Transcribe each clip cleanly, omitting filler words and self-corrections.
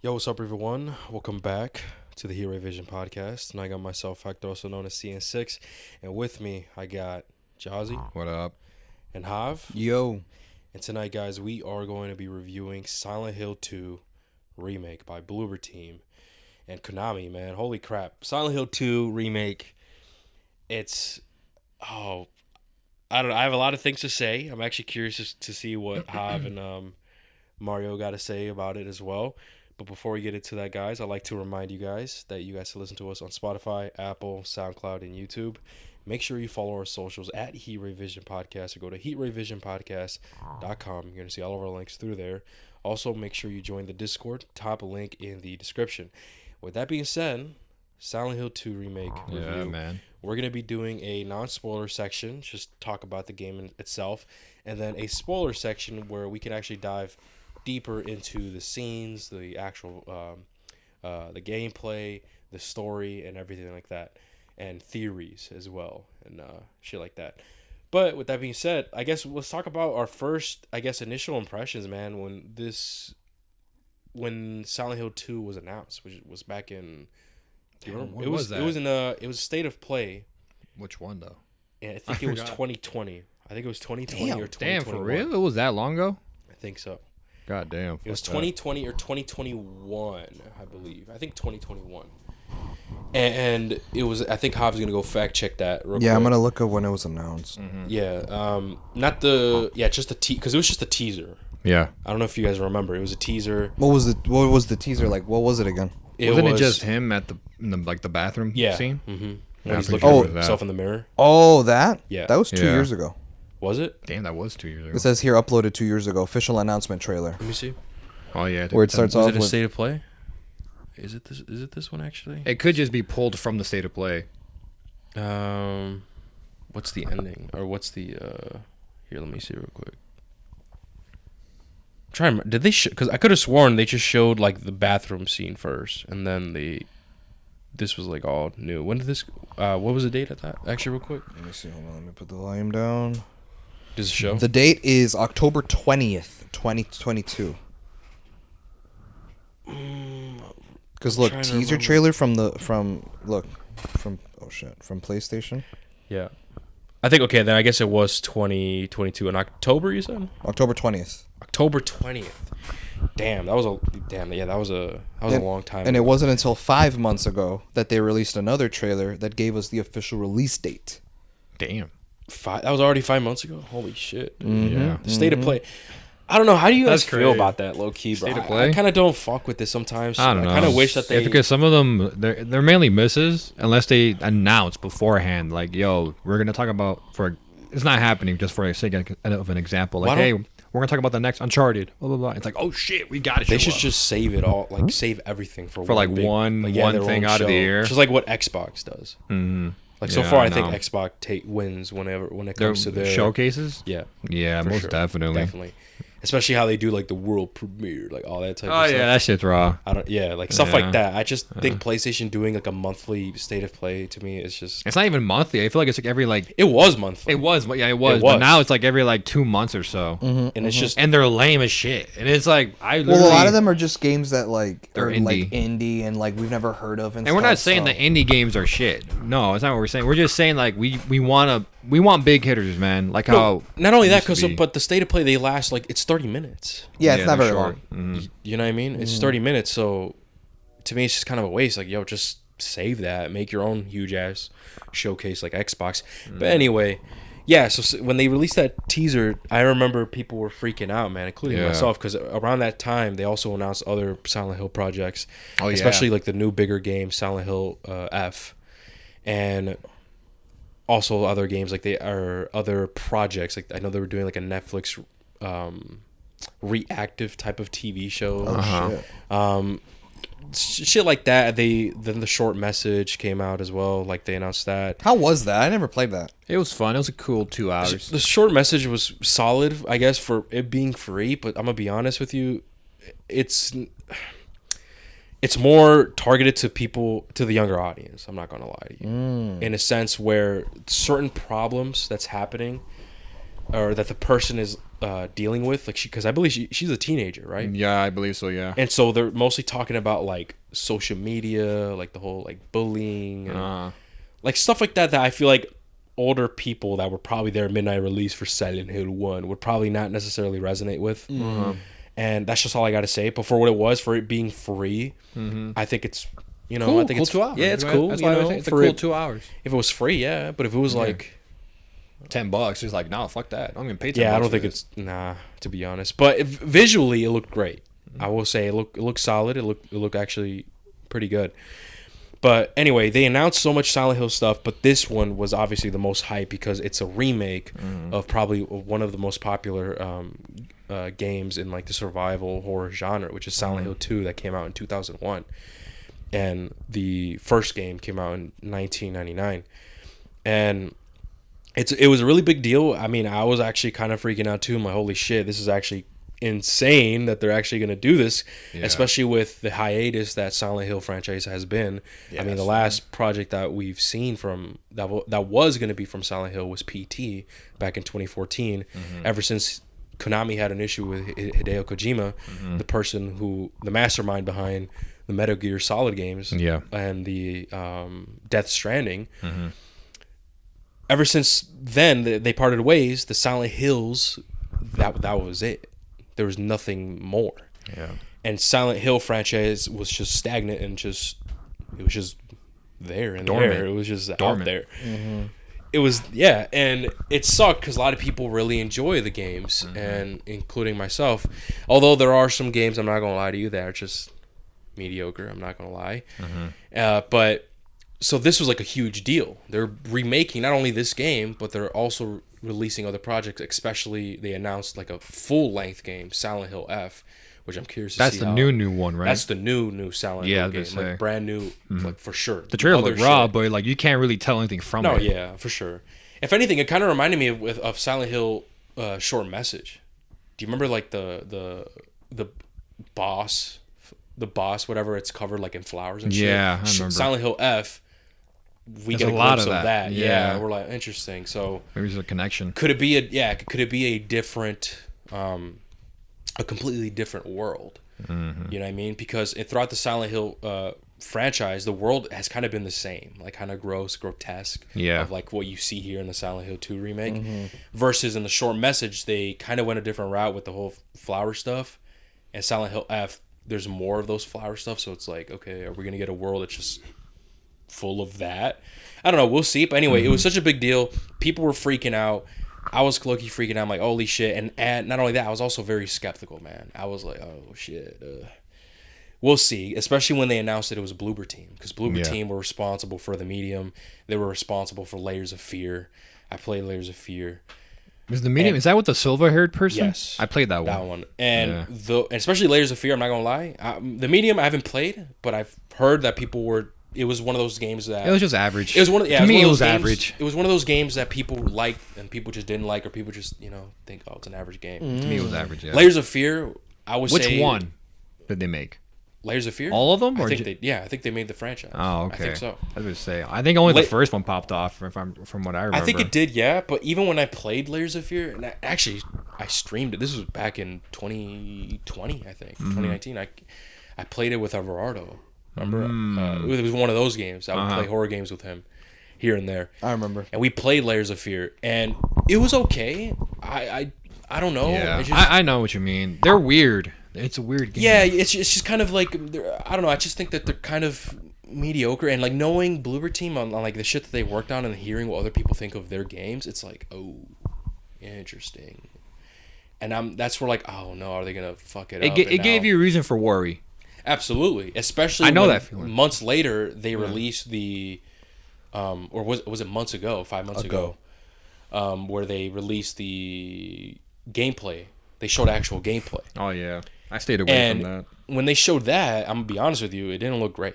Yo, what's up, everyone? Welcome back to the Hero Vision podcast. And I got myself, Hector, also known as CN6. And with me, I got Jazzy. What up? And Hav. Yo. And tonight, guys, we are going to be reviewing Silent Hill 2 Remake by Bloober Team and Konami, man. Holy crap. Silent Hill 2 Remake. It's... Oh... I don't know. I have a lot of things to say. I'm actually curious to see what Hav and Mario got to say about it as well. But before we get into that, guys, I'd like to remind you guys that you guys can listen to us on Spotify, Apple, SoundCloud, and YouTube. Make sure you follow our socials at Heat Ray Vision Podcast or go to heatrayvisionpodcast.com. You're going to see all of our links through there. Also, make sure you join the Discord. Top link in the description. With that being said, Silent Hill 2 Remake review. Yeah, man. We're going to be doing a non-spoiler section, just talk about the game itself, and then a spoiler section where we can actually dive deeper into the scenes, the actual the gameplay, the story, and everything like that, and theories as well, and shit like that. But with that being said, I guess let's talk about our first, initial impressions, man. When Silent Hill 2 was announced, which was back in, When was that? It was State of Play. Which one though? And I think it was 2020. I think it was 2020 or 2021. Damn, for real? It was that long ago? I think so. God damn. It was 2020 or 2021, I believe. I think 2021. And it was, I think Hav's going to go fact check that real quick. Yeah, I'm going to look up when it was announced. Mm-hmm. Yeah, just the because it was just a teaser. Yeah. I don't know if you guys remember. It was a teaser. What was the teaser like? What was it again? Wasn't it just him at the bathroom scene? Mm-hmm. Yeah, When he's I'm looking pretty at sure it was himself in the mirror. Oh, that? Yeah. That was 2 Yeah. years ago. Was it? Damn, that was 2 years ago. It says here uploaded 2 years ago. Official announcement trailer. Let me see. Oh yeah. Where it starts Was off it a with... State of Play? Is it this one actually? It could just be pulled from the State of Play. What's the ending or what's the here? Let me see real quick. Try and did they? Because I could have sworn they just showed like the bathroom scene first, and then this was like all new. When did this? What was the date at that? Actually, real quick. Let me see. Hold on. Let me put the volume down. Does it show? The date is October 20th, 2022. Because look, trying to teaser remember. trailer from PlayStation. Yeah. I think okay. Then I guess it was 2022 in October. You said October 20th. October 20th. Damn, that was a long time. And it ago. wasn't until 5 months ago that they released another trailer that gave us the official release date. Damn. That was already 5 months ago. Holy shit. Yeah. The State of Play. I don't know. How do you guys That's feel crazy. about that, low key, bro? State of Play? I kind of don't fuck with this sometimes. I don't know. I kind of wish that they. Yeah, because some of them they're mainly misses unless they announce beforehand, like, yo, we're gonna talk about it's not happening just for the sake of an example. Like, hey, we're gonna talk about the next Uncharted. Blah blah blah. It's like, oh shit, we got it. They should just save it all, like save everything for like big- one their thing own out of the show. year. Just like what Xbox does. Mm-hmm. Like so Yeah, far, I I think know. Xbox wins when it Their comes to their showcases. Yeah, Yeah, for most sure. definitely. Especially how they do like the world premiere, like all that type Oh of stuff. yeah, that shit's raw. Stuff Yeah. like that. I just think PlayStation doing like a monthly State of Play to me is just. It's not even monthly. I feel like it's like every like. It was monthly. It was, yeah, it was. It But was. now it's like every like 2 months or so, and it's just and they're lame as shit. And it's like Well, a lot of them are just games that like They're are indie. like indie and like we've never heard of. And we're not saying that indie games are shit. No, it's not what we're saying. We're just saying like we want big hitters, man. Like how not only that, used to be. but the State of Play they last like it's 30 minutes. Yeah, it's not they're very short. long. Mhm. You know what I mean? It's 30 minutes, so to me it's just kind of a waste. Like, yo, just save that, make your own huge ass showcase like Xbox. But anyway, yeah. So when they released that teaser, I remember people were freaking out, man, including Yeah. myself, because around that time they also announced other Silent Hill projects, Oh, yeah. especially like the new bigger game Silent Hill F, and also other games like other projects. Like I know they were doing like a Netflix reactive type of TV show. Uh-huh. Shit like that. Then the short message came out as well. Like they announced that. How was that? I never played that. It was fun. It was a cool 2 hours. The short message was solid, I guess, for it being free. But I'm gonna be honest with you, it's more targeted to the younger audience. I'm not gonna lie to you, in a sense where certain problems that's happening, or that the person is dealing with, like because I believe she's a teenager, right? Yeah, I believe so. Yeah. And so they're mostly talking about like social media, like the whole like bullying and like stuff like that I feel like older people that were probably there at midnight release for Silent Hill 1 would probably not necessarily resonate with. And that's just all I got to say. But for what it was, for it being free, I think it's, you know, Cool, I think cool it's 2 hours. Yeah, it's cool. That's you why I know, say it's a for cool it, 2 hours. if it was free, yeah. But if it was like $10, it's like, no, fuck that. I'm gonna pay $10. Yeah, I don't for think this. it's to be honest. But visually, it looked great. I will say it looked solid. It looked actually pretty good. But anyway, they announced so much Silent Hill stuff, but this one was obviously the most hype because it's a remake of probably one of the most popular games in like the survival horror genre, which is Silent Hill 2 that came out in 2001, and the first game came out in 1999, and it was a really big deal. I mean, I was actually kind of freaking out too. I'm like, holy shit, this is actually insane that they're actually going to do this, especially with the hiatus that Silent Hill franchise has been. I mean, the last project that we've seen from that was going to be from Silent Hill was PT back in 2014. Ever since Konami had an issue with Hideo Kojima, the mastermind behind the Metal Gear Solid games, and the Death Stranding. Ever since then, they parted ways. The Silent Hills, that was it. There was nothing more. Yeah. And Silent Hill franchise was just stagnant and it was just there and Dormant. there. It was just Dormant. out there. It was, and it sucked because a lot of people really enjoy the games, and including myself. Although there are some games, I'm not going to lie to you, that are just mediocre. I'm not going to lie. But so this was like a huge deal. They're remaking not only this game, but they're also releasing other projects. Especially, they announced like a full-length game, Silent Hill F, which I'm curious to see. That's the new one, right? That's the new Silent Hill game, say. like brand new, like for sure. The trailer Other looked raw, shit. but like you can't really tell anything from No, it. yeah, for sure. If anything, it kind of reminded me of Silent Hill Short Message. Do you remember like the boss, whatever it's covered like in flowers and shit? Yeah, I remember. Silent Hill F. We There's get a a lot glimpse of that. Yeah, Yeah. we're like interesting. So Maybe there's a connection. could it be a different, a completely different world? You know what I mean? Because throughout the Silent Hill franchise, the world has kind of been the same, like kind of gross, grotesque, of like what you see here in the Silent Hill 2 remake. Versus in the Short Message, they kind of went a different route with the whole flower stuff. And Silent Hill F, there's more of those flower stuff, so it's like, okay, are we gonna get a world that's just full of that? I don't know, we'll see. But anyway, it was such a big deal. People were freaking out. I was low-key freaking out. I'm like, holy shit. And not only that, I was also very skeptical, man. I was like, oh shit. We'll see, especially when they announced that it was a Bloober team, because Bloober team were responsible for the medium. They were responsible for Layers of Fear. I played Layers of Fear. Is the medium? Is that with the silver-haired person? Yes, I played that one. That one, and and especially Layers of Fear. I'm not gonna lie. The medium I haven't played, but I've heard that people were. It was one of those games that It was just average. It was one of, to me, it was games, average. It was one of those games that people liked and people just didn't like, or people just think, oh, it's an average game. To me, it was average. Yeah. Layers of Fear, I would say. Which one did they make? Layers of Fear. All of them? I Or think I think they made the franchise. Oh, okay. I think so. I was gonna say. I think only the first one popped off, from what I remember. I think it did, yeah. But even when I played Layers of Fear, and I streamed it. This was back in 2020, I think, 2019. I played it with Everardo. Remember, it was one of those games. I would play horror games with him, here and there. I remember. And we played Layers of Fear, and it was okay. I don't know. Yeah, It just, I know what you mean. They're weird. It's a weird game. yeah, it's just kind of like I don't know. I just think that they're kind of mediocre, and like knowing Bloober Team on like the shit that they worked on and hearing what other people think of their games, it's like, oh, interesting. And that's where like, oh no, are they gonna fuck it up? It gave you a reason for worry. Absolutely, especially I know when that feeling. months later they released the, or was it months ago? 5 months ago, where they released the gameplay. They showed actual gameplay. Oh yeah, I stayed away from that. And when they showed that, I'm gonna be honest with you, it didn't look great.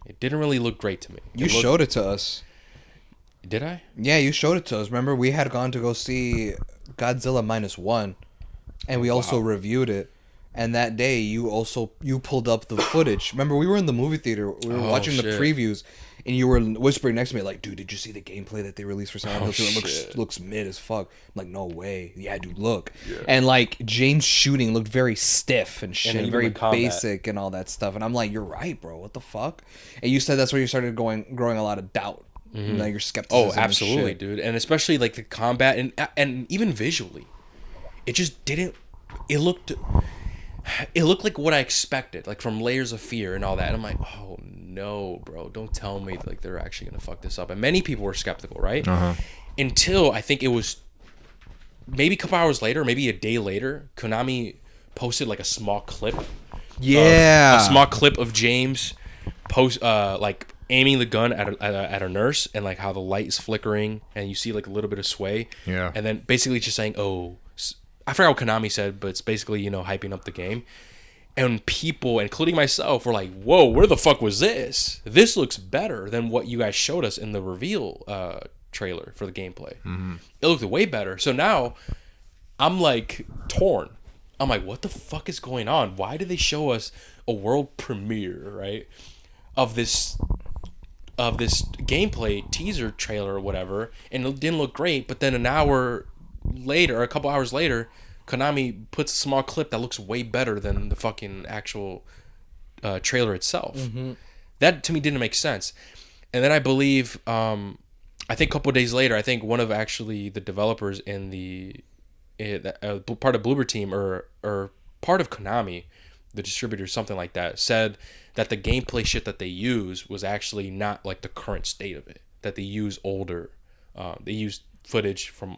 It didn't really look great to me. You showed it to us. Did I? Yeah, you showed it to us. Remember, we had gone to go see Godzilla -1, and we also reviewed it. And that day, you pulled up the footage. Remember, we were in the movie theater. We were watching the previews. and you were whispering next to me like, "Dude, did you see the gameplay that they released for Silent Hill 2? It looks mid as fuck." I'm like, "No way." Yeah, dude, look. Yeah. And like James' shooting looked very stiff and shit, and very basic and all that stuff. And I'm like, "You're right, bro. What the fuck?" And you said that's where you started growing a lot of doubt. Mm-hmm. Like your skepticism. Oh, absolutely, dude. And especially like the combat and even visually, it just didn't. It looked like what I expected, like from Layers of Fear and all that. And I'm like, oh no, bro, don't tell me like they're actually gonna fuck this up. And many people were skeptical, right? Until I think it was maybe a couple hours later, maybe a day later, Konami posted like a small clip. Yeah, a small clip of James like aiming the gun at a nurse, and like how the light is flickering, and you see like a little bit of sway. Yeah, and then basically just saying, oh. I forgot what Konami said, but it's basically, hyping up the game. And people, including myself, were like, whoa, where the fuck was this? This looks better than what you guys showed us in the reveal trailer for the gameplay. Mm-hmm. It looked way better. So now I'm like torn. I'm like, what the fuck is going on? Why did they show us a world premiere, right, of this gameplay teaser trailer or whatever, and it didn't look great, but then an hour later, or a couple hours later, Konami puts a small clip that looks way better than the fucking actual trailer itself. Mm-hmm. That to me didn't make sense. And then I believe, I think a couple of days later, I think one of actually the developers in the part of Bloober team or part of Konami, the distributor, something like that, said that the gameplay shit that they use was actually not like the current state of it. That they use older, they used footage from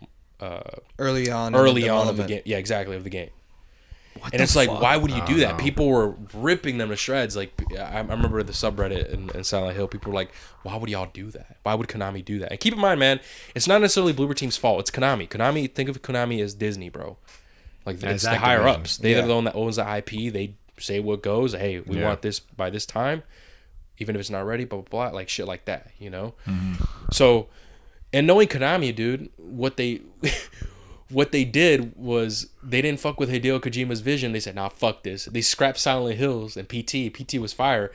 early on of the game. Yeah, exactly, of the game. And it's like, why would you do that? People were ripping them to shreds. Like, I remember the subreddit in Silent Hill, people were like, why would y'all do that? Why would Konami do that? And keep in mind, man, it's not necessarily Bloober Team's fault. It's Konami. Think of Konami as Disney, bro. Like, it's the higher ups. They're the one that owns the IP. They say what goes. Hey, we want this by this time, even if it's not ready, blah, blah, blah. Like, shit like that, Mm-hmm. So, and knowing Konami, dude, what they did was they didn't fuck with Hideo Kojima's vision. They said, nah, fuck this. They scrapped Silent Hills and PT. PT was fire.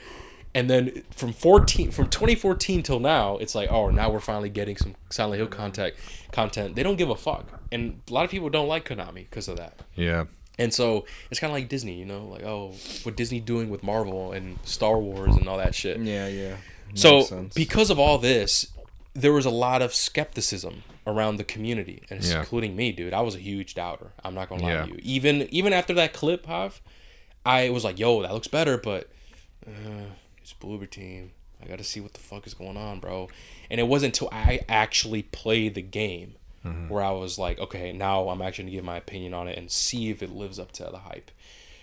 And then from 2014 till now, it's like, oh, now we're finally getting some Silent Hill content. They don't give a fuck. And a lot of people don't like Konami because of that. Yeah. And so it's kind of like Disney, like, oh, what Disney doing with Marvel and Star Wars and all that shit. Yeah. So because of all this, there was a lot of skepticism around the community, and including me, dude. I was a huge doubter. I'm not gonna lie to you. Even after that clip, Hav, I was like, yo, that looks better, but it's Bloober Team. I gotta see what the fuck is going on, bro. And it wasn't until I actually played the game where I was like, okay, now I'm actually gonna give my opinion on it and see if it lives up to the hype.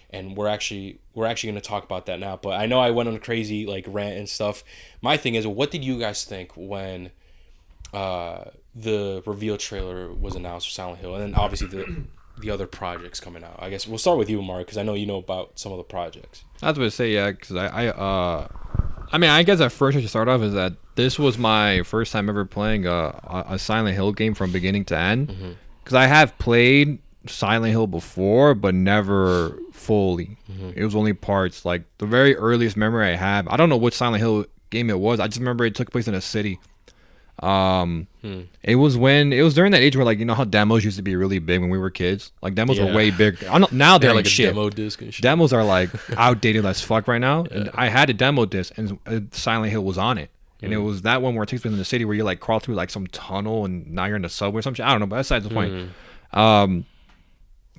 And we're actually gonna talk about that now. But I know I went on a crazy like rant and stuff. My thing is, what did you guys think when the reveal trailer was announced for Silent Hill, and then obviously the other projects coming out? I guess we'll start with you, Mark, because I know you know about some of the projects. I was going to say, yeah, because I mean, I guess at first I should start off is that this was my first time ever playing a Silent Hill game from beginning to end, because I have played Silent Hill before, but never fully. It was only parts. Like the very earliest memory I have, I don't know which Silent Hill game it was. I just remember it took place in a city. It was during that age where, like, you know how demos used to be really big when we were kids. Like demos were way big. Now they're like shit. Demo disc and shit. Demos are like outdated as fuck right now. Yeah. And I had a demo disc, and Silent Hill was on it. And it was that one where it takes place in the city where you like crawl through like some tunnel and now you're in the subway or some shit. I don't know, but that's besides the point.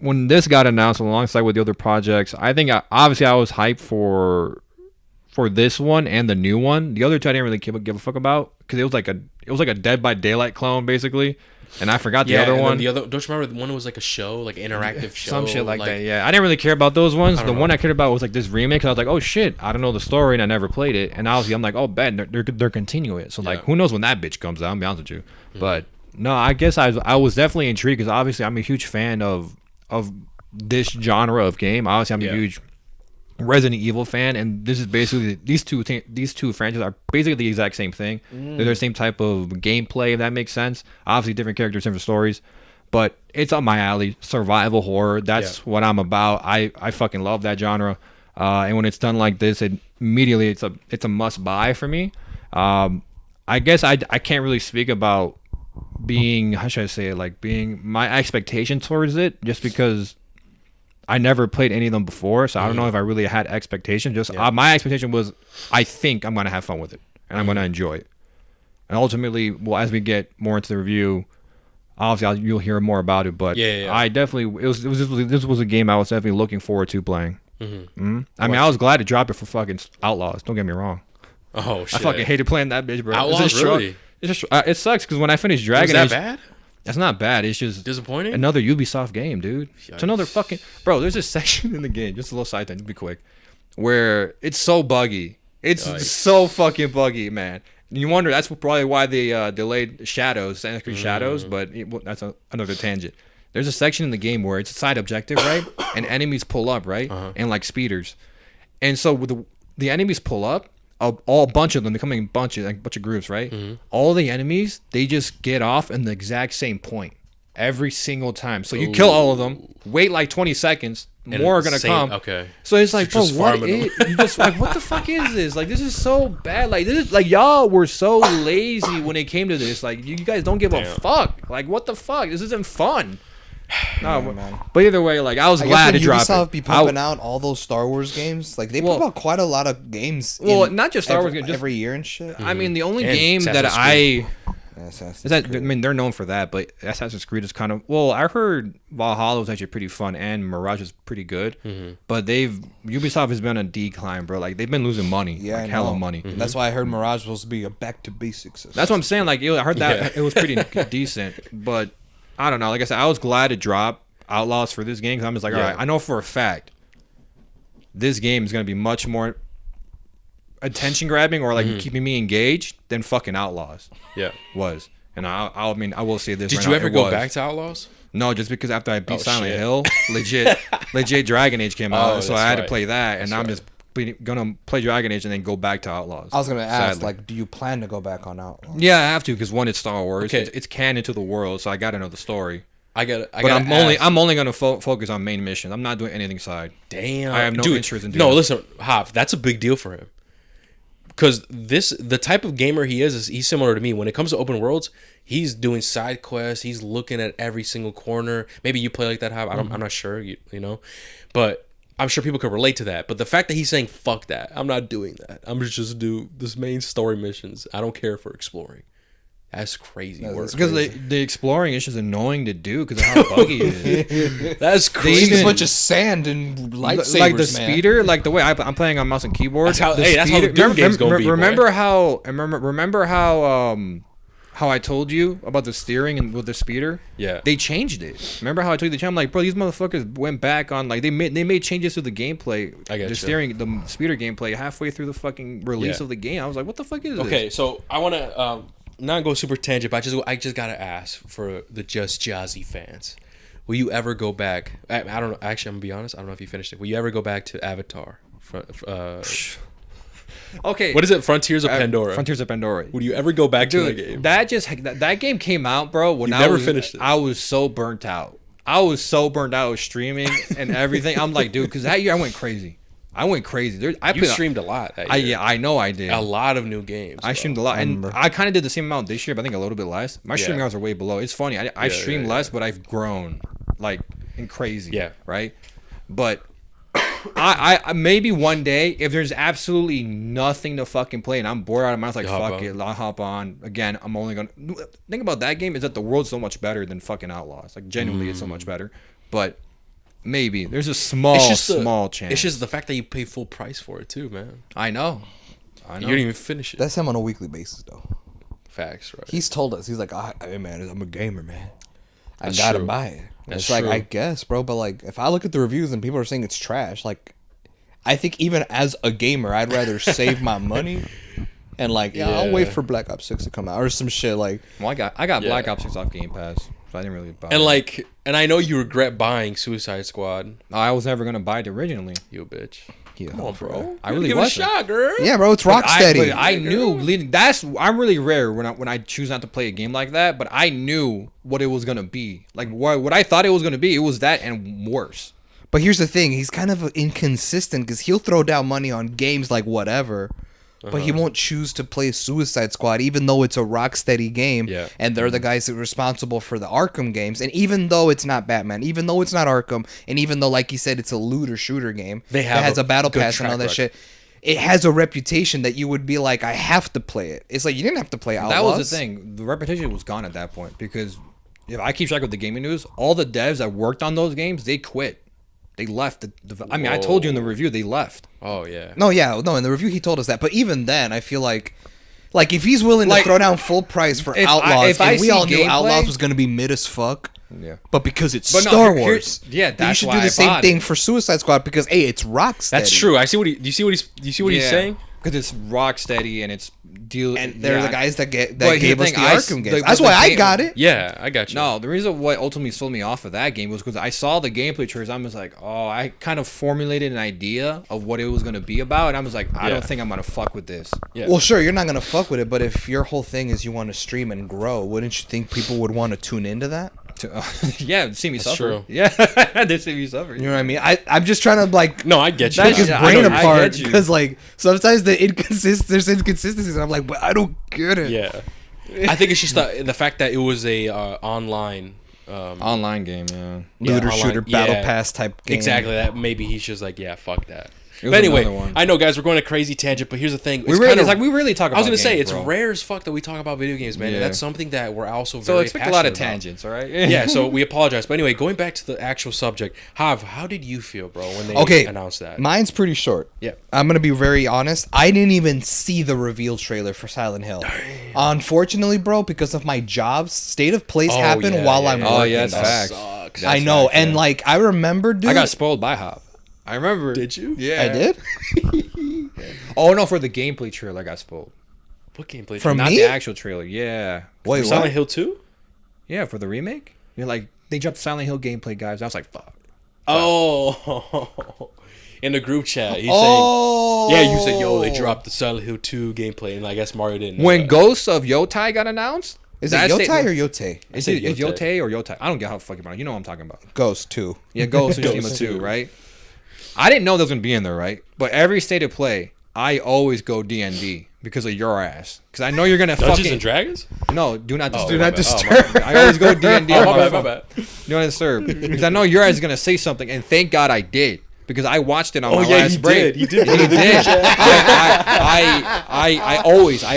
When this got announced alongside with the other projects, I think obviously I was hyped for this one and the new one. The other two I didn't really give a fuck about because it was like a Dead by Daylight clone basically, and I forgot the other one. The other, don't you remember one was like a show, like interactive show, some shit like that. Yeah, I didn't really care about those ones. The one I cared about was like this remake. I was like, oh shit, I don't know the story and I never played it. And obviously I'm like, oh bad, they're continuing it. So like, who knows when that bitch comes out? I'll be honest with you, but no, I guess I was definitely intrigued because obviously I'm a huge fan of this genre of game. Obviously I'm a huge Resident Evil fan, and this is basically these two franchises are basically the exact same thing. They're the same type of gameplay, if that makes sense. Obviously different characters, different stories, but it's up my alley. Survival horror, that's what I'm about. I fucking love that genre, and when it's done like this, it's a must buy for me. I guess I can't really speak about being, how should I say it, like being my expectation towards it, just because I never played any of them before, so I don't know if I really had expectations. Just my expectation was, I think I'm gonna have fun with it and I'm gonna enjoy it. And ultimately, well, as we get more into the review, obviously you'll hear more about it. But I definitely this was a game I was definitely looking forward to playing. I mean, I was glad to drop it for fucking Outlaws. Don't get me wrong. Oh shit! I fucking hated playing that bitch, bro. Outlaws, really? It's just it sucks because when I finished Dragon Age, Age, that bad? That's not bad. It's just disappointing. Another Ubisoft game, dude. Yikes. It's another fucking bro. There's a section in the game, just a little side thing, to be quick, where it's so buggy. It's so fucking buggy, man. And you wonder that's probably why they delayed Shadows, Assassin's Creed Shadows, but that's another tangent. There's a section in the game where it's a side objective, right? And enemies pull up, right? And like speeders, and so with the enemies pull up. A bunch of them, they're coming in bunch of groups, right? All the enemies, they just get off in the exact same point every single time. So you kill all of them, wait like 20 seconds, more are gonna come. Okay. So it's like, bro, you just like, what the fuck is this? Like, this is so bad. Like, this is like, y'all were so lazy when it came to this. Like, you guys don't give a fuck. Like, what the fuck? This isn't fun. No, man. But either way, like I was glad to drop it. Ubisoft be pumping out all those Star Wars games. Like they pump out quite a lot of games. Well, not just Star Wars games, every year and shit. I mean, the only game that they're known for that, but Assassin's Creed is kind of I heard Valhalla was actually pretty fun and Mirage is pretty good, but Ubisoft has been on a decline, bro. Like they've been losing money, like hella money. That's why I heard Mirage was supposed to be a back to basics. That's what I'm saying. Like I heard that it was pretty decent, but. I don't know. Like I said, I was glad to drop Outlaws for this game because I'm just like, all right, I know for a fact this game is going to be much more attention grabbing or like keeping me engaged than fucking Outlaws. Yeah, was. And I mean, I will say this. Did you ever go back to Outlaws? No, just because after I beat Silent Hill, legit Dragon Age came out, so I had to play that, and I'm just gonna play Dragon Age and then go back to Outlaws. I was gonna ask, like, do you plan to go back on Outlaws? Yeah, I have to because one, it's Star Wars. Okay. It's canon to the world, so I gotta know the story. But I'm only gonna focus on main missions. I'm not doing anything side. Damn, I have no interest in doing. No, listen, Hop, that's a big deal for him. Because the type of gamer he is he's similar to me. When it comes to open worlds, he's doing side quests. He's looking at every single corner. Maybe you play like that, Hop. I'm not sure, you know, but. I'm sure people could relate to that, but the fact that he's saying "fuck that," I'm not doing that. I'm just do this main story missions. I don't care for exploring. That's crazy work. Because the exploring is just annoying to do because of how buggy it is. That's crazy. It's a bunch of sand and lightsabers, like the speeder, like the way I'm playing on mouse and keyboard. That's how the Doom game's gonna be. Remember how I told you about the steering and with the speeder? Yeah. They changed it. Remember how I told you the channel? I'm like, bro, these motherfuckers went back on, like, they made changes to the gameplay. The speeder gameplay halfway through the fucking release of the game. I was like, what the fuck is this? Okay, so I want to not go super tangent, but I just got to ask for the Just Jazzy fans. Will you ever go back? I don't know. Actually, I'm going to be honest. I don't know if you finished it. Will you ever go back to Avatar? Okay. What is it? Frontiers of Pandora. Frontiers of Pandora. Would you ever go back to that game? That game came out, bro. When I finished it. I was so burnt out. I was so burnt out with streaming and everything. I'm like, dude, because that year I went crazy. You streamed a lot that year. I know I did. A lot of new games. I streamed a lot. And I kind of did the same amount this year, but I think a little bit less. My streaming hours are way below. It's funny. I stream less, but I've grown like and crazy. Yeah. Right? But I maybe one day if there's absolutely nothing to fucking play and I'm bored out of my mind, like fuck it, I'll hop on again. I'm only gonna think about that game is that the world's so much better than fucking Outlaws. Like genuinely, it's so much better. But maybe there's a small chance. It's just the fact that you pay full price for it too, man. I know. You didn't even finish it. That's him on a weekly basis, though. Facts, right? He's told us. He's like, hey man, I'm a gamer, man. I gotta buy it. That's it's like, true. I guess, bro, but like, if I look at the reviews and people are saying it's trash, like, I think even as a gamer, I'd rather save my money and like, I'll wait for Black Ops 6 to come out or some shit like. Well, I got Black Ops 6 off Game Pass, so I didn't really buy it. And I know you regret buying Suicide Squad. I was never gonna buy it originally. You a bitch. Yeah. Come on, bro. I really give it a shot, girl. Yeah, bro, it's Rocksteady. But I knew I'm really rare when I choose not to play a game like that. But I knew what it was gonna be. Like what I thought it was gonna be. It was that and worse. But here's the thing: he's kind of inconsistent because he'll throw down money on games like whatever, but he won't choose to play Suicide Squad, even though it's a Rocksteady game, and they're the guys that are responsible for the Arkham games. And even though it's not Batman, even though it's not Arkham, and even though, like you said, it's a looter shooter game that has a battle pass and all that shit, it has a reputation that you would be like, I have to play it. It's like you didn't have to play Outlaws. That was the thing. The reputation was gone at that point because if I keep track of the gaming news, all the devs that worked on those games, they quit. They left. I mean, I told you in the review, they left. Oh, yeah. No, in the review he told us that. But even then, I feel like if he's willing to throw down full price for Outlaws, and we all knew Outlaws was going to be mid as fuck. Yeah. But because it's Star Wars, that's you should why do the I same bought thing it. for Suicide Squad because it's Rocksteady. That's true. I see what you see what he's saying? Because it's Rocksteady and it's they're the guys that gave us the I- Arkham games. the- That's the why I game- got it. Yeah, I got you. No, the reason what ultimately sold me off of that game was because I saw the gameplay trailers. I was like, oh, I kind of formulated an idea of what it was going to be about, and I was like, I don't think I'm going to fuck with this. Yeah. Well, sure, you're not gonna fuck with it, but if your whole thing is you want to stream and grow, wouldn't you think people would want to tune into that? Yeah, see me suffer. true. Yeah, they see me suffer. You know what I mean? I'm just trying to No, I get you. pick his I brain know, I apart get you. because sometimes there's inconsistencies, and I'm like, but I don't get it. Yeah. I think it's just the fact that it was a online Online game, yeah. Looter online- shooter battle yeah. pass type game. Exactly. That maybe he's just like, yeah, fuck that. It was But anyway, another one. I know, guys, we're going a crazy tangent, but here's the thing. We really talk about I was gonna say games, it's bro. rare as fuck that we talk about video games, man. Yeah. And that's something that we're also So very expect a lot of passionate about. tangents, all right? Yeah, so we apologize. But anyway, going back to the actual subject, how did you feel, bro, when they announced that? Mine's pretty short. Yeah. I'm gonna be very honest. I didn't even see the reveal trailer for Silent Hill. Unfortunately, bro, because of my job, State of Plays happened while I'm working. Oh, yeah, it's dog. facts. Sucks. I know, facts, and yeah. like I remember, dude. I got spoiled by Hop. I remember. Did you? Yeah. I did. Oh, no, for the gameplay trailer, I got spoiled. What gameplay? From Not me? the actual trailer, yeah. Wait, For Silent what? Hill 2? Yeah, for the remake. You're like, they dropped Silent Hill gameplay, guys. I was like, fuck. Oh, in the group chat, he's Oh, saying, yeah, you said, yo, they dropped the Silent Hill 2 gameplay, and I guess Mario didn't know When that. Ghosts of Yotai got announced, Is it that Yotai statement- or Yote? Is said it it's Yotai. Yotai or Yotai? I don't get how fucking about it. You know what I'm talking about. Ghost 2. Yeah, Ghost of Tsushima 2, right? I didn't know that was gonna be in there, right? But every state of play, I always go D&D because of your ass. Because I know you're gonna Dungeons fucking and Dragons? no, do not disturb. Do my not bad. disturb. I always go D&D. Oh, on my bad, phone. my bad. Do not disturb. Because I know your ass is gonna say something, and thank God I did. Because I watched it on my yeah, last he break. did. He did. He did. I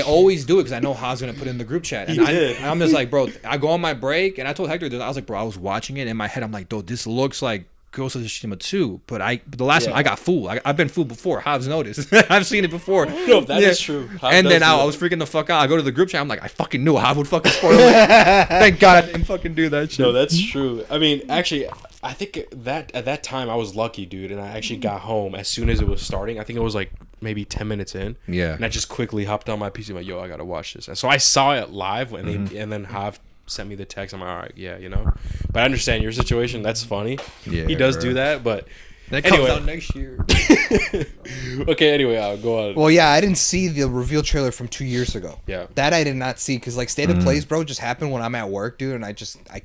always do it because I know how I was gonna put it in the group chat. And He did. I'm just like, bro, I go on my break, and I told Hector, I was like, bro, I was watching it in my head. I'm like, dude, this looks like Ghost of Tsushima 2, but the last time I got fooled. I've been fooled before. Hobbs noticed. I've seen it before. No, that is true. Hobbs And then does do I that. was freaking the fuck out. I go to the group chat. I'm like, I fucking knew Hobbs would fucking spoil it. Thank God I didn't fucking do that shit. No, that's true. I mean, actually, I think that at that time I was lucky, dude, and I actually got home as soon as it was starting. I think it was like maybe 10 minutes in. Yeah. And I just quickly hopped on my PC, like, yo, I gotta watch this. And so I saw it live, when and then Hav sent me the text. I'm like, all right, yeah, you know. But I understand your situation. That's funny. Yeah, he does bro. do that, but That comes anyway. out next year. Okay, anyway, I'll go on. Well, yeah, I didn't see the reveal trailer from 2 years ago. Yeah. That I did not see because like State of Plays, bro, just happened when I'm at work, dude, and I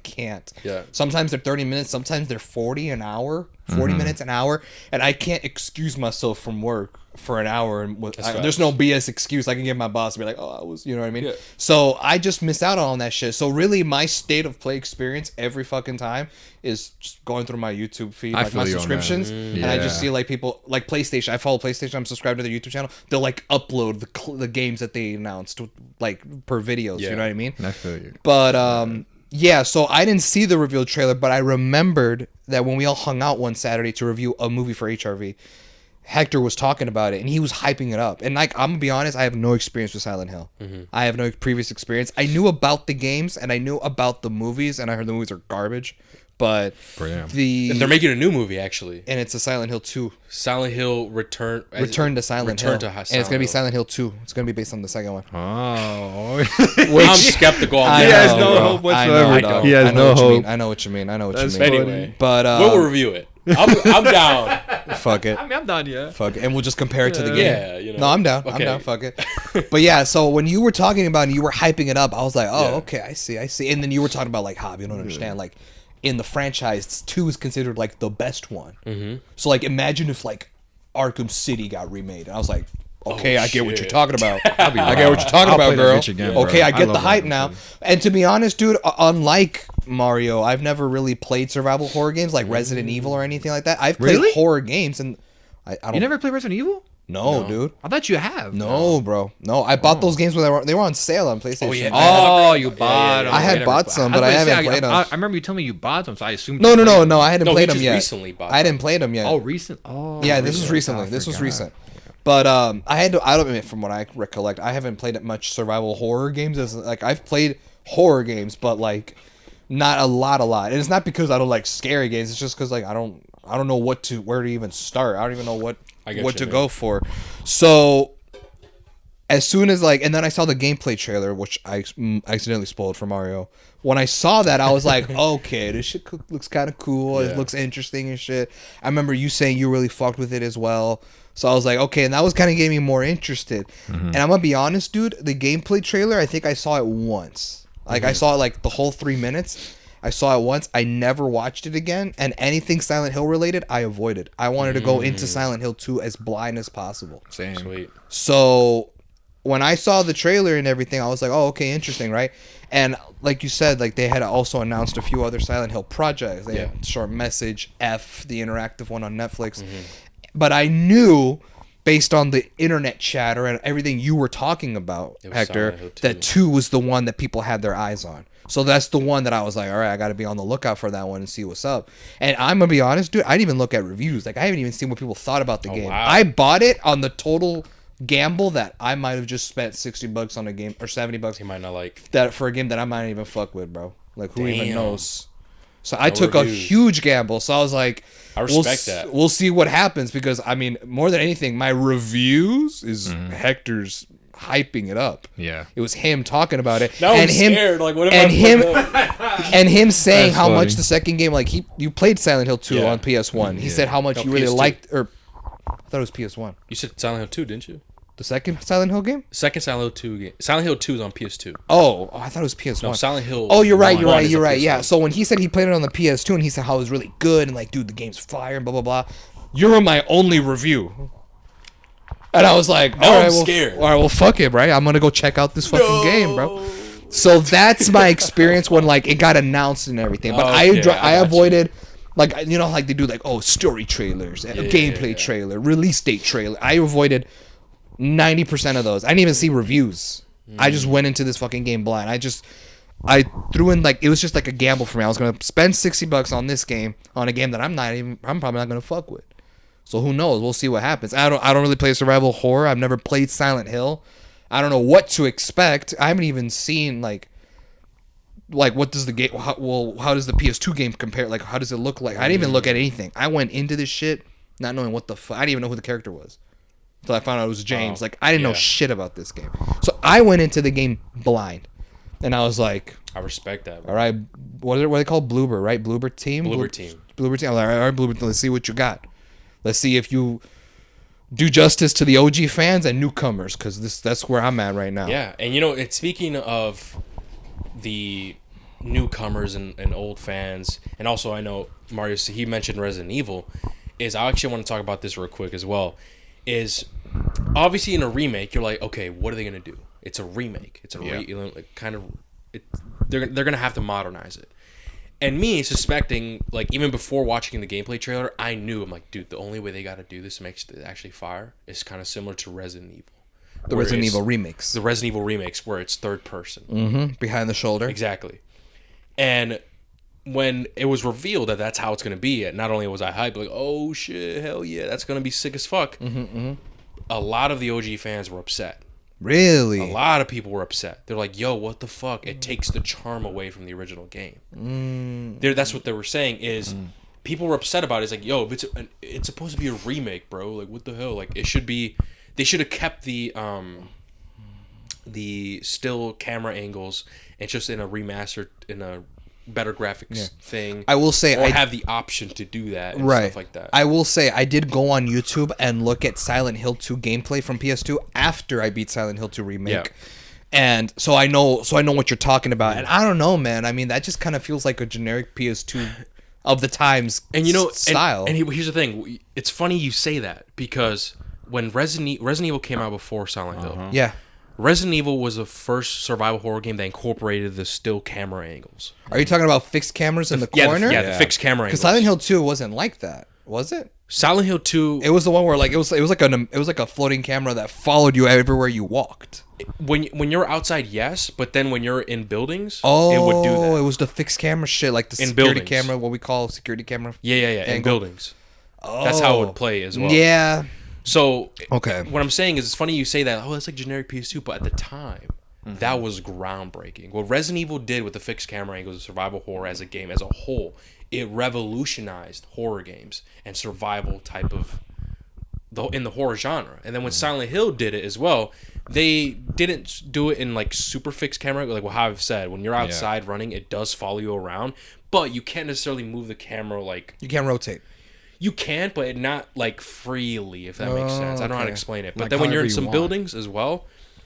can't. Yeah. Sometimes they're 30 minutes, sometimes they're 40 an hour, 40 minutes an hour, and I can't excuse myself from work for an hour. And there's no BS excuse. I can give my boss and be like, oh, I was, you know what I mean? Yeah. So I just miss out on that shit. So really, my State of Play experience every fucking time is just going through my YouTube feed, I like my feel you on that. subscriptions, and I just Yeah. see like people like PlayStation. I follow PlayStation. I'm subscribed to their YouTube channel. They'll like upload the games that they announced like per videos. Yeah. You know what I mean? I feel you. But yeah. So I didn't see the reveal trailer, but I remembered that when we all hung out one Saturday to review a movie for HRV, Hector was talking about it and he was hyping it up. And like, I'm gonna be honest, I have no experience with Silent Hill. I have no previous experience. I knew about the games and I knew about the movies, and I heard the movies are garbage. But Damn. They're making a new movie, actually. and it's a Silent Hill 2. Silent Hill Return Return to Silent Hill. And it's gonna be Silent Hill 2. It's gonna be based on the second one. Oh. I'm skeptical on I that. has no bro. hope whatsoever. I know. He has I know no what you hope. mean. I know what you mean. I know what That's you mean. Anyway, But we'll review it. I'm down. fuck it. I mean, I'm done, yeah. Fuck it. And we'll just compare it to the game. Yeah, you know. No, I'm down. I'm Okay. down. Fuck it. But yeah, so when you were talking about it and you were hyping it up, I was like, oh, Yeah. okay, I see. And then you were talking about like Hob, you don't understand. Like in the franchise, 2 is considered like the best one. Mm-hmm. So like imagine if like Arkham City got remade. And I was like, okay, I get what you're shit. talking about. I'll be I get what you're talking I'll about, play that girl. bitch again, bro. Okay, I I get love the hype that now. shit. And to be honest, dude, unlike Mario, I've never really played survival horror games like Resident Evil or anything like that. I've played Really? horror games, and I don't. You never played Resident Evil? No, dude. I thought you have. No, bro. No, I bought those games when they were on sale on PlayStation. Oh, yeah. Oh, you bought them. I had bought some, but I haven't played them. I remember you telling me you bought them, so I assumed. No, I hadn't No, played he them just yet. recently bought I them. didn't play them yet. Oh, recent. Oh, Yeah, this was recently. This was recent. But I don't admit, from what I recollect, I haven't played much survival horror games. As like I've played horror games, but like not a lot. And it's not because I don't like scary games. It's just because like I don't know where to even start. I don't even know what to go for. So as soon as and then I saw the gameplay trailer, which I accidentally spoiled for Mario. When I saw that, I was like, okay, this shit looks kind of cool. Yeah. It looks interesting and shit. I remember you saying you really fucked with it as well. So I was like, okay, and that was kind of getting me more interested. And I'm gonna be honest, dude, the gameplay trailer, I think I saw it once. Like I saw it like the whole 3 minutes. I saw it once. I never watched it again. And anything Silent Hill related, I avoided. I wanted to go into Silent Hill 2 as blind as possible. Same. Sweet. So when I saw the trailer and everything, I was like, oh, okay, interesting, right? And like you said, like they had also announced a few other Silent Hill projects. They had Short Message, F, the interactive one on Netflix. But I knew, based on the internet chatter and everything you were talking about, Hector, Silent Hill 2. that 2 was the one that people had their eyes on. So that's the one that I was like, all right, I got to be on the lookout for that one and see what's up. And I'm going to be honest, dude, I didn't even look at reviews. Like, I haven't even seen what people thought about the game. Wow. I bought it on the total gamble that I might have just spent $60 on a game, or $70 He might not like. that for a game that I might not even fuck with, bro. Like, who even Damn. knows? So I took a reviews. huge gamble. So I was like, I respect that. We'll see what happens, because I mean, more than anything, my reviews is Hector's hyping it up. Yeah. It was him talking about it, Now and I'm him scared. Like, what if and I him fuck up? and him saying That's how much funny. the second game, like you played Silent Hill 2 Yeah. on PS1. He said how much No, you really PS2. liked, or I thought it was PS1. You said Silent Hill 2, didn't you? The second Silent Hill game? Second Silent Hill 2 game. Silent Hill 2 is on PS2. Oh, I thought it was PS1. No, Silent Hill. Oh, you're right. 1 You're right. is You're on right. PS2. Yeah. So when he said he played it on the PS2 and he said how it was really good and like, dude, the game's fire and blah blah blah, you're my only review. And I was like, Now all I'm right, well, scared. all right, well, fuck it, right? I'm gonna go check out this fucking game, bro. So that's my experience when like it got announced and everything. But Okay, I I got avoided. Like, you know, like they do, like, oh, story trailers, a gameplay yeah. trailer, release date trailer. I avoided 90% of those. I didn't even see reviews. I just went into this fucking game blind. I threw in, like, it was just like a gamble for me. I was gonna spend $60 on this game, on a game that I'm probably not gonna fuck with. So who knows? We'll see what happens. I don't really play survival horror. I've never played Silent Hill. I don't know what to expect. I haven't even seen like what does the game? How does the PS2 game compare? Like, how does it look like? I didn't even look at anything. I went into this shit not knowing what the fuck. I didn't even know who the character was until I found out it was James. Like, I didn't know shit about this game. So I went into the game blind, and I was like, I respect that. all right, what are they called? Bloober, right? Bloober team. Bloober team. Bloober team. I was like, all right, Bloober. Let's see what you got. Let's see if you do justice to the OG fans and newcomers, because that's where I'm at right now. Yeah, and you know, it's speaking of the newcomers and old fans, and also I know Mario, he mentioned Resident Evil, is I actually want to talk about this real quick as well, is obviously in a remake, you're like, okay, what are they going to do? It's a remake. It's a they're going to have to modernize it. And me suspecting, like, even before watching the gameplay trailer, I knew, I'm like, dude, the only way they got to do this to make it actually fire is kind of similar to Resident Evil. The Resident Evil remakes. The Resident Evil remakes where it's third person. Mm-hmm. Behind the shoulder. Exactly. And when it was revealed that that's how it's going to be, not only was I hyped, like, oh shit, hell yeah, that's going to be sick as fuck. A lot of the OG fans were upset. Really? A lot of people were upset. They're like, yo, what the fuck? It takes the charm away from the original game. That's what they were saying is people were upset about it. It's like, yo, if it's supposed to be a remake, bro. Like, what the hell? Like, it should be... They should have kept the still camera angles and just in a remastered, in a better graphics thing. I will say, or have the option to do that and stuff like that. I will say, I did go on YouTube and look at Silent Hill 2 gameplay from PS2 after I beat Silent Hill 2 Remake. Yeah. And so I know what you're talking about. And I don't know, man. I mean, that just kind of feels like a generic PS2 of the times And you know, style. And here's the thing. It's funny you say that because when Resident Evil came out before Silent Hill. Yeah. Resident Evil was the first survival horror game that incorporated the still camera angles. Are you talking about fixed cameras in the corner? The fixed camera angles. Because Silent Hill 2 wasn't like that, was it? Silent Hill 2. It was the one where like it was like a floating camera that followed you everywhere you walked. When you're outside, yes, but then when you're in buildings, Oh, it would do that. It was the fixed camera shit, like the In security buildings. camera, what we call security camera. Yeah. In buildings. That's how it would play as well. Yeah. So, Okay. what I'm saying is, it's funny you say that. Oh, that's like generic PS2, but at the time, that was groundbreaking. What Resident Evil did with the fixed camera angles of survival horror as a game as a whole, it revolutionized horror games and survival type of in the horror genre. And then when Silent Hill did it as well, they didn't do it in like super fixed camera. Like how I've said, when you're outside running, it does follow you around, but you can't necessarily move the camera like You can't rotate. you can, but not like freely, if that makes sense. I don't know how to okay. explain it. But Like then when you're however in you some want. buildings as well,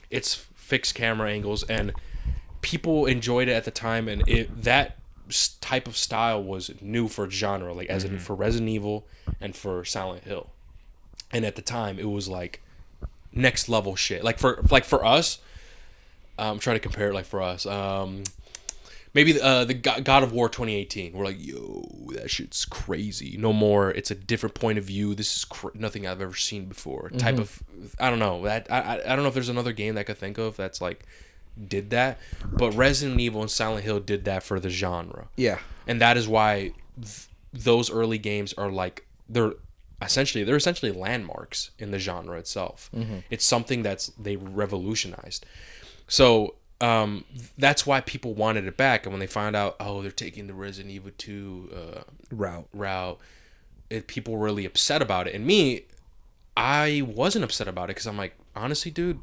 it's fixed camera angles, and people enjoyed it at the time, and that type of style was new for genre, like as in for Resident Evil and for Silent Hill. And at the time, it was like next level shit. Like for us, I'm trying to compare it. Like for us, maybe the God of War 2018. We're like, yo, that shit's crazy. No more. It's a different point of view. This is nothing I've ever seen before. Type of, I don't know. That I don't know if there's another game that I could think of that's like did that. But Resident Evil and Silent Hill did that for the genre. Yeah. And that is why those early games are like they're essentially landmarks in the genre itself. It's something they revolutionized. So that's why people wanted it back. And when they found out, oh, they're taking the Resident Evil 2 route, people were really upset about it. And me, I wasn't upset about it because I'm like, honestly, dude,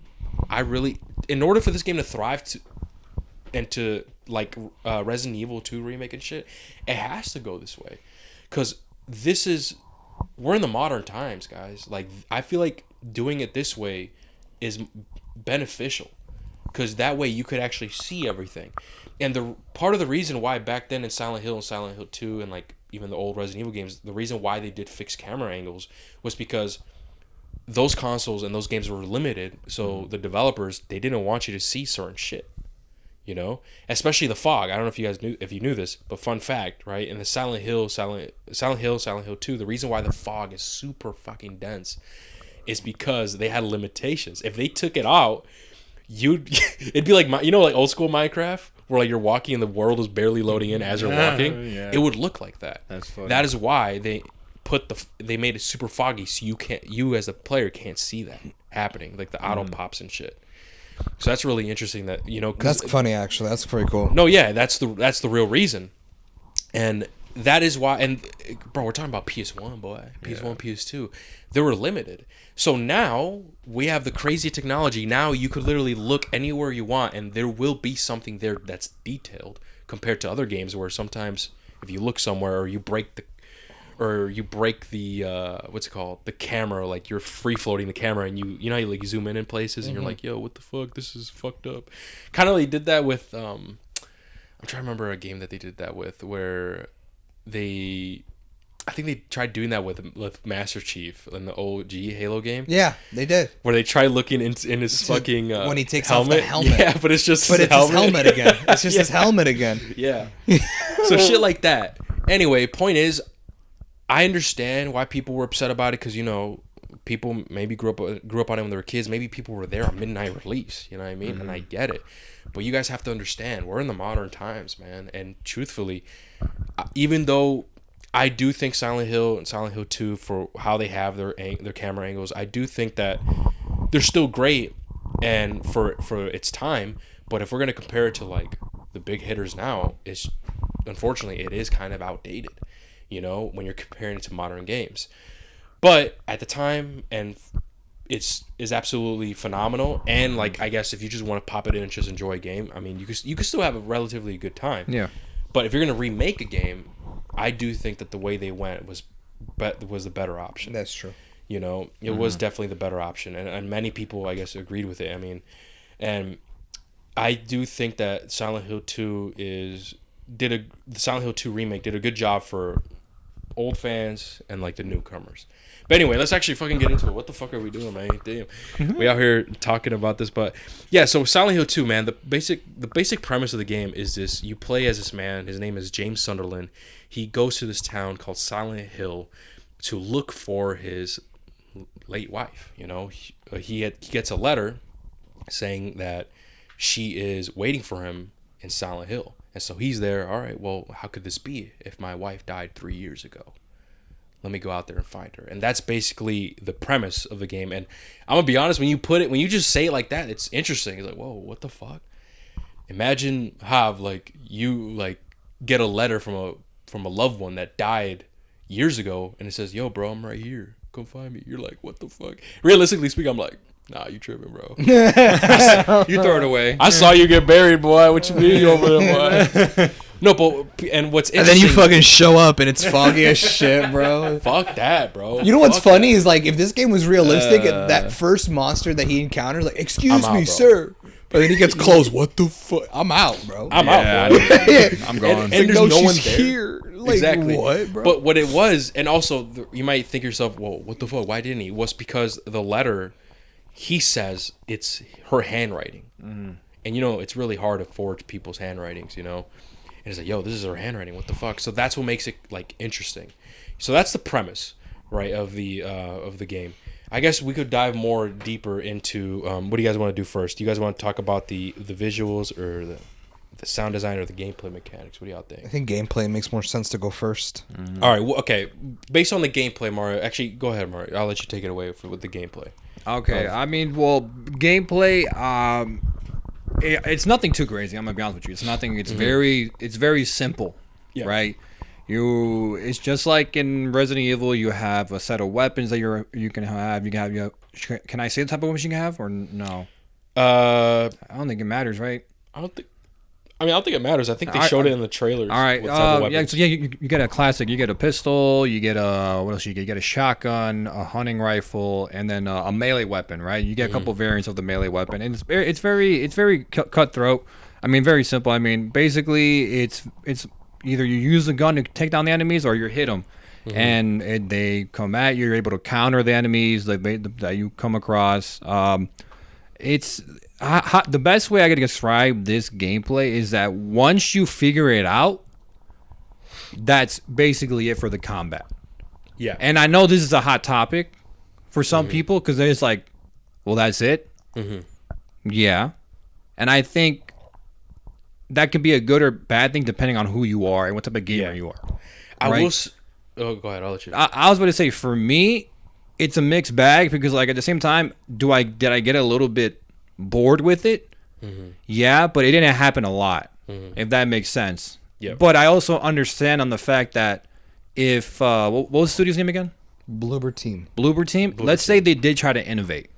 in order for this game to thrive to like Resident Evil 2 remake and shit, it has to go this way. Because we're in the modern times, guys. Like, I feel like doing it this way is beneficial. Because that way you could actually see everything. And the part of the reason why back then in Silent Hill and Silent Hill 2 and like even the old Resident Evil games, the reason why they did fixed camera angles was because those consoles and those games were limited. So the developers, they didn't want you to see certain shit. You know? Especially the fog. I don't know if you knew this, but fun fact, right? In the Silent Hill 2, the reason why the fog is super fucking dense is because they had limitations. If they took it out, it'd be like like old school Minecraft where like you're walking and the world is barely loading in as you're walking. Yeah. It would look like that. That's funny. That is why they made it super foggy so you as a player can't see that happening, like the auto pops and shit. So that's really interesting that That's funny actually. That's pretty cool. no, yeah, that's the real reason. And that is why, and bro, we're talking about PS1, boy. PS1, PS2. They were limited. So now we have the crazy technology. Now you could literally look anywhere you want and there will be something there that's detailed compared to other games where sometimes if you look somewhere or you break the what's it called? The camera, like you're free floating the camera and you know how you like zoom in places and you're like, yo, what the fuck? This is fucked up. Kind of like did that with I'm trying to remember a game that they did that with where I think they tried doing that with Master Chief in the OG Halo game. Yeah, they did. Where they tried looking in his fucking when he takes helmet. off the helmet. Yeah, but it's just But his it's his helmet again. It's just his helmet again. Yeah. So shit like that. Anyway, point is, I understand why people were upset about it because people maybe grew up on it when they were kids. Maybe people were there on midnight release. You know what I mean? And I get it. But you guys have to understand, we're in the modern times, man. And truthfully, even though I do think Silent Hill and Silent Hill 2, for how they have their camera angles, I do think that they're still great and for its time. But if we're gonna compare it to like the big hitters now, unfortunately it is kind of outdated. When you're comparing it to modern games. But at the time, and is absolutely phenomenal. And like, I guess if you just want to pop it in and just enjoy a game, I mean, you could still have a relatively good time. Yeah. But if you're gonna remake a game, I do think that the way they went was the better option. That's true. It was definitely the better option, and many people, I guess, agreed with it. I mean, and I do think that Silent Hill 2 the Silent Hill 2 remake did a good job for old fans and like the newcomers. But anyway, let's actually fucking get into it. What the fuck are we doing, man? Damn, we out here talking about this, but yeah. So Silent Hill 2, man. The basic premise of the game is this: you play as this man. His name is James Sunderland. He goes to this town called Silent Hill to look for his late wife. You know, he gets a letter saying that she is waiting for him in Silent Hill, and so he's there. All right, well, how could this be if my wife died 3 years ago? Let me go out there and find her. And that's basically the premise of the game. And I'm gonna be honest, when you just say it like that, it's interesting. It's like, whoa, what the fuck? Imagine you get a letter from a loved one that died years ago, and it says, yo, bro, I'm right here. Come find me. You're like, what the fuck? Realistically speaking, I'm like, nah, you tripping, bro. You throw it away. I saw you get buried, boy. What you mean over there, boy? No, but and what's interesting, and then you fucking show up and it's foggy as shit, bro. Fuck that, bro. You know what's funny is like if this game was realistic, that first monster that he encounters, like, excuse me, sir. But then he gets close. What the fuck? I'm out, bro. I'm out, bro. I'm gone. And there's no one there. Here. Like, exactly. What, bro? But what it was, and also you might think to yourself, well, what the fuck? Why didn't he? Was because the letter, he says it's her handwriting, and it's really hard to forge people's handwritings, And it's like, yo, this is her handwriting. What the fuck? So that's what makes it like interesting. So that's the premise, right, of the game. I guess we could dive more deeper into what do you guys want to do first? Do you guys want to talk about the visuals or the sound design or the gameplay mechanics? What do y'all think? I think gameplay makes more sense to go first. All right, well, okay. Based on the gameplay, Mario. Actually, go ahead, Mario. I'll let you take it away with the gameplay. Okay, I mean, well, gameplay. It's nothing too crazy. I'm gonna be honest with you. It's nothing. It's very simple, right? It's just like in Resident Evil. You have a set of weapons that you can have. Can I say the type of weapons you can have or no? I don't think it matters, right? I don't think it matters. I think they showed it in the trailers. All right. You get a classic. You get a pistol. You get what else? You get a shotgun, a hunting rifle, and then a melee weapon. Right. You get a couple variants of the melee weapon, and it's very cutthroat. I mean, very simple. I mean, basically, it's either you use the gun to take down the enemies or you hit them, and they come at you. You're able to counter the enemies that you come across. The best way I could describe this gameplay is that once you figure it out, that's basically it for the combat. Yeah. And I know this is a hot topic for some people because they're just like, well, that's it? Yeah. And I think that could be a good or bad thing depending on who you are and what type of gamer you are. Oh, go ahead. I'll let you. I was about to say, for me, it's a mixed bag because, like, at the same time, did I get a little bit bored with it? Yeah, but it didn't happen a lot, if that makes sense. Yeah. But I also understand on the fact that if what was the studio's name again? Bloober Team. Let's say they did try to innovate.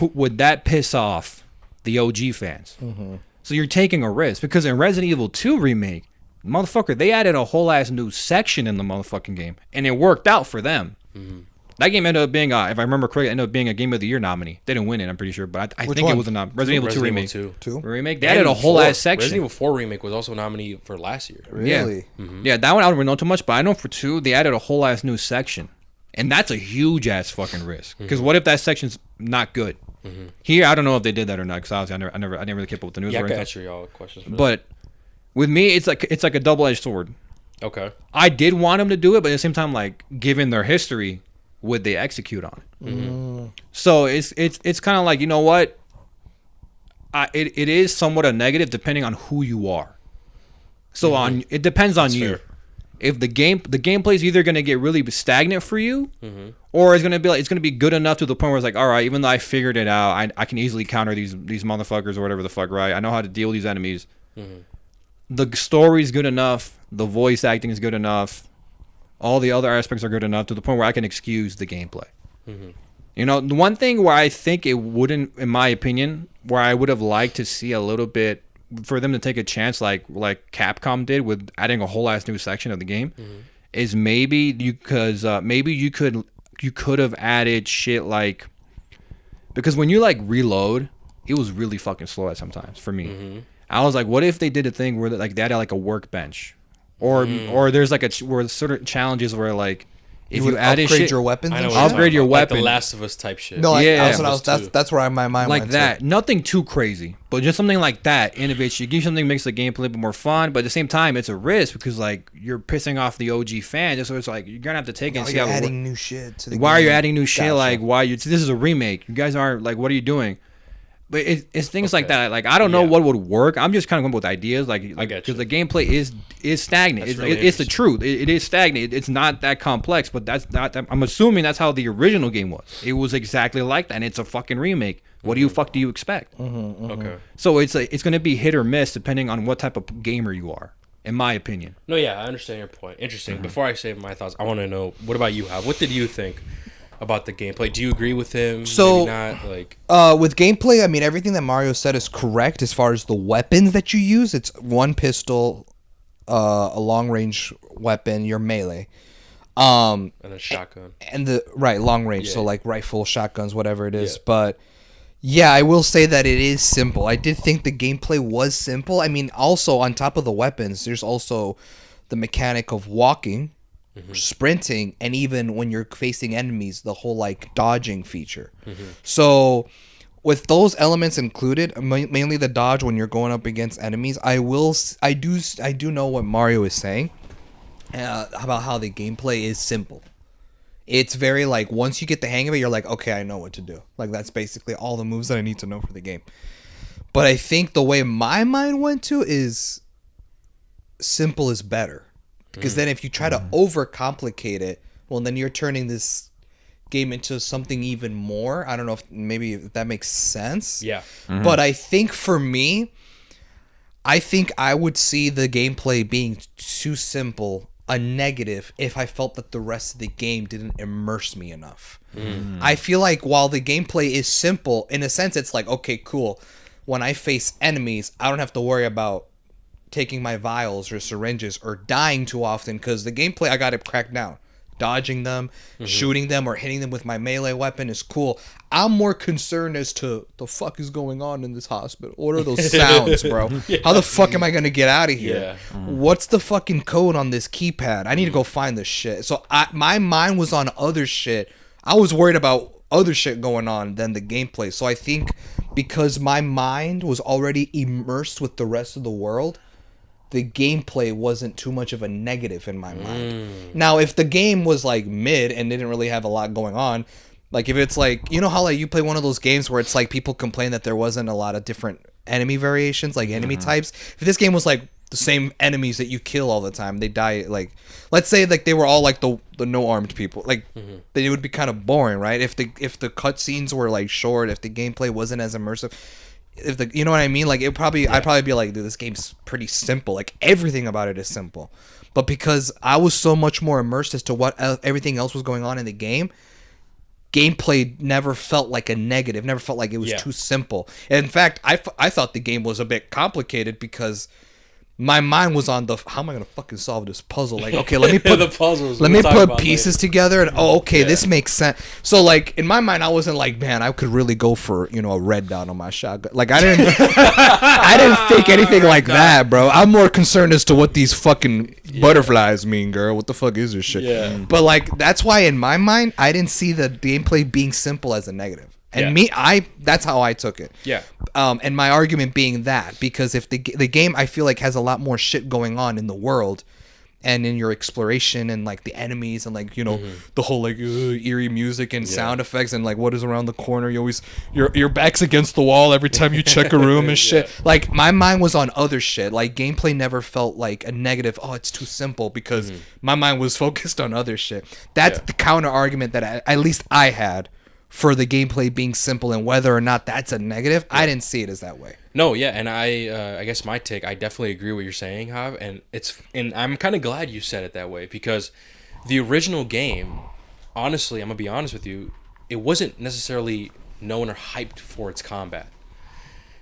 Would that piss off the OG fans? So you're taking a risk because in Resident Evil 2 Remake, motherfucker, they added a whole ass new section in the motherfucking game, and it worked out for them. That game ended up being, if I remember correctly, ended up being a Game of the Year nominee. They didn't win it, I'm pretty sure, but I think one? it was a Resident Evil 2 Remake. Remake. They And added a whole ass section. Resident Evil 4 Remake was also nominated for last year. Really? Yeah, that one I don't really know too much, but I know for 2 they added a whole ass new section, and that's a huge ass fucking risk. Because what if that section's not good? Here, I don't know if they did that or not. Because obviously, I didn't really keep up with the news. Yeah, I can answer y'all questions. But with me, it's like a double-edged sword. Okay. I did want them to do it, but at the same time, like, given their history, would they execute on it? So it's kind of like, you know what? It is somewhat a negative depending on who you are. So it depends on you. Fair. If the gameplay is either going to get really stagnant for you, or it's going to be good enough to the point where it's like, all right, even though I figured it out, I can easily counter these motherfuckers or whatever the fuck, right? I know how to deal with these enemies. The story's good enough, the voice acting is good enough, all the other aspects are good enough to the point where I can excuse the gameplay. You know, the one thing where I think it wouldn't, in my opinion, where I would have liked to see a little bit for them to take a chance like Capcom did with adding a whole ass new section of the game is maybe you could have added shit like, because when you like reload, it was really fucking slow at sometimes for me. I was like, what if they did a thing where like they added like a workbench or there's like where certain challenges where like if you added upgrade shit, your weapons, I know and what you're shit? upgrade your talking about, weapon. like the Last of Us type shit. No, Yeah. that's where my mind like went that. To. Nothing too crazy, but just something like that innovates you. Give you something that makes the gameplay a bit more fun, but at the same time, it's a risk because like you're pissing off the OG fan. So it's like you're gonna have to take it and see you're how. adding new shit to the Why game. are you adding new shit? Gotcha. Like why you? This is a remake. You guys aren't like. What are you doing? But it's things like Okay. that. Like I don't know Yeah. what would work. I'm just kind of going with ideas. Like get you. because the gameplay is stagnant. That's It's, really it's the interesting. truth. It is stagnant. It's not that complex. But that's not. I'm assuming that's how the original game was. It was exactly like that. And it's a fucking remake. What do you fuck do you expect? Okay. So it's going to be hit or miss depending on what type of gamer you are. In my opinion. No, yeah, I understand your point. Interesting. Before I say my thoughts, I want to know, what about you, Hav? What did you think about the gameplay? Do you agree with him? So- Maybe not. Like, With gameplay, I mean everything that Mario said is correct as far as the weapons that you use. It's one pistol, a long range weapon, your melee, and a shotgun. and the long range. Yeah. So like rifle, shotguns, whatever it is. Yeah. But yeah, I will say that it is simple. I did think the gameplay was simple. I mean, also on top of the weapons, there's also the mechanic of walking, sprinting, and even when you're facing enemies, the whole like dodging feature. So with those elements included, mainly the dodge when you're going up against enemies, I do know what Mario is saying about how the gameplay is simple. It's very like once you get the hang of it, you're like, okay, I know what to do. Like that's basically all the moves that I need to know for the game. But I think the way my mind went to is simple is better. Because then if you try to overcomplicate it, well, then you're turning this game into something even more. I don't know if that makes sense. Yeah. But I think for me, I think I would see the gameplay being too simple a negative if I felt that the rest of the game didn't immerse me enough. I feel like while the gameplay is simple, in a sense, it's like, okay, cool. When I face enemies, I don't have to worry about taking my vials or syringes or dying too often because the gameplay, I got it cracked down. Dodging them, shooting them, or hitting them with my melee weapon is cool. I'm more concerned as to the fuck is going on in this hospital. What are those sounds, bro? How the fuck am I gonna get out of here? Yeah. What's the fucking code on this keypad? I need to go find this shit. So my mind was on other shit. I was worried about other shit going on than the gameplay. So I think because my mind was already immersed with the rest of the world, the gameplay wasn't too much of a negative in my mind. Now, if the game was like mid and didn't really have a lot going on, like if it's like, you know how like you play one of those games where it's like people complain that there wasn't a lot of different enemy variations, like enemy types. If this game was like the same enemies that you kill all the time, they die, like let's say like they were all like the no armed people, like then it would be kind of boring, right? If the cutscenes were like short, if the gameplay wasn't as immersive, if the, you know what I mean, like I'd probably be like, dude, this game's pretty simple, like everything about it is simple. But because I was so much more immersed as to what everything else was going on in the gameplay never felt like a negative, never felt like it was too simple. In fact, I thought the game was a bit complicated because my mind was on how am I gonna fucking solve this puzzle? Like, okay, let me put the puzzles. let me put pieces together, and okay, this makes sense. So like in my mind, I wasn't like, man, I could really go for a red dot on my shotgun. Like I didn't think anything like that, bro. I'm more concerned as to what these fucking butterflies mean, girl. What the fuck is this shit? Yeah. But like that's why in my mind, I didn't see the gameplay being simple as a negative. And that's how I took it. Yeah. And my argument being that, because if the game, I feel like, has a lot more shit going on in the world and in your exploration and like the enemies and like, the whole like eerie music and sound effects and like what is around the corner. You always, your back's against the wall every time you check a room and shit. Like my mind was on other shit. Like gameplay never felt like a negative. Oh, it's too simple, because my mind was focused on other shit. That's the counter argument that at least I had for the gameplay being simple, and whether or not that's a negative, I didn't see it as that way. No, yeah, and I guess my take, I definitely agree with what you're saying, Hav, and I'm kind of glad you said it that way, because the original game, honestly, I'm gonna be honest with you, it wasn't necessarily known or hyped for its combat.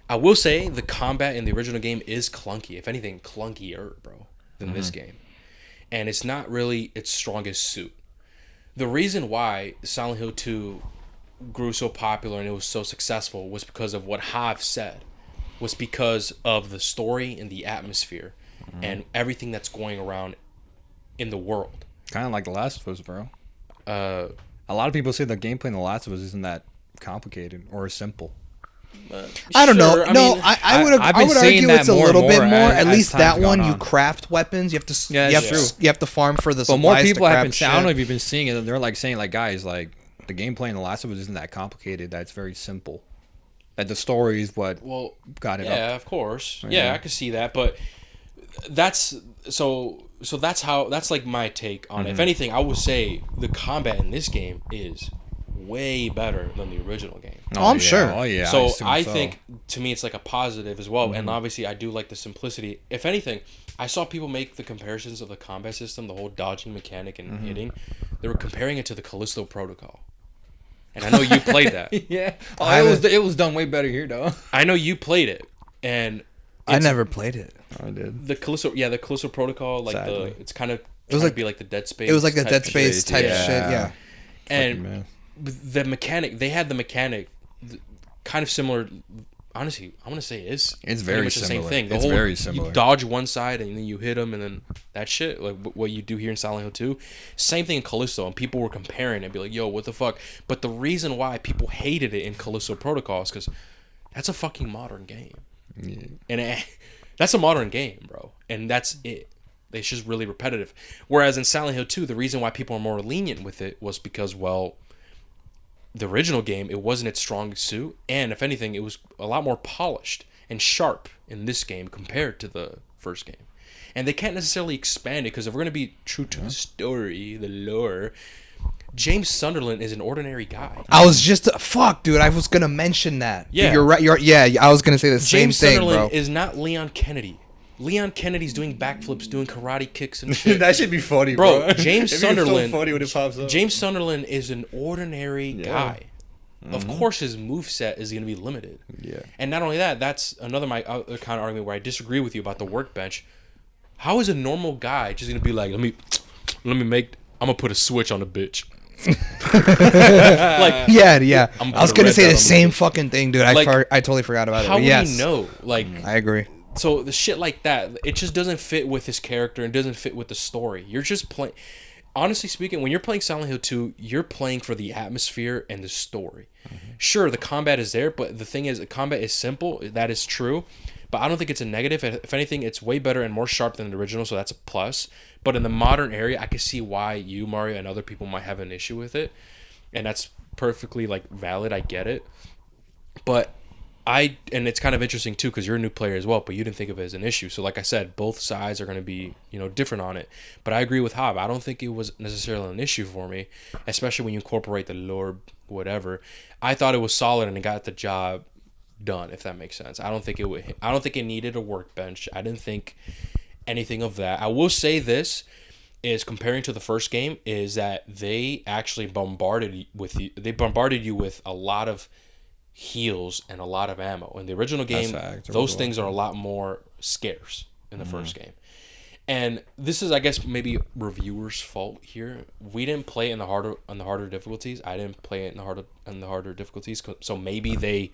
I will say the combat in the original game is clunky, if anything, clunkier, bro, than this game, and it's not really its strongest suit. The reason why Silent Hill 2 grew so popular and it was so successful was because of what Hav said, was because of the story and the atmosphere and everything that's going around in the world. Kind of like The Last of Us, bro. Uh, A lot of people say the gameplay in The Last of Us isn't that complicated or simple. I don't know. Sure, No, I would I've been argue seeing that it's a more and little bit more more. as At least time's that one, gone you on. craft weapons. You have to. Yeah, you it's have true. you have to farm for the But supplies. more people to have craft been shit. saying, I don't know if you've been seeing it, they're like saying, like, guys, like, the gameplay in The Last of Us isn't that complicated, that's very simple. That the story is what got it up. Yeah, of course. Yeah, I could see that, but that's so that's like my take on it. If anything, I would say the combat in this game is way better than the original game. Oh, I'm yeah. sure. Oh, yeah. So assume I think to me it's like a positive as well, Mm-hmm. and obviously I do like the simplicity. If anything, I saw people make the comparisons of the combat system, the whole dodging mechanic and Mm-hmm. hitting. They were comparing it to the Callisto Protocol, and I know you played that. Yeah. Oh, I it was done way better here, though. I know you played it, and I it's never played it. I did. the Callisto Protocol, like Sadly. it's kind of was like like- be like the Dead Space. It was like the type Dead shit. Space type yeah. shit. Yeah. and Man. the mechanic. They had the mechanic, kind of similar. Honestly, I'm gonna say It's pretty very much the same similar. thing. It's very similar. You dodge one side and then you hit them, and then that shit, like what you do here in Silent Hill 2, same thing in Callisto. And people were comparing and be like, "Yo, what the fuck?" But the reason why people hated it in Callisto Protocol is because that's a fucking modern game, and that's a modern game, bro. And that's it. It's just really repetitive. Whereas in Silent Hill 2, the reason why people are more lenient with it was because, well, the original game, it wasn't its strongest suit, and if anything, it was a lot more polished and sharp in this game compared to the first game. And they can't necessarily expand it, because if we're going to be true to the story, the lore, James Sunderland is an ordinary guy. I was just fuck, dude. I was gonna mention that. Yeah. You're right. Yeah. I was gonna say the same James thing, Sunderland bro. is not Leon Kennedy. Leon Kennedy's doing backflips, doing karate kicks and shit. That should be funny, Bro, James Sunderland. funny when it pops up. James Sunderland is an ordinary guy. Of course, his moveset is going to be limited. Yeah. And not only that, that's another my other kind of argument where I disagree with you about the workbench. How is a normal guy just going to be like, I'm gonna put a switch on the bitch. Like, Yeah. I'm I was gonna gonna say read that the on same the- fucking thing, dude. Like, I totally forgot about it. how But would yes, he know? Like, I agree. so the shit like that, it just doesn't fit with his character and doesn't fit with the story. You're just playing. Honestly speaking, when you're playing Silent Hill 2, you're playing for the atmosphere and the story. Sure, the combat is there, but the thing is, the combat is simple. That is true. But I don't think it's a negative. If anything, it's way better and more sharp than the original, so that's a plus. But in the modern area, I can see why you, Mario, and other people might have an issue with it. And that's perfectly, like, valid. I get it. But and it's kind of interesting too, because you're a new player as well, but you didn't think of it as an issue. So like I said, both sides are going to be, different on it. But I agree with Hob. I don't think it was necessarily an issue for me, especially when you incorporate the lore, whatever. I thought it was solid and it got the job done, if that makes sense. I don't think it needed a workbench. I didn't think anything of that. I will say this is, comparing to the first game, is that they actually bombarded you with a lot of heals and a lot of ammo. In the original game, those things are a lot more scarce in the first game. And this is, I guess, maybe reviewers' fault here. We didn't play it on the harder difficulties. I didn't play it in the harder difficulties. So maybe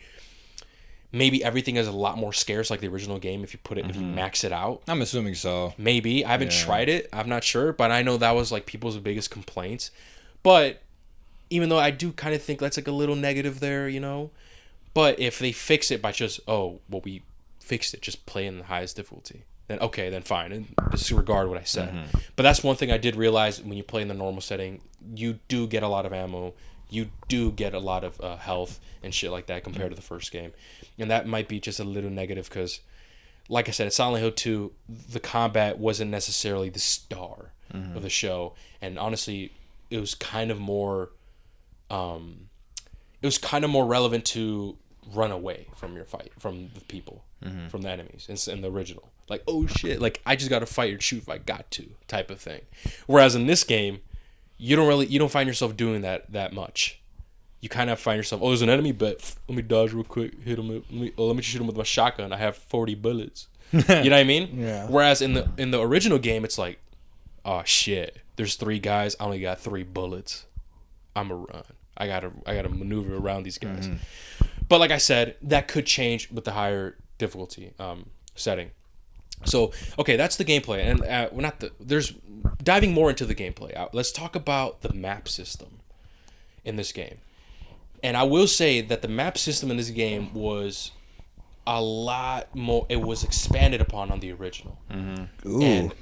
everything is a lot more scarce, like the original game, if you max it out. I'm assuming so. Maybe. I haven't tried it. I'm not sure, but I know that was like people's biggest complaints. But even though I do kind of think that's like a little negative there, But if they fix it by just, we fixed it, just play in the highest difficulty, then okay, then fine, and disregard what I said. But that's one thing I did realize: when you play in the normal setting, you do get a lot of ammo, you do get a lot of health and shit like that compared to the first game. And that might be just a little negative because, like I said, in Silent Hill 2, the combat wasn't necessarily the star of the show. And honestly, it was kind of more... it was kind of more relevant to run away from your fight, from the people, from the enemies in the original. Like, oh shit, like I just got to fight or shoot if I got to, type of thing. Whereas in this game, you don't find yourself doing that much. You kind of find yourself, there's an enemy, but let me dodge real quick, hit him. Let me shoot him with my shotgun. I have 40 bullets. You know what I mean? Yeah. Whereas in the original game, it's like, oh shit, there's 3 guys. I only got 3 bullets. I'ma run. I gotta maneuver around these guys. But like I said, that could change with the higher difficulty setting. So okay, that's the gameplay, and we're not the. There's diving more into the gameplay. Let's talk about the map system in this game. And I will say that the map system in this game was a lot more. It was expanded upon on the original. Ooh. And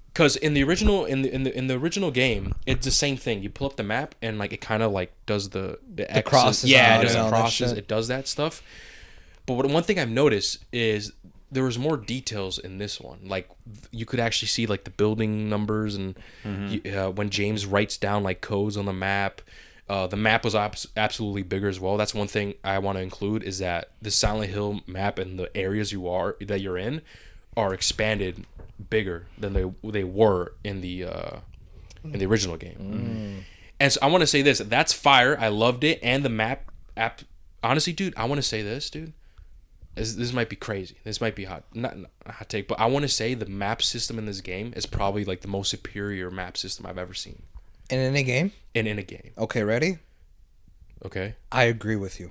because in the original in the original game, it's the same thing. You pull up the map and like it kind of like does the X's. crosses Yeah, out it does and the all that crosses. shit. It does that stuff. But one thing I've noticed is there was more details in this one. Like you could actually see like the building numbers and when James writes down like codes on the map. The map was absolutely bigger as well. That's one thing I want to include is that the Silent Hill map and the areas you're in are expanded bigger than they were in the original game. And so I want to say this. That's fire. I loved it. And the map honestly, dude, I want to say this, dude. This might be crazy. This might be not a hot take, but I want to say the map system in this game is probably like the most superior map system I've ever seen. And in a game? In a game. Okay, ready? Okay. I agree with you.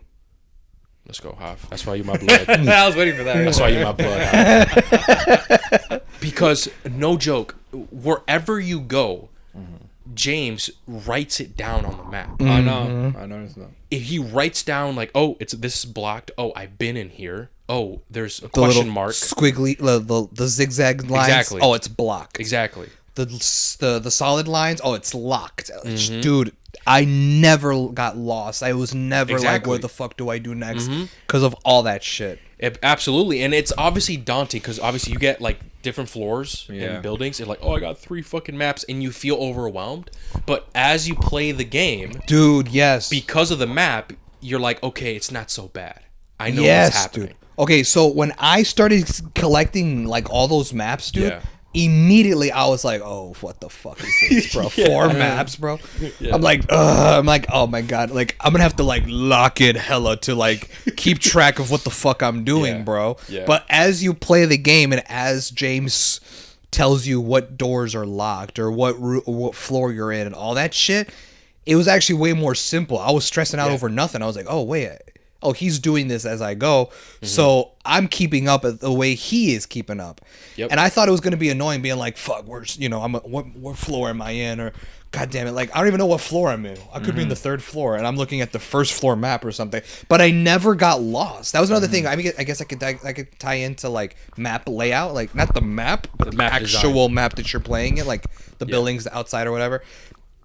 Let's go, Hoff. That's why you my blood. I was waiting for that. That's why you my blood. Hoff. Because no joke, wherever you go, James writes it down on the map. I know. I noticed that. If he writes down like, oh, this is blocked. Oh, I've been in here. Oh, there's a The question little mark. squiggly, the zigzag lines. Exactly. Oh, it's blocked. Exactly. The solid lines. Oh, it's locked. Dude, I never got lost. I was never like, Exactly. what the fuck do I do next? Because of all that shit. Absolutely, and it's obviously daunting because obviously you get like different floors Yeah. and buildings. And like, oh, I got 3 fucking maps, and you feel overwhelmed. But as you play the game, Dude, yes. because of the map, you're like, okay, it's not so bad. I know what's Yes, happening. dude. Okay, so when I started collecting like all those maps, dude, Yeah. immediately I was like, "Oh, what the fuck is this, bro? 4 maps, bro." Yeah. I'm like, ugh. I'm like, "Oh my god!" Like, I'm gonna have to like lock it hella to like keep track of what the fuck I'm doing, Yeah. bro. Yeah. But as you play the game and as James tells you what doors are locked or what floor you're in and all that shit, it was actually way more simple. I was stressing out over nothing. I was like, "Oh wait." Oh, he's doing this as I go, so I'm keeping up the way he is keeping up. Yep. And I thought it was gonna be annoying, being like, "Fuck, what floor am I in?" Or, "God damn it, like I don't even know what floor I'm in. I could be in the 3rd floor, and I'm looking at the 1st floor map or something." But I never got lost. That was another thing. I mean, I guess I could tie into like map layout, like not the map, but the map actual map that you're playing in, like the buildings outside or whatever.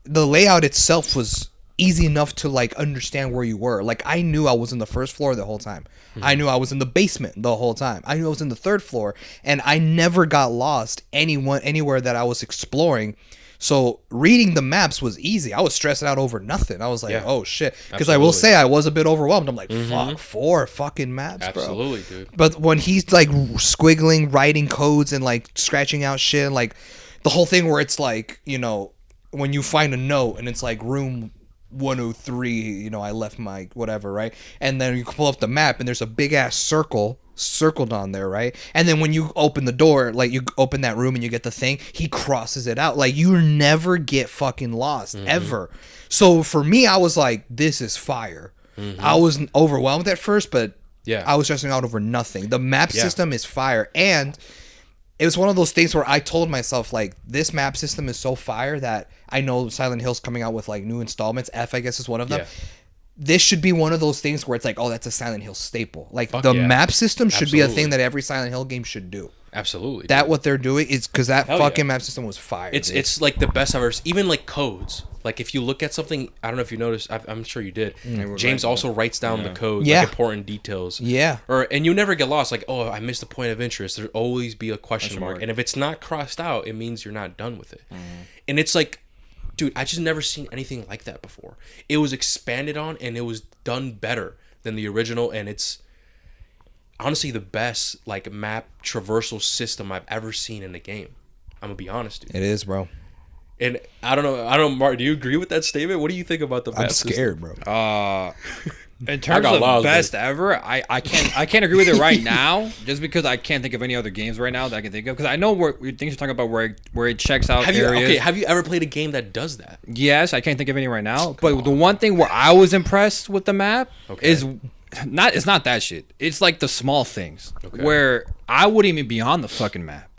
The layout itself was easy enough to like understand where you were. Like I knew I was in the 1st floor the whole time. I knew I was in the basement the whole time. I knew I was in the 3rd floor, and I never got lost anywhere that I was exploring. So reading the maps was easy. I was stressing out over nothing. I was like, Yeah. "Oh shit," because I will Absolutely. say I was a bit overwhelmed. I'm like, "Fuck, 4 fucking maps, bro." Absolutely, dude. But when he's like squiggling, writing codes and like scratching out shit, like the whole thing where it's like, when you find a note and it's like room 103, I left my whatever, right? And then you pull up the map and there's a big ass circle circled on there, right? And then when you open the door, like you open that room and you get the thing, he crosses it out. Like you never get fucking lost ever. So for me, I was like, this is fire. I was overwhelmed at first, but Yeah. I was stressing out over nothing. The map Yeah. system is fire. And it was one of those things where I told myself, like, this map system is so fire that I know Silent Hill's coming out with like new installments. F, I guess, is one of them. Yeah. This should be one of those things where it's like, oh, that's a Silent Hill staple. Like Fuck the yeah. map system should be a Absolutely. thing that every Silent Hill game should do. Absolutely. That dude. what they're doing is because that Hell fucking yeah. map system was fire. It's dude. it's like the best I've ever seen. Even like codes. Like if you look at something, I don't know if you noticed. I'm sure you did. James also writes down the code, Yeah. like important details. Yeah. And you never get lost. Like, oh, I missed a point of interest. There'll always be a question mark. And if it's not crossed out, it means you're not done with it. And it's like, dude, I just never seen anything like that before. It was expanded on and it was done better than the original. And it's honestly the best like map traversal system I've ever seen in a game. I'm gonna be honest, dude. It is, bro. And I don't know, Mark, do you agree with that statement? What do you think about the map I'm scared, bro. In terms got of lost, best ever, I can't agree with it right now, just because I can't think of any other games right now that I can think of. Because I know where things you're talking about where it checks out areas. Have you ever played a game that does that? Yes, I can't think of any right now. But the one thing where I was impressed with the map is It's not that shit. It's like the small things where I wouldn't even be on the fucking map.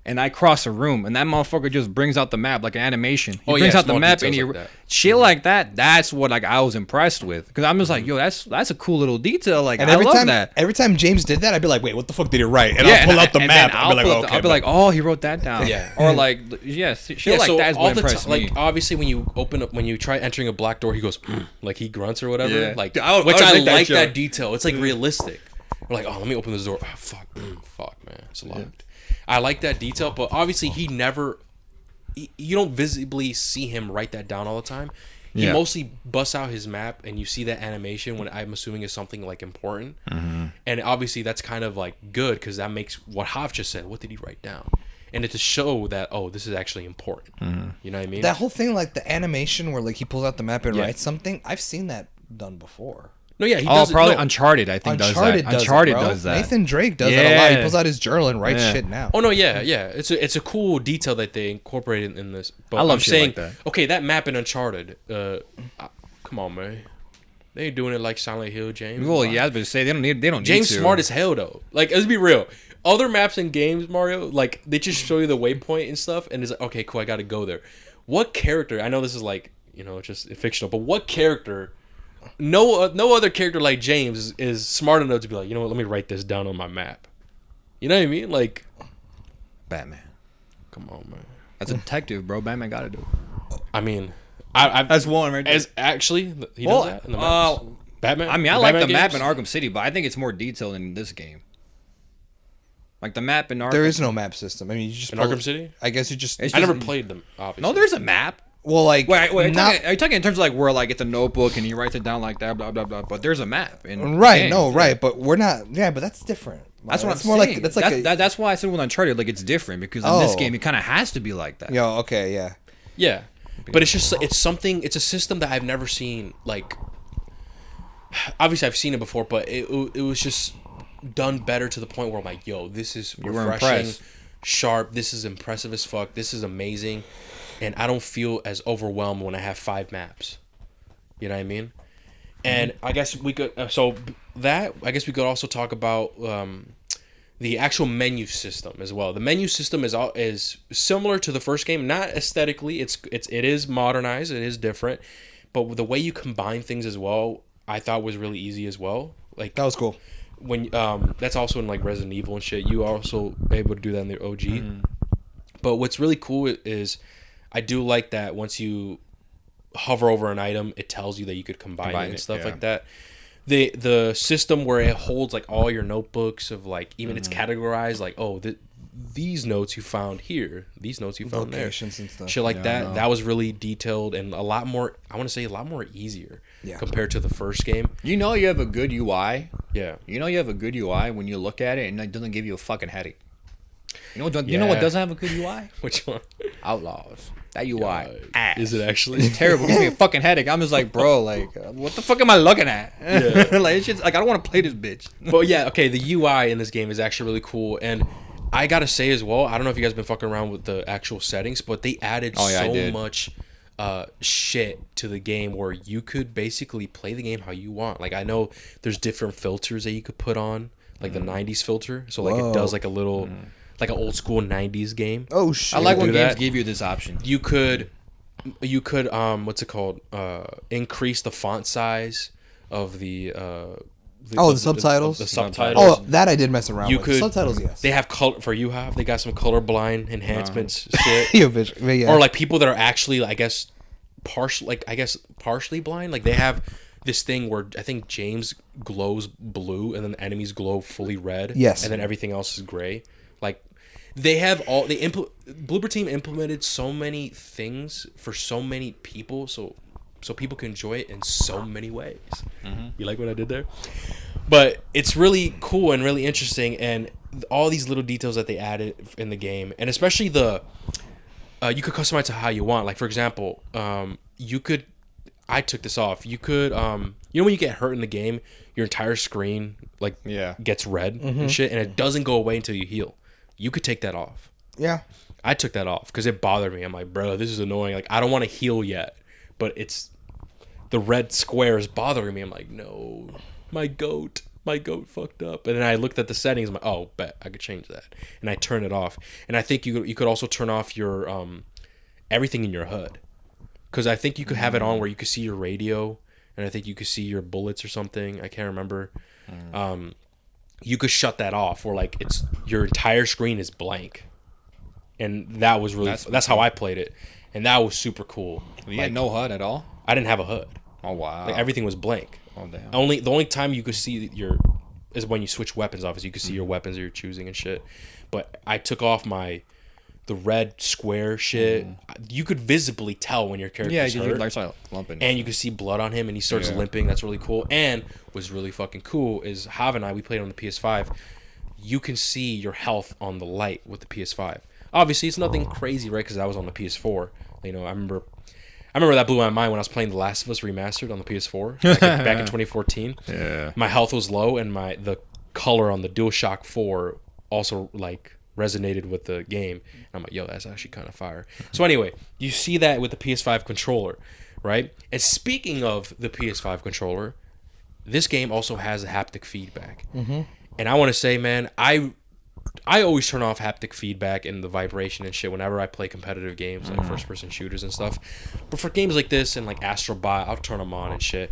And I cross a room, and that motherfucker just brings out the map like an animation. He brings out the map, and shit like that. That's what like I was impressed with, because I'm just like, yo, that's a cool little detail. Like, and I love that. Every time James did that, I'd be like, wait, what the fuck did he write? And I'll pull out the map. I'll be like, oh, he wrote that down. Yeah. Or like, shit like that is what impressed me. Like, obviously, when you try entering a black door, he goes like he grunts or whatever. Yeah. Like, I like that detail. It's like realistic. We're like, oh, let me open this door. Oh, fuck, man, it's locked. I like that detail, but obviously you don't visibly see him write that down all the time. He mostly busts out his map, and you see that animation when I'm assuming is something like important. And obviously that's kind of like good, because that makes what Hav just said. What did he write down? And it's to show that, oh, this is actually important. You know what I mean? That whole thing, like the animation where like he pulls out the map and writes something, I've seen that done before. No, yeah, he does. Probably Uncharted. I think Uncharted does that. Nathan Drake does that a lot. He pulls out his journal and writes shit now. Oh no, yeah. It's a cool detail that they incorporated in this. But I love I'm saying, like that. Okay, that map in Uncharted. Come on, man. They ain't doing it like Silent Hill, James. Well, yeah, I was about to say they don't need James to. smart as hell though. Like, let's be real. Other maps in games, Mario, like they just show you the waypoint and stuff, and it's like, okay, cool, I got to go there. What character? I know this is like, just fictional, but what character? No other character like James is smart enough to be like, you know what, let me write this down on my map. You know what I mean? Like, Batman. Come on, man. As a detective, bro, Batman got to do it. I mean, that's one right there. As actually, he does that in the maps. Batman. I mean, I like the map in Arkham City, but I think it's more detailed in this game. Like the map in Arkham. There is no map system. I mean, you just in Arkham City. I guess you just. I never played them. Obviously. No, there's a map. Well, like, wait, are you talking in terms of like where like it's a notebook and he writes it down like that, blah blah blah. But there's a map. Right. No. Right. But we're not. Yeah. But that's different. That's what I'm more saying. That's why I said with Uncharted, like it's different, because in this game it kind of has to be like that. Yo. Okay. Yeah. Yeah. But it's a system that I've never seen. Like, obviously I've seen it before, but it was just done better to the point where I'm like, yo, this is refreshing, sharp. This is impressive as fuck. This is amazing. And I don't feel as overwhelmed when I have 5 maps. You know what I mean? And I guess we could we could also talk about the actual menu system as well. The menu system is similar to the first game, not aesthetically. It is modernized. It is different, but the way you combine things as well, I thought was really easy as well. Like, that was cool. When that's also in like Resident Evil and shit. You are also able to do that in the OG. But what's really cool is, I do like that once you hover over an item, it tells you that you could combine it and stuff like that. The system where it holds like all your notebooks of like, even it's categorized like, oh, these notes you found here, these notes you found locations there, and stuff. shit like that. That was really detailed and a lot more. I want to say a lot more easier compared to the first game. You know, you have a good UI. Yeah. You know, you have a good UI when you look at it and it doesn't give you a fucking headache. You know what doesn't have a good UI? Which one? Outlaws. That UI ass. Is it actually? It's terrible. It gives me a fucking headache. I'm just like, bro, like, what the fuck am I looking at? Yeah. Like, it's just, like, I don't want to play this bitch. But yeah, okay, the UI in this game is actually really cool. And I gotta say as well, I don't know if you guys been fucking around with the actual settings, but they added so much shit to the game where you could basically play the game how you want. Like, I know there's different filters that you could put on, like the 90s filter. So like it does like a little like an old school 90s game. Oh shit. I like when games give you this option. You could what's it called? Increase the font size of the subtitles. The subtitles. Oh, that I did mess around with. Could, subtitles, yes. They have color for they got some colorblind enhancements shit. You bitch. Yeah. Or like people that are actually, I guess partially blind. Like they have this thing where I think James glows blue and then the enemies glow fully red. Yes. And then everything else is gray. Like they have Bloober Team implemented so many things for so many people, so people can enjoy it in so many ways. You like what I did there? But it's really cool and really interesting, and all these little details that they added in the game, and especially you could customize to how you want. Like for example, I took this off. You could when you get hurt in the game, your entire screen gets red and shit, and it doesn't go away until you heal. You could take that off. Yeah. I took that off because it bothered me. I'm like, bro, this is annoying. Like, I don't want to heal yet, but the red square is bothering me. I'm like, no, my goat fucked up. And then I looked at the settings. I'm like, oh, bet I could change that, and I turned it off. And I think you could also turn off your everything in your HUD, because I think you could have it on where you could see your radio, and I think you could see your bullets or something. I can't remember. You could shut that off, or like it's your entire screen is blank, and that was really that's how I played it, and that was super cool. You had no HUD at all? I didn't have a HUD. Oh wow! Like everything was blank. Oh damn! The only time you could see is when you switch weapons. Obviously, you could see your weapons that you're choosing and shit. But I took off the red square shit. You could visibly tell when your character's hurt. Like start lumping. And you could see blood on him, and he starts limping. That's really cool. And what's really fucking cool is Hav and I, we played on the PS5. You can see your health on the light with the PS5. Obviously, it's nothing crazy, right? Because I was on the PS4. You know, I remember that blew my mind when I was playing The Last of Us Remastered on the PS4 back in 2014. Yeah. My health was low, and the color on the DualShock 4 also like resonated with the game. And I'm like, yo, that's actually kind of fire. So anyway, you see that with the PS5 controller, right? And speaking of the PS5 controller, this game also has a haptic feedback. And I want to say, man, I always turn off haptic feedback and the vibration and shit whenever I play competitive games, like first-person shooters and stuff. But for games like this and like Astro Bot, I'll turn them on and shit.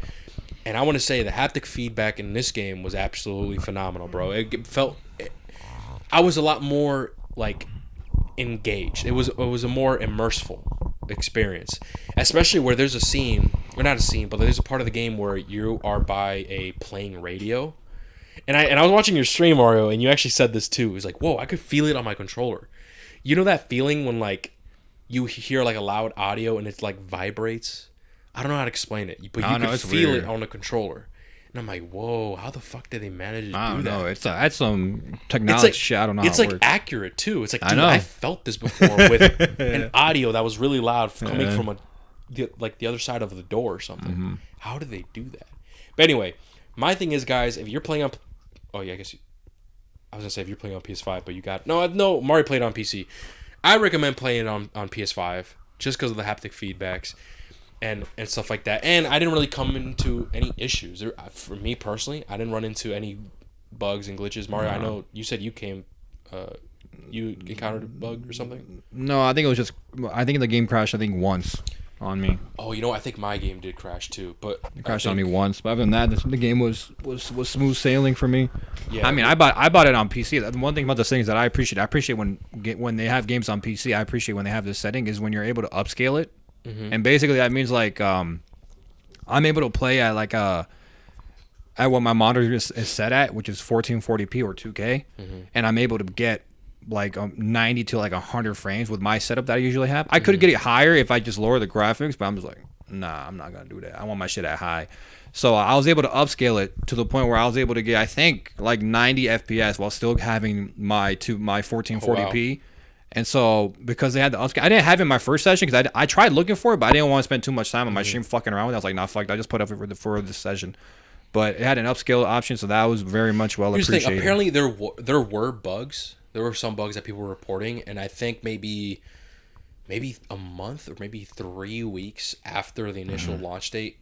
And I want to say the haptic feedback in this game was absolutely phenomenal, bro. I was a lot more like engaged. It was a more immersive experience, especially where there's a scene, or not a scene, but there's a part of the game where you are by a playing radio. And I was watching your stream, Mario, and you actually said this too. It was like, whoa, I could feel it on my controller. You know that feeling when like you hear like a loud audio and it like vibrates? I don't know how to explain it, but you can feel it on the controller. And I'm like, whoa, how the fuck did they manage to do that? I don't know. That's some technology shit. I don't know how it works. It's like accurate too. It's like, dude, I felt this before with an audio that was really loud coming from the other side of the door or something. How did they do that? But anyway, my thing is, guys, if you're playing on... Oh, yeah, I guess... I was going to say if you're playing on PS5, but you got... No, Mario played on PC. I recommend playing it on PS5 just because of the haptic feedbacks and stuff like that. And I didn't really come into any issues. For me, personally, I didn't run into any bugs and glitches. Mario, I know you said you encountered a bug or something? No, I think it was just... I think the game crashed, once on me. Oh, you know, I think my game did crash too, but it crashed on me once. But other than that, the game was smooth sailing for me. Yeah, I mean, I bought it on PC. The one thing about this thing is that I appreciate when they have games on PC. I appreciate when they have this setting is when you're able to upscale it, and basically that means like I'm able to play at like at what my monitor is set at, which is 1440p or 2K, and I'm able to get like 90 to like 100 frames with my setup that I usually have. I could get it higher if I just lower the graphics, but I'm just like, nah, I'm not gonna do that. I want my shit at high. So I was able to upscale it to the point where I was able to get, I think, like 90 FPS while still having my 1440p. And so because they had the upscale, I didn't have it in my first session because I tried looking for it, but I didn't want to spend too much time on my stream fucking around with it. I was like, nah, fuck, I just put up for this session. But it had an upscale option, so that was very much well appreciated. Apparently there were bugs. There were some bugs that people were reporting, and I think maybe a month or maybe 3 weeks after the initial launch date,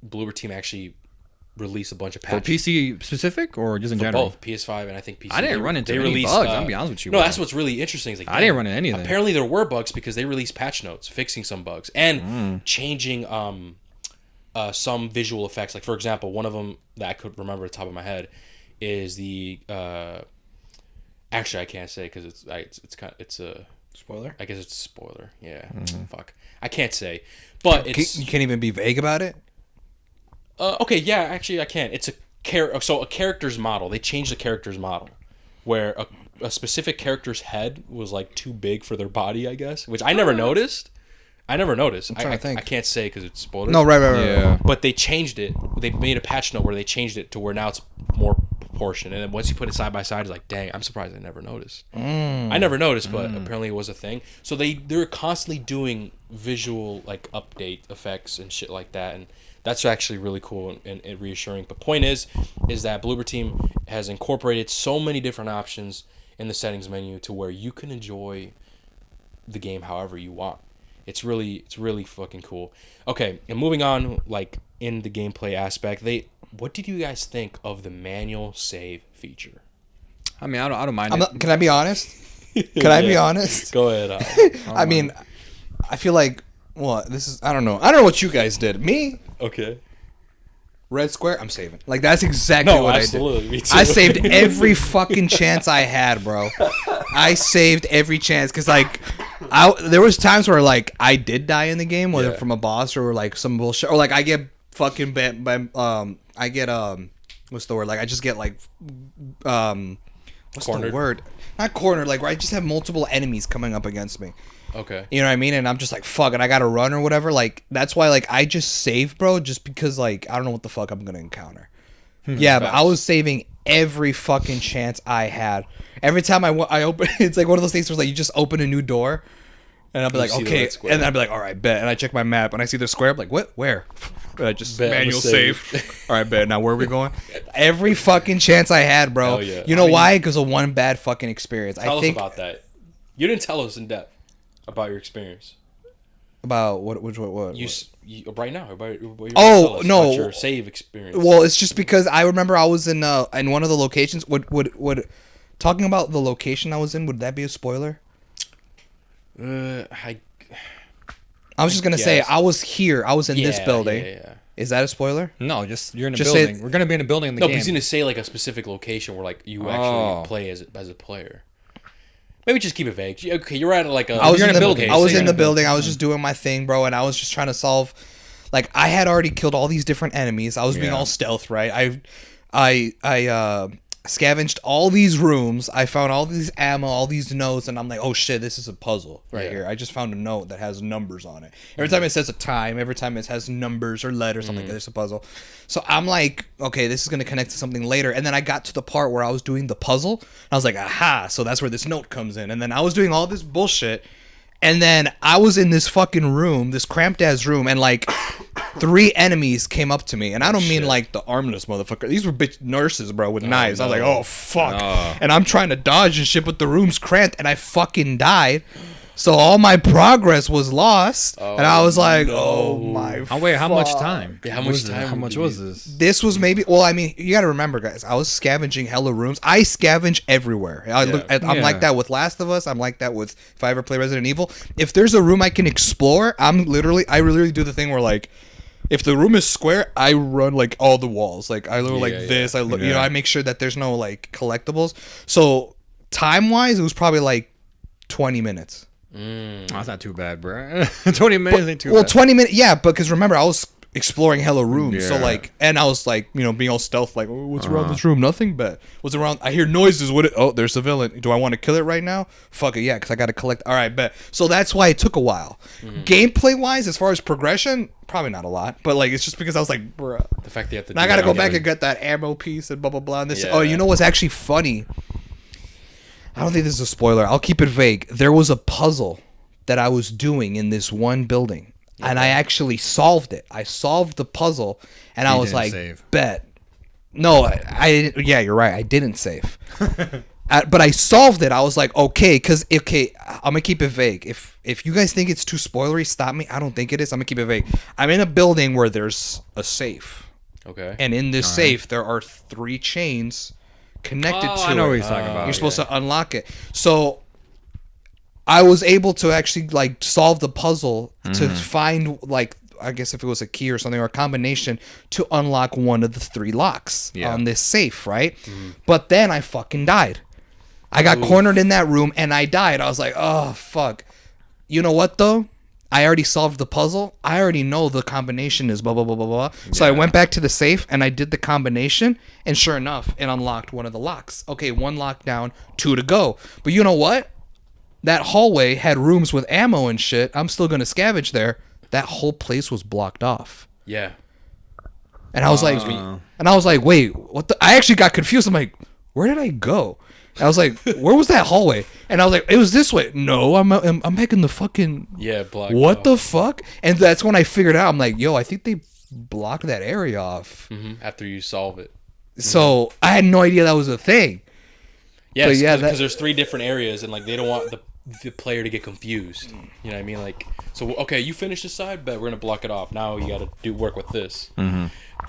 Bloober Team actually released a bunch of patches. For PC specific or just in general? Both PS5 and I think PC. I didn't run into any bugs. I'll be honest with you. No, that's what's really interesting. Is like, I didn't run into anything. Apparently there were bugs because they released patch notes fixing some bugs and changing some visual effects. Like for example, one of them that I could remember at the top of my head is the. Actually, I can't say because it's a spoiler. I guess it's a spoiler. Yeah, fuck. I can't say, but you can't even be vague about it. Okay, yeah, actually, I can. It's a character's model. They changed the character's model, where a specific character's head was like too big for their body. I guess, which I never noticed. I'm trying to think. I can't say because it's spoilers. No, right. But they changed it. They made a patch note where they changed it to where now it's more proportion. And then once you put it side by side, it's like, dang, I'm surprised I never noticed. I never noticed, but apparently it was a thing. So they're constantly doing visual like update effects and shit like that, and that's actually really cool and reassuring. But point is that Bloober Team has incorporated so many different options in the settings menu to where you can enjoy the game however you want. It's really fucking cool. Okay, and moving on, like in the gameplay aspect, what did you guys think of the manual save feature? I mean, I don't mind it. Can I be honest? Can I be honest? Go ahead. I mean, I feel like, well, this is, I don't know. I don't know what you guys did. Me, Okay. red square, I'm saving. Like, that's exactly what absolutely. I did. Me too. I saved every fucking chance I had, bro. I saved every chance because, like, there was times where, like, I did die in the game, whether from a boss or, like, some bullshit. Or, like, I get fucking I get, what's the word? Like, I just get, like, what's cornered. the word? Not cornered, like, where I just have multiple enemies coming up against me. Okay. You know what I mean? And I'm just like, fuck it, I gotta run or whatever. Like, that's why, like, I just save, bro, just because, like, I don't know what the fuck I'm gonna encounter. Yeah, but I was saving every fucking chance I had. Every time I open, it's like one of those things where, like, you just open a new door, and I'll be like, okay, and then I'll be like, all right, bet. And I check my map, and I see the square, I'm like, what? Where? And I just manual save. All right, bet. Now, where are we going? Every fucking chance I had, bro. Hell yeah. You know why? Because of one bad fucking experience. Tell us about that. You didn't tell us in depth about your experience. About what? You right now about your save experience. Well, it's just because I remember I was in one of the locations. Would talking about the location I was in, would that be a spoiler? I was just gonna say I was here. I was in this building. Yeah. Is that a spoiler? No, you're in a building. We're gonna be in a building in the game. No, he's gonna say like a specific location where like you actually play as a player. Maybe just keep it vague. Okay, you're at like a. I was in the building. I was in the building. I was just doing my thing, bro, and I was just trying to solve. Like, I had already killed all these different enemies. I was being all stealth, right? I scavenged all these rooms. I found all these ammo, all these notes, and I'm like, oh shit, this is a puzzle right here. I just found a note that has numbers on it. Every time it says a time, every time it has numbers or letters, I'm like, there's a puzzle. So I'm like, okay, this is gonna connect to something later. And then I got to the part where I was doing the puzzle. I was like, aha, so that's where this note comes in. And then I was doing all this bullshit. And then I was in this fucking room, this cramped ass room, and like 3 enemies came up to me. And I don't mean like the armless motherfucker. These were bitch nurses, bro, with knives. I was like, oh fuck. And I'm trying to dodge and shit, but the room's cramped, and I fucking died. So all my progress was lost, and I was like, "Oh my!" Oh wait, how much time? Yeah, how much time? How much was this? This was maybe. Well, I mean, you got to remember, guys. I was scavenging hella rooms. I scavenge everywhere. I'm like that with Last of Us. I'm like that with if I ever play Resident Evil. If there's a room I can explore, I literally do the thing where like, if the room is square, I run like all the walls. Like I literally this. I look, I make sure that there's no like collectibles. So time wise, it was probably like 20 minutes. Oh, that's not too bad, bro. 20 minutes ain't too bad. Well, 20 minutes, yeah, because remember, I was exploring hella rooms. So, like, and I was like, being all stealth, like, oh, what's around this room? Nothing, but what's around? I hear noises. Oh, there's a villain. Do I want to kill it right now? Fuck it, yeah, because I got to collect. All right, bet. So that's why it took a while. Gameplay wise, as far as progression, probably not a lot, but like, it's just because I was like, bruh. The fact that you have to. Now I got to go back and get that ammo piece and blah, blah, blah. And this. Oh, you know what's actually funny? I don't think this is a spoiler. I'll keep it vague. There was a puzzle that I was doing in this one building, and I actually solved it. I solved the puzzle, and I was like, bet. No, I didn't. Yeah, you're right. I didn't save. But I solved it. I was like, okay, I'm going to keep it vague. If you guys think it's too spoilery, stop me. I don't think it is. I'm going to keep it vague. I'm in a building where there's a safe. Okay. And in this safe, there are 3 chains connected to it. I know what he's talking about. You're supposed to unlock it. So I was able to actually like solve the puzzle to find like, I guess if it was a key or something or a combination to unlock one of the 3 locks on this safe, right? But then I fucking died. I got cornered in that room and I died. I was like, oh fuck. You know what though? I already solved the puzzle. I already know the combination is blah, blah, blah, blah, blah. So I went back to the safe and I did the combination. And sure enough, it unlocked one of the locks. Okay, 1 lock down, 2 to go. But you know what? That hallway had rooms with ammo and shit. I'm still going to scavenge there. That whole place was blocked off. Yeah. And I was like, wait, what the? I actually got confused. I'm like, where did I go? And I was like, where was that hallway? And I was like, it was this way. No, I'm back in the fucking. Yeah, blocked. What the fuck? And that's when I figured out. I'm like, yo, I think they blocked that area off. After you solve it. So I had no idea that was a thing. Yes, because there's 3 different areas, and like they don't want the player to get confused. You know what I mean? Like, so okay, you finish this side, but we're gonna block it off. Now you got to work with this.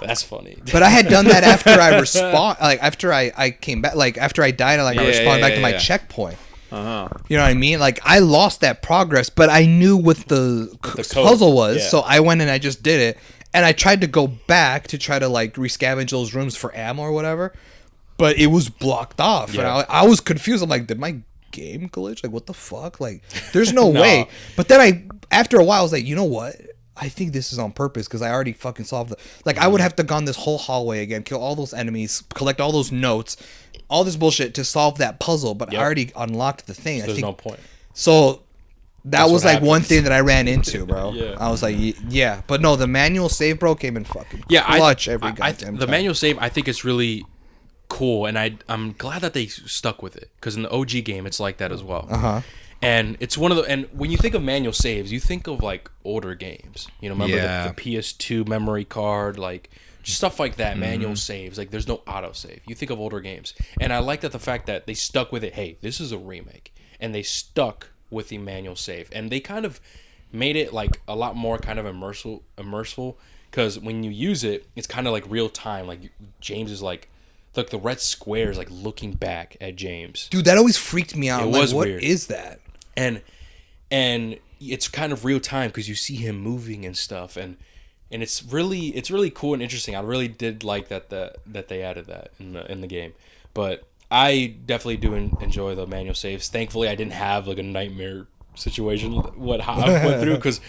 That's funny. But I had done that after I respawn, like after I came back, like after I died, like I respawned back to my checkpoint. You know what I mean? Like I lost that progress, but I knew what the puzzle was, so I went and I just did it. And I tried to go back to try to like rescavenge those rooms for ammo or whatever, but it was blocked off. And I was confused. I'm like, did my game glitch? Like, what the fuck? Like, there's no way. But then after a while, I was like, you know what? I think this is on purpose because I already fucking solved it. Like, I would have to gone this whole hallway again, kill all those enemies, collect all those notes, all this bullshit to solve that puzzle. But I already unlocked the thing. So there's no point. So that was like one thing that I ran into, bro. I was like, yeah. But no, the manual save, bro, came in fucking clutch every goddamn time. The manual save, I think it's really cool, and I'm glad that they stuck with it because in the OG game, it's like that as well. And it's one of the, and when you think of manual saves, you think of like older games. You know, remember the PS2 memory card, like just stuff like that. Manual saves, like there's no auto save. You think of older games, and I like that the fact that they stuck with it. Hey, this is a remake, and they stuck with the manual save, and they kind of made it like a lot more kind of immersive because when you use it, it's kind of like real time. Like James is like the red square is like looking back at James. Dude, that always freaked me out. It was weird. What is that? And it's kind of real time because you see him moving and stuff, and it's really cool and interesting. I really did like that they added that in the game, but I definitely do enjoy the manual saves. Thankfully, I didn't have like a nightmare situation what I went through because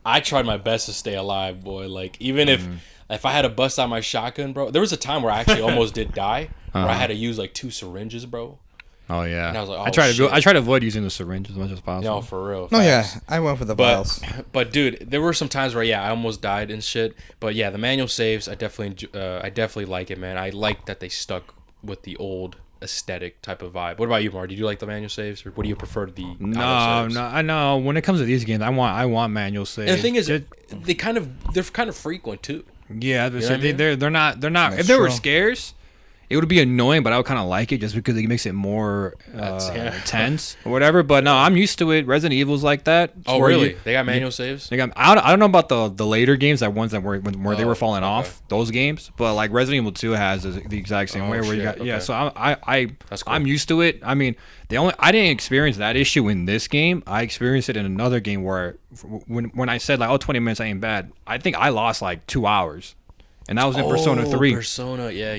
I tried my best to stay alive, boy. Like even if I had to bust out my shotgun, bro, there was a time where I actually almost did die, where I had to use like 2 syringes, bro. Oh yeah. And I was like, I try to avoid using the syringe as much as possible. No, for real. No, yeah, I went for the vials. But dude, there were some times where I almost died and shit. But yeah, the manual saves, I definitely like it, man. I like that they stuck with the old aesthetic type of vibe. What about you, Mar? Did you like the manual saves, or what do you prefer to the auto saves? No, I know. When it comes to these games, I want manual saves. And the thing is, they're kind of frequent too. Yeah, they're not. That's if they were scarce, it would be annoying, but I would kind of like it just because it makes it more tense or whatever. But no, I'm used to it. Resident Evil's like that. Oh, really? They got manual saves? I don't know about the later games, that ones that were where they were falling off, those games. But like Resident Evil 2 has the exact same way where you got So That's cool. I'm used to it. I mean, I didn't experience that issue in this game. I experienced it in another game where when I said like 20 minutes ain't bad, I think I lost like 2 hours. And that was in Persona 3.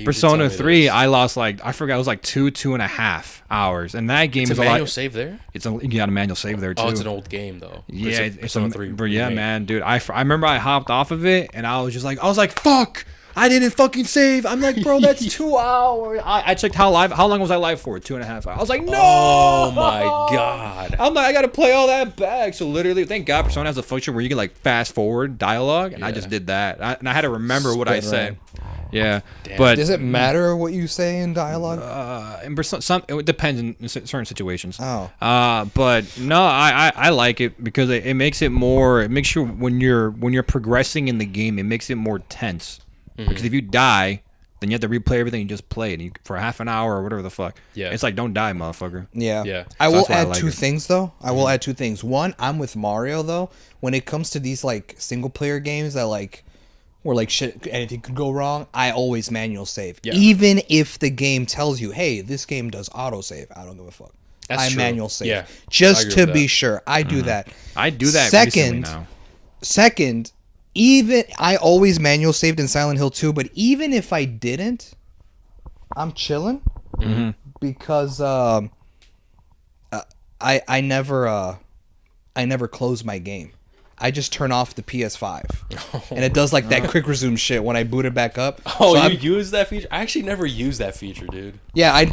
Persona 3, I lost like, I forgot, it was like 2.5 hours. And that game is a manual save there? You got a manual save there too. Oh, it's an old game though. Yeah, it's Persona 3. But yeah, man, dude, I remember I hopped off of it and I was like, fuck! I didn't fucking save. I'm like, bro, that's 2 hours. I checked how long was I live for? 2.5 hours. I was like, no. Oh my god. I'm like, I gotta play all that back. So literally, thank God Persona has a function where you can like fast forward dialogue, and I just did that. And I had to remember what I said. Yeah. Damn. But does it matter what you say in dialogue? It depends in certain situations. Oh. But no, I like it because it makes it more. It makes sure when you're progressing in the game, it makes it more tense. Because if you die, then you have to replay everything you just played for half an hour or whatever the fuck. Yeah. It's like, don't die, motherfucker. Yeah. I will add two things, though. I will add 2 things. One, I'm with Mario, though. When it comes to these, like, single-player games that, like, where, like, shit, anything could go wrong, I always manual save. Yeah. Even if the game tells you, hey, this game does auto-save. I don't give a fuck. That's true. Manual save. Yeah. Just to be sure. I do that. I do that recently now. Second, even I always manual saved in Silent Hill 2, but even if I didn't, I'm chilling because I never close my game. I just turn off the PS5, and it does like that quick resume shit when I boot it back up. Oh, so you use that feature? I actually never use that feature, dude. Yeah, I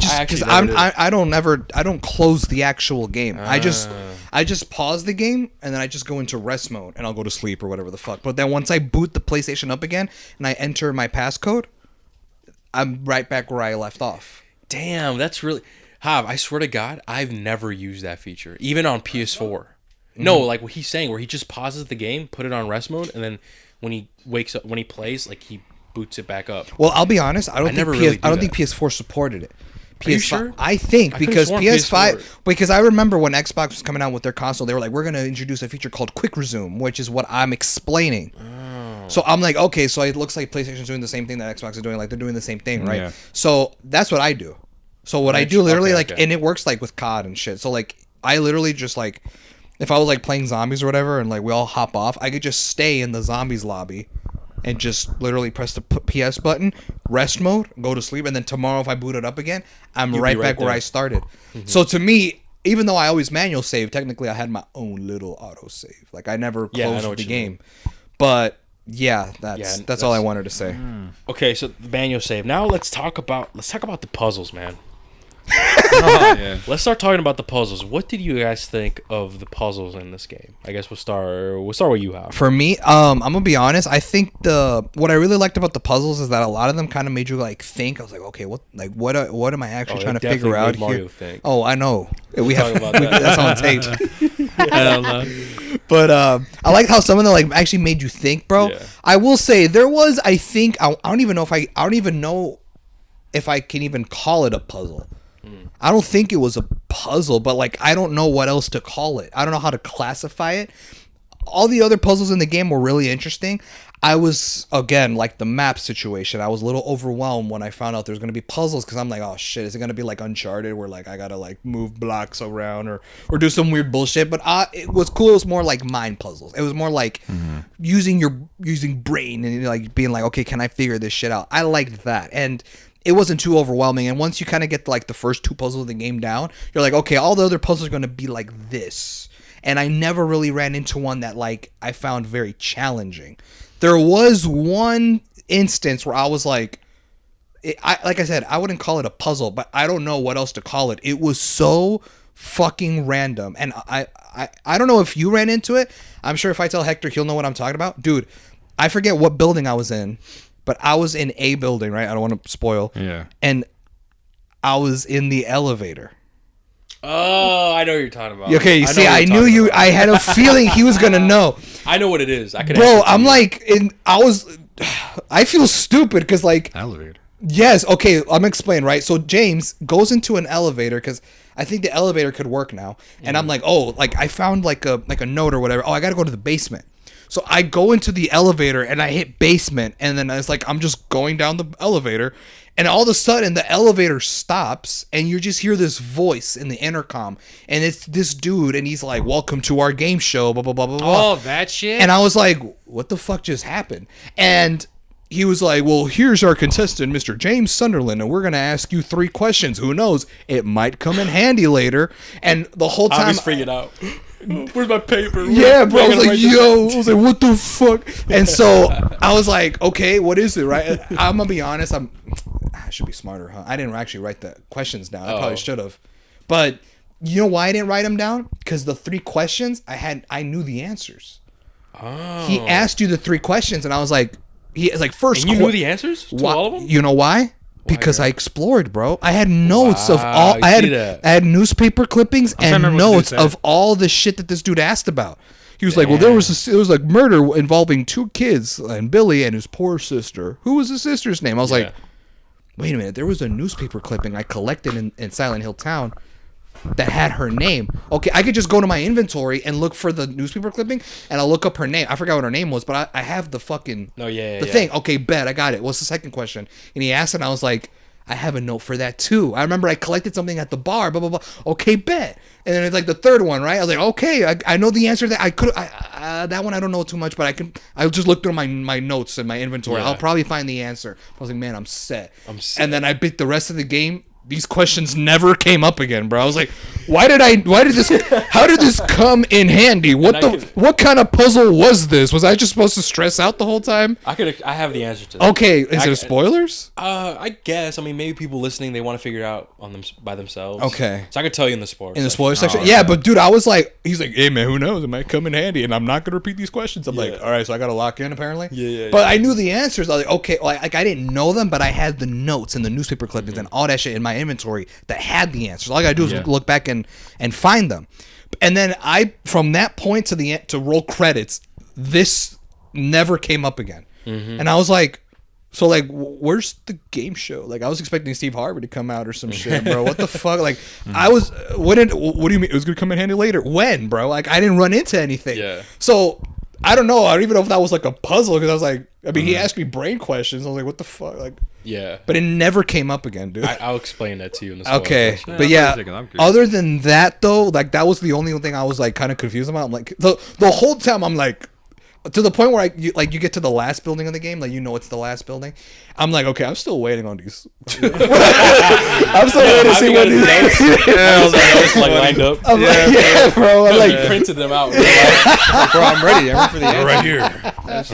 don't close the actual game. I just pause the game and then I just go into rest mode and I'll go to sleep or whatever the fuck. But then once I boot the PlayStation up again and I enter my passcode, I'm right back where I left off. Damn, that's really Hav, I swear to God, I've never used that feature, even on PS4. No, like what he's saying, where he just pauses the game, put it on rest mode, and then when he wakes up, when he plays, like he boots it back up. Well, I'll be honest, I don't think PS4 supported it PS5. you sure? I think because sworn PS5. PS4. Because I remember when Xbox was coming out with their console, they were like, "We're gonna introduce a feature called Quick Resume," which is what I'm explaining. Oh. So I'm like, okay, so it looks like PlayStation's doing the same thing that Xbox is doing. Like they're doing the same thing, right? Yeah. So that's what I do. So what I do literally okay, like, okay. and it works like with COD and shit. So like I literally just like, if I was like playing zombies or whatever, and like we all hop off, I could just stay in the zombies lobby, and just literally press the PS button, rest mode, go to sleep, and then tomorrow if I boot it up again, I'm right back where I started. So to me, even though I always manual save, technically I had my own little auto save. Like I never closed the game, but. Yeah, that's all I wanted to say. Okay, so manual save. Now let's talk about the puzzles, man. Oh, yeah. Let's start talking about the puzzles. What did you guys think of the puzzles in this game? I guess we'll start with you, Hal. For me, I'm gonna be honest. I think what I really liked about the puzzles is that a lot of them kind of made you like think. I was like, okay, what am I actually trying to figure out Mario here? think. Oh, I know. We have Talk about that. that's on tape. I don't know. But I like how some of them like actually made you think, bro. Yeah. I will say there was. I think I don't even know if I can even call it a puzzle. I don't think it was a puzzle, but like I don't know what else to call it. I don't know how to classify it. All the other puzzles in the game were really interesting. I was, again, like the map situation, I was a little overwhelmed when I found out there's going to be puzzles because I'm like, oh shit, is it going to be like Uncharted where like I got to like move blocks around or do some weird bullshit? But it was cool. It was more like mind puzzles. It was more like using brain and like being like, okay, can I figure this shit out? I liked that. And it wasn't too overwhelming. And once you kind of get like the first two puzzles of the game down, you're like, okay, all the other puzzles are going to be like this. And I never really ran into one that like I found very challenging. There was one instance where I was like, like I said, I wouldn't call it a puzzle, but I don't know what else to call it. It was so fucking random. And I don't know if you ran into it. I'm sure if I tell Hector, he'll know what I'm talking about. Dude, I forget what building I was in, but I was in a building, right? I don't want to spoil. Yeah. And I was in the elevator. Oh, I know what you're talking about. Okay, you see, I knew you. I had a feeling he was gonna know. I know what it is. Bro, I'm like, I feel stupid because like, Elevator. yes, okay, I'm gonna explain, right? So James goes into an elevator because I think the elevator could work now, and I'm like, oh, like I found like a note or whatever. Oh, I gotta go to the basement. So I go into the elevator and I hit basement, and then it's like I'm just going down the elevator, and all of a sudden the elevator stops, and you just hear this voice in the intercom, and it's this dude, and he's like, "Welcome to our game show," blah blah blah blah blah. Oh, that shit. And I was like, "What the fuck just happened?" And he was like, "Well, here's our contestant, Mr. James Sunderland, and we're gonna ask you 3 questions. Who knows? It might come in handy later." And the whole time, I was freaking out. Where's my paper? Yeah, bro. I was like, yo. I was like, what the fuck? And so I was like, okay, what is it, right? I'm going to be honest. I should be smarter, huh? I didn't actually write the questions down. I probably should have. But you know why I didn't write them down? Because the 3 questions, I knew the answers. Oh. He asked you the 3 questions, and I was like, first. And you knew the answers to all of them? You know why? Because I explored, bro. I had notes of all. I had newspaper clippings and notes of all the shit that this dude asked about. He was like, "Well, it was like murder involving 2 kids and Billy and his poor sister. Who was the sister's name?" I was like, "Wait a minute. There was a newspaper clipping I collected in Silent Hill Town that had her name. Okay, I could just go to my inventory and look for the newspaper clipping, and I'll look up her name. I forgot what her name was, but I have the fucking thing. Okay, bet I got it. What's the second question?" And he asked, and I was like, "I have a note for that too. I remember I collected something at the bar. Blah blah blah. Okay, bet." And then it's like the third one, right? I was like, "Okay, I know the answer to that. I could that one I don't know too much, but I'll just look through my notes and my inventory. I'll probably find the answer." I was like, "Man, I'm set." And then I bit the rest of the game. These questions never came up again, bro. I was like, how did this come in handy? What kind of puzzle was this? Was I just supposed to stress out the whole time? I have the answer to that. Okay, is it spoilers? I guess. I mean, maybe people listening, they want to figure it out by themselves. Okay. So I could tell you in the spoilers. In the spoilers section? Yeah, but dude, I was like, he's like, "Hey man, who knows? It might come in handy," and I'm not gonna repeat these questions. I'm like, all right, so I gotta lock in apparently. Yeah. But I knew the answers. I was like, okay, like I didn't know them, but I had the notes and the newspaper clippings and all that shit in my inventory that had the answers. All I gotta do is look back and find them. And then from that point to the end, to roll credits, this never came up again. And I was like, So like, where's the game show? Like, I was expecting Steve Harvey to come out or some shit, bro. What the fuck? Like, I was. What do you mean it was gonna come in handy later? When, bro? Like, I didn't run into anything. Yeah. So I don't know. I don't even know if that was like a puzzle because I was like, I mean, he asked me brain questions. I was like, what the fuck? Like, Yeah. but it never came up again, dude. I'll explain that to you in the spoiler Okay, section. but yeah. Other than that, though, like that was the only thing I was like kind of confused about. I'm like the whole time I'm like. To the point where you get to the last building of the game, like you know it's the last building. I'm like, okay, I'm still waiting on these. I'm still waiting to see what these. Notes like lined up. I'm like, yeah, bro. I'm like, printed them out. Bro, I'm ready. I'm ready for the answer. Right here.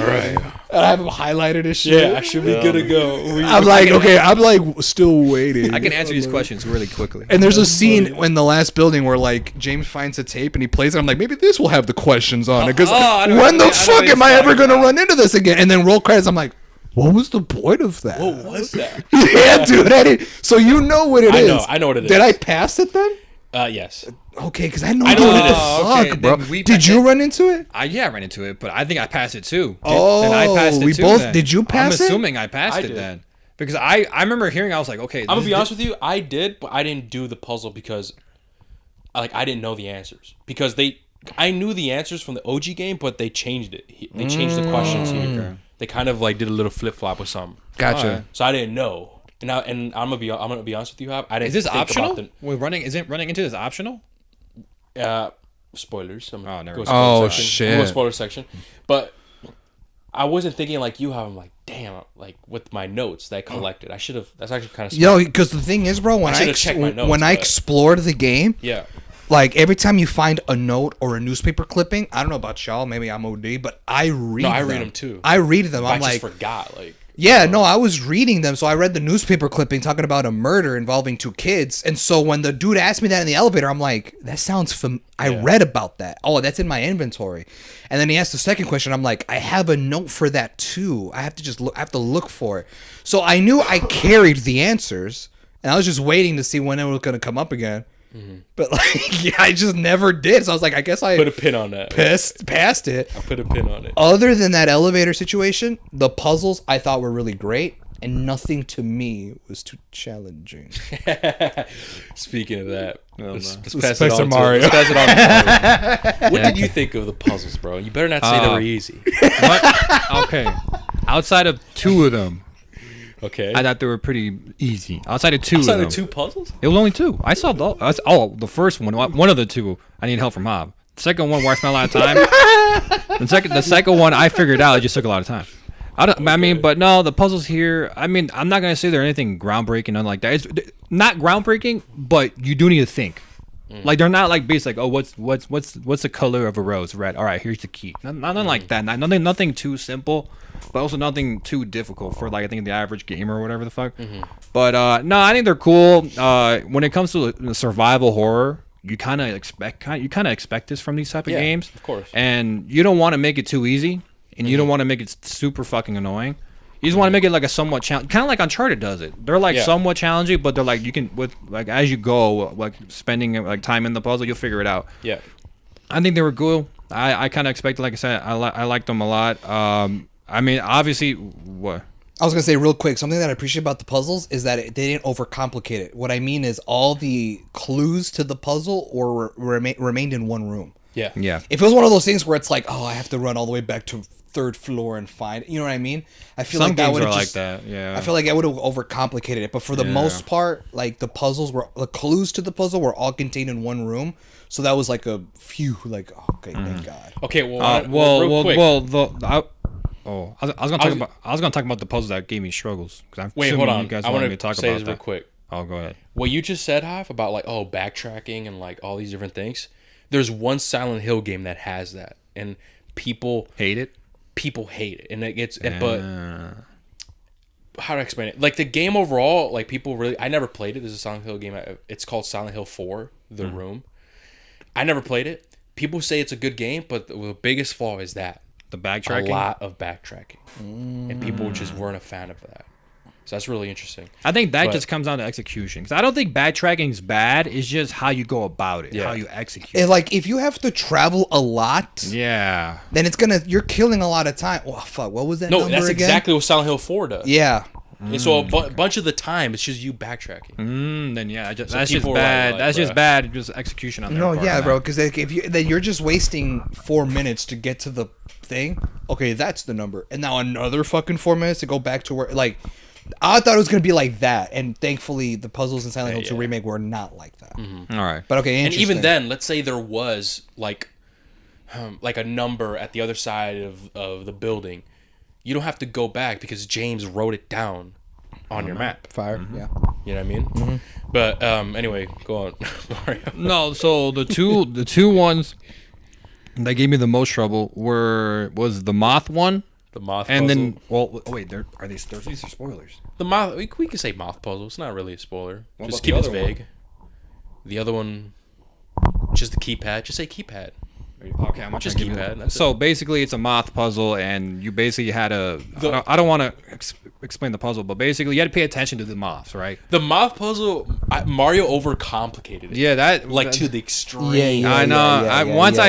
All right. I have them highlighted and shit. Yeah, I should be good to go. I'm like, okay, I'm like still waiting. I can answer these questions really quickly. And there's a scene in the last building where like James finds a tape and he plays it. I'm like, maybe this will have the questions on it because when the fuck am I ever gonna run into this again? And then roll credits. I'm like, what was the point of that? What was that? Yeah, dude. So you know what it is. I know what it is. Did I pass it then? Yes. Okay, because I know I know what what it the is. fuck, Okay, bro. then Did you run into it? Yeah, I ran into it, but I think I passed it too. Oh, then I passed it we too. both. Then. Did you pass I'm it? assuming I passed I it did. then, because I remember hearing. I was like, okay. I'm gonna be honest with you. I did, but I didn't do the puzzle because, I didn't know the answers because I knew the answers from the OG game, but they changed it. They changed the questions here. Okay. They kind of like did a little flip flop with something. Gotcha. Alright. So I didn't know. And I'm gonna be honest with you, Hab. I didn't. Is this think optional? About Isn't running into this optional? spoilers. Oh, never go mind. spoiler Oh, section. shit. Go spoiler section. But I wasn't thinking like you. How I'm like, damn. Like with my notes that I collected, I should have. That's actually kind of. Yo, because the thing is, bro, when should've checked my notes, when I but- explored the game, Yeah. like every time you find a note or a newspaper clipping, I don't know about y'all, maybe I'm OD, but I read them. I read them too. I read them. I I'm just like, forgot. Like. yeah, no, I was reading them. So I read the newspaper clipping talking about a murder involving two kids. And so when the dude asked me that in the elevator, I'm like, that sounds I read about that. Oh, that's in my inventory. And then he asked the second question. I'm like, I have a note for that too. I have to just look. I have to look for it. So I knew I carried the answers, and I was just waiting to see when it was going to come up again. But like, yeah, I just never did. So I was like, I guess I Put a pin on that. passed it. I put a pin on it. Other than that elevator situation, the puzzles I thought were really great, and nothing to me was too challenging. Speaking of that, let's Let's pass play it on some to Mario. let's pass it on to Mario. What did you think of the puzzles, bro? You better not say they were easy. Okay. Outside of two of them, Okay. I thought they were pretty easy. Outside of two Outside of them. of two puzzles? It was only two. I saw the first one of the two. I need help from Hob. The second one where I spent a lot of time. the second one I figured out. It just took a lot of time. I mean, but no, the puzzles here. I mean, I'm not gonna say they're anything groundbreaking, nothing like that. It's not groundbreaking, but you do need to think. Like they're not like basic. Oh, what's the color of a rose? Red. All right, here's the key. Nothing like that. Nothing too simple, but also nothing too difficult for like I think the average gamer or whatever the fuck. But no, I think they're cool. When it comes to the survival horror, you kind of expect this from these type of games, of course. And you don't want to make it too easy, and you don't want to make it super fucking annoying. You just want to make it like a somewhat challenge, kind of like Uncharted does it. They're like somewhat challenging, but they're like you can with like as you go, like spending like time in the puzzle, you'll figure it out. Yeah. I think they were cool. I kind of expected, like I said, I liked them a lot. I mean, obviously, what? I was gonna say real quick, something that I appreciate about the puzzles is that they didn't overcomplicate it. What I mean is all the clues to the puzzle remained in one room. Yeah. Yeah. If it was one of those things where it's like, oh, I have to run all the way back to third floor and find, you know what I mean? I feel Some like that games would are have like just, that. Yeah. I feel like I would have overcomplicated it. But for the most part, like the clues to the puzzle were all contained in one room. So that was like a few, like, oh, okay, thank God. Okay. Well, real quick. I was gonna talk about the puzzle that gave me struggles. Wait, hold on. You guys I wanted want me to talk say about this real that. quick. Oh, go ahead. What you just said, Haf, about like backtracking and like all these different things. There's one Silent Hill game that has that, and people Hate it. hate it, and it gets. But how do I explain it? Like the game overall, like people really. I never played it. There's a Silent Hill game. It's called Silent Hill 4: The Room. I never played it. People say it's a good game, but the biggest flaw is that The backtracking. a lot of backtracking, and people just weren't a fan of that. So that's really interesting. I think that just comes down to execution. Because I don't think backtracking's bad. It's just how you go about it, how you execute. And like if you have to travel a lot, then you're killing a lot of time. Oh fuck, what was that? No, number that's again? exactly what Silent Hill 4 does. Yeah. And so a bunch of the time it's just you backtracking. Then that's just bad. That's just bad. Just execution on their part. No, yeah, bro. Because like, then you're just wasting 4 minutes to get to the thing. Okay, that's the number, and now another fucking 4 minutes to go back to where. Like, I thought it was gonna be like that, and thankfully the puzzles in Silent Hill 2 Remake were not like that. All right, but okay, and even then, let's say there was like a number at the other side of the building. You don't have to go back because James wrote it down on your map. Fire, yeah. You know what I mean? But anyway, go on, Mario. No, so the two ones that gave me the most trouble was the moth one. The moth and puzzle. Then wait, these are spoilers. The moth we can say moth puzzle. It's not really a spoiler. What Just about keep the it other vague. The other one, just the keypad. Just say keypad. Okay, I'm just keypad. So basically, it's a moth puzzle, and you basically had I don't want to explain the puzzle, but basically, you had to pay attention to the moths, right? The moth puzzle, Mario overcomplicated it. Yeah, to the extreme. I know.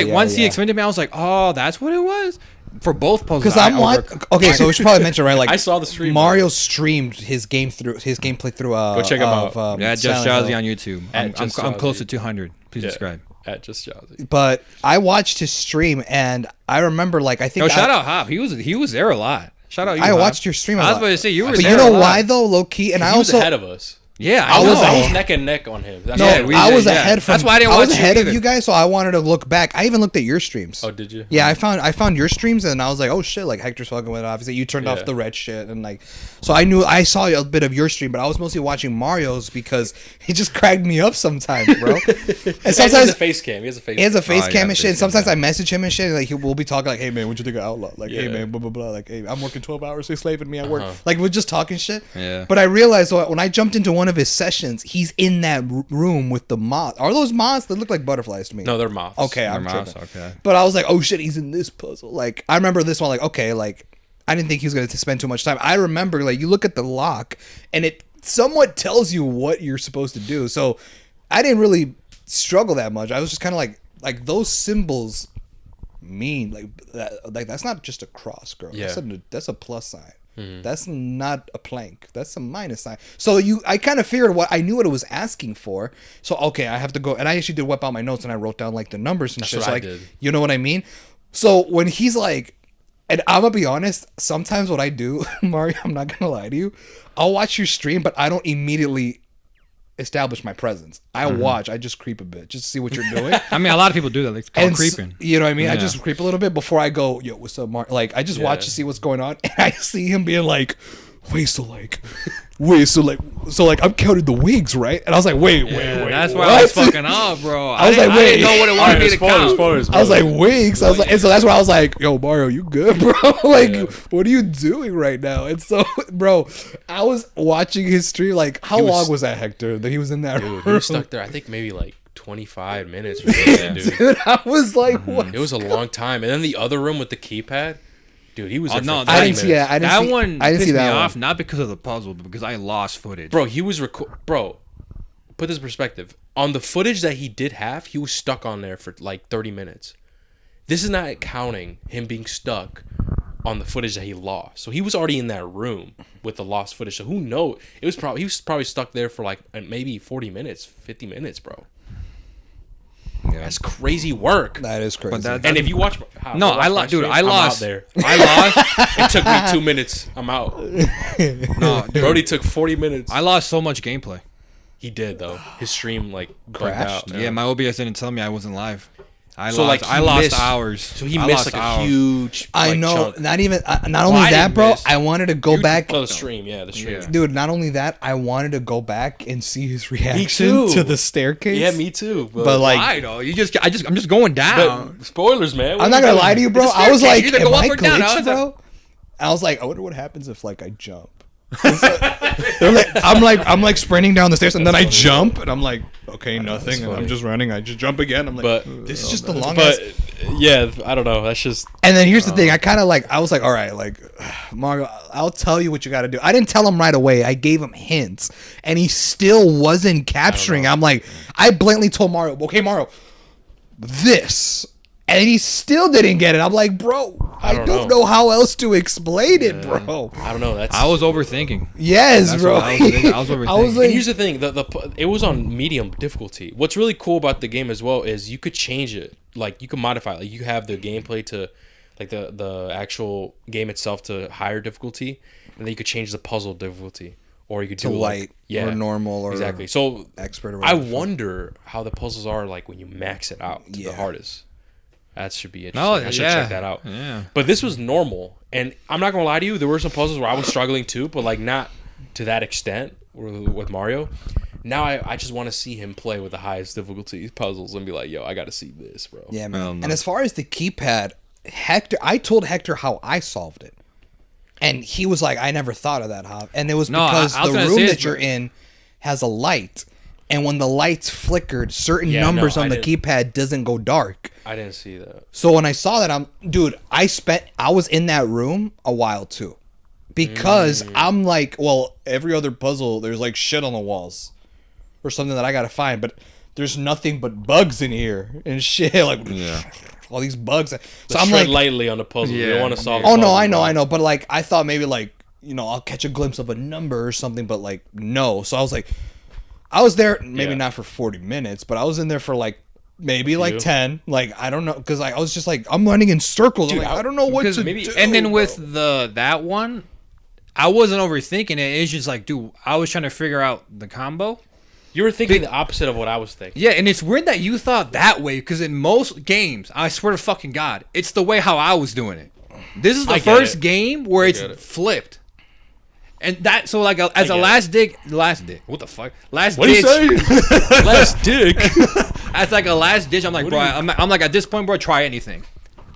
Once he explained it to me, I was like, oh, that's what it was. For both puzzles, because okay, so we should probably mention, right? Like I saw the stream. Mario streamed his gameplay through. Go check him out. Just Jazzy on YouTube. I'm close to 200. Please subscribe. At Just Jazzy. But I watched his stream, and I remember, like, I think. Shout out Hop. He was there a lot. Shout out you. I watched your stream. I was about to say you were. But there you know why though, low key, and I was also ahead of us. Yeah, I was neck and neck on him. I was ahead from. That's why I didn't watch. I was ahead of you guys, so I wanted to look back. I even looked at your streams. Oh, did you? Yeah, I found your streams, and I was like, oh shit, like Hector's fucking with it. Obviously, you turned off the red shit, and like, so I saw a bit of your stream, but I was mostly watching Mario's because he just cracked me up sometimes, bro. And sometimes he has a face cam. He has a face cam and shit. And sometimes I message him and shit, and like we'll be talking like, hey man, what you think of Outlaw? Like, hey man, blah blah blah. Like, hey, I'm working 12 hours, so he's slaving me at work. Like, we're just talking shit. Yeah. But I realized when I jumped into one of his sessions, he's in that room with the moths. Are those moths? They look like butterflies to me. No, they're moths. Okay, they're I'm moths. tripping. Okay. But I was like, oh shit, he's in this puzzle. Like, I remember this one. Like, okay, like I didn't think he was going to spend too much time. I remember like you look at the lock and it somewhat tells you what you're supposed to do. So I didn't really struggle that much. I was just kind of like those symbols mean like that's not just a cross, girl. Yeah. That's a plus sign. That's not a plank. That's a minus sign. So I kind of figured I knew what it was asking for. So okay, I have to go, and I actually did whip out my notes and I wrote down like the numbers and That's shit. what So, I like, did. you know what I mean? So when he's like, and I'm gonna be honest, sometimes what I do, Mario, I'm not gonna lie to you, I'll watch your stream, but I don't immediately establish my presence. I watch. I just creep a bit just to see what you're doing. I mean, a lot of people do that. It's called creeping. You know what I mean? Yeah. I just creep a little bit before I go, yo, what's up, Mark? Like, I just watch to see what's going on. And I see him being like, so I'm counting the wigs, right? And I was like, wait. That's what? why I was fucking up, bro. I was like, wait. I didn't know what it wanted me to count. Spoilers. I was like, wigs. I was like, and so that's where I was like, yo, Mario, you good, bro? Like, what are you doing right now? And so, bro, I was watching his stream. Like, how long was that, Hector, that he was in that room? He was stuck there. I think maybe like 25 minutes or something, dude. Dude, I was like, what? It was a long time. And then the other room with the keypad, dude, he was. No, I didn't see that. That one pissed me that off, not because of the puzzle, but because I lost footage. Bro, he was bro, put this in perspective. On the footage that he did have, he was stuck on there for like 30 minutes. This is not counting him being stuck on the footage that he lost. So he was already in that room with the lost footage. So who knows? He was probably stuck there for like maybe 40 minutes, 50 minutes, bro. Yeah. That's crazy work. That is crazy. And if you watch, I lost. I'm out there. I lost. It took me 2 minutes. I'm out. No, dude. Brody took 40 minutes. I lost so much gameplay. He did though. His stream like crashed. Out. Yeah, my OBS didn't tell me I wasn't live. I lost hours. So he missed like a huge. I know. Chunk. Not only that, bro. I wanted to go back. Oh, the stream. Yeah, the stream. Yeah. Dude, not only that, I wanted to go back and see his reaction to the staircase. Yeah, me too. But like, why though? I'm just going down. But spoilers, man. I'm not gonna lie to you, bro. I was like, am I down? glitched, bro? I was like, I wonder what happens if like I jump. I'm like sprinting down the stairs and then I jump and I'm like, okay, nothing, and I'm just running. I just jump again. I'm like, but this is just the longest. Yeah, I don't know. That's just. And then here's the thing. I was like, all right, like, Mario, I'll tell you what you got to do. I didn't tell him right away. I gave him hints, and he still wasn't capturing. I'm like, I blatantly told Mario, okay, Mario, this. And he still didn't get it. I'm like, bro, I don't know how else to explain it, bro. I don't know. I was overthinking. Yes, That's bro. what I was overthinking. I was like, And here's the thing: it was on medium difficulty. What's really cool about the game as well is you could change it. Like you can modify it. Like you have the gameplay to, like the actual game itself to higher difficulty, and then you could change the puzzle difficulty, or you could do to light or normal or exactly. So expert. Or I whatever. wonder how the puzzles are like when you max it out to the hardest. That should be interesting. No, I should check that out. Yeah. But this was normal, and I'm not gonna lie to you. There were some puzzles where I was struggling too, but like not to that extent with Mario. Now I just want to see him play with the highest difficulty puzzles and be like, yo, I got to see this, bro. Yeah, man. And as far as the keypad, I told Hector how I solved it, and he was like, I never thought of that, Hob. And it was because the room that you're in has a light. And when the lights flickered, certain numbers on the keypad doesn't go dark. I didn't see that. So when I saw that, I was in that room a while too. Because I'm like, well, every other puzzle, there's like shit on the walls. Or something that I gotta find. But there's nothing but bugs in here. And shit, like, all these bugs. So I'm like, lightly on the puzzle. You don't want to solve oh, no, I know. But like, I thought maybe like, I'll catch a glimpse of a number or something. But like, no. So I was like, I was there maybe not for 40 minutes, but I was in there for like maybe like 10. Like I don't know, because I was just like I'm running in circles. Dude, I'm like, I don't know what to do. And then with that one, I wasn't overthinking it. It's just like, dude, I was trying to figure out the combo. You were thinking the opposite of what I was thinking. Yeah, and it's weird that you thought that way, because in most games, I swear to fucking God, it's the way how I was doing it. This is the first game where it's flipped. And that, so like as a last dick, what the fuck? Last what ditch. What do you say? Last dick. As like a last ditch, I'm like, bro, I'm like at this point, bro, try anything.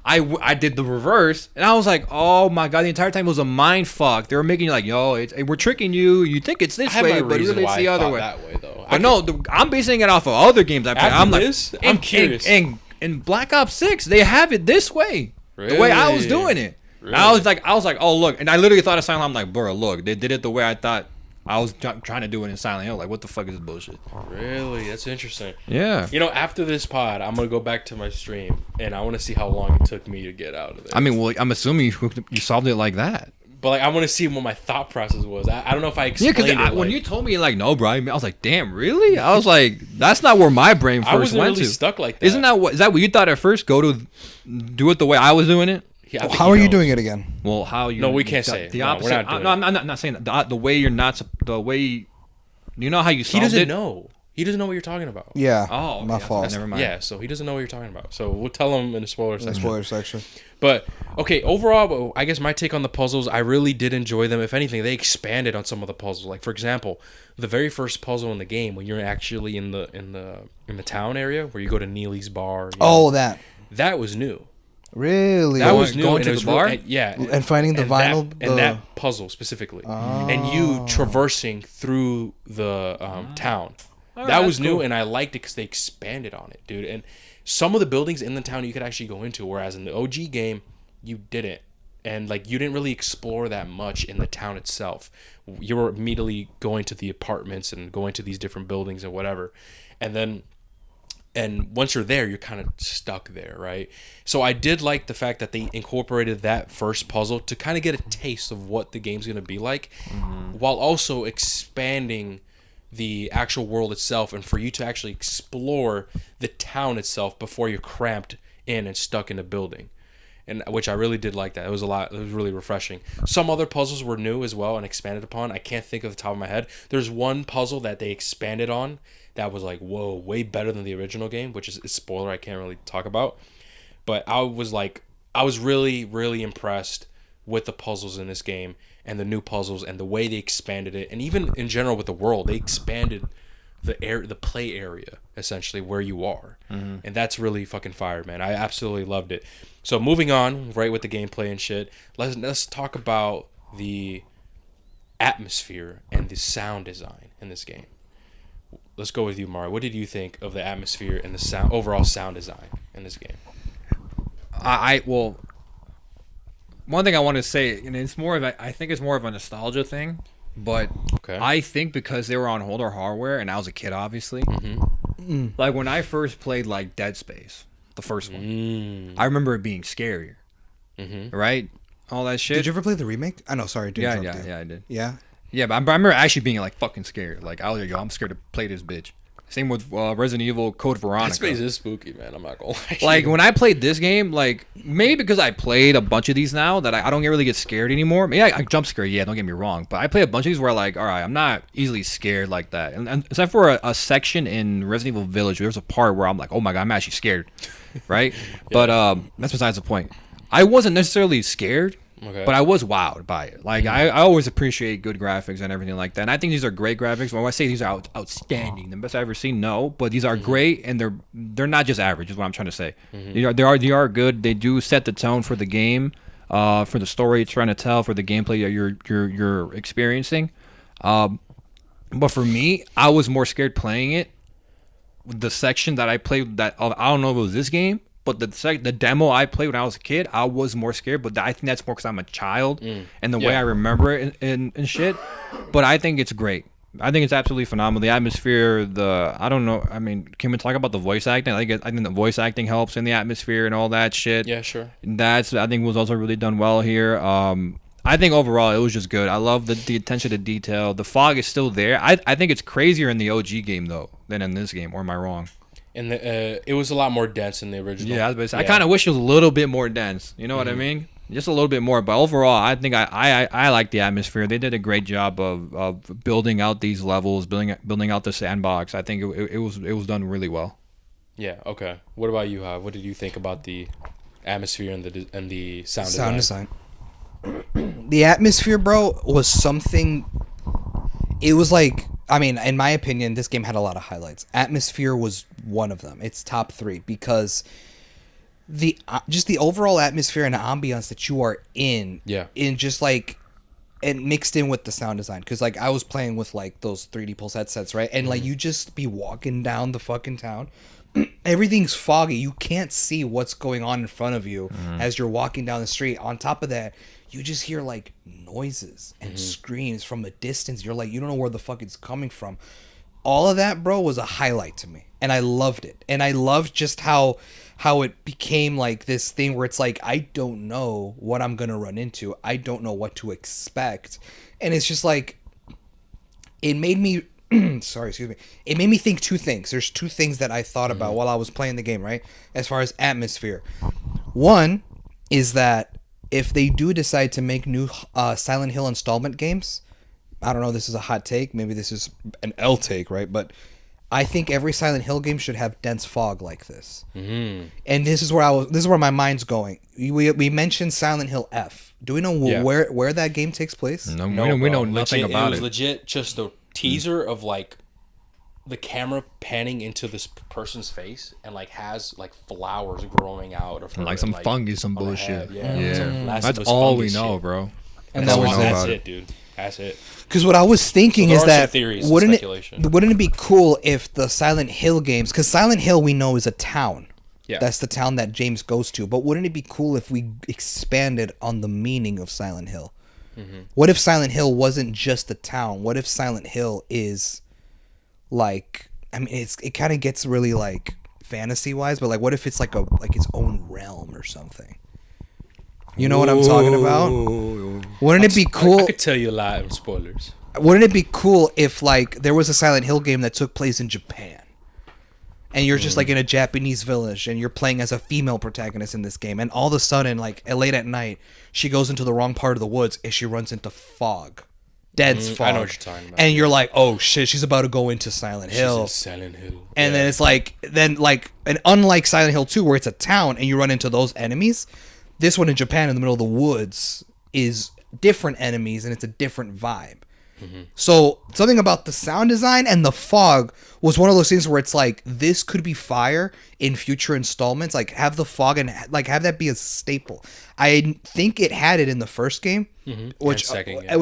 I did the reverse, and I was like, oh my God, the entire time it was a mind fuck. They were making you like, yo, we're tricking you. You think it's this way, but really it's the other way. That way though. But I'm basing it off of other games I play. I'm like, I'm curious. And in Black Ops 6, they have it this way, the way I was doing it. Really? I was like, oh look, and I literally thought of Silent Hill. I'm like, bro, look, they did it the way I thought I was trying to do it in Silent Hill. Like, what the fuck is this bullshit? Really, that's interesting. Yeah. After this pod, I'm gonna go back to my stream, and I want to see how long it took me to get out of there. I mean, well, I'm assuming you solved it like that. But like, I want to see what my thought process was. I don't know if I explained it. Yeah, because when you told me like, no, bro, I was like, damn, really? I was like, that's not where my brain first went really to. Stuck like that. Is that what you thought at first? Go to do it the way I was doing it. Yeah, how are you doing it again? Well, how you? No, we can't say the opposite. opposite. I'm not saying that. The way you're not. The way. You know how you solved it? He doesn't know. He doesn't know what you're talking about. Yeah. Oh, my fault. Never mind. Yeah, so he doesn't know what you're talking about. So we'll tell him in the spoiler section. section. But okay, overall, I guess my take on the puzzles, I really did enjoy them. If anything, they expanded on some of the puzzles. Like for example, the very first puzzle in the game when you're actually in the town area where you go to Neely's bar. That was new. Really? That was new. Going to the bar? And finding the vinyl? That puzzle specifically. Oh. And you traversing through the town. That was new, and I liked it because they expanded on it, dude. And some of the buildings in the town you could actually go into, whereas in the OG game, you didn't. And like you didn't really explore that much in the town itself. You were immediately going to the apartments and going to these different buildings and whatever. And once you're there, you're kind of stuck there, right? So I did like the fact that they incorporated that first puzzle to kind of get a taste of what the game's going to be like, while also expanding the actual world itself and for you to actually explore the town itself before you're cramped in and stuck in a building. And which I really did like that. It was really refreshing. Some other puzzles were new as well and expanded upon. I can't think of the top of my head. There's one puzzle that they expanded on that was like, whoa, way better than the original game, which is a spoiler I can't really talk about. But I was really, really impressed with the puzzles in this game and the new puzzles and the way they expanded it. And even in general with the world, they expanded the play area, essentially, where you are. And that's really fucking fire, man. I absolutely loved it. So moving on, right, with the gameplay and shit, let's talk about the atmosphere and the sound design in this game. Let's go with you, Mario. What did you think of the atmosphere and the overall sound design in this game? Well, one thing I want to say, and it's more of I think it's more of a nostalgia thing, but Okay. I think because they were on older hardware, and I was a kid, obviously. Like when I first played like Dead Space, the first one, I remember it being scarier, right? All that shit. Did you ever play the remake? I know. Sorry, to Yeah, interrupt you. yeah, I did. Yeah. Yeah, but I remember actually being like fucking scared. Like I was like, yo, I'm scared to play this bitch. Same with Resident Evil Code Veronica. That space is spooky, man. I'm not gonna lie. Like when I played this game, like maybe because I played a bunch of these now that I don't really get scared anymore. Maybe I jump scare, yeah, don't get me wrong, but I play a bunch of these where like, all right, I'm not easily scared like that. And except for a section in Resident Evil Village, there's a part where I'm like, oh my god, I'm actually scared, right? But that's besides the point. I wasn't necessarily scared. Okay. But I was wowed by it. Like I always appreciate good graphics and everything like that. And I think these are great graphics. When I say these are outstanding, the best I've ever seen, no. But these are great, and they're not just average. Is what I'm trying to say. They are good. They do set the tone for the game, for the story it's trying to tell, for the gameplay that you're experiencing. But for me, I was more scared playing it. The section that I played I don't know if it was this game. But the demo I played when I was a kid, I was more scared. But I think that's more because I'm a child and the way I remember it and shit. But I think it's great. I think it's absolutely phenomenal. The atmosphere, I don't know. I mean, can we talk about the voice acting? I think the voice acting helps in the atmosphere and all that shit. Yeah, sure. I think was also really done well here. I think overall it was just good. I love the attention to detail. The fog is still there. I think it's crazier in the OG game though than in this game. Or am I wrong? And it was a lot more dense in the original. Yeah, I kind of wish it was a little bit more dense. You know what I mean? Just a little bit more. But overall, I think I like the atmosphere. They did a great job of building out these levels, building out the sandbox. I think it was done really well. Yeah. Okay. What about you, Hav? What did you think about the atmosphere and the sound design? The atmosphere, bro, was something. It was like. I mean, in my opinion, this game had a lot of highlights. Atmosphere was one of them. It's top 3 because just the overall atmosphere and ambiance that you are in, in just like, and mixed in with the sound design. Because like I was playing with like those 3D Pulse headsets, right? And like you just be walking down the fucking town. Everything's foggy. You can't see what's going on in front of you as you're walking down the street. On top of that, you just hear like noises and screams from a distance. You're like, you don't know where the fuck it's coming from. All of that, bro, was a highlight to me. And I loved it. And I loved just how it became like this thing where it's like, I don't know what I'm going to run into. I don't know what to expect. And it's just like, it made me, it made me think 2 things. There's 2 things that I thought about while I was playing the game, right? As far as atmosphere. One is that if they do decide to make new Silent Hill installment games, I don't know, this is a hot take, maybe this is an L take, right? But I think every Silent Hill game should have dense fog like this. And this is where my mind's going. We mentioned Silent Hill F. Do we know where that game takes place? No, we know nothing about it. It was legit just a teaser of like the camera panning into this person's face and like has like flowers growing out of her, like some fungus, some bullshit. Yeah. That's all we know, bro. And that's it, dude. That's it. Because what I was thinking is that theories, wouldn't it be cool if the Silent Hill games, because Silent Hill we know is a town. Yeah. That's the town that James goes to. But wouldn't it be cool if we expanded on the meaning of Silent Hill? What if Silent Hill wasn't just a town? What if Silent Hill is like, I mean, it kind of gets really like fantasy wise, but like, what if it's like its own realm or something? You know what I'm talking about? Wouldn't it be cool? I could tell you a lot of spoilers. Wouldn't it be cool if like there was a Silent Hill game that took place in Japan? And you're just like in a Japanese village and you're playing as a female protagonist in this game. And all of a sudden, like late at night, she goes into the wrong part of the woods and she runs into fog. Dense fog. I know what you're talking about. And you're like, oh shit, she's about to go into Silent Hill. She's in Silent Hill. And then it's like, and unlike Silent Hill 2 where it's a town and you run into those enemies, this one in Japan in the middle of the woods is different enemies and it's a different vibe. So something about the sound design and the fog was one of those things where it's like, this could be fire in future installments. Like have the fog and like have that be a staple. I think it had it in the first game, which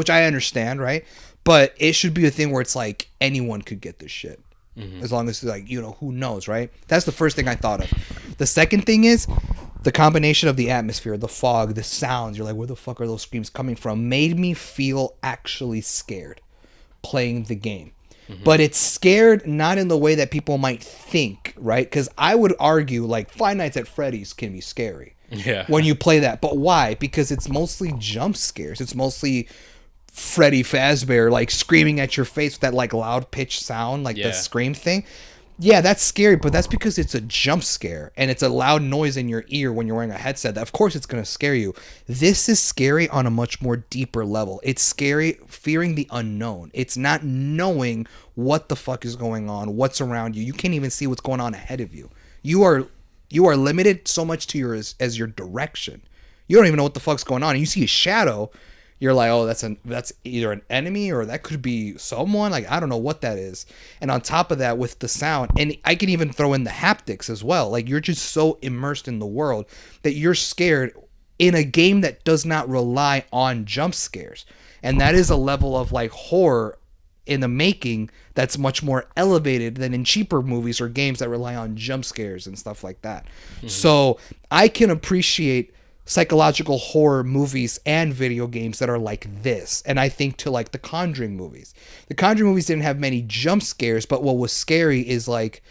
I understand, right? But it should be a thing where it's like anyone could get this shit. As long as like, you know, who knows, right? That's the first thing I thought of. The second thing is the combination of the atmosphere, the fog, the sounds, you're like, where the fuck are those screams coming from, made me feel actually scared playing the game. But it's scared not in the way that people might think, right? Because I would argue like Five Nights at Freddy's can be scary when you play that. But why? Because it's mostly jump scares. It's mostly Freddy Fazbear like screaming at your face with that like loud pitch sound, like the scream thing. Yeah, that's scary, but that's because it's a jump scare and it's a loud noise in your ear when you're wearing a headset. Of course it's going to scare you. This is scary on a much more deeper level. It's scary fearing the unknown. It's not knowing what the fuck is going on, what's around you. You can't even see what's going on ahead of you. You are limited so much to your direction. You don't even know what the fuck's going on. And you see a shadow, you're like, oh, that's either an enemy or that could be someone. Like, I don't know what that is. And on top of that, with the sound, and I can even throw in the haptics as well. Like, you're just so immersed in the world that you're scared in a game that does not rely on jump scares. And that is a level of like horror in the making that's much more elevated than in cheaper movies or games that rely on jump scares and stuff like that. So I can appreciate psychological horror movies and video games that are like this. And I think to like the Conjuring movies. The Conjuring movies didn't have many jump scares, but what was scary is like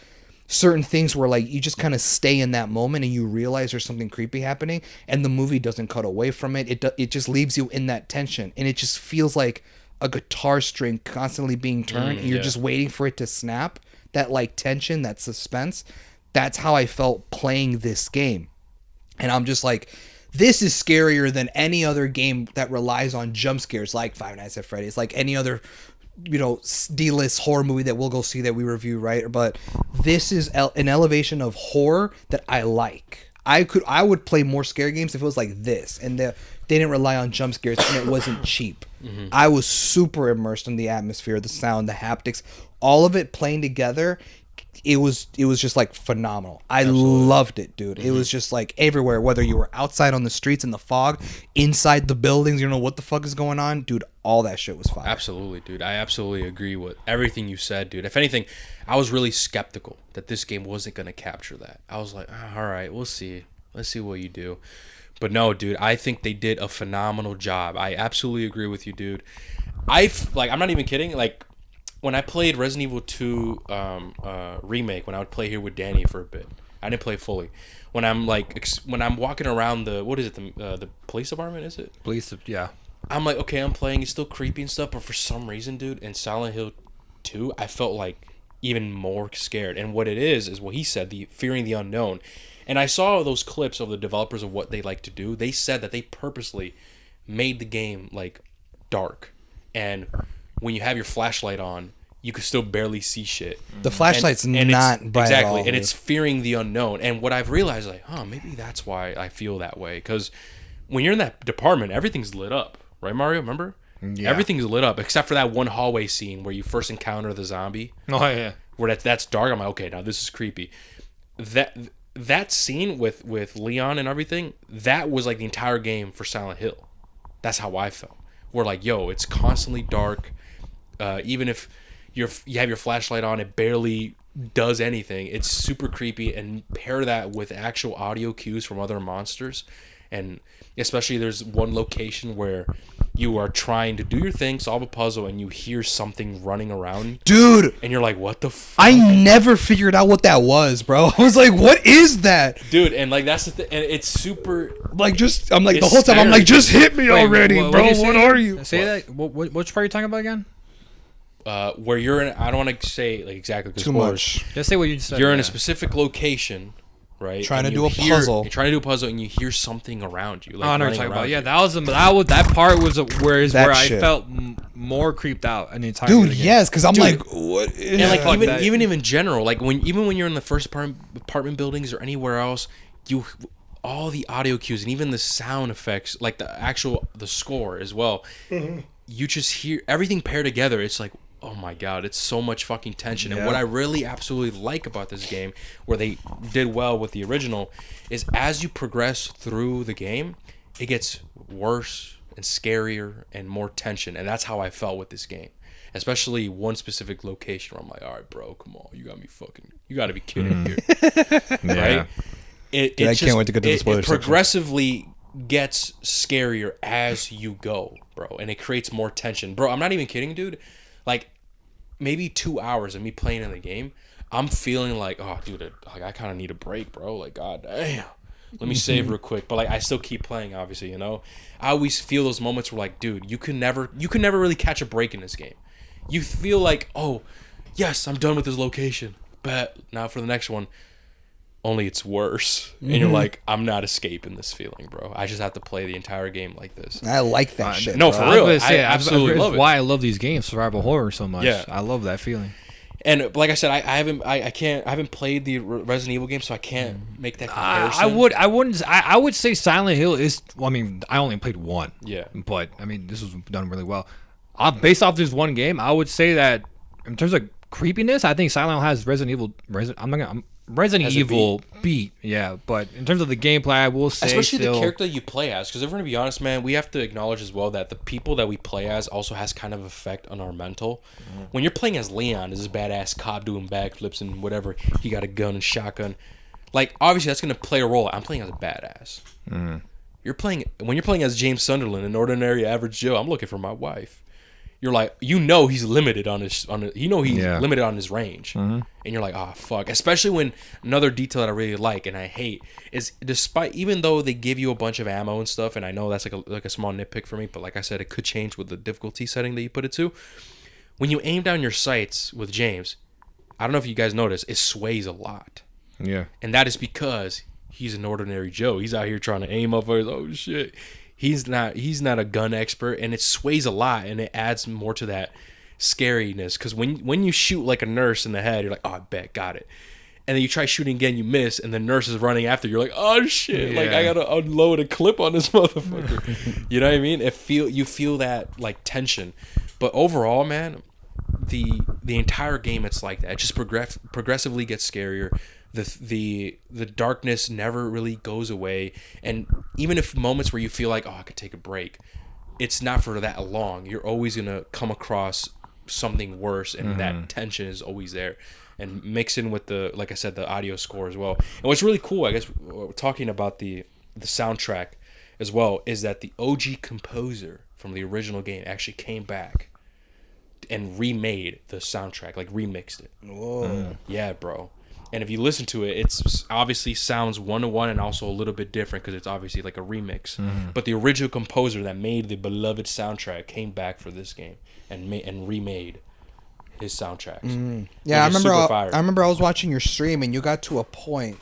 certain things where like you just kind of stay in that moment and you realize there's something creepy happening and the movie doesn't cut away from it. It just leaves you in that tension and it just feels like a guitar string constantly being turned and you're just waiting for it to snap. That like tension, that suspense. That's how I felt playing this game. And I'm just like, this is scarier than any other game that relies on jump scares like Five Nights at Freddy's, like any other, D-list horror movie that we'll go see that we review, right? But this is an elevation of horror that I like. I would play more scary games if it was like this and they didn't rely on jump scares and it wasn't cheap. I was super immersed in the atmosphere, the sound, the haptics, all of it playing together. It was just like phenomenal. I loved it, dude. It was just like everywhere, whether you were outside on the streets in the fog, inside the buildings, you know what the fuck is going on, dude. All that shit was fire. Absolutely, dude. I absolutely agree with everything you said, dude. If anything, I was really skeptical that this game wasn't going to capture that. I was like, all right, we'll see. Let's see what you do. But no, dude, I think they did a phenomenal job. I absolutely agree with you, dude. I'm not even kidding. Like, when I played Resident Evil 2 remake, when I would play here with Danny for a bit, I didn't play fully. When I'm walking around the police department, is it? Police, yeah. I'm like, okay, I'm playing. It's still creepy and stuff, but for some reason, dude, in Silent Hill 2, I felt like even more scared. And what it is what he said, the fearing the unknown. And I saw those clips of the developers of what they like to do. They said that they purposely made the game like dark, and when you have your flashlight on, you could still barely see shit. The flashlight's not bright exactly, at all, and it's fearing the unknown. And what I've realized, like, maybe that's why I feel that way. Because when you're in that department, everything's lit up, right, Mario? Remember? Yeah. Everything's lit up except for that one hallway scene where you first encounter the zombie. Oh yeah. Where that's dark. I'm like, okay, now this is creepy. That scene with Leon and everything, that was like the entire game for Silent Hill. That's how I felt. We're like, yo, it's constantly dark. Even if you have your flashlight on, it barely does anything. It's super creepy, and pair that with actual audio cues from other monsters, and especially there's one location where you are trying to do your thing, solve a puzzle, and you hear something running around, dude, and you're like, what the fuck? I never figured out what that was, bro. I was like, what is that, dude? And like that's the thing, and it's super like, just I'm like the whole time I'm like, just hit me already, bro. What are you? Say that. Which part are you talking about again? Where you're in, I don't want to say like exactly too much. Just say what you said. You're in a specific location, right? Trying to do a puzzle. You're trying to do a puzzle, and you hear something around you. Like, I know what you're talking about. Yeah, that part was where I felt more creeped out. And entire dude, yes, because I'm like, what? And like even in general, like when you're in the first apartment buildings or anywhere else, all the audio cues and even the sound effects, like the score as well. Mm-hmm. You just hear everything paired together. It's like, oh my god, it's so much fucking tension. Yeah. And what I really absolutely like about this game, where they did well with the original, is as you progress through the game, it gets worse and scarier and more tension. And that's how I felt with this game. Especially one specific location where I'm like, all right, bro, come on, you got to be kidding here. Yeah. Right? Dude, I can't wait to get to the spoiler It progressively gets scarier as you go, bro, and it creates more tension, bro. I'm not even kidding, dude. Like maybe 2 hours of me playing in the game, I'm feeling like, oh, dude, like I kind of need a break, bro. Like, god damn, let me save real quick. But like, I still keep playing, obviously. You know, I always feel those moments where like, dude, you can never really catch a break in this game. You feel like, oh, yes, I'm done with this location, but now for the next one. Only it's worse. And you're like, I'm not escaping this feeling, bro. I just have to play the entire game like this. I like that shit. No, bro. for real. I absolutely love it. Why I love these games, survival horror, so much. Yeah. I love that feeling. And like I said, I haven't played the Resident Evil game, so I can't make that comparison. I would say Silent Hill is. Well, I mean, I only played one. Yeah. But I mean, this was done really well. Based off this one game, I would say that in terms of creepiness, I think Silent Hill has Resident Evil beat, yeah, but in terms of the gameplay, I will say especially the character you play as, because if we're gonna be honest, man, we have to acknowledge as well that the people that we play as also has kind of effect on our mental. When you're playing as Leon, this badass cop doing backflips and whatever, he got a gun and shotgun. Like obviously that's gonna play a role. I'm playing as a badass. When you're playing as James Sunderland, an ordinary average Joe. I'm looking for my wife. You're like, he's limited on his limited on his range, and you're like, oh fuck. Especially when another detail that I really like and I hate is even though they give you a bunch of ammo and stuff, and I know that's like a small nitpick for me, but like I said, it could change with the difficulty setting that you put it to. When you aim down your sights with James, I don't know if you guys notice, it sways a lot. Yeah, and that is because he's an ordinary Joe. He's out here trying to aim up. Oh shit. He's not a gun expert, and it sways a lot, and it adds more to that scariness. Because when you shoot like a nurse in the head, you're like, oh, I bet, got it. And then you try shooting again, you miss, and the nurse is running after you. You're like, oh shit, like I gotta unload a clip on this motherfucker. You know what I mean? You feel that like tension, but overall, man, the entire game it's like that. It just progressively gets scarier. The darkness never really goes away, and even if moments where you feel like, oh, I could take a break, it's not for that long. You're always gonna come across something worse, and that tension is always there. And mix in with like I said, the audio score as well. And what's really cool, I guess, talking about the soundtrack as well, is that the OG composer from the original game actually came back and remade the soundtrack, like remixed it. Whoa. Yeah, bro. And if you listen to it, it's obviously sounds one-to-one and also a little bit different because it's obviously like a remix. But the original composer that made the beloved soundtrack came back for this game and remade his soundtracks. Yeah, I remember I was watching your stream and you got to a point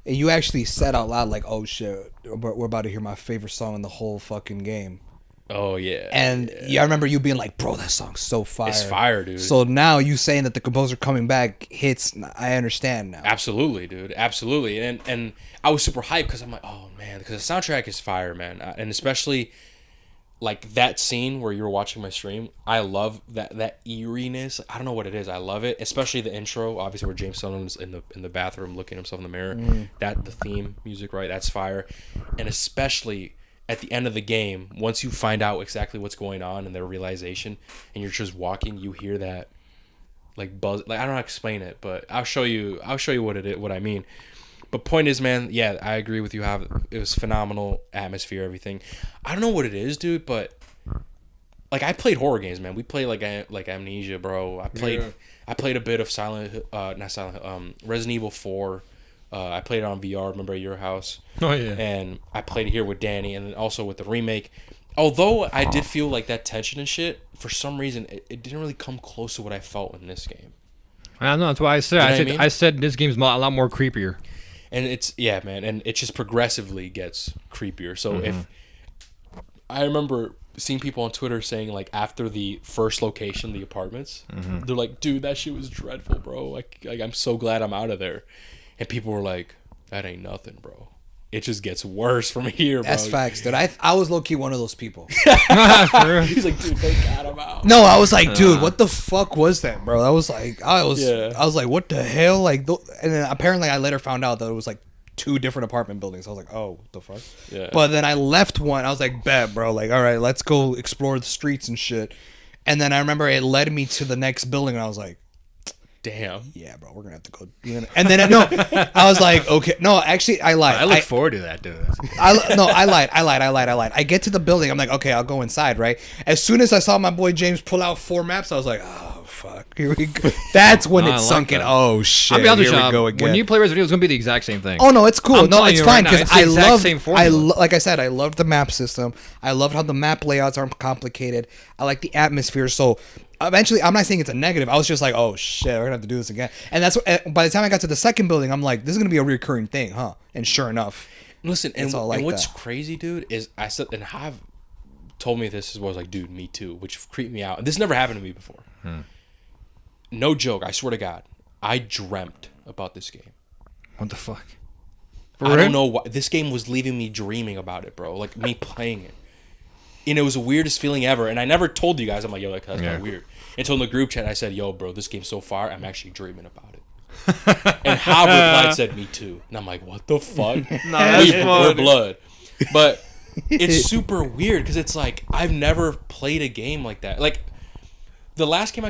and you actually said out loud like, "Oh shit, we're about to hear my favorite song in the whole fucking game." Oh yeah. And I remember you being like, "Bro, that song's so fire." It's fire, dude. So now you saying that the composer coming back hits, I understand now. Absolutely, dude. Absolutely. And I was super hyped because I'm like, oh man, because the soundtrack is fire, man. And especially like that scene where you were watching my stream, I love that eeriness. I don't know what it is. I love it, especially the intro. Obviously, where James Sullivan's in the bathroom looking at himself in the mirror. That the theme music, right? That's fire. And especially at the end of the game, once you find out exactly what's going on and their realization, and you're just walking, you hear that like buzz. Like I don't know how to explain it, but I'll show you what I mean. But point is, man, yeah, I agree with you. It was phenomenal atmosphere, everything. I don't know what it is, dude, but like I played horror games, man. We played like Amnesia, bro. I played a bit of Resident Evil 4. I played it on VR. Remember at your house? Oh yeah. And I played it here with Danny, and then also with the remake. Although I did feel like that tension and shit, for some reason it didn't really come close to what I felt in this game. I don't know. That's why I said. You know I said this game's a lot more creepier. And it's man, and it just progressively gets creepier. So if I remember seeing people on Twitter saying like after the first location, the apartments, they're like, "Dude, that shit was dreadful, bro. Like I'm so glad I'm out of there." And people were like, "That ain't nothing, bro. It just gets worse from here, bro." That's facts, dude. I was low key one of those people. He's like, "Dude, thank God I'm out." No, I was like, "Dude, what the fuck was that, bro?" I was like, I was like, "What the hell?" Like, and then apparently I later found out that it was like 2 different apartment buildings. I was like, "Oh, what the fuck?" Yeah. But then I left one. I was like, "Bet, bro. Like, all right, let's go explore the streets and shit." And then I remember it led me to the next building, and I was like, Damn. Yeah, bro, we're gonna have to go. And then no, I was like, okay, no, actually, I lied. I look forward to that, dude. I lied. I get to the building. I'm like, okay, I'll go inside, right? As soon as I saw my boy James pull out 4 maps, I was like, oh fuck, here we go. That's when it sunk in. Oh shit, I'll be honest here with we you, go again. When you play Resident Evil, it's gonna be the exact same thing. Oh no, it's cool. I'm No, it's fine right because now, it's the I love. same formula. Like I said, I loved the map system. I loved how the map layouts aren't complicated. I like the atmosphere. So eventually, I'm not saying it's a negative. I was just like, oh shit, we're gonna have to do this again. And that's what, by the time I got to the second building, I'm like, this is gonna be a recurring thing, huh? And sure enough, listen, it's all like and what's that. crazy, dude, is I said, and Have told me this as well. I was like, dude, me too, which creeped me out. This never happened to me before. No joke, I swear to God, I dreamt about this game. What the fuck? I don't know why. This game was leaving me dreaming about it, bro. Like me playing it. And it was the weirdest feeling ever. And I never told you guys. I'm like, yo, that's kind of weird. Until in the group chat, I said, yo, bro, this game's so far, I'm actually dreaming about it. And How replied, said, me too. And I'm like, what the fuck? We're blood. But it's super weird because it's like, I've never played a game like that. Like, the last game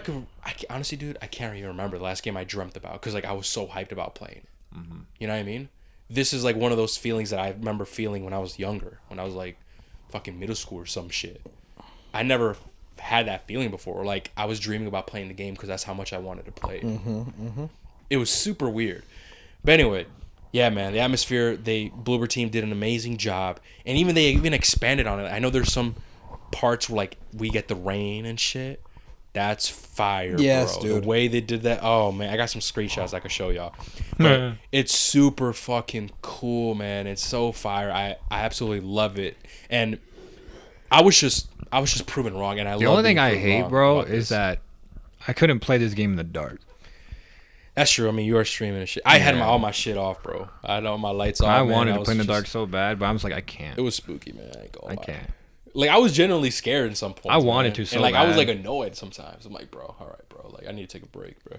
honestly, dude, I can't even remember the last game I dreamt about because like I was so hyped about playing it. Mm-hmm. You know what I mean? This is like one of those feelings that I remember feeling when I was younger, when I was like fucking middle school or some shit. I never had that feeling before. Like I was dreaming about playing the game because that's how much I wanted to play it. It was super weird. But anyway, yeah, man, the atmosphere, Bloober team did an amazing job, and they even expanded on it. I know there's some parts where like we get the rain and shit. That's fire, yes, bro. Dude. The way they did that. Oh, man. I got some screenshots I could show y'all. But it's super fucking cool, man. It's so fire. I absolutely love it. And I was just proven wrong. And the only thing I hate, bro, is that I couldn't play this game in the dark. That's true. I mean, you are streaming and shit. I had all my shit off, bro. I had all my lights off. I wanted to play in the dark so bad, but I was like, I can't. It was spooky, man. I can't. Like, I was genuinely scared in some points. I wanted to so and, like, bad. I was, like, annoyed sometimes. I'm like, bro, all right, bro. Like, I need to take a break, bro.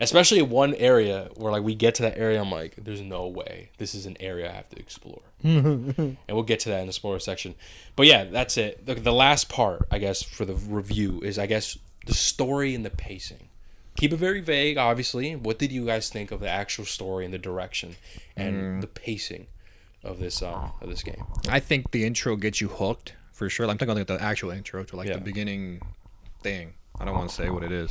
Especially in one area where, like, we get to that area, I'm like, there's no way. This is an area I have to explore. And we'll get to that in the Explorer section. But, yeah, that's it. The last part, I guess, for the review is, I guess, the story and the pacing. Keep it very vague, obviously. What did you guys think of the actual story and the direction and the pacing of this game? I think the intro gets you hooked. For sure. I'm talking about the actual intro to the beginning thing. I don't want to say what it is.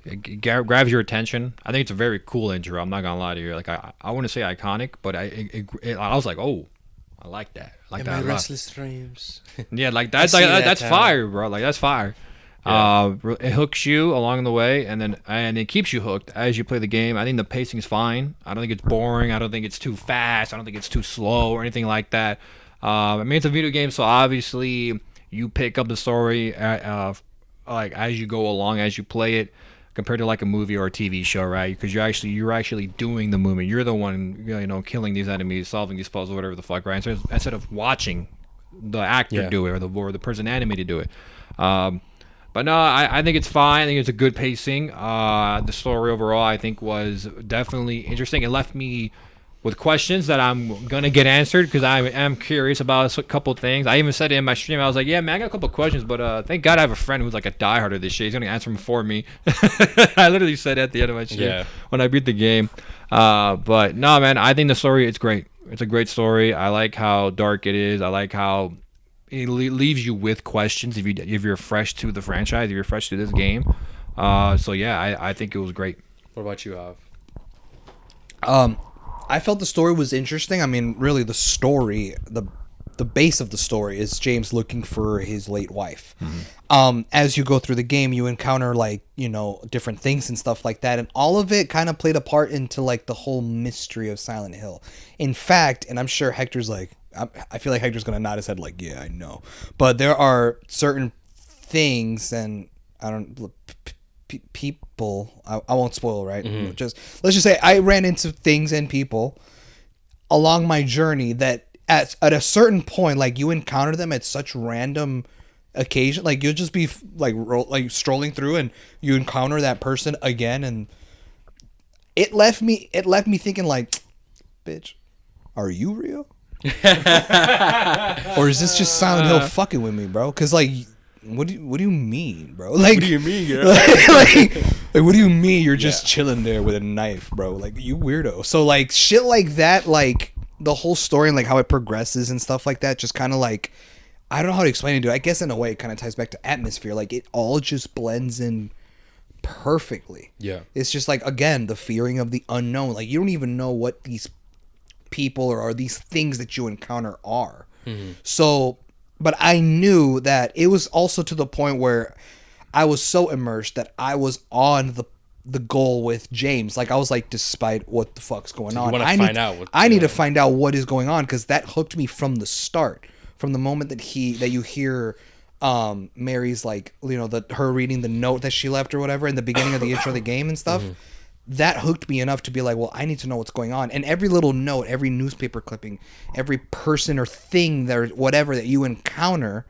It grabs your attention. I think it's a very cool intro. I'm not gonna lie to you. Like I wouldn't say iconic, but I was like, oh, I like that. I like that. My restless dreams. Yeah, like that's that's fire, bro. Like that's fire. Yeah. It hooks you along the way, and it keeps you hooked as you play the game. I think the pacing is fine. I don't think it's boring. I don't think it's too fast. I don't think it's too slow or anything like that. I mean, it's a video game, so obviously you pick up the story like as you go along, as you play it, compared to like a movie or a TV show, right? Because you're actually doing the movement. You're the one, killing these enemies, solving these puzzles, whatever the fuck, right? So instead of watching the actor do it or the person animated do it. But no, I think it's fine. I think it's a good pacing. The story overall, I think, was definitely interesting. It left me with questions that I'm going to get answered because I am curious about a couple things. I even said it in my stream. I was like, yeah, man, I got a couple questions, but thank God I have a friend who's like a diehard of this shit. He's going to answer them for me. I literally said it at the end of my stream when I beat the game. But no, man, I think the story, it's great. It's a great story. I like how dark it is. I like how it leaves you with questions if you're fresh to the franchise, if you're fresh to this game. So yeah, I think it was great. What about you, Av? I felt the story was interesting. I mean, really, the story, the base of the story is James looking for his late wife. As you go through the game, you encounter different things and stuff like that, and all of it kind of played a part into like the whole mystery of Silent Hill. In fact, and I'm sure Hector's like, I feel like Hector's gonna nod his head like, yeah, I know. But there are certain things, and I don't. People, I won't spoil, right? Let's just say I ran into things and people along my journey that at a certain point, like you encounter them at such random occasion, like you'll just be like strolling through and you encounter that person again, and it left me thinking like, bitch, are you real? Or is this just Silent Hill fucking with me, bro? Because like what do you mean, bro? Like, what do you mean, girl? like, what do you mean you're just chilling there with a knife, bro? Like, you weirdo. So like shit like that, like the whole story and like how it progresses and stuff like that, just kind of like, I don't know how to explain it, dude. I guess in a way it kind of ties back to atmosphere. Like it all just blends in perfectly. Yeah. It's just like, again, the fearing of the unknown. Like you don't even know what these people or these things that you encounter are. Mm-hmm. So, but I knew that it was also to the point where I was so immersed that I was on the goal with James. Like I was like, despite what the fuck's going on, I need to find out what is going on, because that hooked me from the start. From the moment that you hear Mary's, like, you know, her reading the note that she left or whatever in the beginning of the intro of the game and stuff, that hooked me enough to be like, well, I need to know what's going on. And every little note, every newspaper clipping, every person or thing or whatever that you encounter,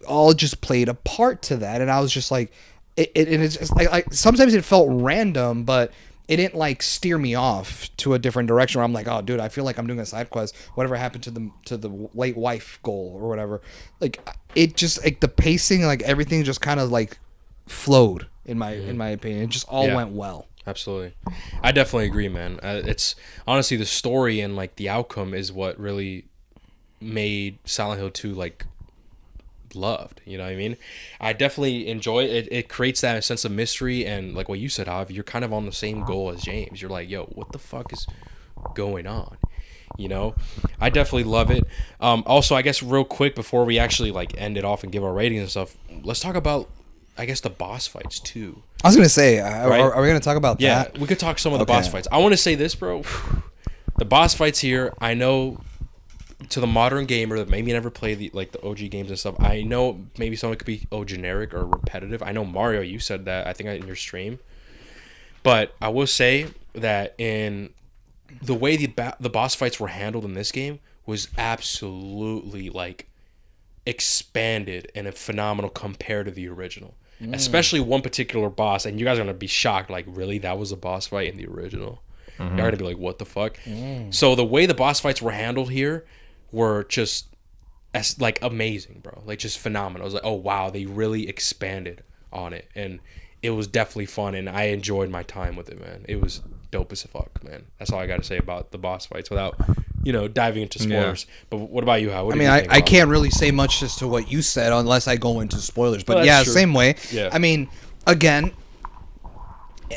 all just played a part to that. And I was just like, it's just like sometimes it felt random, but it didn't like steer me off to a different direction where I'm like, oh, dude, I feel like I'm doing a side quest. Whatever happened to the late wife goal or whatever. Like it just like the pacing, like everything just kind of like flowed in my opinion. It just all went well. Absolutely, I definitely agree, man. It's honestly the story and like the outcome is what really made Silent Hill 2 like loved, you know what I mean? I definitely enjoy it. It creates that sense of mystery, and like what you said, Jav, you're kind of on the same goal as James. You're like, yo, what the fuck is going on? You know, I definitely love it. Also, I guess real quick before we actually like end it off and give our ratings and stuff, let's talk about, I guess, the boss fights too. I was gonna say, are we gonna talk about that? Yeah, we could talk some of the boss fights. I want to say this, bro. The boss fights here, I know, to the modern gamer that maybe never played the OG games and stuff, I know maybe someone could be generic or repetitive. I know Mario, you said that, I think in your stream. But I will say that in the way the boss fights were handled in this game was absolutely like expanded and a phenomenal compared to the original. Especially one particular boss, and you guys are gonna be shocked. Like, really, that was a boss fight in the original? You're gonna be like, what the fuck? So the way the boss fights were handled here were just like amazing, bro. Like just phenomenal. I was like, oh wow, they really expanded on it, and it was definitely fun, and I enjoyed my time with it, man. It was dope as fuck, man. That's all I gotta say about the boss fights without, diving into spoilers. Yeah. But what about you, Hal? I can't really say much as to what you said unless I go into spoilers. But yeah, true. Same way. Yeah. I mean, again,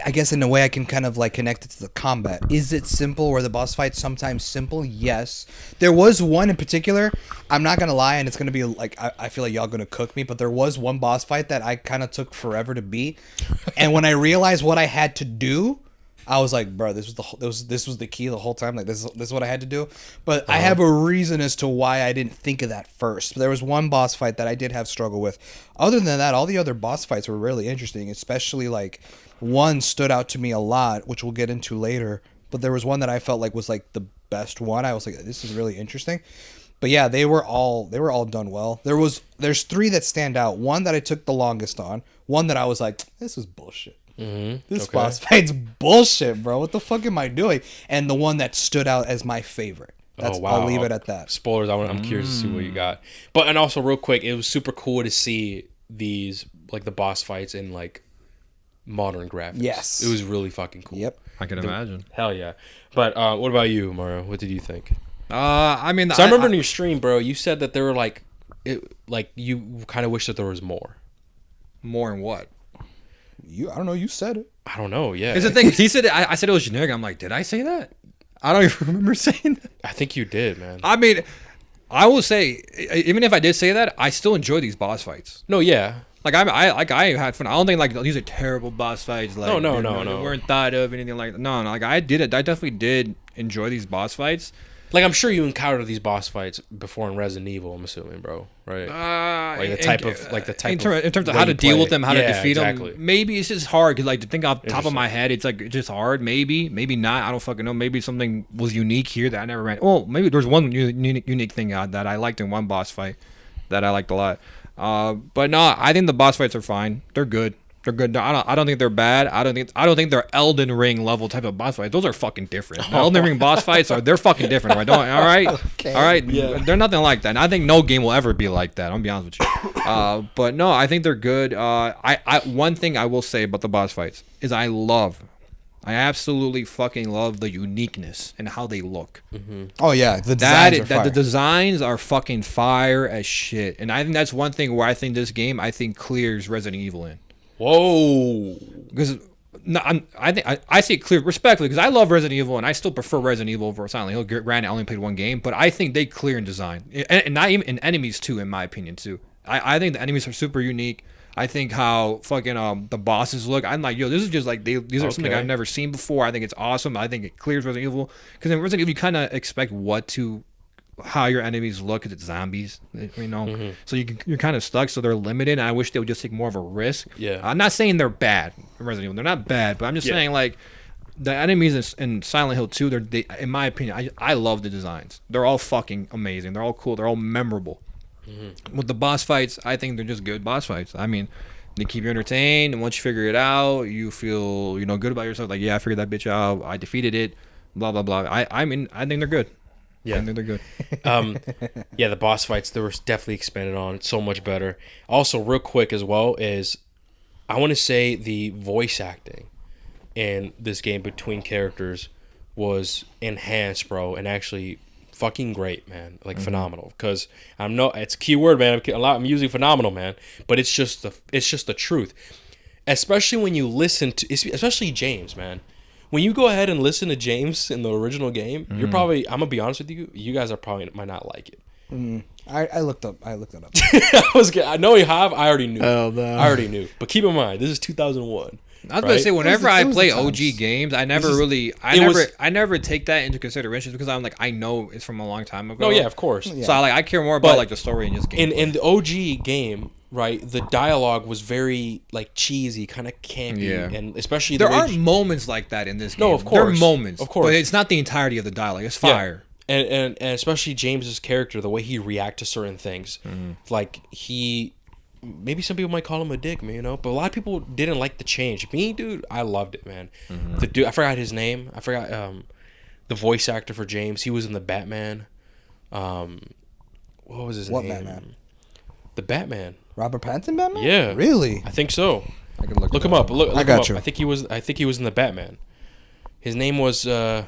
I guess in a way I can kind of like connect it to the combat. Is it simple? Were the boss fights sometimes simple? Yes. There was one in particular, I'm not going to lie, and it's going to be like, I feel like y'all going to cook me, but there was one boss fight that I kind of took forever to beat. And when I realized what I had to do, I was like, bro, this was the key the whole time. Like this is what I had to do. But I have a reason as to why I didn't think of that first. But there was one boss fight that I did have struggle with. Other than that, all the other boss fights were really interesting, especially like one stood out to me a lot, which we'll get into later. But there was one that I felt like was like the best one. I was like, this is really interesting. But yeah, they were all done well. There's three that stand out. One that I took the longest on. One that I was like, this is bullshit. This boss fight's bullshit, bro. What the fuck am I doing? And the one that stood out as my favorite. I'll leave it at that. Spoilers. I'm curious to see what you got. And also real quick, it was super cool to see these like the boss fights in like modern graphics. Yes, it was really fucking cool. Yep, I can imagine. Hell yeah. But what about you, Mario? What did you think? I mean, I remember in your stream, bro, you said that there were like you kind of wish that there was more. More in what? I don't know. You said it. I don't know. Yeah. Because the thing is, he said it, I said it was generic. I'm like, did I say that? I don't even remember saying that. I think you did, man. I mean, I will say, even if I did say that, I still enjoy these boss fights. No, yeah. Like I had fun. I don't think like these are terrible boss fights. Like no. They weren't thought of anything like that. No. Like I definitely did enjoy these boss fights. Like, I'm sure you encountered these boss fights before in Resident Evil, I'm assuming, bro, right? Like in terms of how to deal with them, how to defeat them. Maybe it's just hard, because, like, to think off the top of my head, it's, like, just hard. Maybe not. I don't fucking know. Maybe something was unique here that I never ran. Oh, maybe there's one unique thing that I liked in one boss fight that I liked a lot. But no, I think the boss fights are fine. They're good. They're good. I don't think they're bad. I don't think they're Elden Ring level type of boss fights. Those are fucking different. The Elden Ring boss fights they're fucking different. Right? All right, Okay. all right. Yeah. They're nothing like that. And I think no game will ever be like that. I'm gonna be honest with you. But no, I think they're good. One thing I will say about the boss fights is I absolutely fucking love the uniqueness and how they look. Oh yeah, the designs are fire. The designs are fucking fire as shit. And I think that's one thing where I think this game clears Resident Evil in. Whoa. Because I see it clear respectfully because I love Resident Evil and I still prefer Resident Evil over Silent Hill. Granted, I only played one game, but I think they clear in design and not even in enemies too, in my opinion too. I think the enemies are super unique. I think how fucking the bosses look. I'm like, yo, this is just like these are something I've never seen before. I think it's awesome. I think it clears Resident Evil because in Resident Evil you kind of expect how your enemies look because it's zombies, you know. So you're kind of stuck. So they're limited. And I wish they would just take more of a risk. Yeah. I'm not saying they're bad in Resident Evil. They're not bad, but I'm just saying like the enemies in Silent Hill 2. They in my opinion, I love the designs. They're all fucking amazing. They're all cool. They're all memorable. With the boss fights, I think they're just good boss fights. I mean, they keep you entertained, and once you figure it out, you feel good about yourself. Like, yeah, I figured that bitch out. I defeated it. Blah blah blah. I mean, I think they're good. Yeah, I think they're good. Yeah, the boss fights they were definitely expanded on so much better. Also, real quick as well is, I want to say the voice acting in this game between characters was enhanced, bro, and actually fucking great, man. Like phenomenal. Because it's a key word, man. I'm using phenomenal, man. But it's just the truth. Especially when you listen to, especially James, man. When you go ahead and listen to James in the original game, you're probably, I'm gonna be honest with you, you guys might not like it. I looked it up. I know you have. I already knew. Oh, no. I already knew. But keep in mind, this is 2001. I was gonna say whenever I play the OG times. games, I never take that into consideration because I'm like I know it's from a long time ago. Oh yeah, of course. Yeah. So I care more about like the story in this game. In the OG game, right, the dialogue was very like cheesy, kind of campy, and especially there are moments like that in this game. No, of course. There are moments, of course, but it's not the entirety of the dialogue. It's fire. Yeah. And especially James's character, the way he reacts to certain things, like maybe some people might call him a dick, man, but a lot of people didn't like the change. Me, dude, I loved it, man. The dude, I forgot his name. I forgot the voice actor for James. He was in the Batman. What was his name? What Batman? The Batman. Robert Pattinson Batman? Yeah. Really? I think so. I can Look him up. Look I got him up. you. I think he was in the Batman. His name was I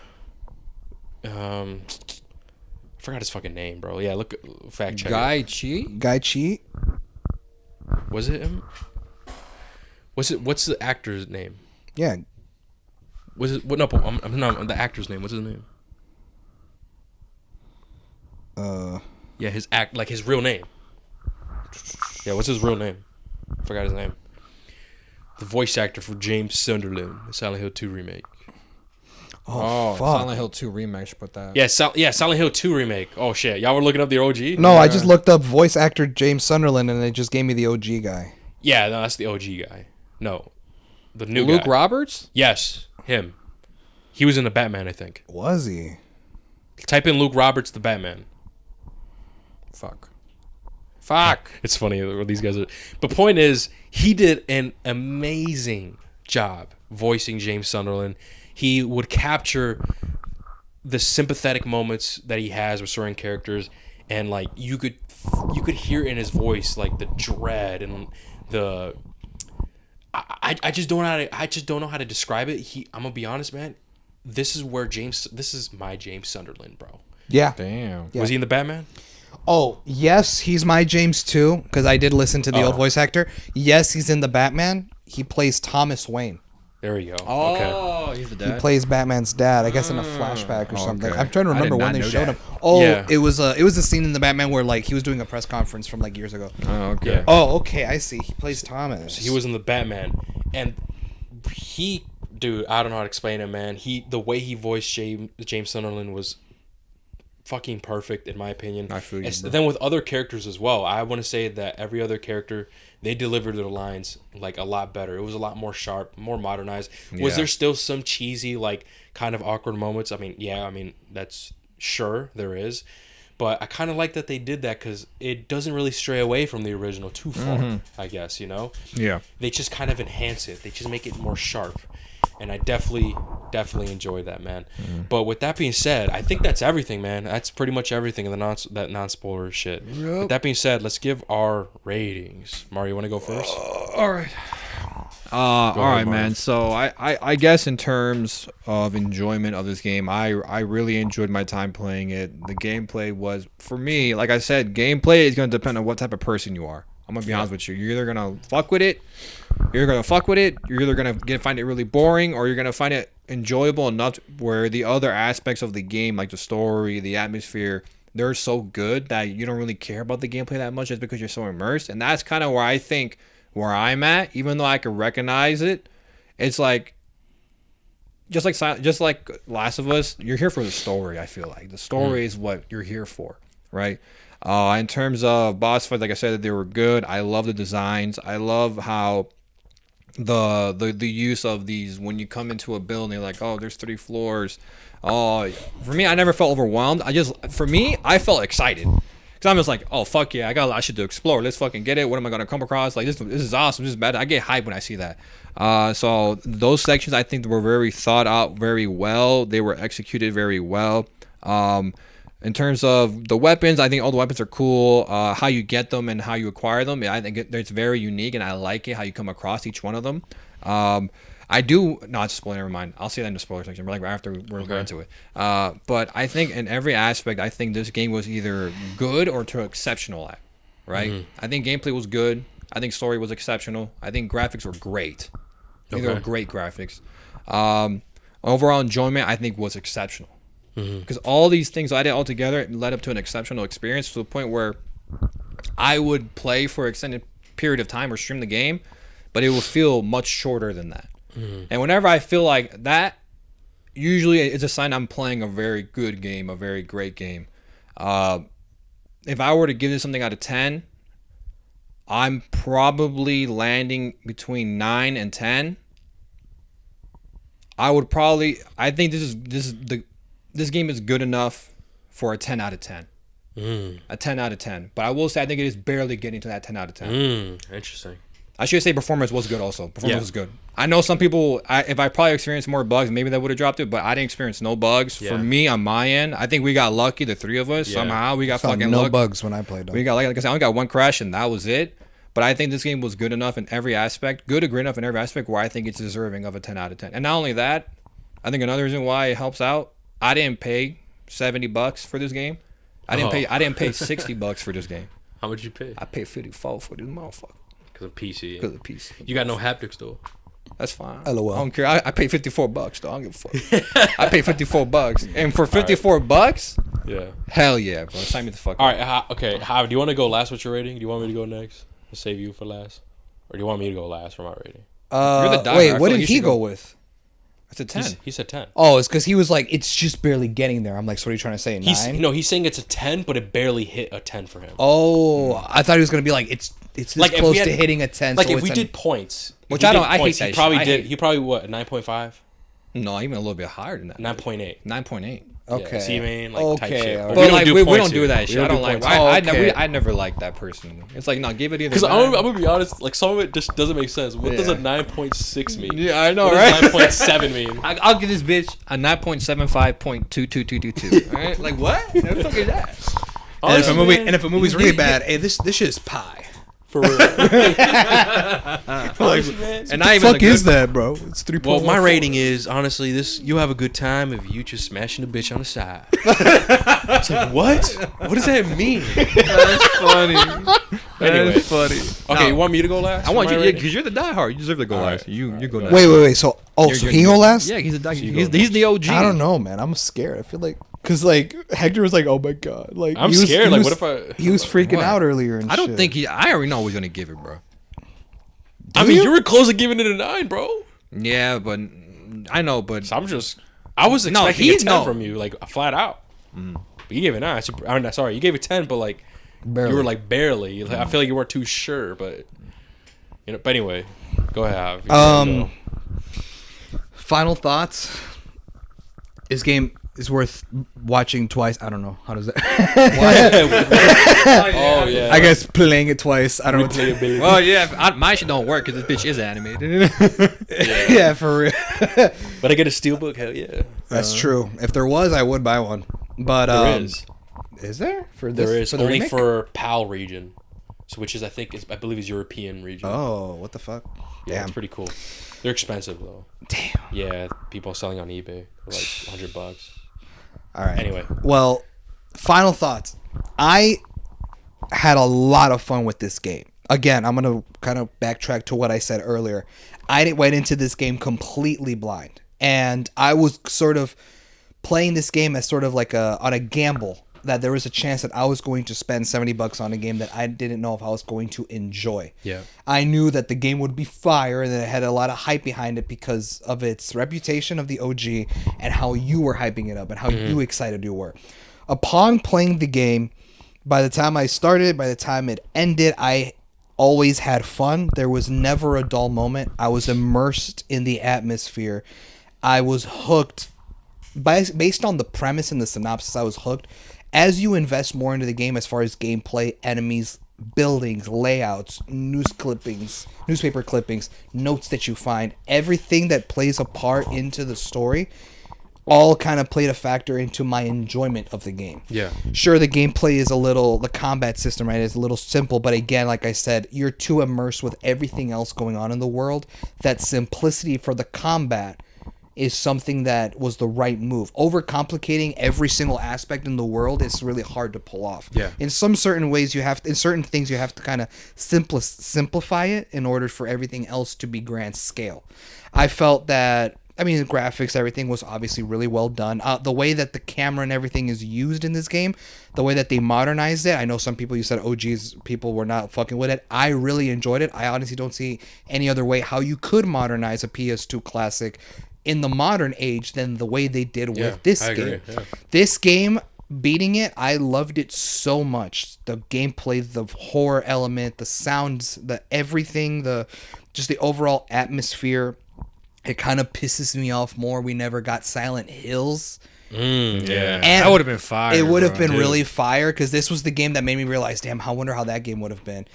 forgot his fucking name, bro. Yeah, look, fact check. Guy Chi? Guy Chi? Was it him? What's the actor's name? Yeah. Was it what? No, I'm the actor's name. What's his name? Yeah, his real name. Yeah, what's his real name? I forgot his name. The voice actor for James Sunderland, the Silent Hill 2 remake. Oh, fuck. Silent Hill 2 remake. Should put that. Yeah, Silent Hill 2 remake. Oh shit, y'all were looking up the OG? No, I just looked up voice actor James Sunderland and it just gave me the OG guy. Yeah, no, that's the OG guy. No, the new Luke guy. Roberts? Yes, him. He was in the Batman, I think. Was he? Type in Luke Roberts, the Batman. Fuck. It's funny where these guys are. But point is, he did an amazing job voicing James Sunderland. He would capture the sympathetic moments that he has with certain characters, and like you could hear in his voice like the dread and the. I just don't know how to describe it. I'm gonna be honest, man. This is my James Sunderland, bro. Yeah. Damn. Yeah. Was he in the Batman? Oh, yes, he's my James too, because I did listen to the old voice actor. Yes, he's in the Batman. He plays Thomas Wayne. There we go. Oh, Okay. he's the He dad. plays Batman's dad, I guess in a flashback or something. okay. I'm trying to I did remember when not they know showed that. him. Oh, Yeah. it was a scene in the Batman where like he was doing a press conference from like years ago. Oh, okay. Yeah. Oh, okay, I see. He plays Thomas. He was in the Batman, and dude, I don't know how to explain it, man. The way he voiced James Sunderland was fucking perfect in my opinion. I feel you, bro. Then with other characters as well, I want to say that every other character they delivered their lines like a lot better. It was a lot more sharp, more modernized. Was Yeah. there still some cheesy like kind of awkward moments? I mean, that's sure there is, But I kind of like that they did that because it doesn't really stray away from the original too far, I guess, you know? Yeah. They just kind of enhance it. They just make it more sharp. And I definitely enjoy that, man. But with that being said, I think that's everything, man. That's pretty much everything in the non-spoiler shit. Yep. With that being said, let's give our ratings. Mario, you want to go first? All right. All right, man. So I guess in terms of enjoyment of this game, I really enjoyed my time playing it. The gameplay was, for me, like I said, gameplay is going to depend on what type of person you are. I'm going to be honest with you. You're either going to fuck with it. You're either going to find it really boring, or you're going to find it enjoyable enough where the other aspects of the game, like the story, the atmosphere, they're so good that you don't really care about the gameplay that much just because you're so immersed. And that's kind of where I think where I'm at, even though I can recognize it. It's like just like Last of Us, you're here for the story. I feel like the story is what you're here for, right? In terms of boss fights, like I said, they were good. I love the designs. I love how the use of these, when you come into a building, like, oh, there's 3 floors. Oh, for me, I never felt overwhelmed. I felt excited. Cause I'm just like, oh fuck yeah, I got a lot of shit to explore. Let's fucking get it. What am I gonna come across? Like this is awesome. This is bad. I get hyped when I see that. So those sections I think were very thought out, very well. They were executed very well. In terms of the weapons, I think all the weapons are cool. How you get them and how you acquire them, I think it's very unique, and I like it how you come across each one of them. I do not spoil. Never mind. I'll say that in the spoiler section. Like right after we're into it. But I think in every aspect, I think this game was either good or to exceptional at. Right. I think gameplay was good. I think story was exceptional. I think graphics were great. I think they were great graphics. Overall enjoyment, I think, was exceptional. Because all these things I did all together led up to an exceptional experience, to the point where I would play for an extended period of time or stream the game, but it would feel much shorter than that. And whenever I feel like that, usually it's a sign I'm playing a very good game, a very great game. If I were to give this something out of 10, I'm probably landing between 9 and 10. I think this game is good enough for a 10 out of 10. A 10 out of 10. But I will say I think it is barely getting to that 10 out of 10. Interesting. I should say performance was good also. Performance was good. I know some people, if I probably experienced more bugs, maybe that would have dropped it, but I didn't experience no bugs. For me, on my end, I think we got lucky, the 3 of us. Somehow we got fucking no bugs when I played them. We got, like I said, I only got 1 crash, and that was it. But I think this game was good enough in every aspect, good or great enough in every aspect, where I think it's deserving of a 10 out of 10. And not only that, I think another reason why it helps out, I didn't pay $70 for this game. I didn't pay $60 for this game. How much you pay? I paid $54 for this motherfucker. Because of PC. Because of PC. You got no haptics though. That's fine. LOL. I don't care. I paid $54 though. I don't give a fuck. I paid $54, and for $54, yeah, hell yeah, bro. Sign me the fuck. All right. Okay. How do you want to go last with your rating? Do you want me to go next? I'll save you for last, or do you want me to go last for my rating? You're the diver. Wait, what did he go with? It's a 10. He said 10. Oh, it's because he was like, it's just barely getting there. I'm like, so what are you trying to say? 9? He's saying it's a 10, but it barely hit a 10 for him. Oh, I thought he was gonna be like, it's this like close to hitting a 10. Like so if we did points, which I hate that. He probably what, 9.5? No, even a little bit higher than that. 9.8. 9.8. Okay. Yeah, see what I mean? Like type shit. Right. But like we don't do that shit. I don't like. Okay. I never liked that person. It's like, no, give it either. Because I'm gonna be honest, like some of it just doesn't make sense. What does a 9.6 mean? Yeah, I know, what right? Does 9.7 mean? I'll give this bitch a 9.75.22222. All right, like what? What the fuck is that? And if a movie's really bad, hey, this shit is pie. For real. Honestly, man. And not even the fuck is that, bro? It's 3. Well, my rating is honestly this: you have a good time if you just smashing a bitch on the side. It's like, what? What does that mean? That's funny. Anyway, that's funny. Okay, you want me to go last? I want you, because you're the diehard. You deserve to go last. You go next. Wait. So he go last? Yeah, he's the OG. I don't know, man. I'm scared. I feel like. Cause like Hector was like, oh my god, like I'm scared. Like, what if he was freaking out earlier? And I don't think I already know he's gonna give it, bro. I mean, you were close to giving it a 9, bro. Yeah, but I know, but so I was expecting a 10 from you, like flat out. But you gave it 9. I'm sorry, you gave it 10, but like barely. You were like barely. Like, I feel like you weren't too sure, but you know. But anyway, go ahead. Final thoughts. This game. is worth watching twice. I don't know how does that. Oh yeah. I guess playing it twice. I don't know. Replayability. Well, yeah, my shit don't work because this bitch is animated. Yeah, for real. But I get a steelbook. Hell yeah. That's true. If there was, I would buy one. But There is. Is there for this? There is for the only remake? for PAL region, so which is I believe is European region. Oh, what the fuck? Yeah, Damn. it's pretty cool. They're expensive though. Damn. Yeah, people are selling on eBay for like $100. All right. Anyway. Well, final thoughts. I had a lot of fun with this game. Again, I'm going to kind of backtrack to what I said earlier. I went into this game completely blind. And I was sort of playing this game as sort of like on a gamble that there was a chance that I was going to spend $70 on a game that I didn't know if I was going to enjoy. Yeah. I knew that the game would be fire and that it had a lot of hype behind it because of its reputation of the OG and how you were hyping it up and how you excited you were. Upon playing the game, by the time I started, by the time it ended, I always had fun. There was never a dull moment. I was immersed in the atmosphere. I was hooked. Based on the premise and the synopsis, I was hooked. As you invest more into the game as far as gameplay, enemies, buildings, layouts, newspaper clippings, notes that you find, everything that plays a part into the story all kind of played a factor into my enjoyment of the game. Yeah. Sure, the gameplay is the combat system, right, is a little simple, but again, like I said, you're too immersed with everything else going on in the world. That simplicity for the combat is something that was the right move. Overcomplicating every single aspect in the world is really hard to pull off. Yeah. In certain things you have to kind of simplify it in order for everything else to be grand scale. I felt that, I mean, the graphics, everything was obviously really well done. The way that the camera and everything is used in this game, the way that they modernized it. I know some people, you said, oh geez, people were not fucking with it. I really enjoyed it. I honestly don't see any other way how you could modernize a PS2 classic in the modern age than the way they did with this I game. agree, yeah. This game, beating it, I loved it so much. The gameplay, the horror element, the sounds, the everything, just the overall atmosphere. It kind of pisses me off more. We never got Silent Hills. Yeah, And that would have been fire. It would have bro. been really fire because this was the game that made me realize, damn, I wonder how that game would have been.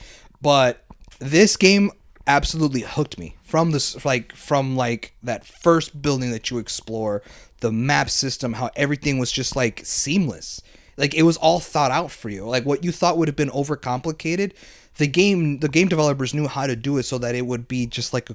But this game absolutely hooked me from that first building that you explore, the map system, how everything was just like seamless. Like it was all thought out for you. Like what you thought would have been overcomplicated, the game developers knew how to do it so that it would be just like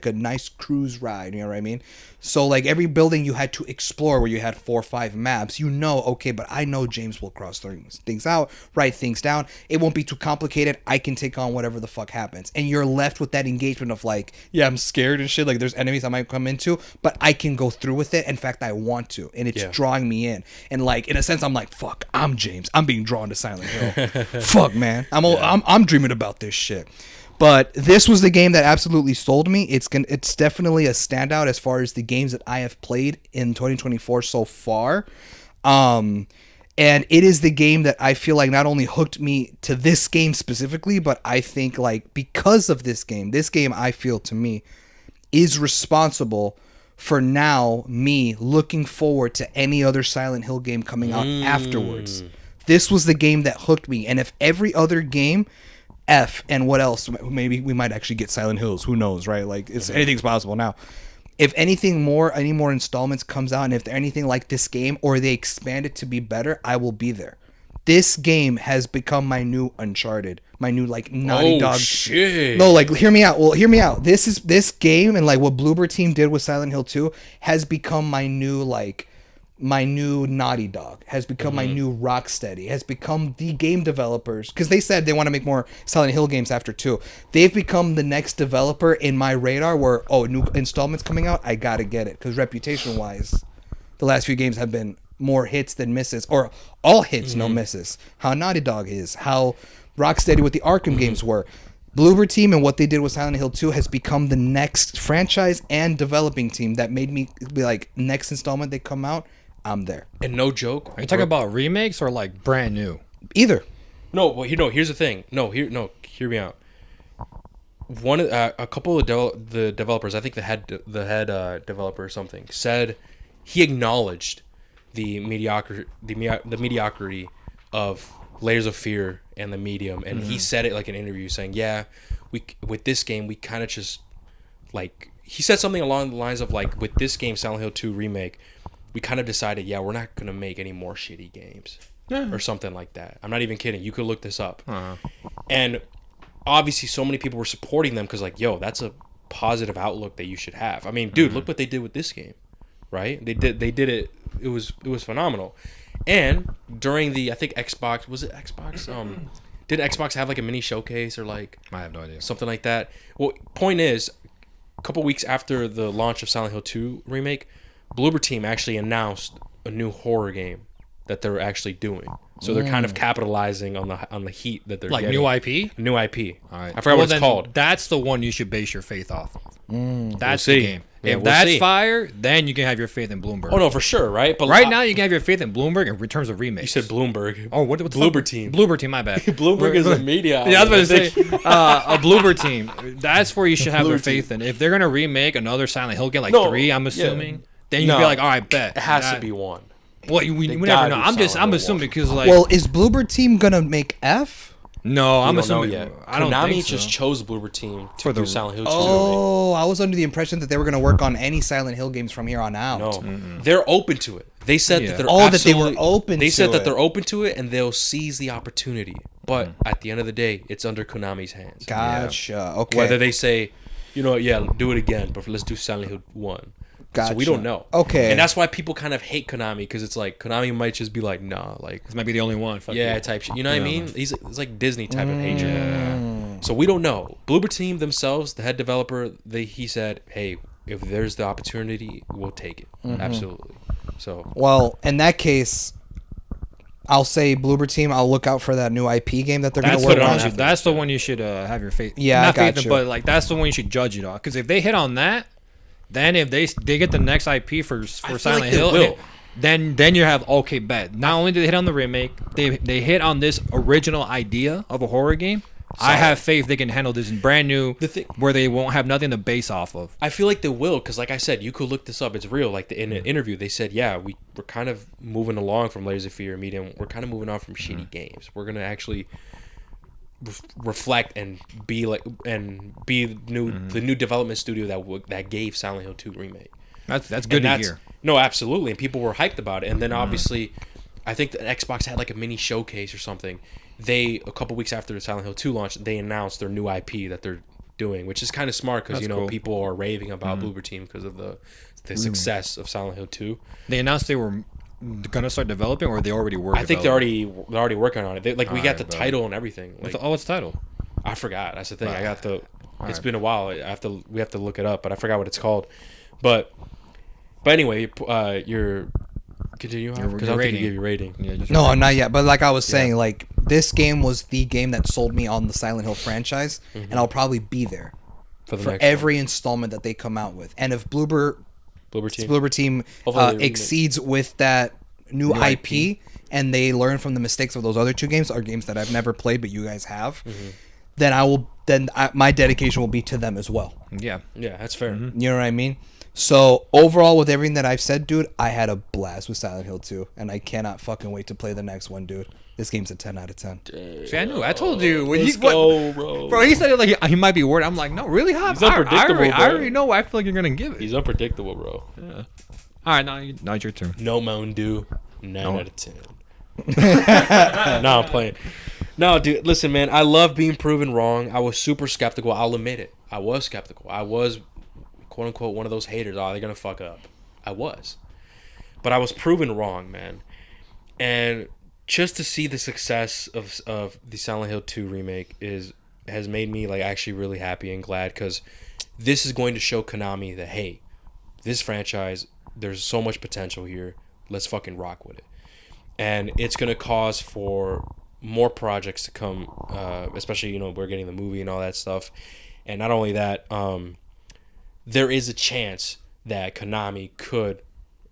a nice cruise ride, you know what I mean? So like every building you had to explore where you had 4 or 5 maps, okay, but I know James will cross things out, write things down. It won't be too complicated. I can take on whatever the fuck happens. And you're left with that engagement of like, yeah, I'm scared and shit. Like there's enemies I might come into, but I can go through with it. In fact, I want to. And it's drawing me in. And like, in a sense, I'm like, fuck, I'm James. I'm being drawn to Silent Hill. Fuck, man. I'm dreaming about this shit. But this was the game that absolutely sold me. It's definitely a standout as far as the games that I have played in 2024 so far. And it is the game that I feel like not only hooked me to this game specifically, but I think like because of this game I feel to me is responsible for now me looking forward to any other Silent Hill game coming out afterwards. This was the game that hooked me. And if every other game and what else? Maybe we might actually get Silent Hills. Who knows, right? Like anything's possible now. If any more installments comes out, and if they're anything like this game or they expand it to be better, I will be there. This game has become my new Uncharted, my new like Naughty Dog. Shit. No, like hear me out. Well, hear me out. This game and like what Bloober Team did with Silent Hill 2 has become my new Naughty Dog, has become my new Rocksteady, has become the game developers, because they said they want to make more Silent Hill games after 2. They've become the next developer in my radar where, new installments coming out, I gotta get it, because reputation wise the last few games have been more hits than misses, or all hits, no misses. How Naughty Dog is, how Rocksteady with the Arkham games were. Bloober Team and what they did with Silent Hill 2 has become the next franchise and developing team that made me be like, next installment they come out, I'm there. And no joke. Are you talking about remakes or like brand new? Either. No, well, here's the thing. Hear me out. A couple of the developers, I think the head developer or something, said he acknowledged the mediocrity of Layers of Fear and the Medium, and he said it like in an interview saying, yeah, with this game we kind of just like, he said something along the lines of like, with this game Silent Hill 2 Remake, we kind of decided, yeah, we're not gonna make any more shitty games or something like that. I'm not even kidding. You could look this up. And obviously so many people were supporting them because like, yo, that's a positive outlook that you should have. I mean, dude, look what they did with this game, right? They did it. It was phenomenal. And during the, I think Xbox, was it Xbox? Did Xbox have like a mini showcase or like, I have no idea, something like that? Well, point is, a couple weeks after the launch of Silent Hill 2 Remake, Bloober Team actually announced a new horror game that they're actually doing. So they're kind of capitalizing on the heat that they're like getting. new IP. New IP. All right. I forgot what it's called. That's the one you should base your faith off of. That's We'll the see. game. Yeah, If we'll that's see. fire, then you can have your faith in Bloomberg. Oh no, for sure, right? But Right now, you can have your faith in Bloomberg in terms of remakes. you said Bloomberg. Oh, what the Bloober fuck? Team. Bloober Team, my bad. Bloomberg is a media. Yeah, I was about to outlet. say a Bloober Team. That's where you should have their Bloober Team. faith in. If they're gonna remake another Silent Hill game, like No, 3, I'm yeah. assuming, then you'd No. be like, all right, bet It has to be one. Well, we They never gotta know. do I'm Silent Hill assuming 1. because like, Well, is Bloober Team gonna make F? no, I'm We don't know assuming. yet. I don't Konami think so. just chose Bloober Team to For the- do Silent Hill 2. Oh, I was under the impression that they were gonna work on any Silent Hill games from here on out. No, they're open to it. They said Yeah. that they're Oh, that they were absolutely- open They to said that it. they're open to it and they'll seize the opportunity. But at the end of the day, it's under Konami's hands. Gotcha. Okay. Whether they say, you know, yeah, do it again, but let's do Silent Hill 1. So we Gotcha. don't know. Okay. And that's why people kind of hate Konami, because it's like Konami might just be like, nah, like, This might be the only one. Fuck yeah, you. type shit. You know what I mean? It's like Disney type of hatred. So we don't know. Bloober Team themselves, the head developer, he said, hey, if there's the opportunity, we'll take it. Absolutely. So Well, in that case, I'll say Bloober Team. I'll look out for that new IP game that they're That's gonna the work one. on. That's the one you should have your faith. Yeah, not I faith, got in, you. but like that's the one you should judge it on. Because if they hit on that, then if they get the next IP for feel Silent like they Hill, will. then you have okay bet. Not only did they hit on the remake, they hit on this original idea of a horror game. I have faith they can handle this brand new, The thing- where they won't have nothing to base off of. I feel like they will, because like I said, you could look this up. It's real. Like in an interview, they said, yeah, we're kind of moving along from Layers of Fear Medium. We're kind of moving on from shitty games. We're going to actually reflect and be the new development studio that gave Silent Hill 2 Remake. That's And good to hear. No, absolutely, and people were hyped about it. And then obviously, I think that Xbox had like a mini showcase or something. A couple weeks after Silent Hill 2 launched, they announced their new IP that they're doing, which is kind of smart because That's cool. people are raving about Bloober Team because of the success of Silent Hill 2. They announced they were gonna start developing, or they already were. I think they're already working on it. We got Alright, the bro. title and everything. Like, what's the title? I forgot. That's the thing. I got the. It's Alright. been a while. We have to look it up, but I forgot what it's called. But anyway, you're continue on because I don't think you rating. gave your rating. Yeah, just No, not yet. But like I was saying, like this game was the game that sold me on the Silent Hill franchise, and I'll probably be there For the for next every installment that they come out with. And if Bloober Bloober Team. Team Hopefully they remake. exceeds with that new IP, and they learn from the mistakes of those other two games, or games that I've never played but you guys have, then my dedication will be to them as well. Yeah. Yeah, that's fair. You know what I mean? So overall, with everything that I've said, dude, I had a blast with Silent Hill 2, and I cannot fucking wait to play the next one, dude. This game's a 10 out of 10. See, I knew. I told you when Let's go, bro. Bro, he said it like he might be worried. I'm like, no, really? He's unpredictable, I bro. already know what I feel like you're gonna give it. He's unpredictable, bro. All right, now it's your turn. No Mountain Dew. 9 out of 10. No, I'm playing. No, dude, listen, man. I love being proven wrong. I was super skeptical. I'll admit it. I was skeptical. I was, quote unquote, one of those haters. Oh, they're gonna fuck up. I was, but I was proven wrong, man. And just to see the success of the Silent Hill 2 remake has made me like actually really happy and glad, because this is going to show Konami that, hey, this franchise, there's so much potential here. Let's fucking rock with it. And it's going to cause for more projects to come, especially, we're getting the movie and all that stuff. And not only that, there is a chance that Konami could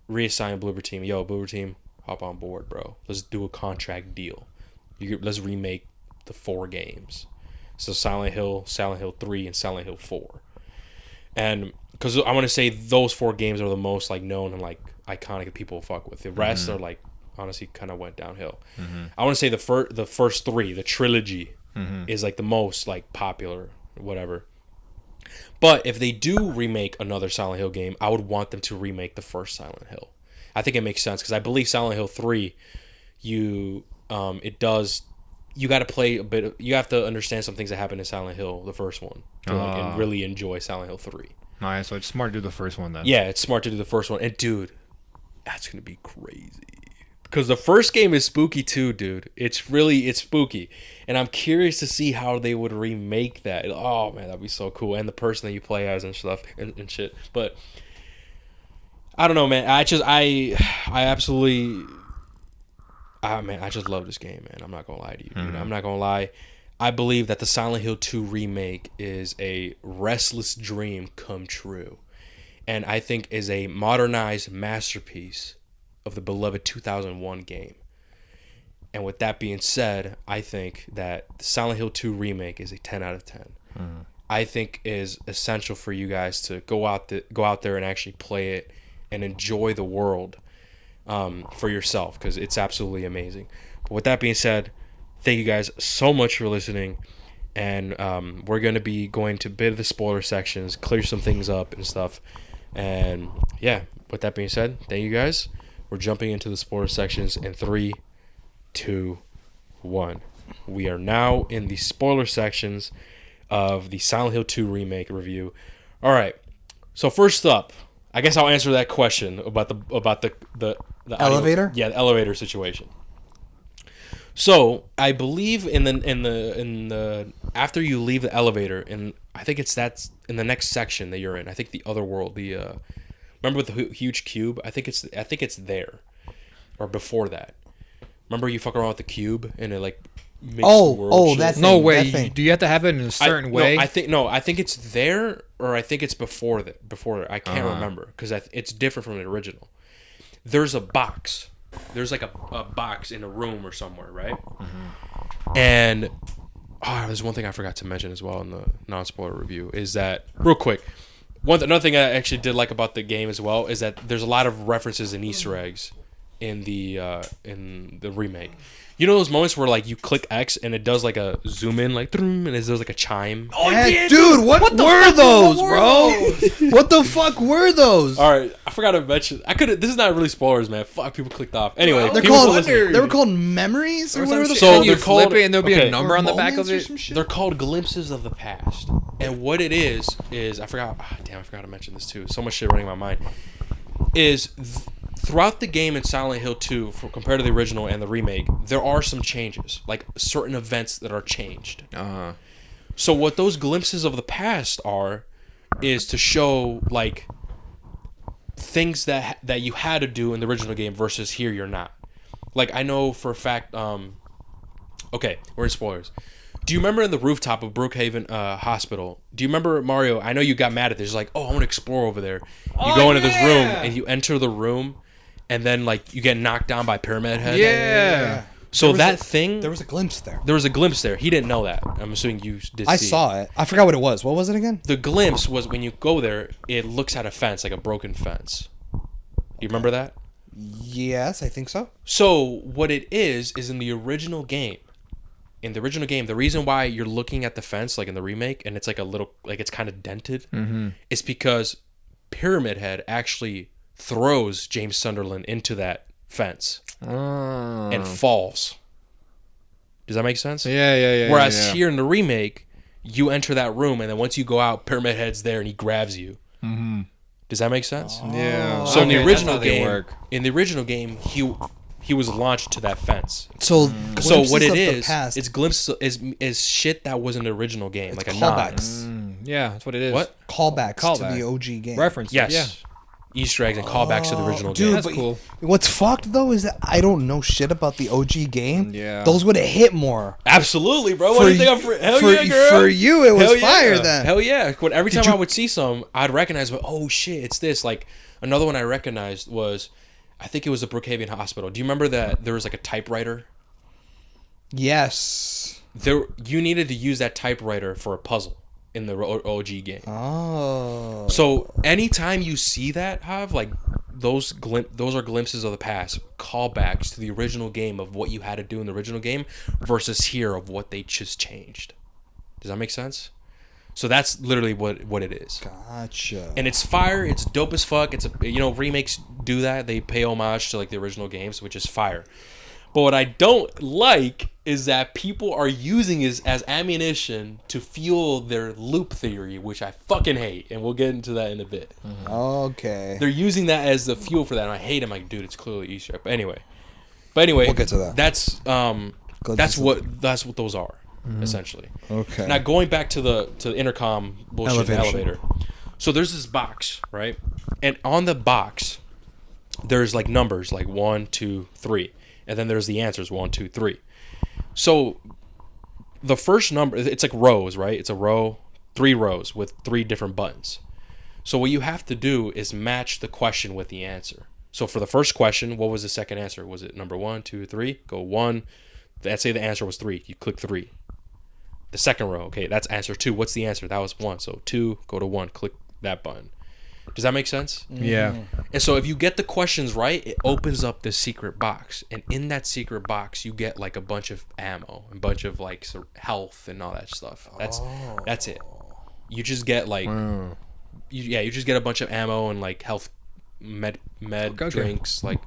reassign Bloober Team. Yo, Bloober Team, hop on board, bro. Let's do a contract deal. Let's remake the 4 games. So Silent Hill 3, and Silent Hill 4. And because I want to say those 4 games are the most like known and like iconic that people fuck with. The rest are like honestly kind of went downhill. I want to say the first 3, the trilogy, is like the most like popular, whatever. But if they do remake another Silent Hill game, I would want them to remake the first Silent Hill. I think it makes sense because I believe Silent Hill 3, you got to play a bit. You have to understand some things that happened in Silent Hill, the first one, to like and really enjoy Silent Hill 3. All right, so it's smart to do the first one then. Yeah, it's smart to do the first one. And dude, that's gonna be crazy. Because the first game is spooky too, dude. It's spooky. And I'm curious to see how they would remake that. Oh man, that'd be so cool. And the person that you play as and stuff and shit. But I don't know, man. I absolutely man, I just love this game, man. I'm not gonna lie to you, dude. I'm not gonna lie. I believe that the Silent Hill 2 remake is a restless dream come true. And I think is a modernized masterpiece of the beloved 2001 game. And with that being said, I think that the Silent Hill 2 remake is a 10 out of 10. I think is essential for you guys to go out there and actually play it and enjoy the world for yourself, because it's absolutely amazing. But with that being said, thank you guys so much for listening. And we're going to be going to a bit of the spoiler sections, clear some things up and stuff. And yeah, with that being said, thank you guys. We're jumping into the spoiler sections in 3, 2, 1. We are now in the spoiler sections of the Silent Hill 2 remake review. All right. So first up, I guess I'll answer that question about the elevator. Yeah, the elevator situation. So I believe in the after you leave the elevator, and I think that's in the next section that you're in. I think the other world, remember with the huge cube? I think it's there, or before that. Remember you fuck around with the cube and it like makes the world shit? That thing, No way. that thing. Do you have to have it in a certain way? I think it's there, or I think it's before that. I can't remember because it's different from the original. There's a box. There's like a box in a room or somewhere, right? And there's one thing I forgot to mention as well in the non-spoiler review is that, real quick, another thing I actually did like about the game as well is that there's a lot of references and Easter eggs in the remake. You know those moments where like you click X and it does like a zoom in, like, and it does like a chime. Oh yeah, dude! What were those, bro? What the fuck were those? All right, I forgot to mention. This is not really spoilers, man. Fuck, people clicked off. Anyway, They were called memories or whatever. So you flip it and there'll be a number on the back of it. They're called glimpses of the past, and what it is I forgot. I forgot to mention this too. So much shit running in my mind. Throughout the game in Silent Hill 2, compared to the original and the remake, there are some changes, like certain events that are changed. So what those glimpses of the past is to show like things that you had to do in the original game versus here you're not. Like I know for a fact. Okay, we're in spoilers. Do you remember in the rooftop of Brookhaven Hospital? Do you remember, Mario? I know you got mad at this. Like, I want to explore over there. You go into this room and you enter the room, and then like you get knocked down by Pyramid Head. Yeah. So there was a glimpse there. There was a glimpse there. He didn't know that. I'm assuming you did. I saw it. I forgot what it was. What was it again? The glimpse was when you go there. It looks at a fence, like a broken fence. You remember that? Yes, I think so. So what it is in the original game. In the original game, the reason why you're looking at the fence, like in the remake, and it's like a little, like it's kind of dented, is because Pyramid Head actually throws James Sunderland into that fence and falls. Does that make sense? Yeah. Whereas here in the remake, you enter that room, and then once you go out, Pyramid Head's there and he grabs you. Does that make sense? Yeah. So in the original game, he was launched to that fence. So what it is, it's glimpses is shit that was in the original game, like a callbacks. Yeah, that's what it is. What? Callbacks to the OG game. References. Yes. Yeah. Easter eggs and callbacks to the original Dude, game. That's cool. What's fucked though is that I don't know shit about the OG game. Yeah. Those would have hit more. Absolutely, bro. What do you think? Hell yeah, girl. For you, it was Hell fire yeah. then. Hell yeah. Every time I would see some, I'd recognize, oh shit, it's this. Like another one I recognized was, I think it was the Brookhaven Hospital. Do you remember that there was like a typewriter? Yes. You needed to use that typewriter for a puzzle. in the OG game. Oh. So anytime you see that, Hav, like those are glimpses of the past, callbacks to the original game of what you had to do in the original game versus here of what they just changed. Does that make sense? So that's literally what it is. Gotcha. And it's fire. It's dope as fuck. It's remakes do that. They pay homage to like the original games, which is fire. But what I don't like is that people are using it as ammunition to fuel their loop theory, which I fucking hate. And we'll get into that in a bit. Okay. They're using that as the fuel for that, and I hate it. I'm like, dude, it's clearly Easter egg. But anyway, we'll get to that. That's what those are, essentially. Okay. Now going back to the intercom bullshit elevator. So there's this box, right? And on the box, there's like numbers, like 1, 2, 3. And then there's the answers, 1, 2, 3. So the first number, it's like rows, right? It's a row, 3 rows with 3 different buttons. So what you have to do is match the question with the answer. So for the first question, what was the second answer? Was it number 1, 2, 3? Go 1. Let's say the answer was 3. You click 3. The second row, okay, that's answer 2. What's the answer? That was 1. So 2, go to 1. Click that button. Does that make sense? Yeah. And so if you get the questions right, it opens up this secret box. And in that secret box, you get like a bunch of ammo, a bunch of like health and all that stuff. That's it. You just get like, you just get a bunch of ammo and like health med drinks, like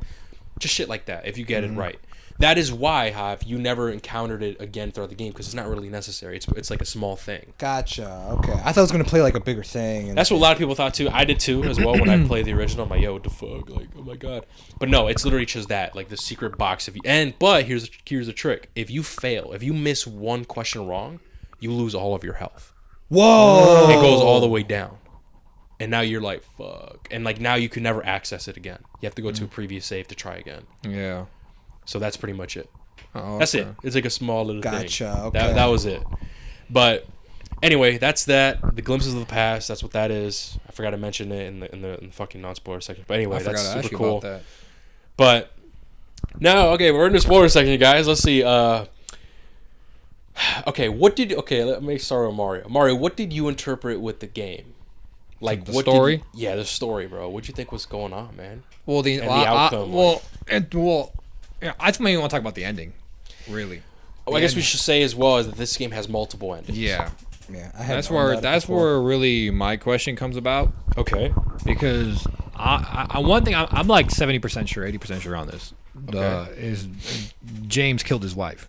just shit like that if you get it right. That is why, Hav, you never encountered it again throughout the game because it's not really necessary. It's like a small thing. Gotcha. Okay. I thought it was gonna play like a bigger thing. That's what a lot of people thought too. I did too as well when I played the original. I'm like, yo, what the fuck? Like, oh my god. But no, it's literally just that, like the secret box. But here's the trick. If you fail, if you miss one question wrong, you lose all of your health. Whoa! It goes all the way down. And now you're like, fuck. And like now you can never access it again. You have to go to a previous save to try again. Yeah. So that's pretty much it. Oh, that's it. It's like a small little thing. Gotcha. Okay. That was it. But anyway, that's that. The glimpses of the past. That's what that is. I forgot to mention it in the fucking non-spoiler section. But anyway, that's super cool. That. But now, okay, we're in the spoiler section, guys. Let's see. Okay, let me start with Mario. Mario, what did you interpret with the game? Like the what story? The story, bro. What'd you think was going on, man? Well, the outcome. Yeah, I think maybe want to talk about the ending. Really. I guess we should say as well is that this game has multiple endings. Yeah. Yeah. That's where really my question comes about. Okay. Because one thing I'm like 70% sure, 80% sure on this. Is James killed his wife.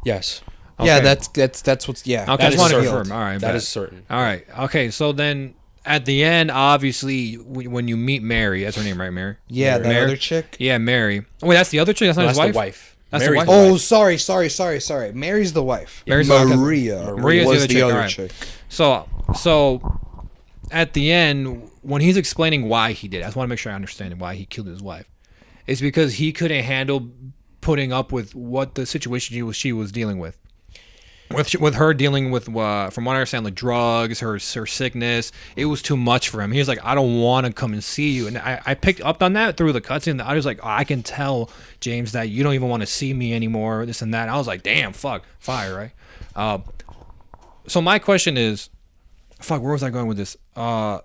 Yes. Okay. Yeah, that's what's Okay, that I just want to certain. confirm. All right, that is certain. All right. Okay, so then at the end, obviously, when you meet Mary, that's her name, right, Mary? Yeah, Mary. the other chick. Yeah, Mary. Oh, wait, that's the other chick. That's not his wife. The wife. That's Mary's the wife. Oh, sorry. Mary's the wife. Mary's Maria. Maria's was the other chick. So at the end, when he's explaining why he did it, I just want to make sure I understand why he killed his wife. It's because he couldn't handle putting up with what the situation she was dealing with. With her dealing with, from what I understand, like drugs, her sickness, it was too much for him. He was like, I don't want to come and see you. And I picked up on that through the cutscene. I was like, I can tell, James, that you don't even want to see me anymore, this and that. And I was like, damn, fuck, fire, right? So my question is, where was I going with this? I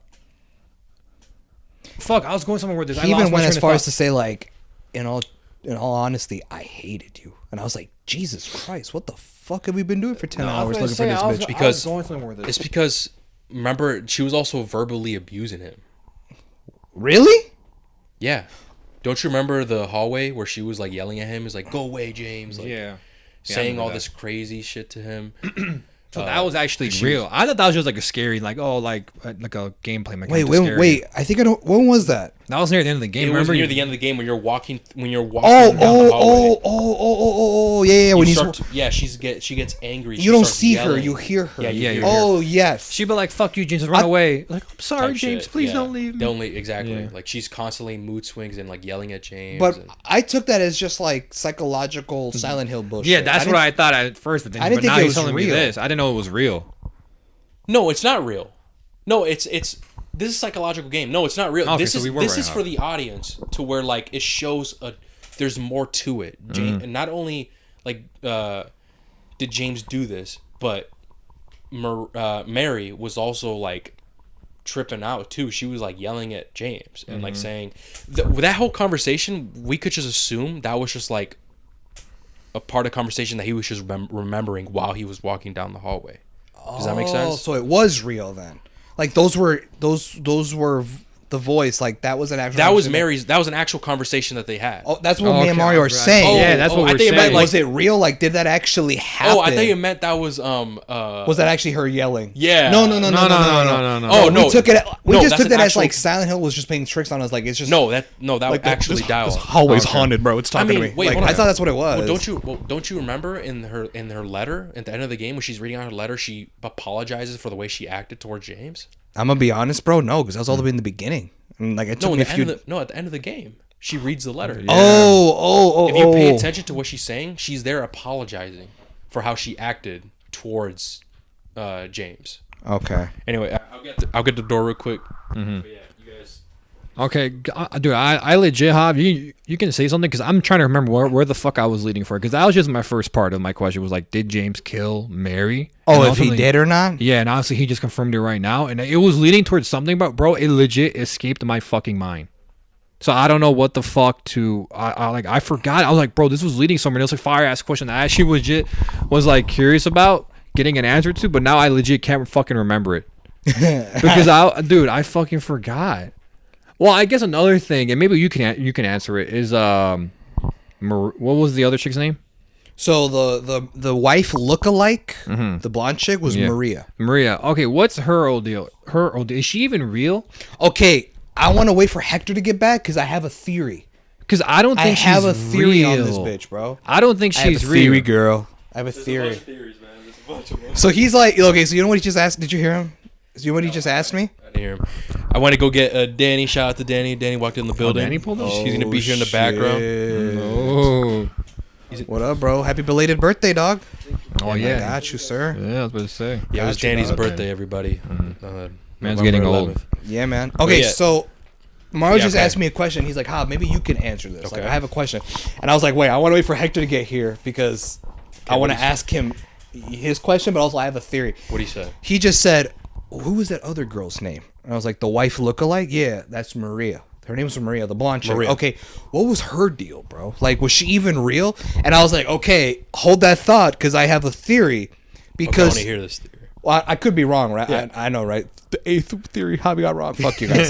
was going somewhere with this. He even went as far as to say, like, in all honesty, I hated you. And I was like, Jesus Christ, what the fuck have we been doing for 10 hours looking for this bitch? Because going somewhere with this. it's because remember she was also verbally abusing him. Really? Yeah. Don't you remember the hallway where she was like yelling at him? Is like, go away, James. Like, Yeah. Saying all this crazy shit to him. So that was actually real. I thought that was just like a scary, like a gameplay mechanic. Wait. I think I don't. When was that? That was near the end of the game. It was Remember near the end of the game when you're walking. Down the hallway. Yeah. When she gets angry. You don't see her, you hear her. Yeah, you hear her. Oh yes. She'd be like, "Fuck you, James, just run away." Like, I'm sorry, Type James, shit. please Yeah. don't leave me. Don't leave. Exactly. Yeah. Like she's constantly in mood swings and like yelling at James. But and, I took that as just like psychological Silent Hill bullshit. Yeah, that's what I thought at first, but then I didn't now think it he's was telling me real. this. I didn't know it was real. no, it's not real. No, it's this is a psychological game. No, it's not real. Okay, this so is we were this right, is huh? for the audience to where like it shows there's more to it. James, and not only like did James do this, but Mary was also like tripping out too. She was like yelling at James and like saying that whole conversation. We could just assume that was just like a part of conversation that he was just remembering while he was walking down the hallway. Does that make sense? So it was real then. Like those were the voice. Like that was an actual. That was Mary's. That was an actual conversation that they had. Oh, that's what me and Mario are saying. Oh, yeah, that's what we're saying. Like, was it real? Like, did that actually happen? Oh, I thought you meant that was Was that actually her yelling? Yeah. No. Oh no. We took it. We just took that as actual... like Silent Hill was just playing tricks on us. Like it's just that like, actually dialed. This hallway's haunted, bro. It's talking to me. Wait, like, I thought that's what it was. Don't you remember in her letter at the end of the game when she's reading out her letter, she apologizes for the way she acted towards James? I'm gonna be honest, bro. No, because that was all the way in the beginning. And like it took me a few. At the end of the game, she reads the letter. Yeah. Oh. If you pay attention to what she's saying, she's there apologizing for how she acted towards James. Okay. Anyway, I'll get the door real quick. Mm-hmm. But yeah, you guys. Okay, dude, I legit have you can say something because I'm trying to remember where the fuck I was leading for, because that was just my first part of my question was like, did James kill Mary? Oh, if he did or not? Yeah, and honestly, he just confirmed it right now, and it was leading towards something, but bro, it legit escaped my fucking mind. So I don't know what the fuck to I forgot. I was like, bro, this was leading somewhere. It was like fire ass question I actually legit was like curious about getting an answer to, but now I legit can't fucking remember it because I fucking forgot. Well, I guess another thing, and maybe you can answer it, is what was the other chick's name? So the wife lookalike, the blonde chick was Maria. Maria. Okay, what's her old deal? Is she even real? Okay, I want to wait for Hector to get back because I have a theory. Because I don't think she's have a theory real. on this bitch, bro. I don't think she's I have a real. theory, girl. I have a theory. So he's like, okay, so you know what he just asked? Did you hear him? You know what he just asked me? I didn't hear him. I went to go get Danny. Shout out to Danny. Danny walked in the building. Danny pulled up? He's gonna be here in the background. Oh. What up, bro? Happy belated birthday, dog. Oh yeah. I got you, sir. Yeah, I was about to say. Yeah, it was Danny's birthday, everybody. Man's getting old. 11th. Yeah, man. Okay, yeah. so Mario just asked me a question. He's like, "Ha, maybe you can answer this." Okay. Like, I have a question, and I was like, "Wait, I want to wait for Hector to get here because I want to ask him his question, but also I have a theory." What did he say? He just said, "Who was that other girl's name?" And I was like, "The wife lookalike." Yeah, that's Maria. Her name was Maria, the blonde chick. Maria. Okay, what was her deal, bro? Like, was she even real? And I was like, "Okay, hold that thought, because I have a theory." Because I want to hear this theory. well, I could be wrong, right? Yeah. I know, right? The eighth theory, how we got wrong. Fuck you guys.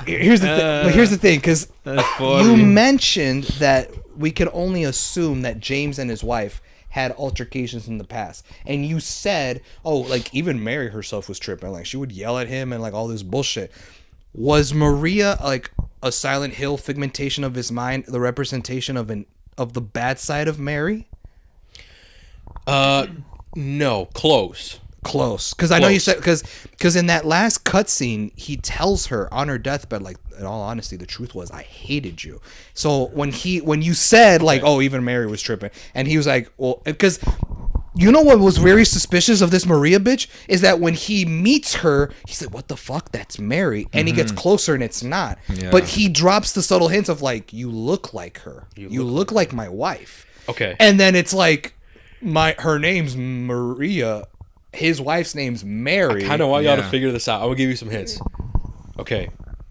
Here's the thing, because you mentioned that we could only assume that James and his wife had altercations in the past, and you said, oh, like even Mary herself was tripping, like she would yell at him and like all this bullshit. Was Maria like a Silent Hill figmentation of his mind, the representation of the bad side of Mary? No, close. Because I know you said because in that last cutscene he tells her on her deathbed, like, in all honesty, the truth was I hated you. So when you said like, oh, even Mary was tripping, and he was like, well, because you know what was very suspicious of this Maria bitch is that when he meets her, he's like, what the fuck, that's Mary, and he gets closer and it's not. Yeah. But he drops the subtle hints of like, you look like her, you look like my wife. Okay. And then it's like, her name's Maria. His wife's name's Mary. I kind of want y'all to figure this out. I'm gonna give you some hints. Okay,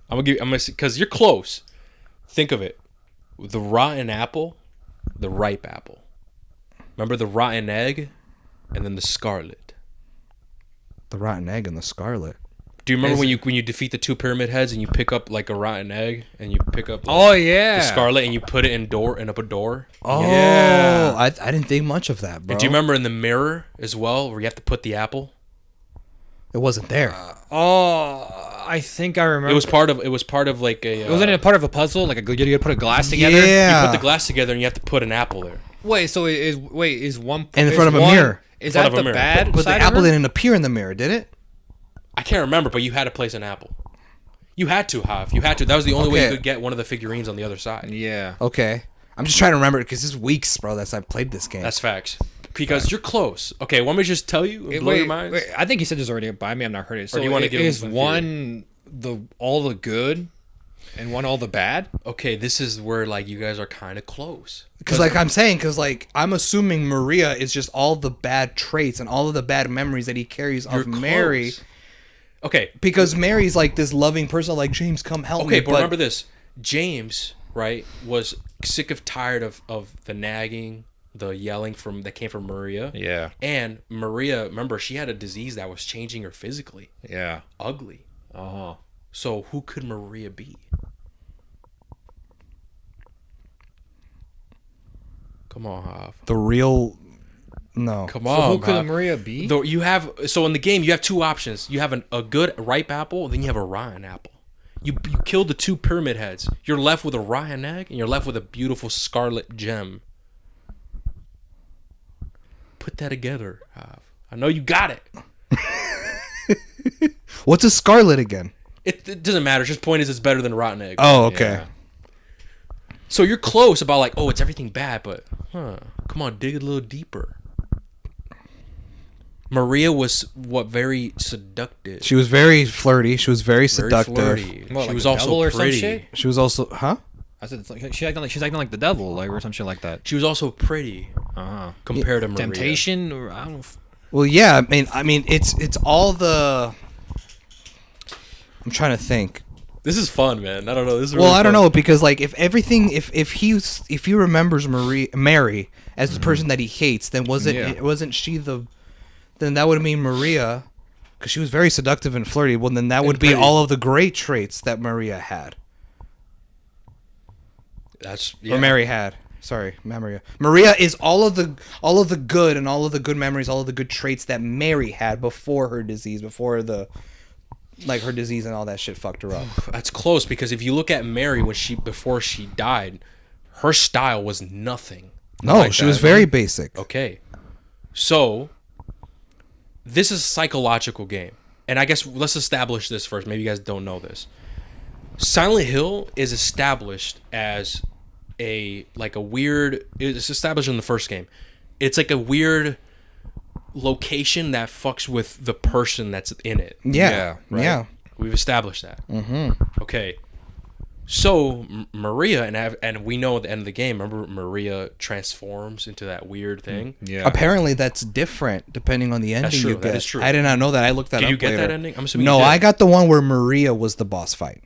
I'm gonna because you're close. Think of it: the rotten apple, the ripe apple. Remember the rotten egg, and then the scarlet. The rotten egg and the scarlet. Do you remember when you defeat the two pyramid heads and you pick up like a rotten egg and you pick up yeah, the scarlet and you put it in up a door? Oh, yeah. I didn't think much of that, bro. And do you remember in the mirror as well where you have to put the apple? It wasn't there. I think I remember. It was part of like a. Wasn't it part of a puzzle? Like you had to put a glass together. Yeah. You put the glass together and you have to put an apple there. Wait, so is one in front of a mirror? Is front that of a the mirror. bad? But the side of apple her? didn't appear in the mirror, did it? I can't remember, but you had to place an apple. You had to have. You had to. That was the only way you Okay. could get one of the figurines on the other side. Yeah. Okay. I'm just trying to remember because it's weeks, bro. That's I've played this game. That's facts. Because you're close. Okay, want me to just tell you? Blow your minds? Wait, I think he said this already, but I may have not heard it. So do you wanna give him is some one all the good? And won all the bad? Okay, this is where like you guys are kind of close. Because like I'm saying, because like I'm assuming Maria is just all the bad traits and all of the bad memories that he carries of Mary. Close. Okay, Because Mary's like this loving person, like James, come help me. okay, but remember this: James, right, was sick of tired of the nagging, the yelling that came from Maria. Yeah. And Maria, remember, she had a disease that was changing her physically. Yeah. Ugly. Uh-huh. So who could Maria be? Come on, Hav. the real, no. Come So on, who could Hav. Maria be? So in the game you have two options. You have a good ripe apple, then you have a rotten apple. You killed the two pyramid heads. You're left with a rotten egg, and you're left with a beautiful scarlet gem. Put that together, Hav. I know you got it. What's a scarlet again? It doesn't matter. Just point is it's better than a rotten egg. Oh, okay. Yeah. So you're close about like, oh, it's everything bad, but come on, dig a little deeper. Maria was very seductive. She was very flirty. She was very Very seductive. flirty. What, She like was the also devil or some pretty. shit? She was also, huh? I said it's like, she's acting like the devil, like, or some shit like that. She was also pretty Uh-huh. compared to Maria. Temptation, or I don't. Well, yeah. I mean, it's all the. I'm trying to think. This is fun, man. I don't know. This is Well, really I don't fun. know, because like if he remembers Mary as the person that he hates, then wasn't she the? Then that would mean Maria, because she was very seductive and flirty. Well, then that would be pretty. all of the great traits that Maria had, or Mary had. Sorry, Maria. Maria is all of the good and all of the good memories, all of the good traits that Mary had before her disease, before her disease and all that shit fucked her up. That's close because if you look at Mary before she died, her style was nothing. No, like she that. was very basic. Okay. So this is a psychological game. And I guess let's establish this first. Maybe you guys don't know this. Silent Hill is established as it's established in the first game. It's like a weird location that fucks with the person that's in it. Yeah, Right? yeah. We've established that. Mm-hmm. Okay. So Maria and we know at the end of the game. Remember, Maria transforms into that weird thing. Yeah. Apparently, that's different depending on the ending true. you get. That is true. I did not know that. I looked that Did up you get later. that ending? I'm assuming No, you did. I got the one where Maria was the boss fight.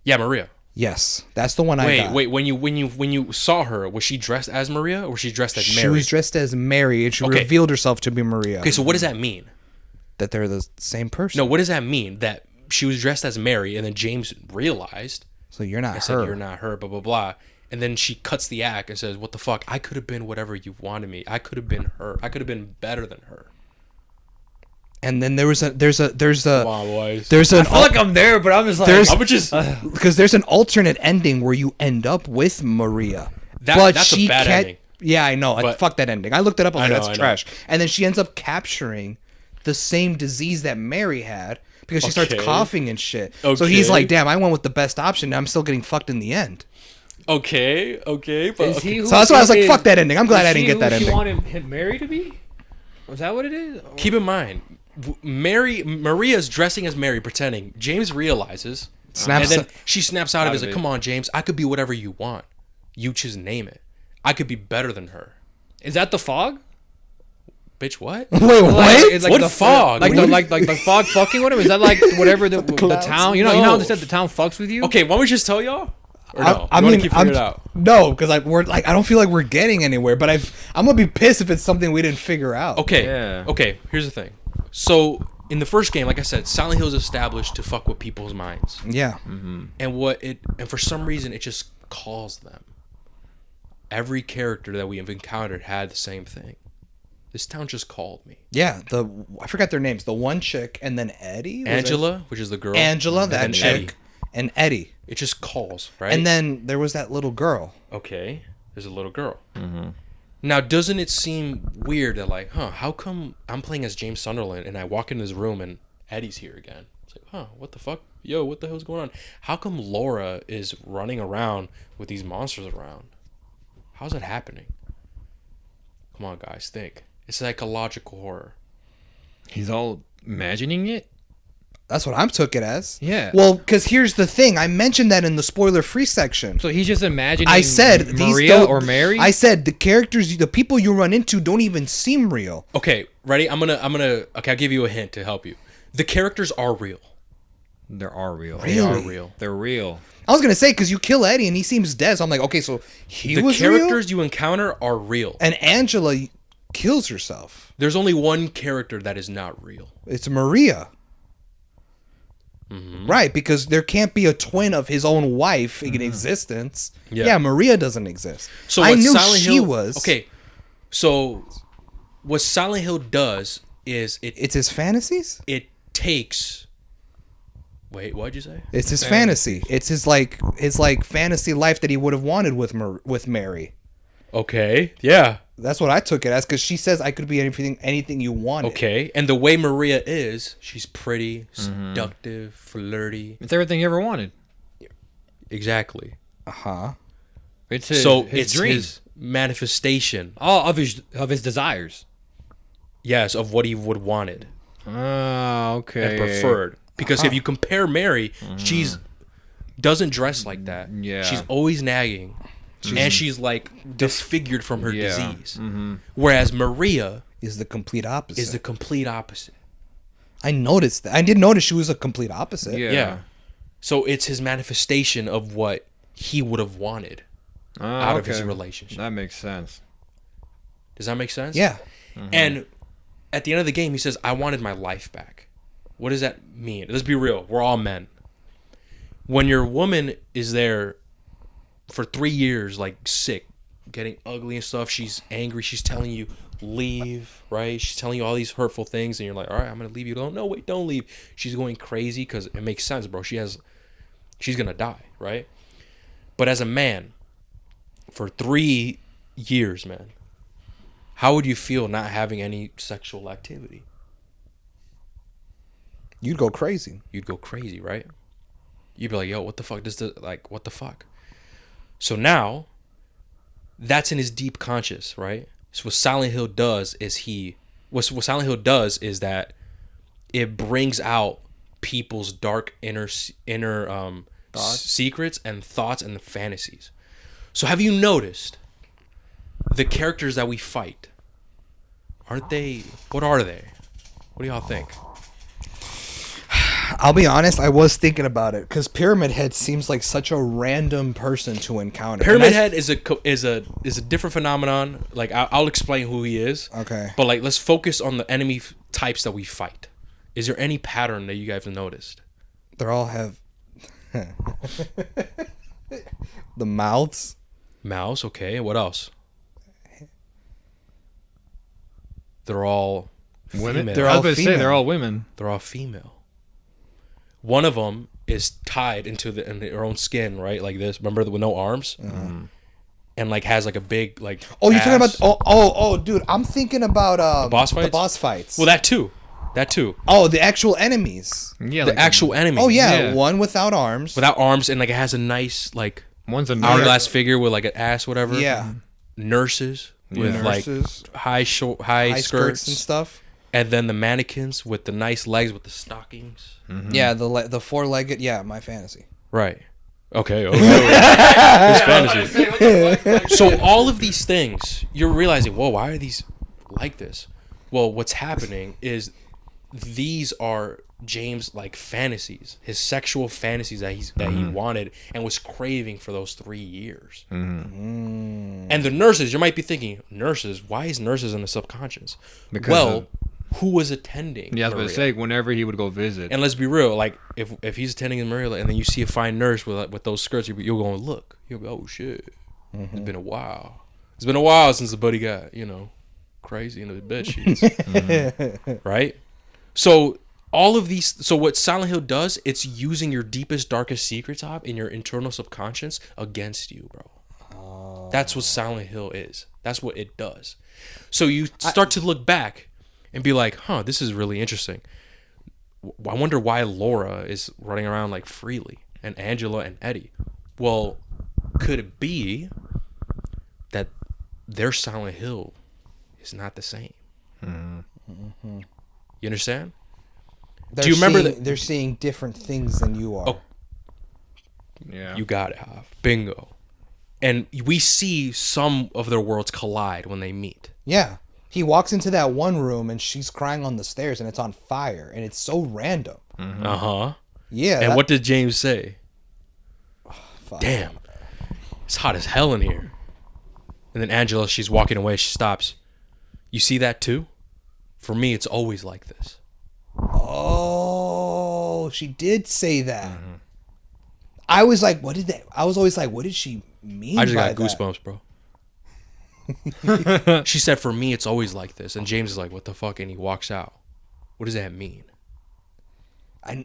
Yeah, Maria. Yes, that's the one I got. Wait. When you saw her, was she dressed as Maria or was she dressed as Mary? She was dressed as Mary, and she Okay. revealed herself to be Maria. Okay, so what does that mean? That they're the same person. No, what does that mean? That she was dressed as Mary, and then James realized. So you're not I her. said, "You're not her." Blah blah blah. And then she cuts the act and says, "What the fuck? I could have been whatever you wanted me. I could have been her. I could have been better than her." And then there's Come on, boys. there's an I feel like I'm there, but I'm just like, There's- I would just. because there's an alternate ending where you end up with Maria. That's a bad ending. Yeah, I know. But- Fuck that ending. I looked it up. I was I like, know, that's I know. trash. And then she ends up capturing the same disease that Mary had because she starts Okay. coughing and shit. So he's Okay. like, damn, I went with the best option. And I'm still getting fucked in the end. Okay, but is he who So that's why I was like, is- fuck that ending. I'm glad is I didn't he get that who she ending. wanted him Mary to be? Was that what it is? keep in mind, Maria's dressing as Mary, pretending. James realizes, Snaps and then she snaps out of it. of He's like, it. "Come on, James, I could be whatever you want. You just name it. I could be better than her." Is that the fog? Bitch, what? Wait, Like, what? it's like What the fog? Like What the do you- like the fog fucking with him? Is that like whatever the town? You know how No. they said the town fucks with you? Okay, why don't we just tell y'all? Or no? I You wanna mean, keep figuring it out. no, because I don't feel like we're getting anywhere. But I'm gonna be pissed if it's something we didn't figure out. Okay. Yeah. Okay. Here's the thing. So in the first game, like I said, Silent Hill is established to fuck with people's minds, Yeah. and for some reason it just calls them. Every character that we have encountered had the same thing. This town just called me. Yeah. I forgot their names. The one chick and then Eddie. Was Angela, which is the girl. it? Angela, and that then chick, Eddie. and Eddie. It just calls, right? And then there was that little girl. okay, there's a little girl. Now, doesn't it seem weird that like, how come I'm playing as James Sunderland and I walk into this room and Eddie's here again? It's like, what the fuck? Yo, what the hell's going on? How come Laura is running around with these monsters around? How's that happening? Come on, guys, think. It's psychological horror. He's all imagining it. That's what I'm took it as. Yeah. Well, because here's the thing. I mentioned that in the spoiler-free section. So he's just imagining. I said Maria or Mary. I said the characters, the people you run into, don't even seem real. Okay, ready? I'm gonna. Okay, I'll give you a hint to help you. The characters are real. They are real. Really? They are real. They're real. I was gonna say because you kill Eddie and he seems dead. So I'm like, okay, so he The was characters real? you encounter are real. And Angela kills herself. There's only one character that is not real. It's Maria. Right, because there can't be a twin of his own wife in existence. Yeah. Maria doesn't exist. So I what knew Silent she Hill, was. Okay, so what Silent Hill does is It's his fantasies? it takes. Wait, what'd you say? It's his fantasy. It's his fantasy life that he would have wanted with Mary. Okay, yeah. That's what I took it as because she says I could be anything you wanted. Okay, and the way Maria is, she's pretty, seductive, flirty. It's everything he ever wanted. Exactly. Uh-huh. It's his, So his it's dream. his manifestation, All of his desires. yes, of what he would wanted Oh, okay. and preferred. Because if you compare Mary, she's doesn't dress like that. Yeah. She's always nagging. And she's like disfigured from her Yeah. disease. Whereas Maria Is the complete opposite. is the complete opposite. I noticed that. I did notice she was a complete opposite. Yeah. Yeah. So it's his manifestation of what he would have wanted out of his relationship. That makes sense. Does that make sense? Yeah. And at the end of the game, he says, I wanted my life back. What does that mean? Let's be real. We're all men. When your woman is there for 3 years, like sick, getting ugly and stuff, she's angry, she's telling you, leave, right? She's telling you all these hurtful things, and you're like, all right, I'm going to leave you alone. No, wait, don't leave. She's going crazy because it makes sense, bro. She's going to die, right? But as a man, for 3 years, man, how would you feel not having any sexual activity? You'd go crazy. You'd go crazy, right? You'd be like, yo, what the fuck? What the fuck? So now, that's in his deep conscious, right? So what Silent Hill does is what Silent Hill does is that it brings out people's dark inner secrets and thoughts and fantasies. So have you noticed the characters that we fight? Aren't they? What are they? What do y'all think? I'll be honest, I was thinking about it because Pyramid Head seems like such a random person to encounter. Pyramid Head is a different phenomenon. Like I'll explain who he is. Okay. But like, let's focus on the enemy types that we fight. Is there any pattern that you guys have noticed? They all have the mouths. Mouse, okay. What else? They're all Women. female. They're I was all going to say female. they're all women. They're all female. One of them is tied in their own skin, right? Like this. Remember with no arms, and like has like a big like. Oh, you're talking ass. about dude, I'm thinking about boss fights? The boss fights. Well, that too. Oh, the actual enemies. Yeah, The actual enemy. Oh yeah, Yeah. one without arms. Without arms, and like it has a nice like one's a hourglass figure with like an ass, whatever. Yeah. Nurses with Nurses, like high high skirts and stuff. and then the mannequins with the nice legs with the stockings. Yeah, the four-legged. Yeah, my fantasy. Right. Okay. His fantasy. So all of these things, you're realizing, whoa, why are these like this? Well, what's happening is these are James like fantasies, his sexual fantasies that he wanted and was craving for those 3 years. And the nurses, you might be thinking, nurses? Why is nurses in the subconscious? Because who was attending? Yeah, I was going Maria? to say, whenever he would go visit. And let's be real, like if he's attending in Maria and then you see a fine nurse with those skirts, you're going to look. You'll go, oh shit, it's been a while. It's been a while since the buddy got crazy in the bed sheets, right? So all of these, so what Silent Hill does, it's using your deepest, darkest secrets in your internal subconscious against you, bro. That's what Silent Hill is. That's what it does. So you start to look back and be like, huh, this is really interesting. I wonder why Laura is running around like freely and Angela and Eddie. Well, could it be that their Silent Hill is not the same? You understand? Do you remember that they're seeing different things than you are? Oh. Yeah. You got it, Hav. Bingo. And we see some of their worlds collide when they meet. Yeah. He walks into that one room and she's crying on the stairs and it's on fire and it's so random. Mm-hmm. Uh-huh. Yeah. And what did James say? Fuck. Damn. It's hot as hell in here. And then Angela, she's walking away. She stops. You see that too? For me, it's always like this. Oh, she did say that. Mm-hmm. I was like, what did that? I was always like, what did she mean? I just by got that? goosebumps, bro. She said, for me, it's always like this. And James is like, what the fuck? And he walks out. What does that mean?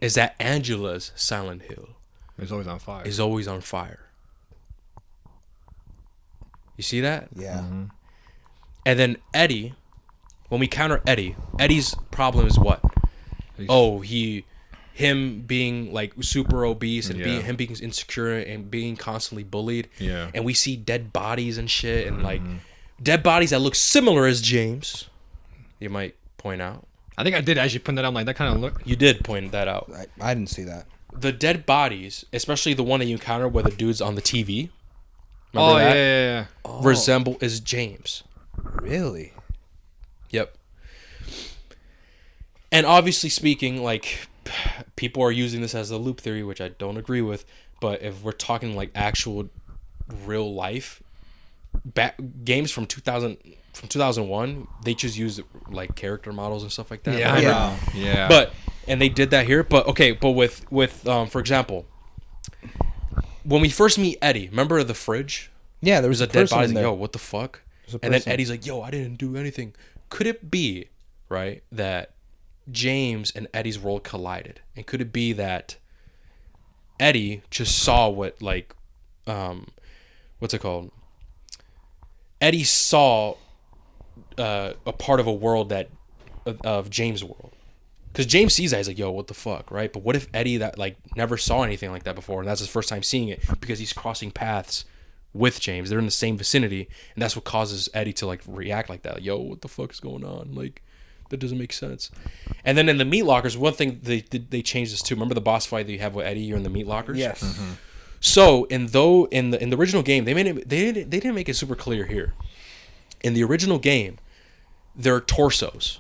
Is that Angela's Silent Hill? It's always on fire. Is always on fire. You see that? Yeah. Mm-hmm. And then Eddie, when we counter Eddie, Eddie's problem is what? Him being like super obese and him being insecure and being constantly bullied. Yeah. And we see dead bodies and shit and like dead bodies that look similar as James. You might point out. I think I did actually put that out like that kind of look. You did point that out. I didn't see that. The dead bodies, especially the one that you encounter where the dude's on the TV. Remember that? Yeah. Resemble is James. Really? Yep. And obviously speaking, like, people are using this as the loop theory, which I don't agree with. But if we're talking like actual real life games from 2001, they just use like character models and stuff like that. Yeah. But and they did that here. But okay, but with for example, when we first meet Eddie, remember the fridge? Yeah, there was a dead body. Like, yo, what the fuck? And then Eddie's like, yo, I didn't do anything. Could it be, right, that James and Eddie's world collided? And could it be that Eddie just saw what, like, what's it called? Eddie saw a part of a world of James' world. Because James sees that, he's like, yo, what the fuck, right? But what if Eddie that, like, never saw anything like that before, and that's his first time seeing it because he's crossing paths with James. They're in the same vicinity, and that's what causes Eddie to like react like that. Like, yo, what the fuck is going on? Like, that doesn't make sense. And then in the meat lockers, one thing they changed this too. Remember the boss fight that you have with Eddie? You're in the meat lockers. Yes. Mm-hmm. So in the original game, they didn't make it super clear here. In the original game, they're torsos.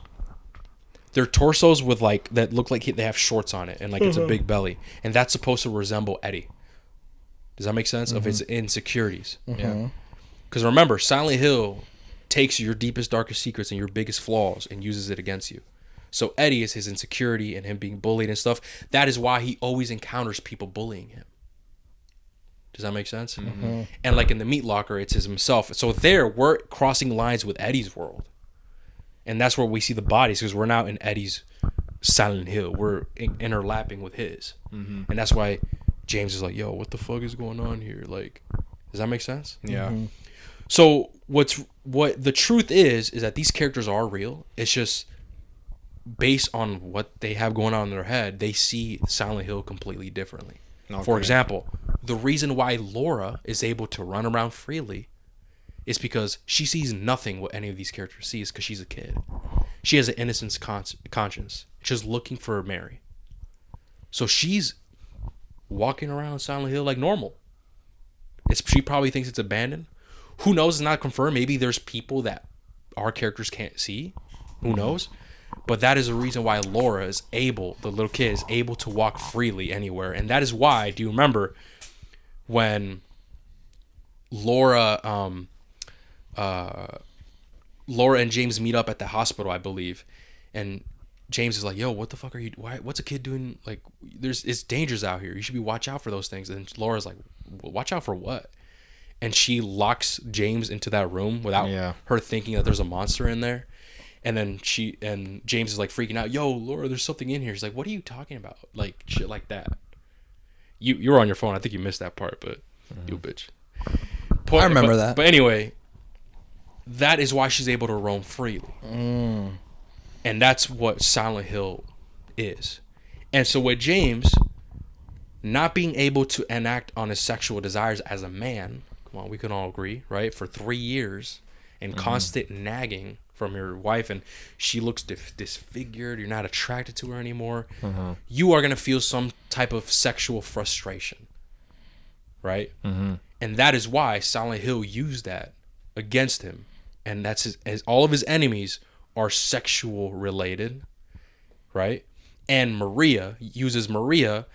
They're torsos with like that look like they have shorts on it, and like it's a big belly, and that's supposed to resemble Eddie. Does that make sense? Of his insecurities. Yeah. Because remember, Silent Hill takes your deepest, darkest secrets and your biggest flaws and uses it against you. So Eddie is his insecurity and him being bullied and stuff. That is why he always encounters people bullying him. Does that make sense? Mm-hmm. And like in the meat locker, it's himself. So there, we're crossing lines with Eddie's world. And that's where we see the bodies, because we're now in Eddie's Silent Hill. We're interlapping with his. Mm-hmm. And that's why James is like, yo, what the fuck is going on here? Like, does that make sense? Yeah. Mm-hmm. So what the truth is that these characters are real. It's just based on what they have going on in their head, they see Silent Hill completely differently. Okay. For example, the reason why Laura is able to run around freely is because she sees nothing what any of these characters see, because she's a kid. She has an innocent conscience, just looking for Mary. So she's walking around Silent Hill like normal. She probably thinks it's abandoned. Who knows? It's not confirmed. Maybe there's people that our characters can't see. Who knows? But that is the reason why Laura is able, the little kid is able to walk freely anywhere. And that is why, do you remember when Laura and James meet up at the hospital, I believe, and James is like, yo, what the fuck are you, what's a kid doing? Like, it's dangers out here. You should be watch out for those things. And Laura's like, watch out for what? And she locks James into that room without her thinking that there's a monster in there. And then James is like freaking out. Yo, Laura, there's something in here. She's like, what are you talking about? Like, shit like that. You were on your phone. I think you missed that part, but you bitch. I remember that. But anyway, that is why she's able to roam freely. And that's what Silent Hill is. And so with James not being able to enact on his sexual desires as a man, come on, we can all agree, right? For 3 years and constant nagging from your wife and she looks disfigured, you're not attracted to her anymore, you are going to feel some type of sexual frustration, right? And that is why Silent Hill used that against him. And that's as all of his enemies are sexual related, right? And Maria uses Maria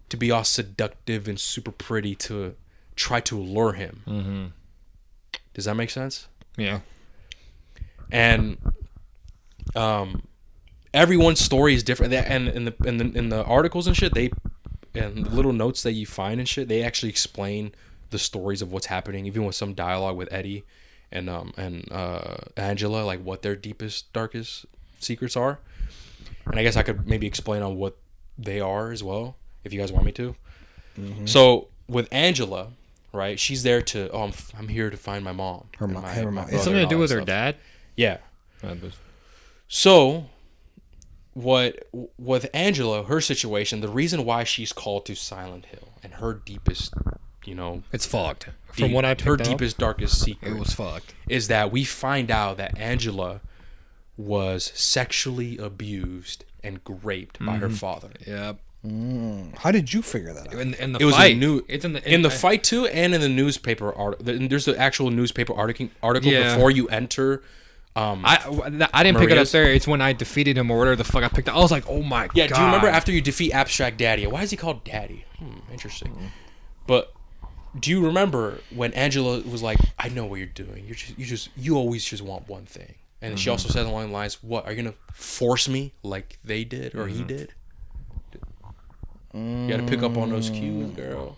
to be all seductive and super pretty to try to lure him. Does that make sense? Yeah. And everyone's story is different. And in the articles and shit, and the little notes that you find and shit, they actually explain the stories of what's happening, even with some dialogue with Eddie and Angela, like what their deepest, darkest secrets are. And I guess I could maybe explain on what they are as well, if you guys want me to. So with Angela, right? She's there to. I'm here to find my mom. Her mom. It's something to do with her dad. Yeah. So, with Angela, her situation, the reason why she's called to Silent Hill and her deepest, it's fucked. From what I picked her up, deepest, darkest secret, it was fucked. Is that we find out that Angela was sexually abused and raped by her father. Yep. How did you figure that out? In the It was fight. it's in the fight too, and in the newspaper article. There's the actual newspaper article before you enter. I didn't pick it up there. It's when I defeated him or whatever the fuck I picked up. I was like, oh my god. Yeah, do you remember after you defeat Abstract Daddy? Why is he called Daddy? Interesting. But do you remember when Angela was like, I know what you're doing. You always just want one thing. And she also said along the lines, what, are you going to force me like they did or he did? You got to pick up on those cues, girl.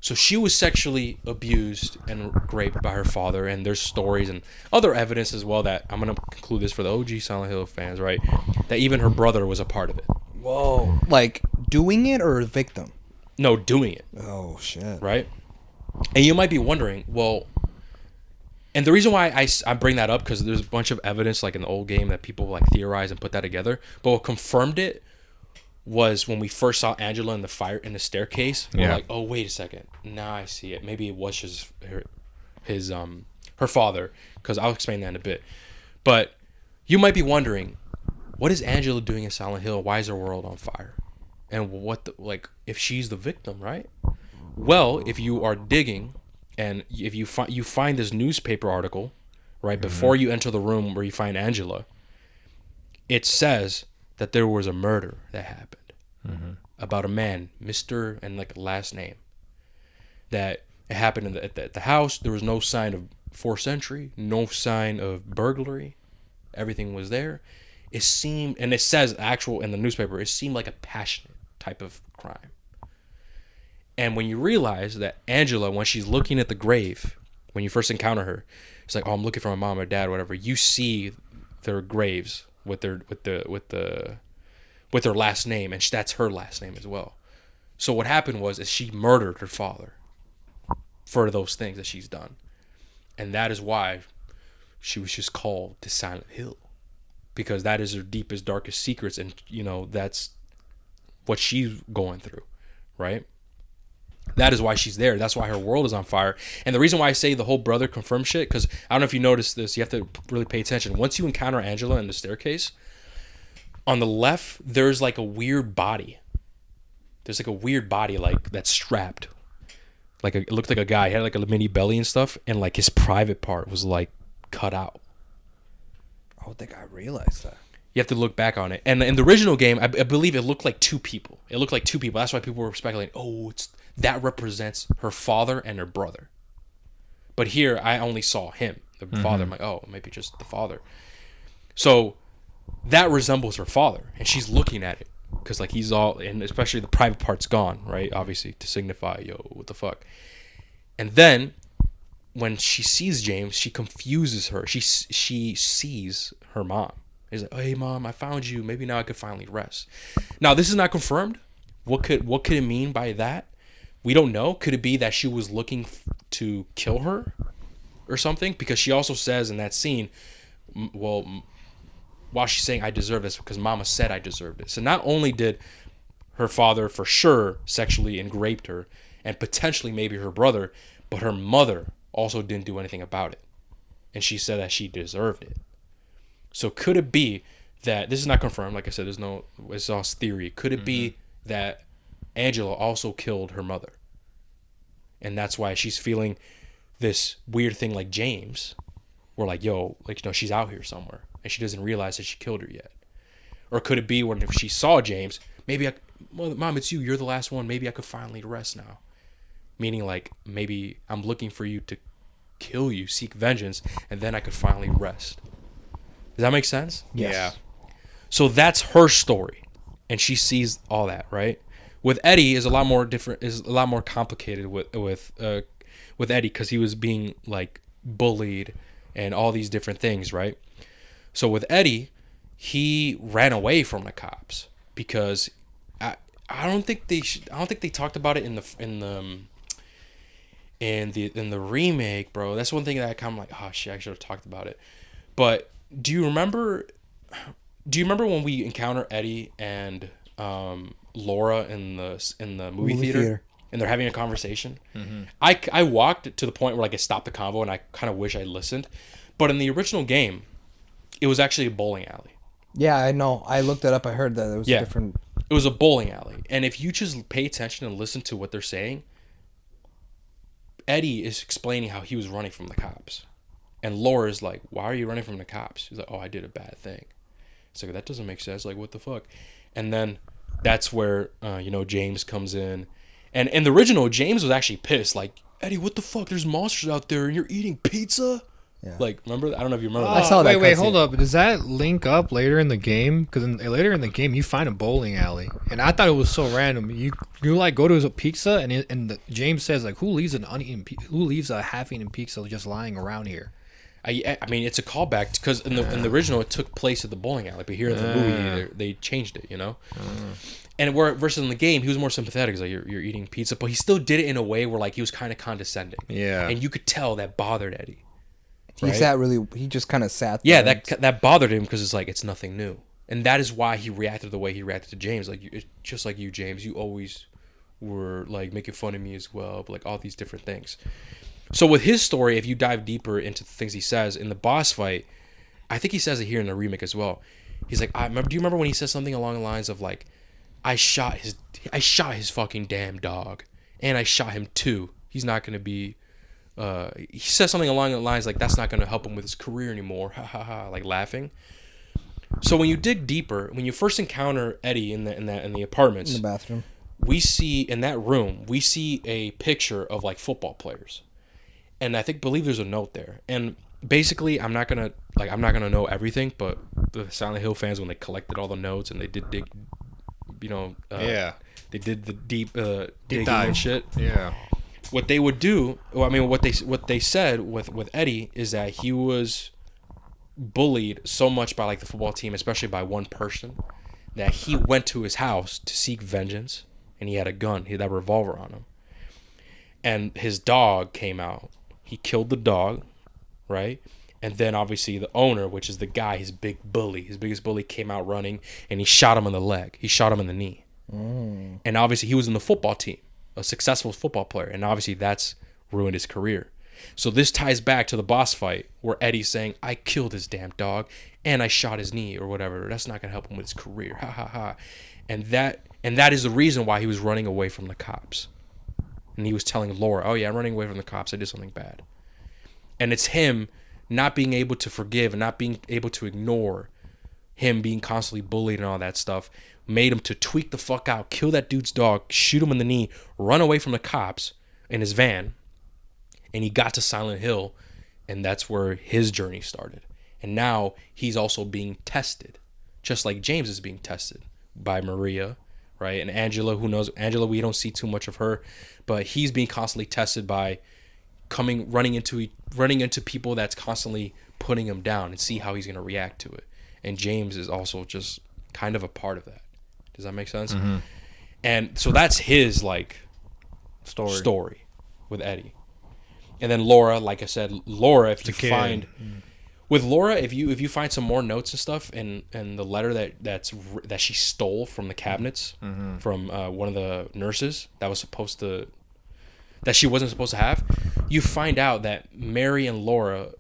So she was sexually abused and raped by her father, and there's stories and other evidence as well that I'm going to conclude this for the OG Silent Hill fans, right? That even her brother was a part of it. Whoa. Like doing it or a victim? No, doing it. Oh, shit. Right? And you might be wondering, well, and the reason why I bring that up, because there's a bunch of evidence like in the old game that people like theorize and put that together, but what confirmed it was when we first saw Angela in the staircase. We're like, oh, wait a second, now I see it. Maybe it was just her father, because I'll explain that in a bit. But you might be wondering, what is Angela doing in Silent Hill? Why is her world on fire? And if she's the victim, right? Well, if you are digging and if you find this newspaper article, right, before you enter the room where you find Angela, it says that there was a murder that happened about a man, Mr. and like a last name, that it happened at the house. There was no sign of forced entry, no sign of burglary. Everything was there. It seemed, and it says in the newspaper, it seemed like a passionate type of crime. And when you realize that Angela, when she's looking at the grave, when you first encounter her, it's like, oh, I'm looking for my mom or dad or whatever. You see their graves with their last name, and that's her last name as well. So what happened is she murdered her father for those things that she's done, and that is why she was just called to Silent Hill, because that is her deepest, darkest secrets, and that's what she's going through, right? That is why she's there. That's why her world is on fire. And the reason why I say the whole brother confirmed shit, because I don't know if you noticed this, you have to really pay attention. Once you encounter Angela in the staircase, on the left, there's like a weird body. There's like a weird body like that's strapped. It looked like a guy. He had like a mini belly and stuff, and like his private part was like cut out. I don't think I realized that. You have to look back on it. And in the original game, I believe it looked like two people. That's why people were speculating, oh, that represents her father and her brother. But here, I only saw him, the father. I'm like, oh, maybe just the father. So that resembles her father, and she's looking at it because like he's all, and especially the private part's gone, right? Obviously to signify, yo, what the fuck. And then when she sees James, she confuses her. She sees her mom. He's like, oh, hey mom, I found you. Maybe now I could finally rest. Now this is not confirmed. What could it mean by that? We don't know. Could it be that she was looking to kill her or something? Because she also says in that scene, well, while she's saying I deserve this because mama said I deserved it. So not only did her father for sure sexually and raped her, and potentially maybe her brother, but her mother also didn't do anything about it. And she said that she deserved it. So could it be that this is not confirmed? Like I said, it's all theory. Could it be that Angela also killed her mother, and that's why she's feeling this weird thing like James, where like, yo, like, she's out here somewhere and she doesn't realize that she killed her yet? Or could it be when if she saw James, maybe Mom, it's you. You're the last one. Maybe I could finally rest now. Meaning like maybe I'm looking for you to kill you, seek vengeance, and then I could finally rest. Does that make sense? Yes. Yeah. So that's her story, and she sees all that, right? With Eddie is a lot more different. Is a lot more complicated with Eddie, because he was being like bullied and all these different things, right? So with Eddie, he ran away from the cops because I don't think they talked about it in the remake, bro. That's one thing that I kind of like, oh shit, I should have talked about it. But do you remember when we encounter Eddie and Laura in the movie theater and they're having a conversation? Mm-hmm. I walked to the point where like I stopped the convo and I kind of wish I listened. But in the original game, it was actually a bowling alley. Yeah, I know. I looked it up. I heard that it was a different. It was a bowling alley, and if you just pay attention and listen to what they're saying, Eddie is explaining how he was running from the cops, and Laura's like, "Why are you running from the cops?" He's like, "Oh, I did a bad thing." It's like, that doesn't make sense. Like, what the fuck? And then that's where James comes in, and in the original, James was actually pissed. Like, Eddie, what the fuck? There's monsters out there, and you're eating pizza. Yeah. Like, remember? I don't know if you remember. I saw that. Wait, hold up. Does that link up later in the game? Because later in the game, you find a bowling alley, and I thought it was so random. You like go to his pizza, and James says like, who leaves a half-eaten pizza just lying around here? I mean, it's a callback because in the original it took place at the bowling alley, but here in the movie they changed it, And versus in the game, he was more sympathetic. He's like, you're eating pizza, but he still did it in a way where like he was kind of condescending. Yeah, and you could tell that bothered Eddie. He just kind of sat there. Yeah, that bothered him because it's like, it's nothing new. And that is why he reacted the way he reacted to James. Like, it's just like you, James, you always were like making fun of me as well, but like all these different things. So with his story, if you dive deeper into the things he says in the boss fight, I think he says it here in the remake as well. He's like, do you remember when he says something along the lines of like, I shot his fucking damn dog, and I shot him too. He's not gonna be he says something along the lines like, that's not going to help him with his career anymore, ha ha ha, like laughing. So when you dig deeper, when you first encounter Eddie in the apartments, in the bathroom, we see in that room a picture of like football players, and I believe there's a note there. And basically, I'm not gonna know everything, but the Silent Hill fans, when they collected all the notes and they did dig, they did the deep digging and shit. Yeah. What they would do, what they said with Eddie is that he was bullied so much by like the football team, especially by one person, that he went to his house to seek vengeance, and he had a gun. He had that revolver on him, and his dog came out. He killed the dog, right? And then obviously the owner, which is the guy, his biggest bully, came out running, and he shot him in the leg. He shot him in the knee, and obviously he was in the football team, a successful football player, and obviously that's ruined his career. So this ties back to the boss fight where Eddie's saying, I killed his damn dog and I shot his knee or whatever. That's not gonna help him with his career. Ha ha ha. And that is the reason why he was running away from the cops. And he was telling Laura, oh yeah, I'm running away from the cops. I did something bad. And it's him not being able to forgive and not being able to ignore him being constantly bullied and all that stuff made him to tweak the fuck out, kill that dude's dog, shoot him in the knee, run away from the cops in his van, and he got to Silent Hill, and that's where his journey started. And now he's also being tested, just like James is being tested by Maria, right? And Angela, who knows? Angela, we don't see too much of her, but he's being constantly tested by running into people that's constantly putting him down and see how he's going to react to it. And James is also just kind of a part of that. Does that make sense? Mm-hmm. And so that's his like story with Eddie. And then Laura, like I said, if you find some more notes and stuff and the letter that she stole from the cabinets from one of the nurses that she wasn't supposed to have, you find out that Mary and Laura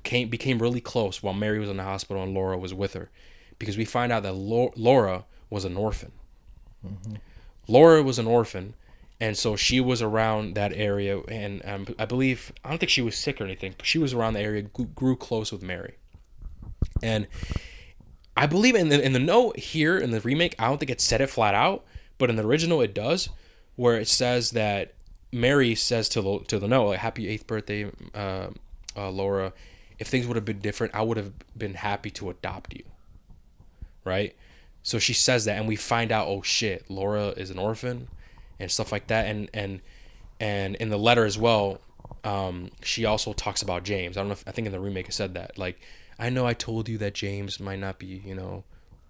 became really close while Mary was in the hospital and Laura was with her, because we find out that Laura was an orphan. Mm-hmm. Laura was an orphan, and so she was around that area, and I don't think she was sick or anything, but she was around the area, grew close with Mary. And I believe in the note here in the remake, I don't think it said it flat out, but in the original it does, where it says that Mary says to the note, like, "Happy 8th birthday, Laura. If things would have been different, I would have been happy to adopt you." Right? So she says that, and we find out, oh shit, Laura is an orphan and stuff like that. And in the letter as well, she also talks about James. I don't know I think in the remake it said that, like, "I know I told you that James might not be,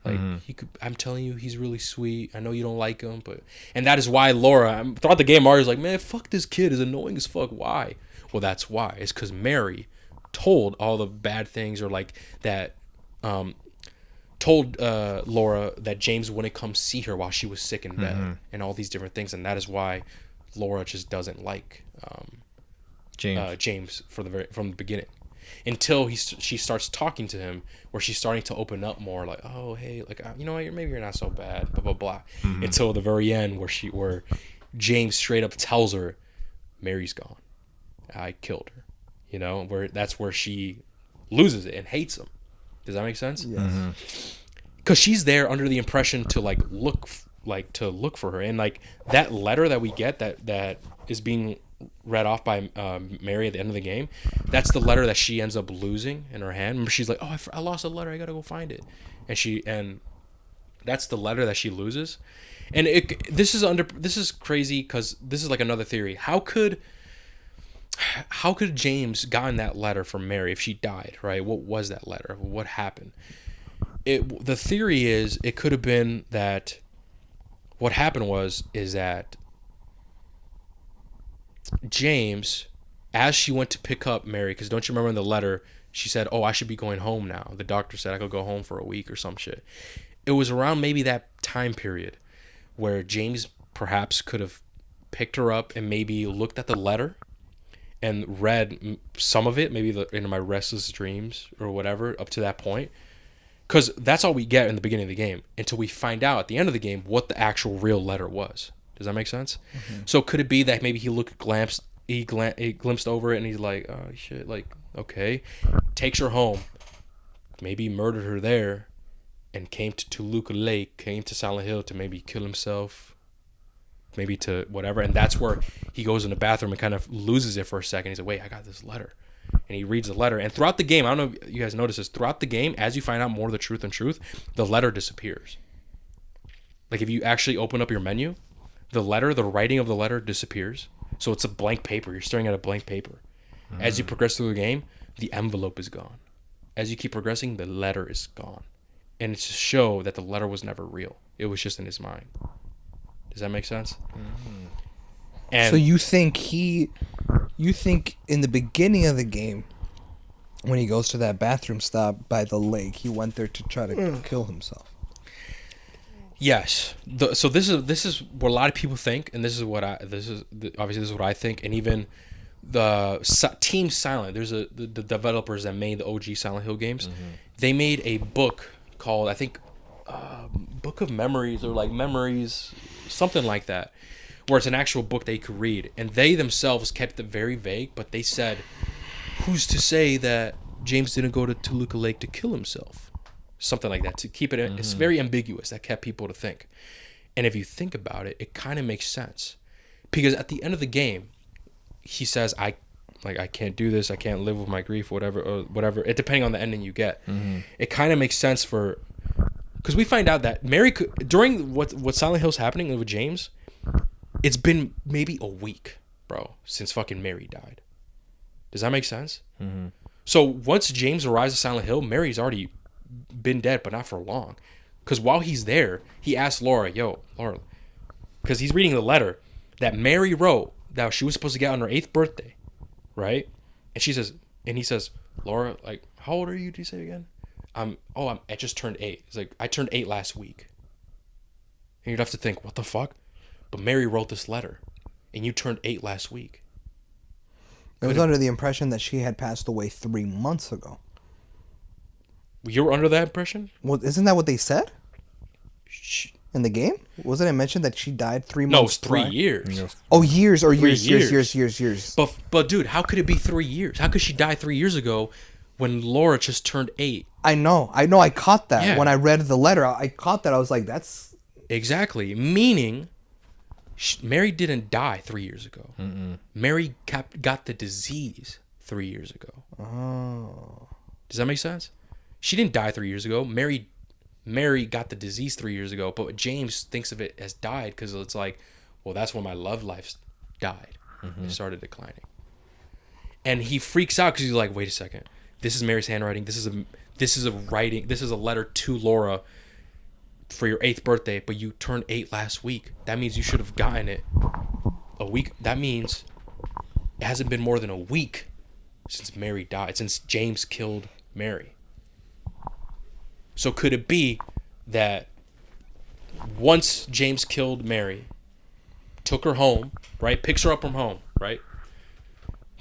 like, he could. I'm telling you, he's really sweet. I know you don't like him, but..." And that is why Laura, throughout the game, Mario's like, "Man, fuck this kid. He's annoying as fuck. Why?" Well, that's why. It's because Mary told all the bad things, or like that, told Laura that James wouldn't come see her while she was sick in bed, and all these different things, and that is why Laura just doesn't like James from the beginning, until she starts talking to him, where she's starting to open up more, like, "Oh, hey, like, maybe you're not so bad, blah blah blah," until the very end, where James straight up tells her, "Mary's gone. I killed her," that's where she loses it and hates him. Does that make sense? Yes. Because she's there under the impression to look for her, and like that letter that we get that is being read off by Mary at the end of the game, that's the letter that she ends up losing in her hand. Remember, she's like, "Oh, I lost a letter. I gotta go find it," and that's the letter that she loses. And this is crazy, because this is like another theory. How could James gotten that letter from Mary if she died, right? What was that letter? What happened? The theory is it could have been that what happened is that James, as she went to pick up Mary, because don't you remember in the letter she said, "Oh, I should be going home now. The doctor said I could go home for a week," or some shit. It was around maybe that time period where James perhaps could have picked her up and maybe looked at the letter and read some of it, maybe in my restless dreams or whatever, up to that point. Because that's all we get in the beginning of the game, until we find out at the end of the game what the actual real letter was. Does that make sense? Mm-hmm. So could it be that maybe he glimpsed over it, and he's like, "Oh shit, like, okay," takes her home, maybe murdered her there, and came to Toluca Lake, came to Silent Hill to maybe kill himself, maybe to whatever. And that's where he goes in the bathroom and kind of loses it for a second. He's like, "Wait, I got this letter." And he reads the letter. And throughout the game, I don't know if you guys notice this, throughout the game, as you find out more of the truth, the letter disappears. Like, if you actually open up your menu, the writing of the letter disappears. So it's a blank paper. You're staring at a blank paper. As you progress through the game, the envelope is gone. As you keep progressing, the letter is gone. And it's to show that the letter was never real. It was just in his mind. Does that make sense? Mm-hmm. And so you think in the beginning of the game, when he goes to that bathroom stop by the lake, he went there to try to kill himself? Yes. So this is what a lot of people think, and this is what I think, and even the Team Silent. There's the developers that made the OG Silent Hill games. Mm-hmm. They made a book called, I think, Book of Memories, or like Memories, something like that, where it's an actual book that you could read. And they themselves kept it very vague, but they said, "Who's to say that James didn't go to Toluca Lake to kill himself?" Something like that, to keep it, it's very ambiguous. That kept people to think. And if you think about it, it kind of makes sense. Because at the end of the game, he says, I can't do this, I can't live with my grief, whatever, it, depending on the ending you get. Mm-hmm. It kind of makes sense because we find out that Mary during what Silent Hill's happening with James, it's been maybe a week, bro, since fucking Mary died. Does that make sense? Mm-hmm. So once James arrives at Silent Hill, Mary's already been dead, but not for long. Because while he's there, he asks Laura, because he's reading the letter that Mary wrote that she was supposed to get on her 8th birthday, right? And he says, "Laura, like, how old are you? Did you say again?" I just turned 8. It's like, "I turned 8 last week." And you'd have to think, what the fuck? But Mary wrote this letter, and you turned 8 last week. I was under the impression that she had passed away 3 months ago. You were under that impression? Well, isn't that what they said in the game? Wasn't it mentioned that she died 3 months? No, it's 3 years. Oh, years or 3 years. But dude, how could it be 3 years? How could she die 3 years ago when Laura just turned 8? I know. I caught that Yeah. when I read the letter. I caught that. I was like, that's Exactly. Meaning, Mary didn't die 3 years ago. Mary got the disease 3 years ago. oh. Does that make sense? She didn't die 3 years ago. Mary got the disease 3 years ago, but James thinks of it as died because it's like, well, that's when my love life died. It started declining. And he freaks out because he's like, wait a second. This is Mary's handwriting. This is a writing. This is a letter to Laura for your 8th birthday, but you turned 8 last week. That means you should have gotten it a week. That means it hasn't been more than a week since Mary died, since James killed Mary. So could it be that once James killed Mary, took her home, right? Picks her up from home, right?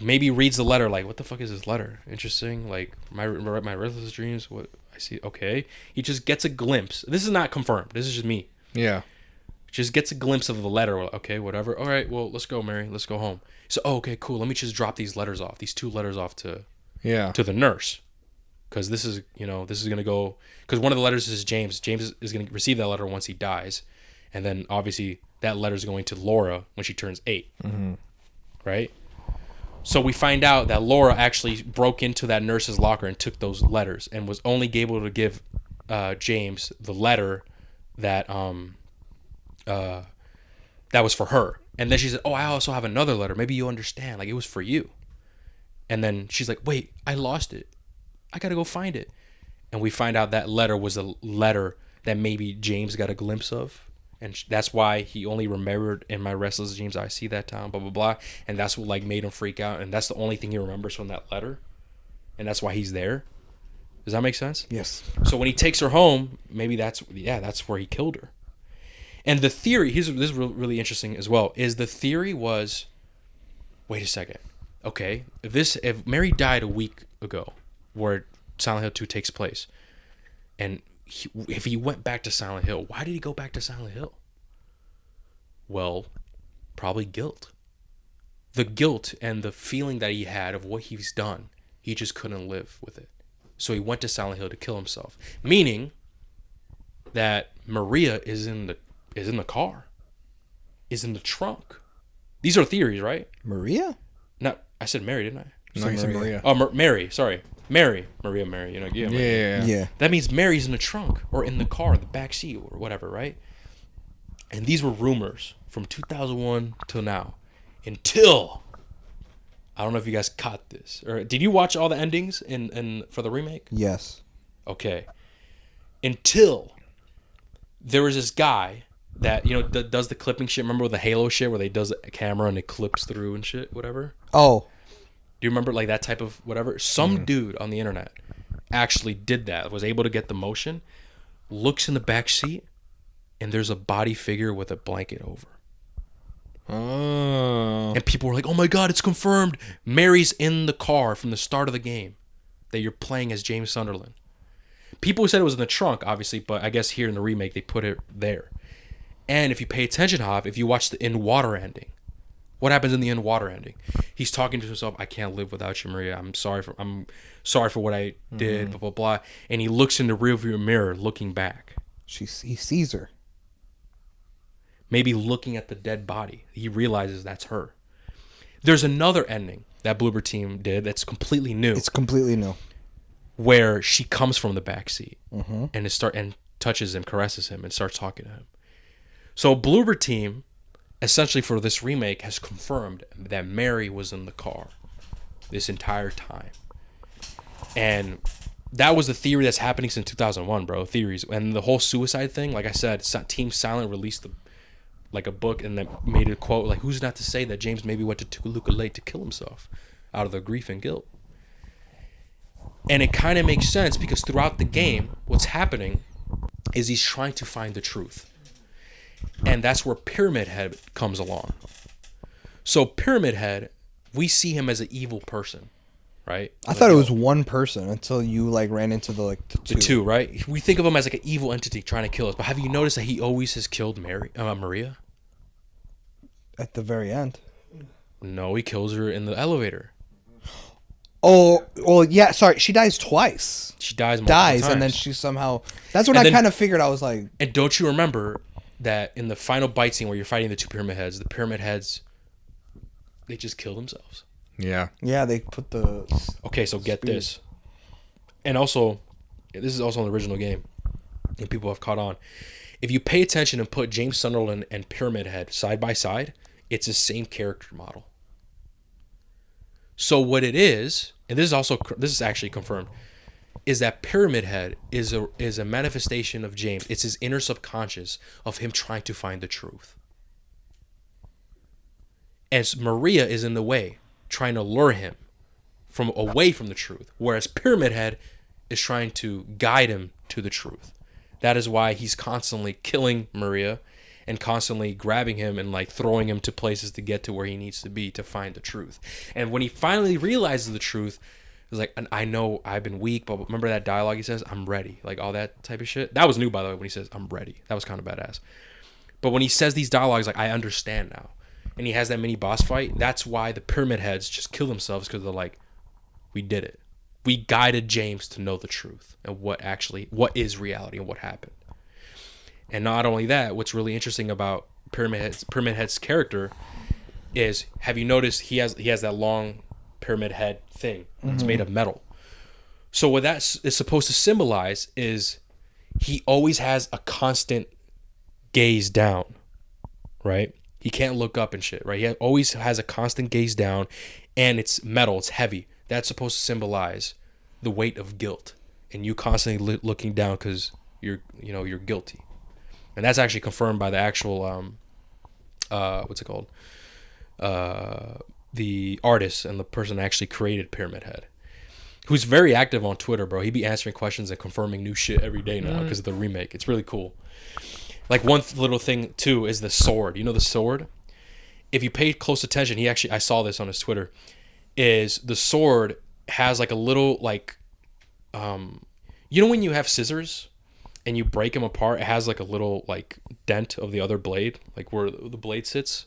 Maybe reads the letter like, what the fuck is this letter? Interesting. Like, my restless dreams, what I see. Okay. He just gets a glimpse. This is not confirmed. This is just me. Yeah. Just gets a glimpse of the letter. Okay, whatever. All right, well, let's go, Mary. Let's go home. So, okay, cool. Let me just drop these letters off. These 2 letters off to the nurse. Because this is going to go... Because one of the letters is James. James is going to receive that letter once he dies. And then, obviously, that letter is going to Laura when she turns 8. Right? So we find out that Laura actually broke into that nurse's locker and took those letters and was only able to give James the letter that was for her. And then she said, oh, I also have another letter. Maybe you understand. Like, it was for you. And then she's like, wait, I lost it. I got to go find it. And we find out that letter was a letter that maybe James got a glimpse of. And that's why he only remembered in my restless dreams, I see that town, blah, blah, blah. And that's what like made him freak out. And that's the only thing he remembers from that letter. And that's why he's there. Does that make sense? Yes. So when he takes her home, maybe that's where he killed her. And the theory, this is really interesting as well, is the theory was, wait a second. Okay, if Mary died a week ago, where Silent Hill 2 takes place, and if he went back to Silent Hill, why did he go back to Silent Hill? Well, probably guilt. The guilt and the feeling that he had of what he's done, he just couldn't live with it. So he went to Silent Hill to kill himself. Meaning that Maria is in the car, is in the trunk. These are theories, right? Maria? No, I said Mary, didn't I? No, you said Maria. Oh, Mary. Sorry, Mary. Mary. You know, Yeah. That means Mary's in the trunk or in the car, the back seat or whatever, right? And these were rumors from 2001 till now, until I don't know if you guys caught this, or did you watch all the endings in for the remake? Yes. Okay. Until there was this guy that, you know, that does the clipping shit. Remember the Halo shit where they does a camera and it clips through and shit, whatever? Oh. Do you remember like that type of whatever? Some dude on the internet actually did that, was able to get the motion, looks in the back seat, and there's a body figure with a blanket over. Oh. And people were like, oh my God, it's confirmed. Mary's in the car from the start of the game that you're playing as James Sunderland. People said it was in the trunk, obviously, but I guess here in the remake, they put it there. And if you pay attention, Hav, if you watch the in water ending, what happens in the in water ending? He's talking to himself, I can't live without you, Maria. I'm sorry for what I did, blah, blah, blah. And he looks in the rearview mirror looking back. He sees her. Maybe looking at the dead body. He realizes that's her. There's another ending that Bloober Team did that's completely new. It's completely new. Where she comes from the backseat and touches him, caresses him, and starts talking to him. So Bloober Team, essentially for this remake, has confirmed that Mary was in the car this entire time. And that was the theory that's happening since 2001, bro. Theories. And the whole suicide thing, like I said, Team Silent released a book and then made a quote, like, who's not to say that James maybe went to Toluca Lake to kill himself out of the grief and guilt. And it kind of makes sense because throughout the game, what's happening is he's trying to find the truth. And that's where Pyramid Head comes along. So Pyramid Head we see him as an evil person, right? I thought it was one person until you like ran into the two. The two, right? We think of him as like an evil entity trying to kill us. But have you noticed that he always has killed Maria? At the very end. No, he kills her in the elevator. Oh, well, yeah. Sorry, she dies twice. She dies times. And then she somehow. That's what I kind of figured. I was like. And don't you remember that in the final bite scene where you're fighting the two pyramid heads, the pyramid heads, they just kill themselves. Yeah. Yeah, they put the. Okay, so get this. And also, this is also in the original game, and people have caught on. If you pay attention and put James Sunderland and Pyramid Head side by side, it's the same character model. So what it is, and this is actually confirmed, is that Pyramid Head is a manifestation of James. It's his inner subconscious of him trying to find the truth. And Maria is in the way, trying to lure him away from the truth, whereas Pyramid Head is trying to guide him to the truth. That is why he's constantly killing Maria and constantly grabbing him and like throwing him to places to get to where he needs to be to find the truth. And when he finally realizes the truth, he's like, I know I've been weak, but remember that dialogue he says, I'm ready, like all that type of shit. That was new, by the way, when he says I'm ready. That was kind of badass. But when he says these dialogues, like, I understand now, and he has that mini boss fight, that's why the Pyramid Heads just kill themselves, because they're like, we did it. We guided James to know the truth and what is reality and what happened. And not only that, what's really interesting about Pyramid Head's character is, have you noticed he has that long pyramid head thing? Mm-hmm. It's made of metal. So what that is supposed to symbolize is he always has a constant gaze down, right? He can't look up and shit, right? He always has a constant gaze down, and it's metal, it's heavy. That's supposed to symbolize the weight of guilt, and you constantly looking down because you're guilty. And that's actually confirmed by the actual what's it called? The artist and the person that actually created Pyramid Head, who's very active on Twitter, bro. He be answering questions and confirming new shit every day now because of the remake. It's really cool. Like one little thing too is the sword. You know the sword? If you pay close attention, I saw this on his Twitter, is the sword has like a little like you know when you have scissors and you break them apart, it has like a little like dent of the other blade, like where the blade sits.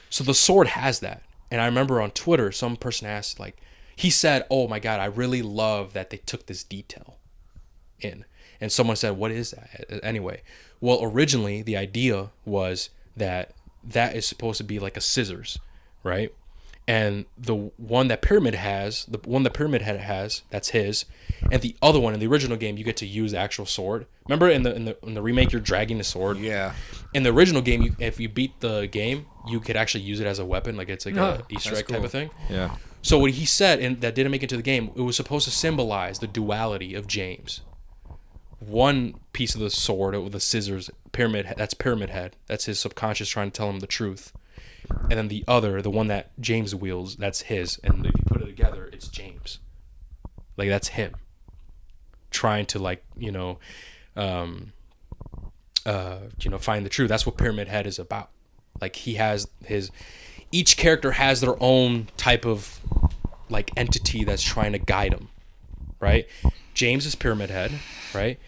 So the sword has that. And I remember on Twitter, some person asked, like, he said, oh my God, I really love that they took this detail in. And someone said, what is that? Anyway, well, originally the idea was that is supposed to be like a scissors, right? And the one that Pyramid Head has, that's his. And the other one in the original game, you get to use the actual sword. Remember in the remake, you're dragging the sword. Yeah. In the original game, if you beat the game, you could actually use it as a weapon, like it's like a Easter egg type of thing. Yeah. So what he said, and that didn't make it to the game, it was supposed to symbolize the duality of James. One piece of the sword with the scissors, that's Pyramid Head. That's his subconscious trying to tell him the truth. And then the other, the one that James wields, that's his. And if you put it together, it's James. Like, that's him. Trying to, like, find the truth. That's what Pyramid Head is about. Like, he has each character has their own type of, like, entity that's trying to guide him. Right? James is Pyramid Head, right?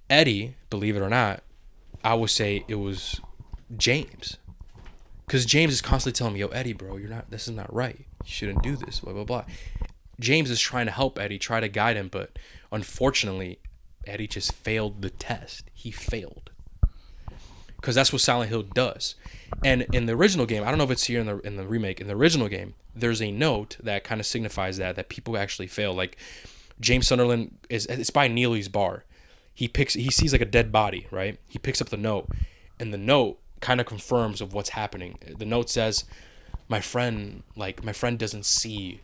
Eddie, believe it or not, I would say it was James. Because James is constantly telling me, yo, Eddie, bro, this is not right. You shouldn't do this, blah, blah, blah. James is trying to help Eddie, try to guide him, but unfortunately, Eddie just failed the test. He failed. Because that's what Silent Hill does. And in the original game, I don't know if it's here in the remake, in the original game, there's a note that kind of signifies that people actually fail. Like, James Sunderland, it's by Neely's bar. He sees like a dead body, right? He picks up the note, and the note kind of confirms of what's happening. The note says, my friend doesn't see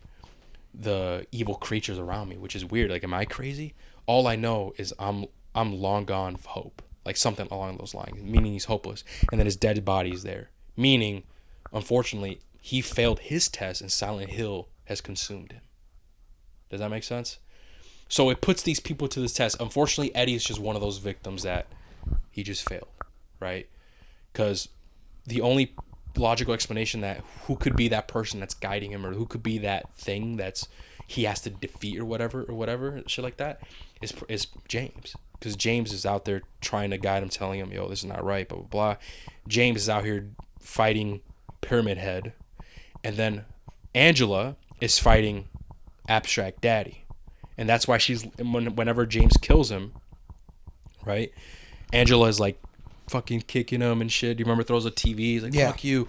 the evil creatures around me, which is weird. Like, am I crazy? All I know is I'm long gone of hope, like something along those lines, meaning he's hopeless. And then his dead body is there, meaning, unfortunately, he failed his test and Silent Hill has consumed him. Does that make sense? So it puts these people to this test. Unfortunately, Eddie is just one of those victims that he just failed, right? Because the only logical explanation that who could be that person that's guiding him, or who could be that thing that's he has to defeat or whatever shit like that is James, because James is out there trying to guide him, telling him, yo, this is not right, blah blah blah. James is out here fighting Pyramid Head, and then Angela is fighting Abstract Daddy, and that's why whenever James kills him, right, Angela is like fucking kicking him and shit. Do you remember throws a TV? He's like, fuck you.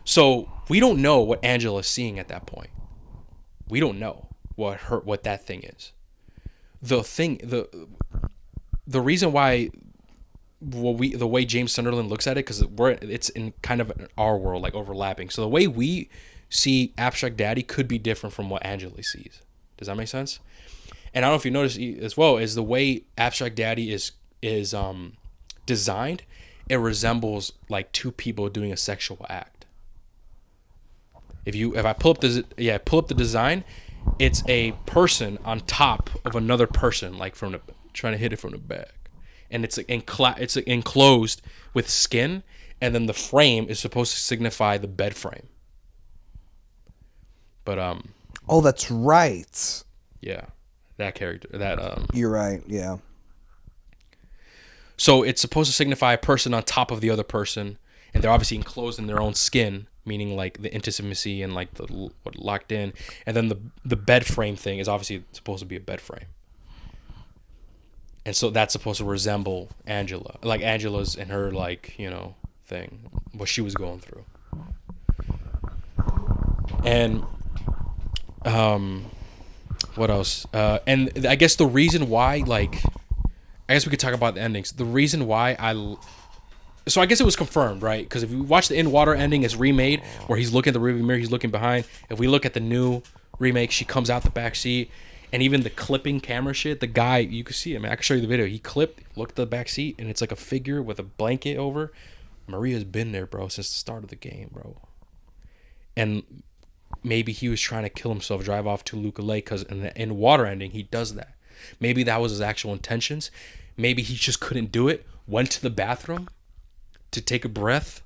So we don't know what Angela's seeing at that point. We don't know what that thing is. The reason why the way James Sunderland looks at it, because it's in kind of our world, like overlapping. So the way we see Abstract Daddy could be different from what Angela sees. Does that make sense? And I don't know if you notice as well, is the way Abstract Daddy is designed, it resembles like two people doing a sexual act. If I pull up the design, it's a person on top of another person, like trying to hit it from the back, and it's enclosed with skin, and then the frame is supposed to signify the bed frame. But oh, that's right. Yeah, that character, You're right. Yeah. So it's supposed to signify a person on top of the other person, and they're obviously enclosed in their own skin, meaning like the intimacy and like the locked in. And then the bed frame thing is obviously supposed to be a bed frame, and so that's supposed to resemble Angela, like Angela's and her like thing, what she was going through. And what else? And I guess the reason why, like, I guess we could talk about the endings. The reason why so I guess it was confirmed, right? Because if you watch the In Water ending, it's remade, where he's looking at the rearview mirror, he's looking behind. If we look at the new remake, she comes out the back seat, and even the clipping camera shit, the guy, you can see him. I can show you the video. He looked at the back seat, and it's like a figure with a blanket over. Maria's been there, bro, since the start of the game, bro. And maybe he was trying to kill himself, drive off to Luca Lake, because in the In Water ending, he does that. Maybe that was his actual intentions. Maybe he just couldn't do it, went to the bathroom to take a breath,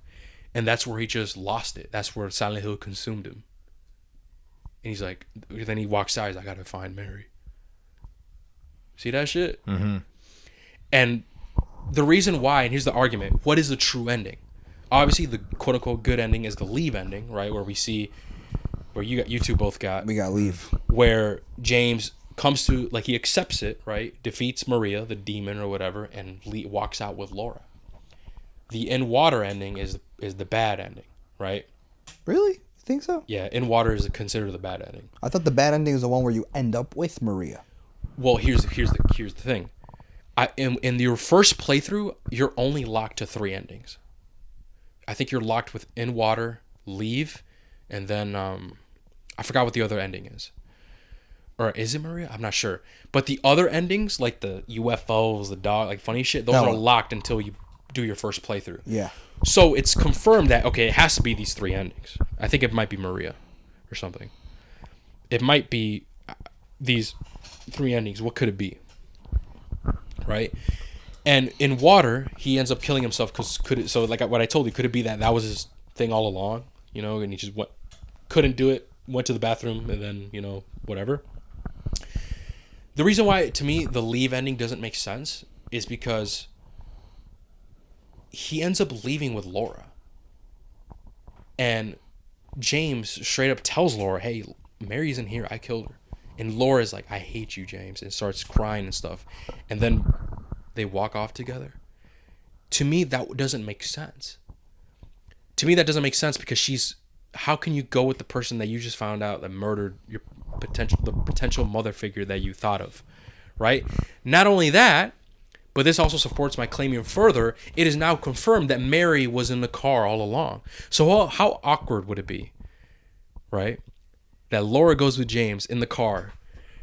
and that's where he just lost it. That's where Silent Hill consumed him. And he's like, then he walks out, he's like, I gotta find Mary. See that shit? Mm-hmm. And the reason why, and here's the argument, what is the true ending? Obviously, the quote-unquote good ending is the Leave ending, right? Where we see, where you two both got. We got Leave. Where James comes to, like, he accepts it, right? Defeats Maria, the demon or whatever, and walks out with Laura. The In Water ending is the bad ending, right? Really? You think so? Yeah, In Water is considered the bad ending. I thought the bad ending is the one where you end up with Maria. Well, here's the thing. In your first playthrough, you're only locked to 3 endings. I think you're locked with In Water, Leave, and then I forgot what the other ending is. Or is it Maria? I'm not sure. But the other endings, like the UFOs, the dog, like funny shit, those are locked until you do your first playthrough. Yeah. So it's confirmed that, okay, it has to be these 3 endings. I think it might be Maria or something. It might be these 3 endings. What could it be? Right? And In Water, he ends up killing himself because so like what I told you, could it be that was his thing all along, and he just couldn't do it, went to the bathroom, and then, whatever. The reason why, to me, the Leave ending doesn't make sense is because he ends up leaving with Laura. And James straight up tells Laura, hey, Mary's in here, I killed her. And Laura's like, I hate you, James, and starts crying and stuff. And then they walk off together. To me, that doesn't make sense. To me, that doesn't make sense because how can you go with the person that you just found out that murdered the potential mother figure that you thought of, right? Not only that, but this also supports my claim even further. It is now confirmed that Mary was in the car all along. So how awkward would it be, right? That Laura goes with James in the car.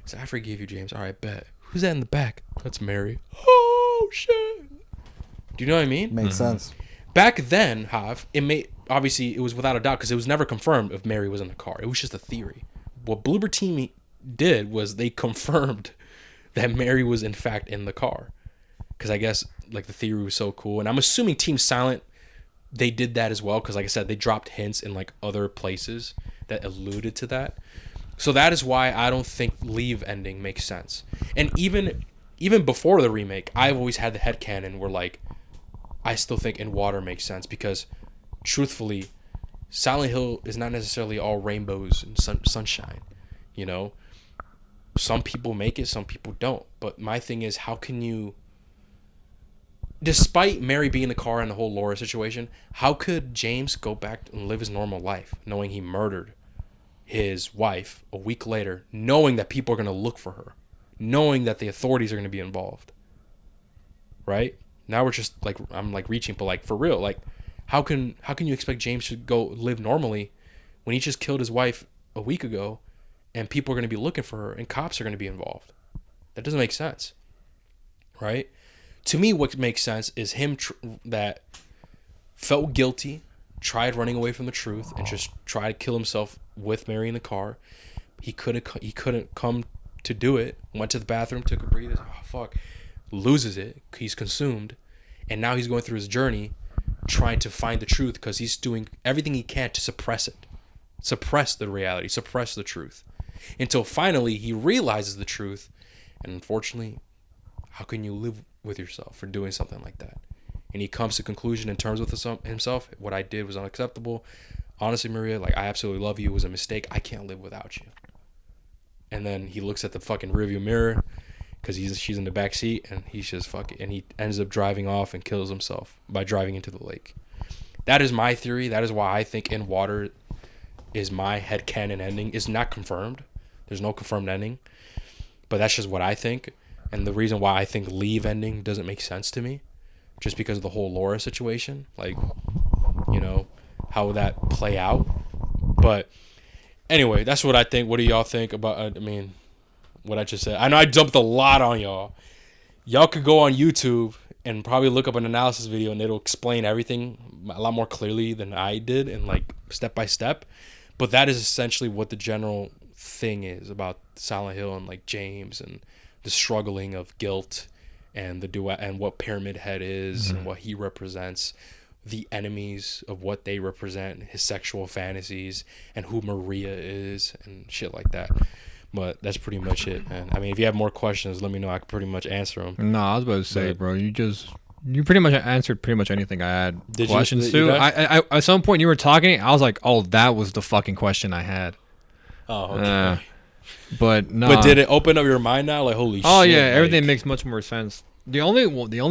So I forgive you, James. All right, bet. Who's that in the back? That's Mary. Oh shit. Do you know what I mean? Makes sense. Back then, obviously it was without a doubt because it was never confirmed if Mary was in the car. It was just a theory. What Bloober Team did was they confirmed that Mary was in fact in the car. Because I guess like the theory was so cool. And I'm assuming Team Silent they did that as well because, like I said, they dropped hints in like other places that alluded to that. So that is why I don't think Leave ending makes sense. And even before the remake, I've always had the headcanon where like I still think In Water makes sense because truthfully, Silent Hill is not necessarily all rainbows and sunshine. You know, some people make it, some people don't. But my thing is, how can you, despite Mary being in the car and the whole Laura situation, how could James go back and live his normal life knowing he murdered his wife a week later, knowing that people are going to look for her, knowing that the authorities are going to be involved? Right? Now we're just like, I'm like reaching, but like for real, like how can you expect James to go live normally when he just killed his wife a week ago and people are going to be looking for her and cops are going to be involved? That doesn't make sense. Right? To me, what makes sense is him that felt guilty, tried running away from the truth, and just tried to kill himself with Mary in the car. He couldn't come to do it. Went to the bathroom, took a breather. Oh fuck, loses it. He's consumed, and now he's going through his journey, trying to find the truth because he's doing everything he can to suppress it, suppress the reality, suppress the truth, until finally he realizes the truth. And unfortunately, how can you live with yourself for doing something like that? And he comes to conclusion in terms with himself, what I did was unacceptable. Honestly, Maria, like I absolutely love you. It was a mistake. I can't live without you. And then he looks at the fucking rearview mirror because she's in the back seat, and he's just fucking, and he ends up driving off and kills himself by driving into the lake. That is my theory. That is why I think In Water is my headcanon ending. It's not confirmed. There's no confirmed ending, but that's just what I think. And the reason why I think Leave ending doesn't make sense to me, just because of the whole Laura situation, like, you know, how would that play out? But anyway, that's what I think. What do y'all think about, I mean, what I just said? I know I dumped a lot on y'all. Y'all could go on YouTube and probably look up an analysis video, and it'll explain everything a lot more clearly than I did, and like step by step. But that is essentially what the general thing is about Silent Hill and like James and the struggling of guilt and the duet and what Pyramid Head is and what he represents, the enemies of what they represent, his sexual fantasies, and who Maria is and shit like that. But that's pretty much it, man. I mean, if you have more questions, let me know. I can pretty much answer them. No, I was about to say, bro, you pretty much answered pretty much anything I had questions to. I at some point you were talking, I was like, oh, that was the fucking question I had. Oh, okay. But no. But did it open up your mind now? Like, holy shit. Oh yeah, like, everything makes much more sense. The only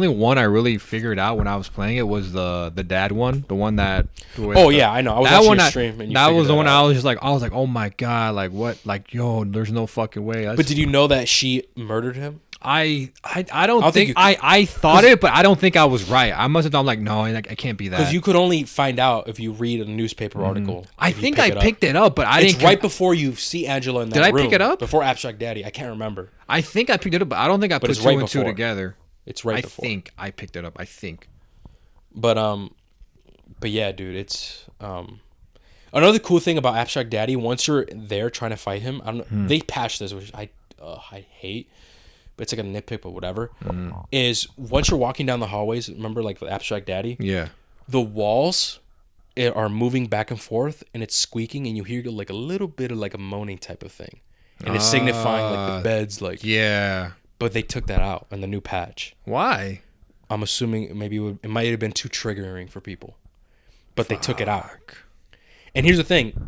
one I really figured out when I was playing it was the dad one, the one that. Oh yeah, I know. I was watching your stream, and that was the one I was just like, oh my god, like what, like yo, there's no fucking way. But did you know that she murdered him? I don't think I thought it, but I don't think I was right. I must have done like no, I can't be that. Because you could only find out if you read a newspaper article. I think I picked it up, but I didn't. It's right before you see Angela in that room. Did I pick it up before Abstract Daddy? I can't remember. I think I picked it up, but I don't think I put two and two together. It's right before. I think I picked it up. I think. But yeah, dude, it's another cool thing about Abstract Daddy. Once you're there trying to fight him, they patched this, which I hate. But it's like a nitpick, but whatever. Is once you're walking down the hallways, remember like the Abstract Daddy? Yeah. The walls are moving back and forth, and it's squeaking, and you hear like a little bit of like a moaning type of thing, and it's signifying like the beds, like yeah. But they took that out in the new patch. Why? I'm assuming maybe it might have been too triggering for people, but they took it out. And here's the thing: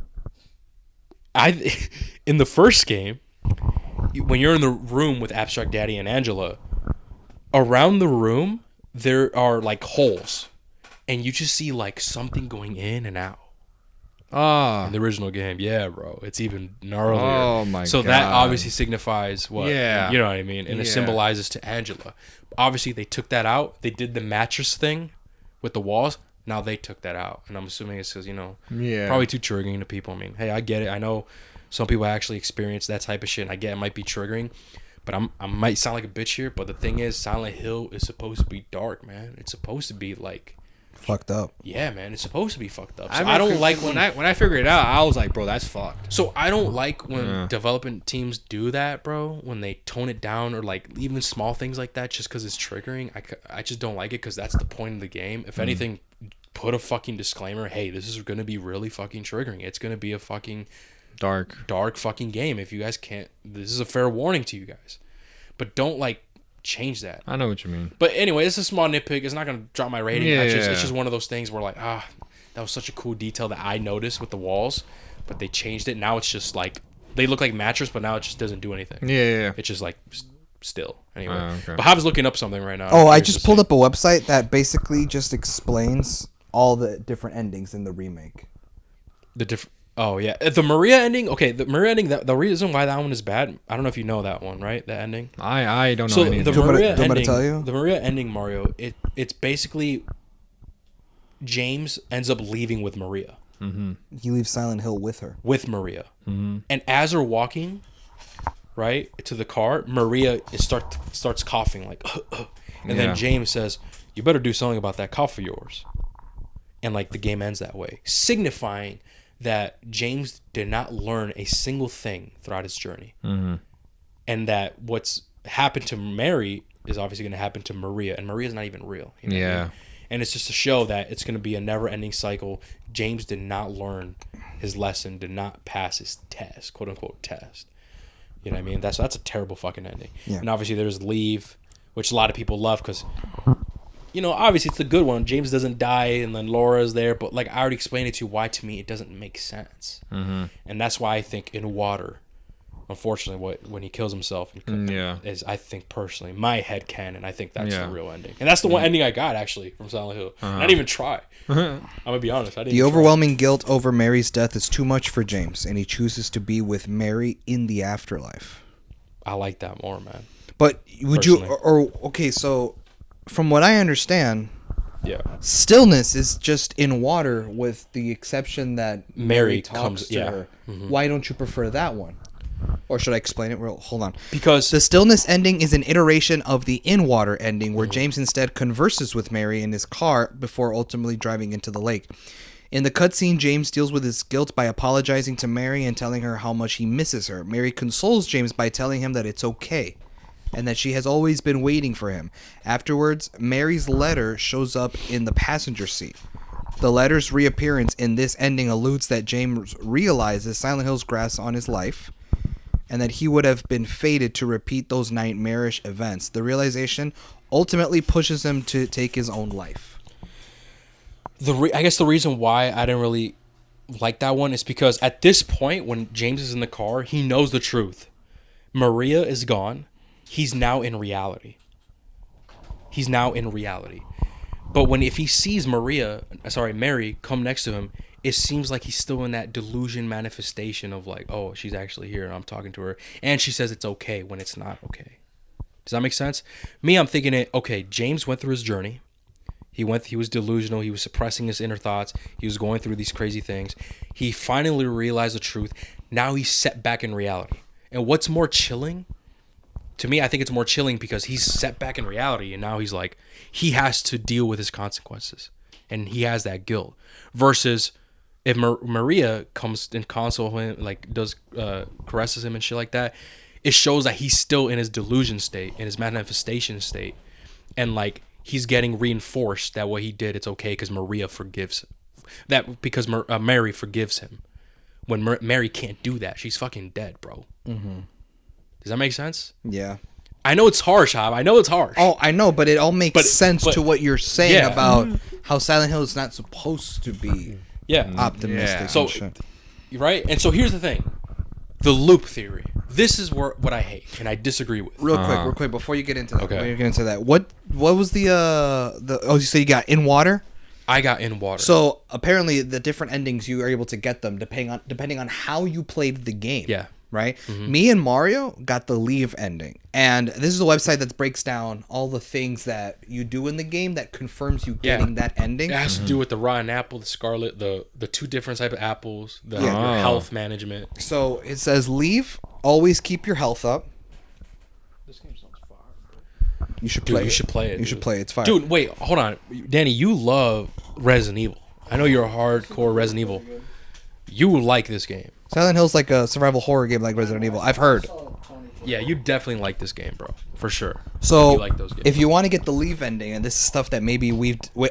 in the first game, when you're in the room with Abstract Daddy and Angela, around the room there are like holes, and you just see like something going in and out. In the original game, yeah, bro, it's even gnarlier. Oh my god! So that obviously signifies what? Yeah, you know what I mean, and it symbolizes to Angela. Obviously, they took that out. They did the mattress thing with the walls. Now they took that out, and I'm assuming it's because probably too triggering to people. I mean, hey, I get it. I know some people actually experience that type of shit, and I get it might be triggering. But I might sound like a bitch here, but the thing is, Silent Hill is supposed to be dark, man. It's supposed to be like fucked up. Yeah, man, it's supposed to be fucked up. So I don't like when I figured it out. I was like, bro, that's fucked. So I don't like when development teams do that, bro. When they tone it down or like even small things like that, just because it's triggering. I just don't like it because that's the point of the game. If anything, put a fucking disclaimer. Hey, this is gonna be really fucking triggering. It's gonna be a fucking Dark fucking game. If you guys can't, this is a fair warning to you guys. But don't like change that. I know what you mean. But anyway, it's a small nitpick. It's not gonna drop my rating. Yeah, It's just one of those things where like, that was such a cool detail that I noticed with the walls, but they changed it. Now it's just like they look like mattress, but now it just doesn't do anything. Yeah. It's just like still. Anyway, okay. but Hav's looking up something right now. Oh, I just pulled up a website that basically just explains all the different endings in the remake. the different. Oh yeah, the Maria ending. Okay, the Maria ending. The reason why that one is bad. I don't know if you know that one, right? The ending. I don't know So anything. the Do you want me to- Maria do you want me to ending. tell you? The Maria ending, Mario. It's basically James ends up leaving with Maria. He leaves Silent Hill with her. With Maria, and as they're walking, right to the car, Maria starts coughing like, and Yeah. then James says, "You better do something about that cough of yours," and like the game ends that way, signifying that James did not learn a single thing throughout his journey, and that what's happened to Mary is obviously going to happen to Maria, and Maria's not even real. You know what I Yeah. mean? And it's just to show that it's going to be a never-ending cycle. James did not learn his lesson, did not pass his test, quote unquote test. You know what I mean? That's a terrible fucking ending. Yeah. And obviously there's Leave, which a lot of people love because, you know, obviously it's the good one. James doesn't die, and then Laura's there. But like I already explained it to you, why to me it doesn't make sense. And that's why I think In Water, unfortunately, when he kills himself, Yeah. is I think personally my head canon. I think that's Yeah. the real ending, and that's the one ending I got actually from Silent Hill. I didn't even try. I'm gonna be honest. I didn't. The even try. overwhelming guilt over Mary's death is too much for James, and he chooses to be with Mary in the afterlife. I like that more, man. But would you, Personally. okay, so from what I understand, Yeah. stillness is just in water with the exception that Mary talks comes- to yeah. her. Why don't you prefer that one? Or should I explain it? Well, hold on. Because The stillness ending is an iteration of the in-water ending where James instead converses with Mary in his car before ultimately driving into the lake. In the cutscene, James deals with his guilt by apologizing to Mary and telling her how much he misses her. Mary consoles James by telling him that it's okay and that she has always been waiting for him. Afterwards, Mary's letter shows up in the passenger seat. The letter's reappearance in this ending alludes that James realizes Silent Hill's grasp on his life and that he would have been fated to repeat those nightmarish events. The realization ultimately pushes him to take his own life. I guess the reason why I didn't really like that one is because at this point, when James is in the car, he knows the truth. Maria is gone. He's now in reality. But if he sees Mary come next to him, it seems like he's still in that delusion manifestation of like, oh, she's actually here and I'm talking to her. And she says it's okay when it's not okay. Does that make sense? Me, I'm thinking okay, James went through his journey. He was delusional. He was suppressing his inner thoughts. He was going through these crazy things. He finally realized the truth. Now he's set back in reality. And what's more chilling? To me, I think it's more chilling because he's set back in reality, and now he's like, he has to deal with his consequences, and he has that guilt. Versus if Maria comes and console him, like does caresses him and shit like that, it shows that he's still in his delusion state, in his manifestation state, and like he's getting reinforced that what he did, it's okay because Maria forgives him. That because Mary forgives him. When Mary can't do that, she's fucking dead, bro. Does that make sense? Yeah. I know it's harsh, Hab. I know it's harsh. Oh, I know, but it all makes sense to what you're saying Yeah. about how Silent Hill is not supposed to be Yeah. optimistic. Yeah. So, and shit. right? And so here's the thing. The loop theory. This is what I hate and I disagree with. Real quick, before you get into that, Okay. what was the you say you got In Water? I got In Water. So apparently the different endings you are able to get them depending on how you played the game. Yeah. Right? Me and Mario got the Leave ending. And this is a website that breaks down all the things that you do in the game that confirms you getting that ending. It has to do with the rotten apple, the scarlet, the two different type of apples, the Yeah. your health management. So it says Leave, always keep your health up. This game sounds fire. You should Dude, play you it. should play it. You should dude. play it. It's fire. Dude, wait, hold on. Danny, you love Resident Evil. I know you're a hardcore Resident Evil. You will like this game. Silent Hill's like a survival horror game like Resident Evil. I've heard. Yeah, you definitely like this game, bro. for sure. So You like those games. if you want to get the leave ending, and this is stuff that maybe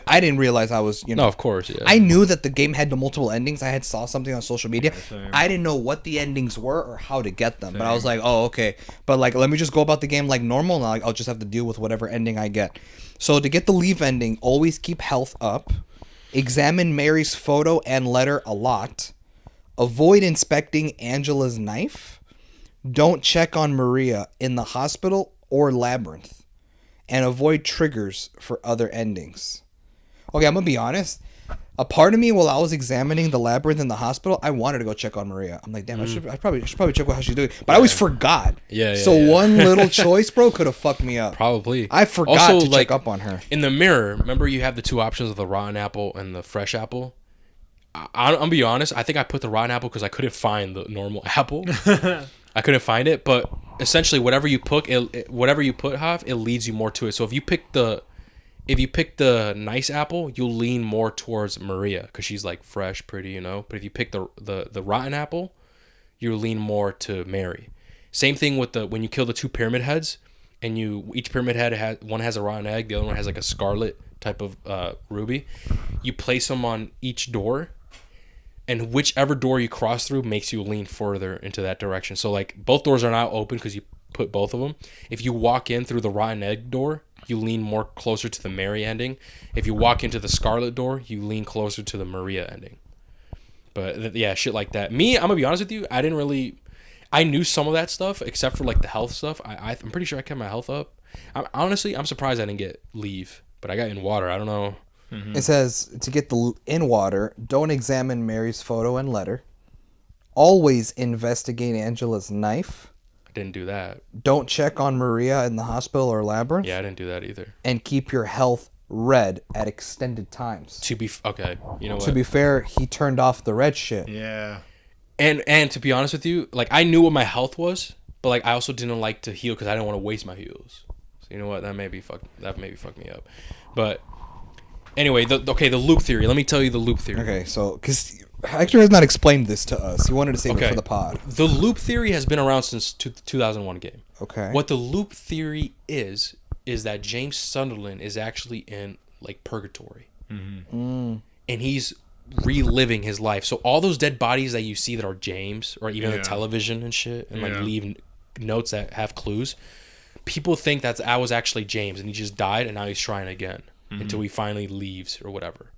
I didn't realize I was, No, of course, yeah. I knew that the game had the multiple endings. I had saw something on social media. same. I didn't know what the endings were or how to get them. But I was like, oh, okay. But like, let me just go about the game like normal. Now I'll just have to deal with whatever ending I get. So to get the leave ending, always keep health up. Examine Mary's photo and letter a lot. Avoid inspecting Angela's knife. Don't check on Maria in the hospital or labyrinth. And avoid triggers for other endings. Okay, I'm going to be honest. A part of me, while I was examining the labyrinth in the hospital, I wanted to go check on Maria. I'm like, damn, I should probably check how she's doing. But I always forgot. Yeah. So one little choice, bro, could have fucked me up. Probably. I forgot Also, to like, check up on her. In the mirror, remember you have the two options of the rotten apple and the fresh apple? I'm gonna be honest. I think I put the rotten apple because I couldn't find the normal apple. I couldn't find it, but essentially, whatever you put, Hav, it leads you more to it. So if you pick the nice apple, you'll lean more towards Maria because she's like fresh, pretty, you know. But if you pick the rotten apple, you lean more to Mary. Same thing with when you kill the two pyramid heads, and each pyramid head one has a rotten egg, the other one has like a scarlet type of ruby. You place them on each door. And whichever door you cross through makes you lean further into that direction. So, like, both doors are now open because you put both of them. If you walk in through the rotten egg door, you lean more closer to the Mary ending. If you walk into the scarlet door, you lean closer to the Maria ending. But, yeah, shit like that. Me, I'm going to be honest with you, I knew some of that stuff, except for, like, the health stuff. I'm pretty sure I kept my health up. I'm surprised I didn't get leave. But I got in water. I don't know. It says, to get the in water, don't examine Mary's photo and letter. Always investigate Angela's knife. I didn't do that. Don't check on Maria in the hospital or labyrinth. Yeah, I didn't do that either. And keep your health red at extended times. Okay, you know what? To be fair, he turned off the red shit. Yeah. And to be honest with you, like, I knew what my health was, but like I also didn't like to heal because I didn't want to waste my heals. So you know what? That maybe fucked me up. But anyway, the loop theory. Let me tell you the loop theory. Okay, so because Hector has not explained this to us, he wanted to save it for the pod. The loop theory has been around since 2001 game. Okay. What the loop theory is that James Sunderland is actually in like purgatory, and he's reliving his life. So all those dead bodies that you see that are James, or even the television and shit, and like leave notes that have clues, people think that was actually James, and he just died, and now he's trying again until he finally leaves or whatever.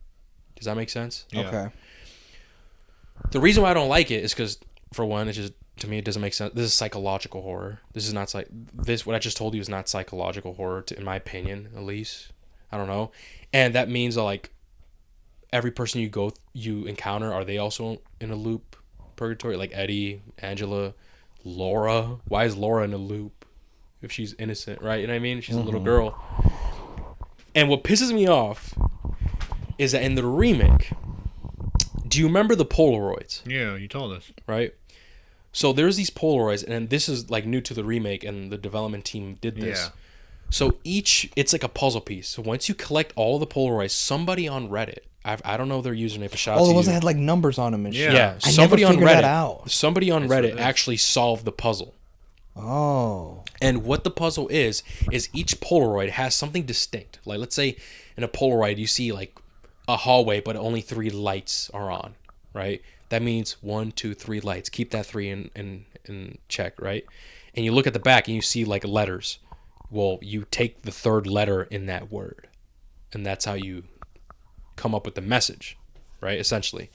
Does that make sense? Yeah. Okay. The reason why I don't like it is because, for one, it's just, to me, it doesn't make sense. This is psychological horror. This is not what I just told you is not psychological horror, in my opinion, at least. I don't know. And that means that, like, every person you encounter, are they also in a loop purgatory? Like Eddie, Angela, Laura. Why is Laura in a loop if she's innocent, right? You know what I mean? She's a little girl. And what pisses me off is that in the remake, do you remember the Polaroids? Yeah, you told us. Right? So there's these Polaroids, and this is like new to the remake, and the development team did this. Yeah. So it's like a puzzle piece. So once you collect all the Polaroids, somebody on Reddit, I don't know their username, but shout out Oh, to the ones you. that had like numbers on them and shit. Yeah, I somebody never on figured Reddit, that out. somebody on Reddit actually solved the puzzle. Oh. And what the puzzle is each Polaroid has something distinct. Like, let's say in a Polaroid, you see like a hallway, but only 3 lights are on, right? That means 1, 2, 3 lights. Keep that 3 in check, right? And you look at the back and you see like letters. Well, you take the 3rd letter in that word, and that's how you come up with the message, right? Essentially.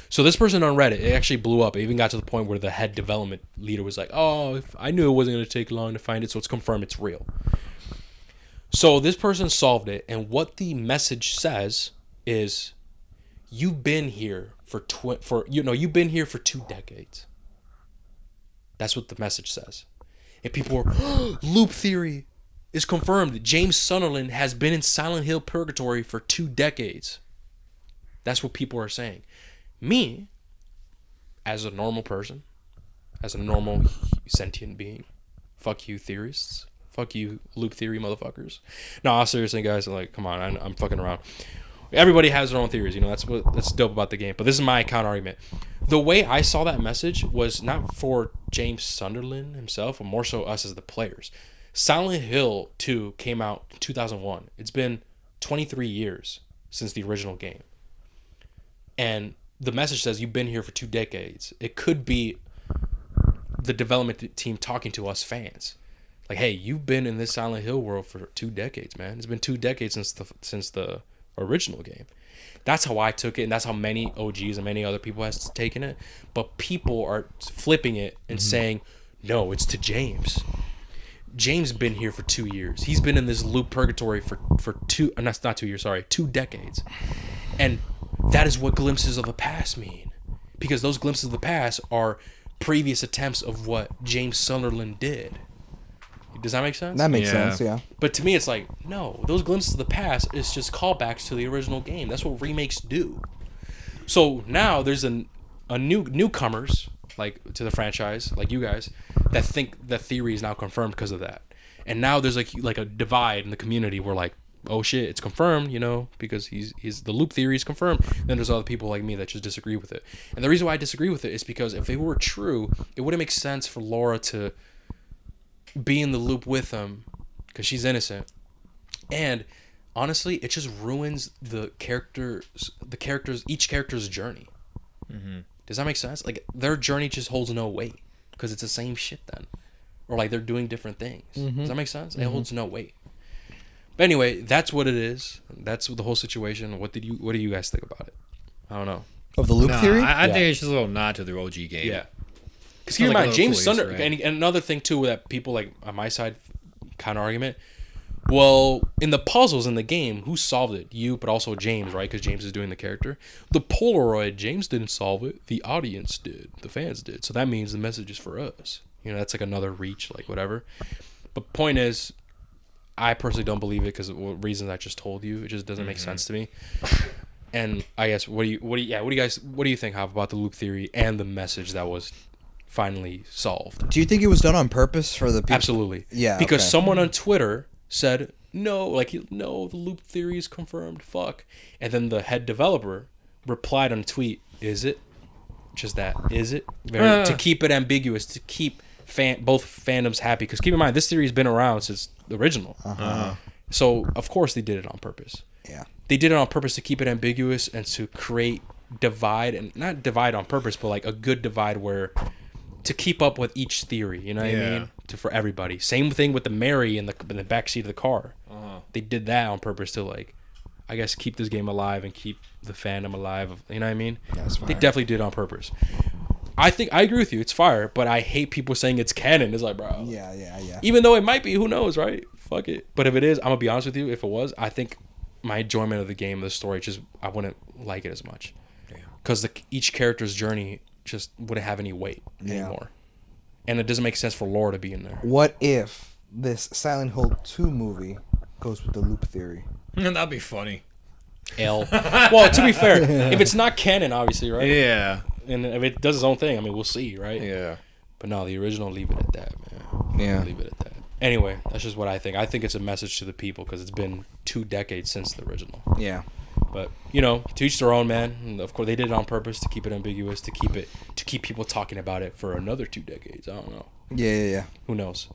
So this person on Reddit, it actually blew up. It even got to the point where the head development leader was like, "Oh, I knew it wasn't going to take long to find it, so it's confirmed it's real." So this person solved it, and what the message says is, "You've been here you've been here for 2 decades." That's what the message says. And people were, loop theory is confirmed. James Sunderland has been in Silent Hill Purgatory for 2 decades. That's what people are saying. Me, as a normal person, as a normal sentient being, fuck you theorists, fuck you loop theory motherfuckers. No, seriously, guys, like, come on, I'm fucking around. Everybody has their own theories, you know. That's dope about the game. But this is my counter argument. The way I saw that message was not for James Sunderland himself, but more so us as the players. Silent Hill 2 came out in 2001. It's been 23 years since the original game. And the message says you've been here for 2 decades. It could be the development team talking to us fans. Like, hey, you've been in this Silent Hill world for 2 decades, man. It's been 2 decades since the original game. That's how I took it, and that's how many OGs and many other people has taken it. But people are flipping it and saying, no, it's to James. James been here for 2 years. He's been in this loop purgatory for 2 decades. And that is what glimpses of the past mean. Because those glimpses of the past are previous attempts of what James Sunderland did. Does that make sense? That makes sense, yeah. But to me, it's like, no, those glimpses of the past is just callbacks to the original game. That's what remakes do. So now there's a newcomers like to the franchise, like you guys, that think that theory is now confirmed because of that. And now there's like a divide in the community where like, oh shit, it's confirmed, because he's the loop theory is confirmed. Then there's other people like me that just disagree with it. And the reason why I disagree with it is because if it were true, it wouldn't make sense for Laura to be in the loop with him because she's innocent. And honestly, it just ruins each character's journey. Does that make sense? Like, their journey just holds no weight because it's the same shit then, or like they're doing different things. Does that make sense? It holds no weight. But anyway, that's what it is. That's the whole situation. What do you guys think about it? I don't know. Of the loop theory? I think it's just a little nod to the OG game. Yeah. Because keep in mind, James Sunder, right? And another thing too that people like on my side kind of argument. Well, in the puzzles in the game, who solved it? You, but also James, right? Because James is doing the character. The Polaroid, James didn't solve it. The audience did. The fans did. So that means the message is for us. That's like another reach, like whatever. But point is, I personally don't believe it because of reasons I just told you. It just doesn't make sense to me. And I guess what do you think, Hav, about the loop theory and the message that was finally solved? Do you think it was done on purpose for the people? Absolutely. Yeah. Because someone on Twitter said, no, the loop theory is confirmed, fuck. And then the head developer replied on a tweet, is it? Just that, is it? To keep it ambiguous, to keep both fandoms happy. Because keep in mind, this theory has been around since the original. So, of course, they did it on purpose. Yeah. They did it on purpose to keep it ambiguous and to create divide, and not divide on purpose, but like a good divide where to keep up with each theory, you know what I mean? For everybody. Same thing with the Mary in the backseat of the car. They did that on purpose to like, I guess, keep this game alive and keep the fandom alive. You know what I mean? They definitely did it on purpose. I agree with you. It's fire, but I hate people saying it's canon. It's like, bro. Yeah. Even though it might be, who knows, right? Fuck it. But if it is, I'm gonna be honest with you. If it was, I think my enjoyment of the game, the story, I wouldn't like it as much. Because each character's journey just wouldn't have any weight anymore. And it doesn't make sense for lore to be in there. What if this Silent Hill 2 movie goes with the loop theory? That'd be funny. Well, to be fair, if it's not canon, obviously, right? Yeah. And if it does its own thing, I mean, we'll see, right? Yeah. But no, the original, leave it at that, man. Yeah. Leave it at that. Anyway, that's just what I think. I think it's a message to the people because it's been 2 decades since the original. Yeah. But, to each their own, man. And of course, they did it on purpose to keep it ambiguous, to keep people talking about it for another 2 decades. I don't know. Yeah. Who knows?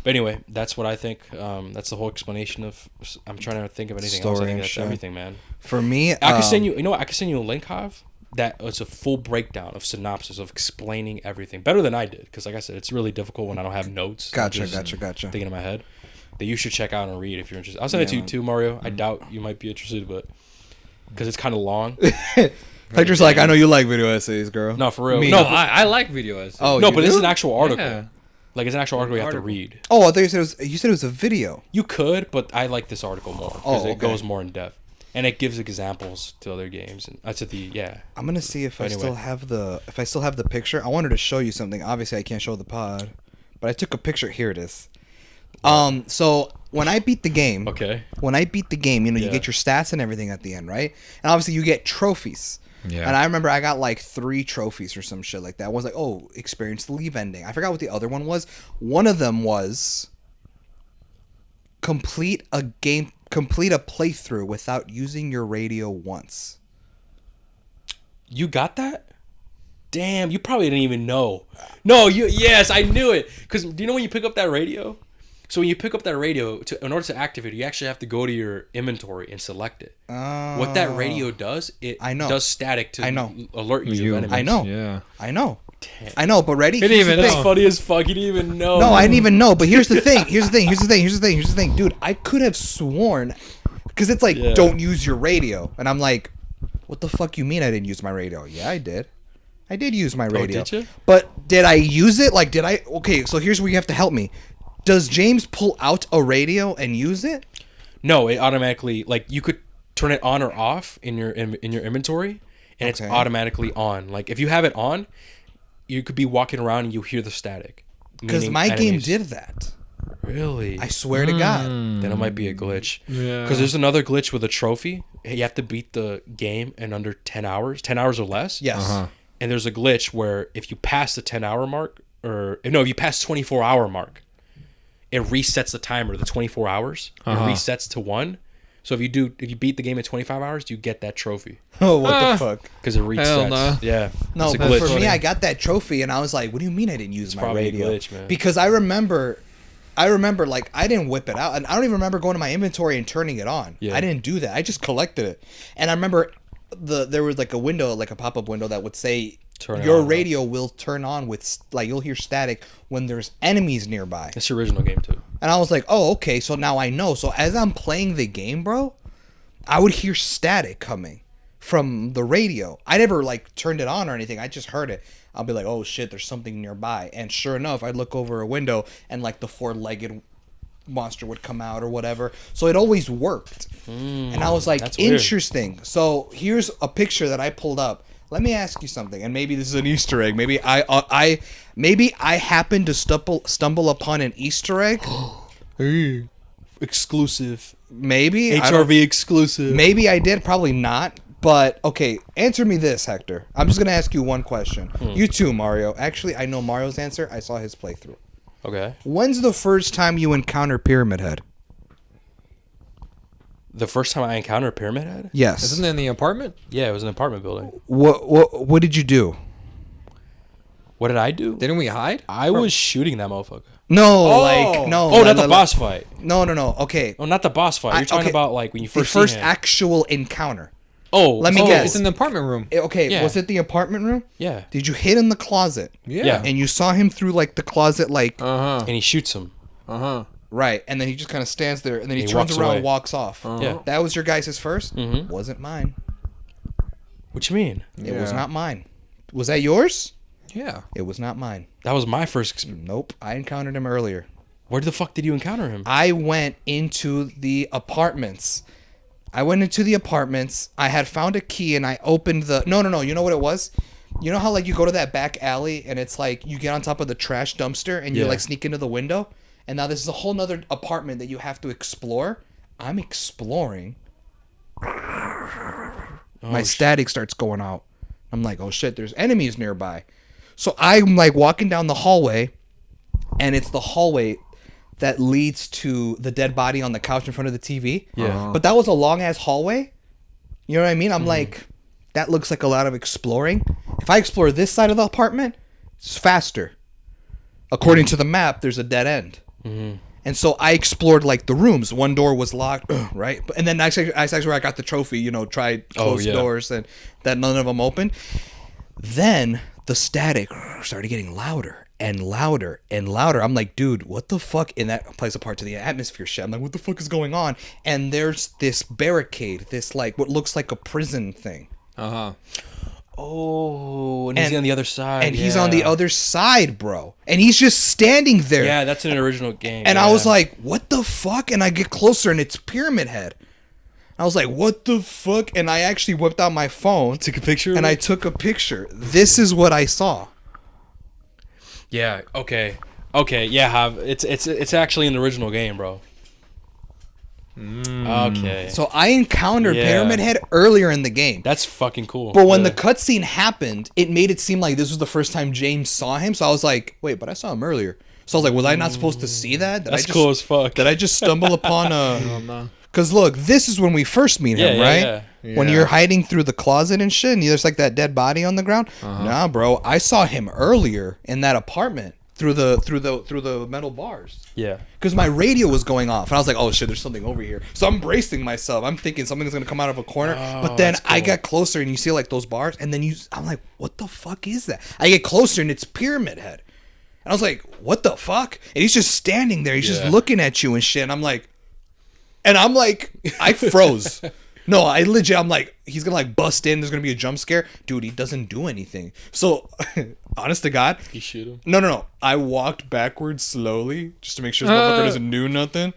But anyway, that's what I think. That's the whole explanation of. I'm trying to think of anything else. I think that's everything, man. For me, I can send you. I can send you a link, Hav. That it's a full breakdown of synopsis of explaining everything better than I did. Because like I said, it's really difficult when I don't have notes. Gotcha. Thinking in my head that you should check out and read if you're interested. I'll send it to you too, Mario. I doubt you might be interested, but because it's kind of long. Hector's like, I know you like video essays, girl. No, for real. No, I like video essays. Oh, no, but this is an actual article. Yeah. Like, it's an actual article you have to read. Oh, I thought you said it was a video. You could, but I like this article more because it goes more in depth. And it gives examples to other games. And that's I'm gonna see if I still have the picture. I wanted to show you something. Obviously, I can't show the pod, but I took a picture. Here it is. So when I beat the game, you get your stats and everything at the end, right? And obviously, you get trophies. Yeah. And I remember I got like 3 trophies or some shit like that. I was like, oh, experience the leave ending. I forgot what the other one was. One of them was complete a playthrough without using your radio once. You got that? Damn, you probably didn't even know. No, yes, I knew it. Because do you know when you pick up that radio? So when you pick up that radio, in order to activate it, you actually have to go to your inventory and select it. What that radio does, it does static to alert you of enemies. I know. Yeah. I know. But ready? That's funny as fuck. You didn't even know. No, I didn't even know. But here's the thing. Here's the thing. Dude, I could have sworn, because it's like, don't use your radio. And I'm like, what the fuck you mean I didn't use my radio? Yeah, I did. I did use my radio. Did you? But did I use it? Like, did I? Okay, so here's where you have to help me. Does James pull out a radio and use it? No, it automatically, like, you could turn it on or off in your inventory, and it's automatically on. Like, if you have it on, you could be walking around and you hear the static. Because my game did that. Really? I swear to God. Then it might be a glitch. Yeah. Because there's another glitch with a trophy. You have to beat the game in under 10 hours. 10 hours or less. Yes. And there's a glitch where if you pass the 10-hour mark, if you pass 24-hour mark, it resets the timer, the 24 hours. It resets to 1. So if you beat the game in 25 hours, you get that trophy. Oh, what the fuck? Because it resets. Hell no. Yeah. No, it's a but glitch. for me, I got that trophy, and I was like, what do you mean I didn't use my probably a radio? glitch, man. Because I remember, like, I didn't whip it out. And I don't even remember going to my inventory and turning it on. Yeah. I didn't do that. I just collected it. And I remember there was, like, a window, like a pop-up window that would say, your radio will turn on with, like, you'll hear static when there's enemies nearby. It's the original game, too. And I was like, oh, okay, so now I know. So as I'm playing the game, bro, I would hear static coming from the radio. I never, like, turned it on or anything. I just heard it. I'll be like, oh, shit, there's something nearby. And sure enough, I'd look over a window and, like, the 4-legged monster would come out or whatever. So it always worked. And I was like, that's weird. interesting. So here's a picture that I pulled up. Let me ask you something, and maybe this is an Easter egg. Maybe I happened to stumble upon an Easter egg. Exclusive. Maybe HRV exclusive. Maybe I did. Probably not. But okay, answer me this, Hector. I'm just gonna ask you one question. You too, Mario. Actually, I know Mario's answer. I saw his playthrough. Okay. When's the first time you encounter Pyramid Head? The first time I encountered Pyramid Head? Yes. Isn't it in the apartment? Yeah, it was an apartment building. What did you do? What did I do? Didn't we hide? I was shooting that motherfucker. No, like no. Oh, not the boss fight. No. Okay. Oh, not the boss fight. You're talking about like when you The first first see him. actual encounter. Oh, Let me guess. It's in the apartment room. Okay, Yeah. was it the apartment room? Yeah. Did you hid in the closet? Yeah. And you saw him through like the closet, like And he shoots him. right, and then he just kind of stands there, and then he He turns walks around away. and walks off. Yeah. That was your guys' first. Wasn't mine. What you mean? It was Yeah. not mine. Was that yours? Yeah. It was not mine. That was my first experience. Nope. I encountered him earlier. Where the fuck did you encounter him? I went into the apartments. I had found a key, and I opened the. No. You know what it was? You know how like you go to that back alley, and it's like you get on top of the trash dumpster, and you Yeah. like sneak into the window. And now this is a whole nother apartment that you have to explore. I'm exploring. My static starts going out. I'm like, oh shit, there's enemies nearby. So I'm like walking down the hallway, and it's the hallway that leads to the dead body on the couch in front of the TV. Yeah. But that was a long ass hallway. You know what I mean? I'm like, that looks like a lot of exploring. If I explore this side of the apartment, it's faster. According to the map, there's a dead end. And so I explored like the rooms. One door was locked, right? And then that's actually where I got the trophy. You know, tried closed doors and that none of them opened. Then the static started getting louder and louder and louder. I'm like, dude, what the fuck? And that plays a part to the atmosphere shit. I'm like, what the fuck is going on? And there's this barricade, this like what looks like a prison thing. Oh, and he's on the other side. And he's on the other side, bro. And he's just standing there. Yeah, that's an original game. And I was like, what the fuck? And I get closer, and it's Pyramid Head. I was like, what the fuck? And I actually whipped out my phone. Took a picture of And it? I took a picture. This is what I saw. Yeah, okay. Yeah, Hav. It's actually an original game, bro. Okay. So I encountered Yeah. Pyramid Head earlier in the game. That's fucking cool. But when the cutscene happened, it made it seem like this was the first time James saw him. So I was like, wait, but I saw him earlier. So I was like, was I not supposed to see that? Did That's I just, cool as fuck. Did I just stumble upon a... Because look, this is when we first meet him, right? When you're hiding through the closet and shit, and there's like that dead body on the ground. Nah, bro, I saw him earlier in that apartment. through the metal bars. Yeah. Because my radio was going off, and I was like, "Oh shit, there's something over here." So I'm bracing myself. I'm thinking something's gonna come out of a corner. But then I get closer, and you see like those bars, and then I'm like, "What the fuck is that?" I get closer, and it's Pyramid Head, and I was like, "What the fuck?" And he's just standing there. He's just looking at you and shit. And I'm like, I froze. No, I'm like, he's gonna like bust in. There's gonna be a jump scare, dude. He doesn't do anything. So, honest to God, You shoot him. no. I walked backwards slowly just to make sure this motherfucker doesn't do nothing.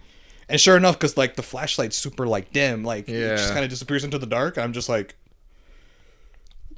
And sure enough, because like the flashlight's super like dim, like it just kind of disappears into the dark. And I'm just like,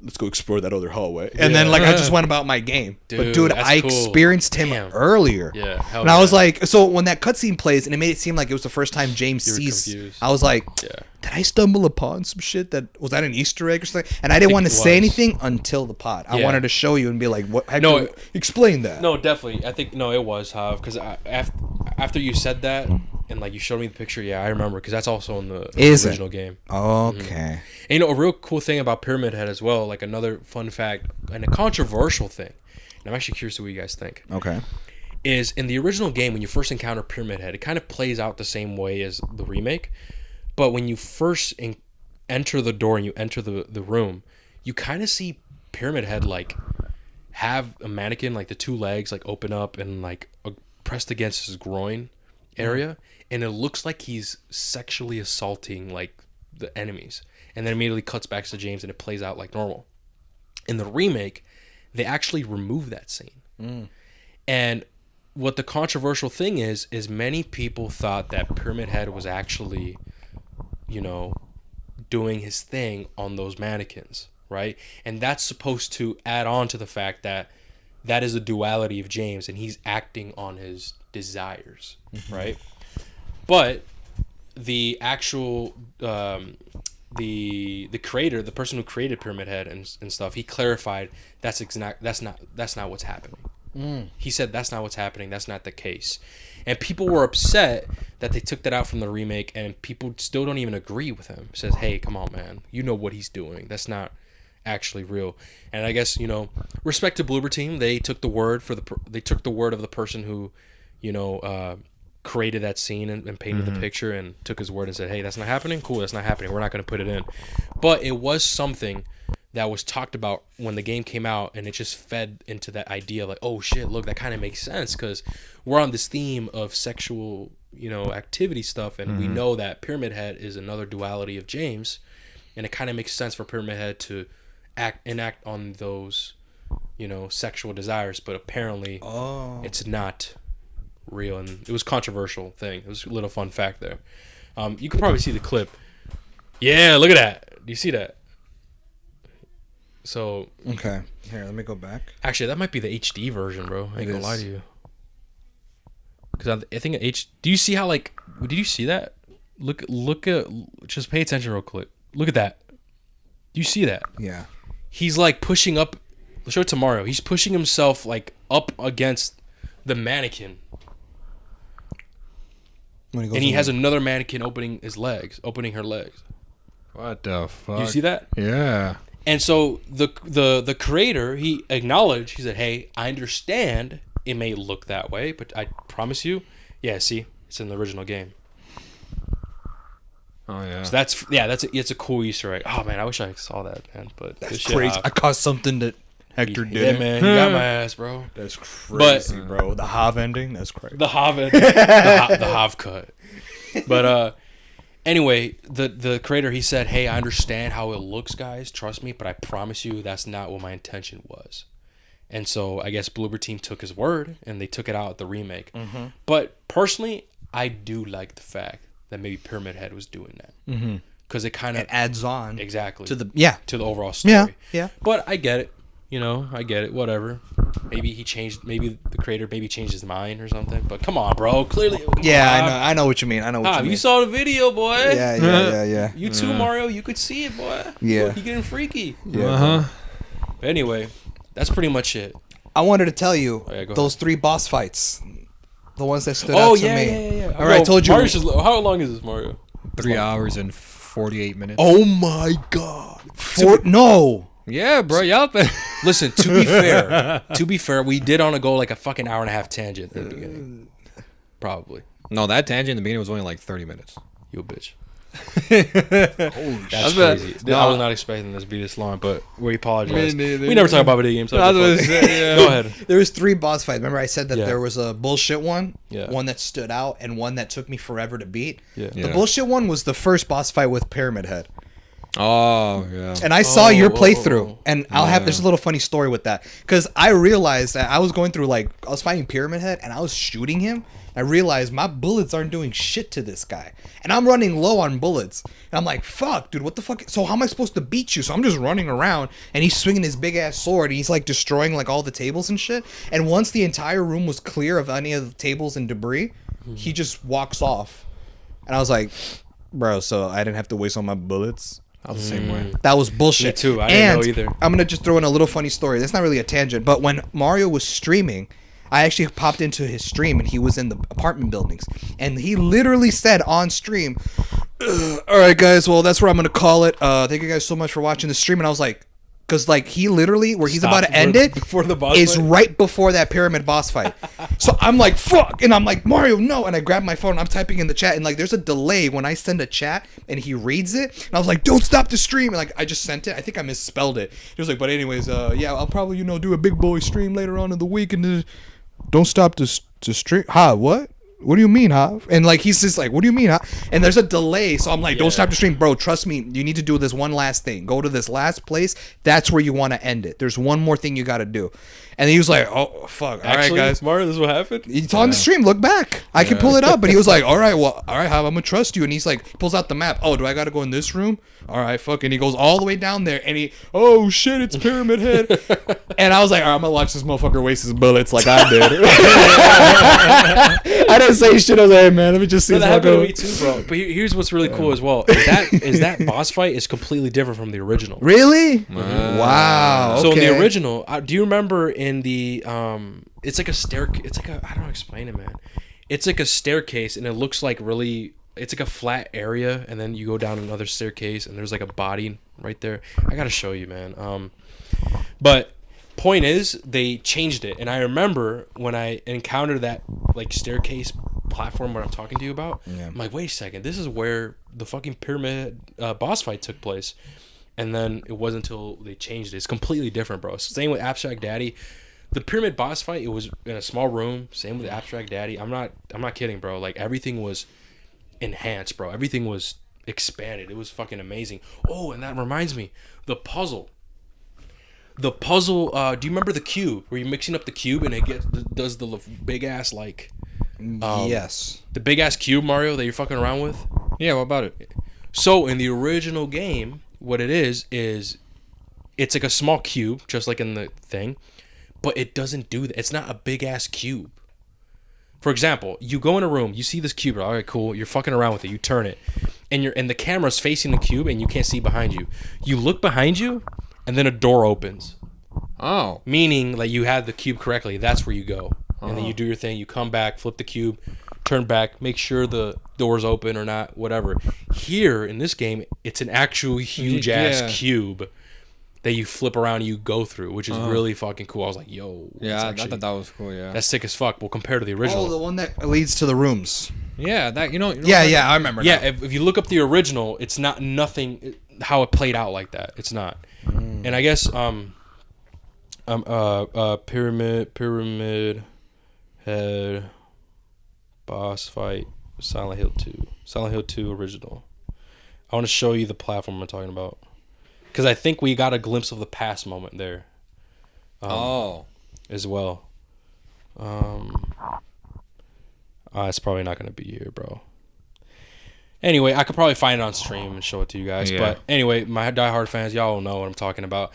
let's go explore that other hallway. And then like I just went about my game. But dude, that's I cool. experienced him earlier. Yeah, hell and I was yeah. like, so when that cutscene plays and it made it seem like it was the first time James You were sees, confused. I was like, Yeah. did I stumble upon some shit that was that an Easter egg or something? And I didn't want to it say was. anything until the pod. I Yeah. wanted to show you and be like, what? No, Explain that. No, definitely. I think no, it was Hav because after you said that and like you showed me the picture, yeah, I remember because that's also in the Is it? original game. Okay. And you know, a real cool thing about Pyramid Head as well, like another fun fact and a controversial thing, and I'm actually curious to what you guys think, Okay. is in the original game when you first encounter Pyramid Head, it kind of plays out the same way as the remake, but when you first enter the door and you enter the room, you kind of see Pyramid Head like have a mannequin, like the two legs like open up and like pressed against his groin area, and it looks like he's sexually assaulting like the enemies, and then immediately cuts back to James and it plays out like normal. In the remake, they actually remove that scene. And what the controversial thing is many people thought that Pyramid Head was actually, you know, doing his thing on those mannequins, right? And that's supposed to add on to the fact that that is the duality of James and he's acting on his desires, right? But the actual the creator, the person who created Pyramid Head and stuff, he clarified that's not what's happening. He said that's not what's happening. That's not the case. And people were upset that they took that out from the remake, and people still don't even agree with him. Says, hey, come on, man. You know what he's doing. That's not actually real. And I guess, you know, respect to Bloober Team, they took the word of the person who, you know, created that scene and painted the picture and took his word and said, hey, that's not happening. Cool, that's not happening. We're not going to put it in. But it was something that was talked about when the game came out, and it just fed into that idea like, oh shit, look, that kind of makes sense because we're on this theme of sexual, you know, activity stuff, and we know that Pyramid Head is another duality of James, and it kind of makes sense for Pyramid Head to enact on those, you know, sexual desires, but apparently it's not real, and it was a controversial thing. It was a little fun fact there. You can probably see the clip. Yeah, look at that. Do you see that? So Okay. Here, let me go back. actually, that might be the HD version, bro. I ain't gonna lie to you. Because I think do you see how like? Did you see that? Look at. Just pay attention real quick. Look at that. Do you see that? Yeah. He's like pushing up. I'll show it to Mario. He's pushing himself like up against the mannequin, and he has another mannequin opening her legs. What the fuck? Do you see that? Yeah. And so the creator, he acknowledged, he said, hey, I understand it may look that way, but I promise you, yeah, see, it's in the original game. Oh yeah. So it's a cool Easter egg. Oh man, I wish I saw that, man. But That's crazy. I caught something that Hector yeah, did. man, you got my ass, bro. That's crazy, bro. The Hav ending, that's crazy. The Hav cut. But anyway, the creator, he said, hey, I understand how it looks, guys. Trust me, but I promise you that's not what my intention was. And so I guess Bloober Team took his word and they took it out at the remake. But personally, I do like the fact that maybe Pyramid Head was doing that. Because it kind of adds on exactly to the overall story. Yeah. But I get it. You know, I get it. Whatever. Maybe the creator changed his mind or something. But come on, bro. Clearly. I know what you mean. You saw the video, boy. Yeah. You too, Mario. You could see it, boy. Yeah. Look, you getting freaky. Uh-huh. But anyway, that's pretty much it. I wanted to tell you go those 3 boss fights, the ones that stood out to me. Yeah. All right, I told you. How long is this, Mario? 3 hours and 48 minutes. Oh my god. No. Yeah, bro. Yup. Listen, to be fair, we did on a go like a fucking hour and a half tangent in the beginning. Probably. No, that tangent in the beginning was only like 30 minutes. You a bitch. Holy That's shit. crazy. No. I was not expecting this to be this long, but we apologize. Me neither. We never talk about video games. So I was gonna say, yeah. Go ahead. There was 3 boss fights. Remember I said that Yeah. there was a bullshit one, Yeah. one that stood out, and one that took me forever to beat. Yeah. The Yeah. bullshit one was the first boss fight with Pyramid Head. Oh, yeah. And I saw your oh, playthrough, oh. and there's a little funny story with that, because I realized that I was going through I was fighting Pyramid Head, and I was shooting him. I realized my bullets aren't doing shit to this guy, and I'm running low on bullets. And I'm like, "Fuck, dude, what the fuck? So how am I supposed to beat you?" So I'm just running around, and he's swinging his big ass sword, and he's like destroying like all the tables and shit. And once the entire room was clear of any of the tables and debris, he just walks off, and I was like, "Bro, so I didn't have to waste all my bullets." I was the same way. That was bullshit. Me too. I didn't know either. I'm gonna just throw in a little funny story. That's not really a tangent, but when Mario was streaming, I actually popped into his stream, and he was in the apartment buildings, and he literally said on stream, "All right, guys, well that's where I'm gonna call it. Thank you guys so much for watching the stream." And I was like, because he literally where he's Stop about to end it before the boss is fight? right before that pyramid boss fight. So I'm like, fuck, and I'm like, Mario, no, and I grab my phone, I'm typing in the chat, and there's a delay when I send a chat and he reads it, and I was like, don't stop the stream, and I just sent it. I think I misspelled it. He was like, but anyways, yeah, I'll probably do a big boy stream later on in the week, and don't stop to stream. Ha, what? What do you mean, huh? And he's just like, what do you mean, huh? And there's a delay, so I'm like, don't stop the stream, bro. Trust me, you need to do this one last thing. Go to this last place. That's where you want to end it. There's one more thing you got to do. And he was like, oh fuck, all right, guys. Mario, this is what happened. It's on the stream. Look back. I can pull it up. But he was like, all right, well, all right, Hav, I'm gonna trust you. And he's like, pulls out the map. Oh, do I gotta go in this room? All right, fuck. And he goes all the way down there, and oh shit, it's Pyramid Head. And I was like, all right, I'm gonna watch this motherfucker waste his bullets like I did. I didn't say shit. I was like, hey man, let me just see. That happened to me too, bro. But here's what's really cool as well. Is that boss fight is completely different from the original. Really? Wow. So in okay. the original, do you remember in the it's like a stair. It's like I don't know how to explain it, man. It's like a staircase, and it looks like really. It's like a flat area, and then you go down another staircase, and there's like a body right there. I gotta show you, man. But point is, they changed it, and I remember when I encountered that staircase platform what I'm talking to you about. Yeah. I'm like, wait a second, this is where the fucking pyramid boss fight took place. And then it wasn't until they changed it. It's completely different, bro. Same with Abstract Daddy. The pyramid boss fight, it was in a small room. Same with Abstract Daddy. I'm not kidding, bro. Everything was enhanced, bro. Everything was expanded. It was fucking amazing. Oh, and that reminds me, the puzzle. Do you remember the cube where you're mixing up the cube and it does the big ass yes. The big ass cube, Mario, that you're fucking around with? Yeah, what about it? So in the original game, what it is it's like a small cube, just like in the thing, but it doesn't do that. It's not a big ass cube. For example, you go in a room, you see this cube, all right, cool, you're fucking around with it, you turn it, and the camera's facing the cube and you can't see behind you. You look behind you, and then a door opens. Oh. Meaning, you had the cube correctly, that's where you go. And then you do your thing, you come back, flip the cube, turn back, make sure the door's open or not, whatever. Here, in this game, it's an actual huge-ass cube that you flip around and you go through, which is really fucking cool. I was like, yo. Yeah, I thought that was cool, yeah. That's sick as fuck. Well, compared to the original. Oh, the one that leads to the rooms. Yeah, that, Yeah, I remember yeah, now. if you look up the original, it's not nothing how it played out like that. It's not. And I guess Pyramid Head boss fight Silent Hill 2. Silent Hill 2 original. I want to show you the platform I'm talking about. Because I think we got a glimpse of the past moment there. As well. It's probably not going to be here, bro. Anyway, I could probably find it on stream and show it to you guys. Yeah. But anyway, my diehard fans, y'all know what I'm talking about.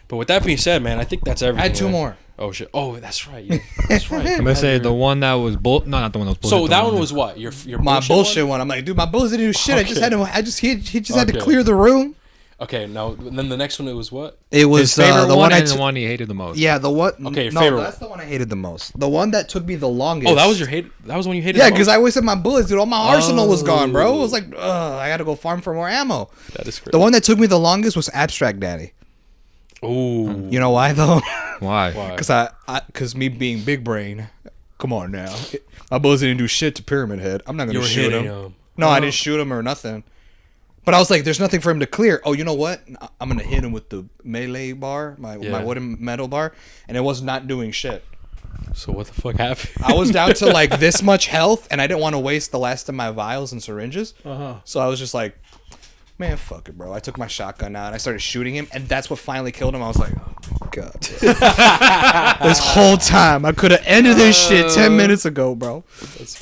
But with that being said, man, I think that's everything. I had 2 more. Oh, shit. Oh, that's right. Yeah, that's right. I'm going to say the one that was no, not the one that was bullshit. So that one was what? Your my bullshit one? I'm like, dude, my bullets didn't do shit. Okay. He just had to clear the room. Okay, now then the next one, it was what? It was his favorite the one and the one he hated the most. Yeah, the one. Okay, your favorite. That's the one I hated the most. The one that took me the longest. Oh, that was your hate. That was when you hated. Yeah, because I wasted my bullets, dude. All my arsenal was gone, bro. It was like, I got to go farm for more ammo. That is crazy. The one that took me the longest was Abstract Daddy. Ooh. You know why though? Why? Why? Because me being big brain. Come on now, my boys didn't do shit to Pyramid Head. I'm not gonna You were shoot hitting him. him. No, I didn't shoot him or nothing. But I was like, there's nothing for him to clear. Oh, you know what? I'm gonna hit him with the melee bar, my wooden metal bar, and it was not doing shit. So what the fuck happened? I was down to like this much health, and I didn't want to waste the last of my vials and syringes. So I was just like, man, fuck it, bro. I took my shotgun out and I started shooting him, and that's what finally killed him. I was like, oh my god. This whole time, I could have ended this shit 10 minutes ago, bro.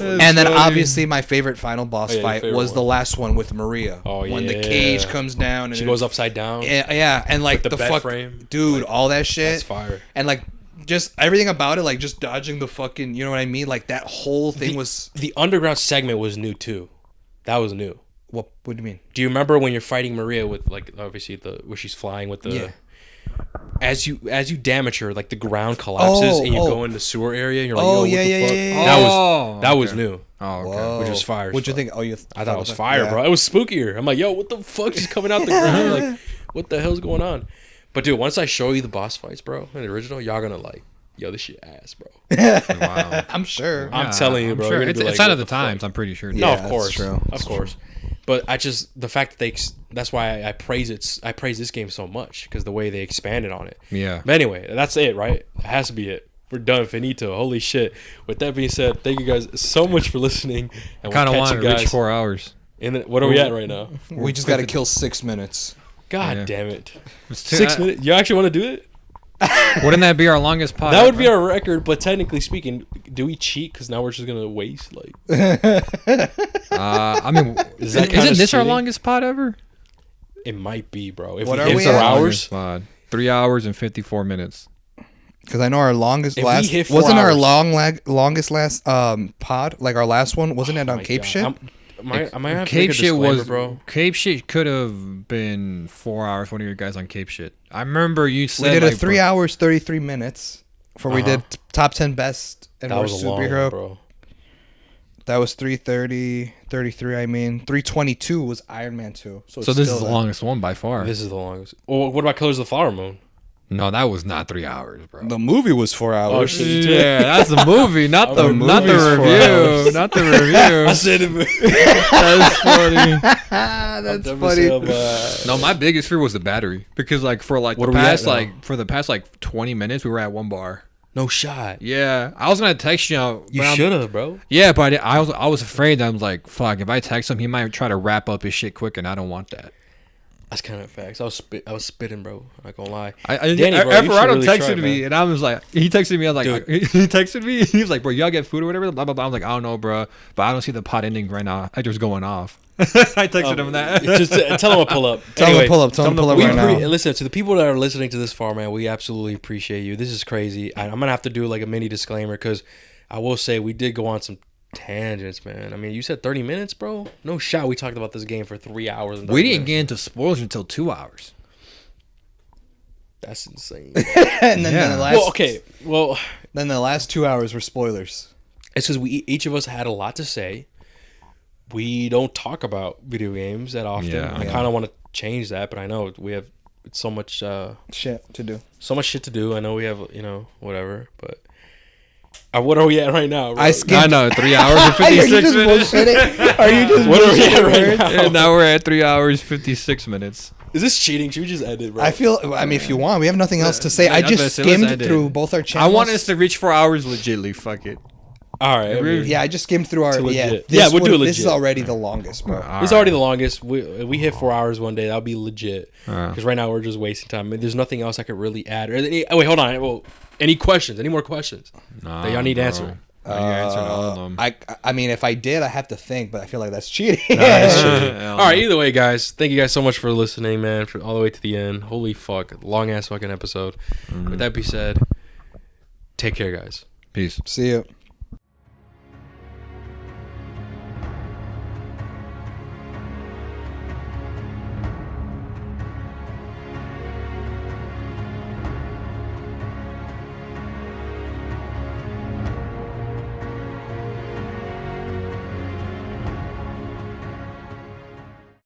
And then obviously my favorite final boss fight was the last one with Maria. Oh, when the yeah. cage comes down and She goes upside down. Yeah, and like With the bed fuck, frame. dude, all that shit. That's fire. And like just everything about it, like just dodging the fucking, you know what I mean? Like that whole thing was. The underground segment was new too. That was new. What do you mean? Do you remember when you're fighting Maria with like obviously where she's flying with the Yeah. as you damage her, like the ground collapses and you go in the sewer area and you're like, Oh, yo, yeah, what the yeah, fuck? yeah, yeah. That was okay. new. Oh, okay. Whoa. Which was fire. What'd you So think? Oh, I thought it was fire, bro. It was spookier. I'm like, yo, what the fuck is coming out the ground? Like, what the hell's going on? But dude, once I show you the boss fights, bro, in the original, y'all gonna like, yo, this shit ass, bro. Wow. I'm sure. I'm telling you, bro. Sure. You're gonna It's, be like, it's out what of the fuck? times, I'm pretty sure. No, Yeah, of that's course, true. of course. But I just the fact that that's why I praise it. I praise this game so much because the way they expanded on it. Yeah. But anyway, that's it, right? It has to be it. We're done, finito. Holy shit! With that being said, thank you guys so much for listening. And Kind of catch want you to reach guys. 4 hours. What are we at right now? We just got to kill 6 minutes. God Yeah. damn it! It's too- 6 minutes. You actually want to do it? Wouldn't that be our longest pod? That would be ever? our record. But technically speaking, do we cheat? Because now we're just gonna waste like. I mean, Is that kinda isn't this our cheating? longest pod ever? It might be, bro. If What we are hit we 4 at? hours, Pod. 3 hours and 54 minutes. Because I know our longest If we last hit 4 wasn't our hours- longest last pod, like our last one, wasn't it on my Cape God. shit? Am I have to make Cape a shit disclaimer, was bro? Cape shit could have been 4 hours. One of your guys on Cape shit. I remember you We said did a like, 3 hours 33 minutes before we Uh-huh. did top 10 best and That was worst a long superhero. one, bro. That was 330, 33. I mean, 322 was Iron Man 2. So it's this still is the like- longest one by far. This is the longest. Well, what about Colors of the Flower Moon? No, that was not 3 hours, bro. The movie was 4 hours. shit. Yeah, that's the movie, not the The not the movie's 4 review, hours. not the review. said it. That's funny. That's funny. No, my biggest fear was the battery because like for like What the are we at past now? like for the past like 20 minutes we were at 1 bar. No shot. Yeah, I was gonna text you. You but I'm- should have, bro. Yeah, but I was afraid that I was like, fuck, if I text him, he might try to wrap up his shit quick, and I don't want that. That's kind of facts. I was spitting, bro. Not gonna lie. Danny, Danny, bro, you should Alvarado really texted try, me, man. and I was like, he texted me, I was like, Dude. he texted me, he was like, bro, y'all get food or whatever, blah blah blah. I was like, I don't know, bro, but I don't see the pot ending right now. I just going off. I texted him that. Just tell him to pull up. Tell him Anyway, to pull up. Tell him to pull up we right now. listen to the people that are listening to this far, man. We absolutely appreciate you. This is crazy. I'm gonna have to do like a mini disclaimer because I will say we did go on some tangents, man. I mean, you said 30 minutes, bro. No shot. We talked about this game for 3 hours. And 30 We didn't minutes. get into spoilers until 2 hours. That's insane. And then Yeah. the last, Well, okay. Well, Then the last 2 hours were spoilers. it's because we each of us had a lot to say. We don't talk about video games that often. Yeah. I kind of want to change that, but I know we have so much Shit to do. shit to do. I know we have whatever, but what are we at right now? Bro? I skimmed- I know, 3 hours and Are you 56 just minutes. bullshitting? Are you just What are we at bullshitting? right now? And now we're at 3 hours 56 minutes. Is this cheating? Should we just end it, bro? I mean, if you want, we have nothing else to say. Yeah, I I was gonna just say, let's skimmed end it. through both our I channels. want us to reach 4 hours legitly. Fuck it. All right. I mean, Yeah, I just skimmed through our. To Yeah, legit. this Yeah, we'll do it This is legit. already the longest, bro. it's already the longest. We hit 4 hours one day. That'll be legit. Alright. Because right now we're just wasting time. I mean, there's nothing else I could really add. Wait, hold on. Well, any questions? Any more questions that y'all need answering? You answered all of them. I mean, if I did, I have to think, but I feel like that's cheating. All right. Either way, guys. Thank you guys so much for listening, man. For all the way to the end. Holy fuck, long ass fucking episode. With that being said, take care, guys. Peace. See you.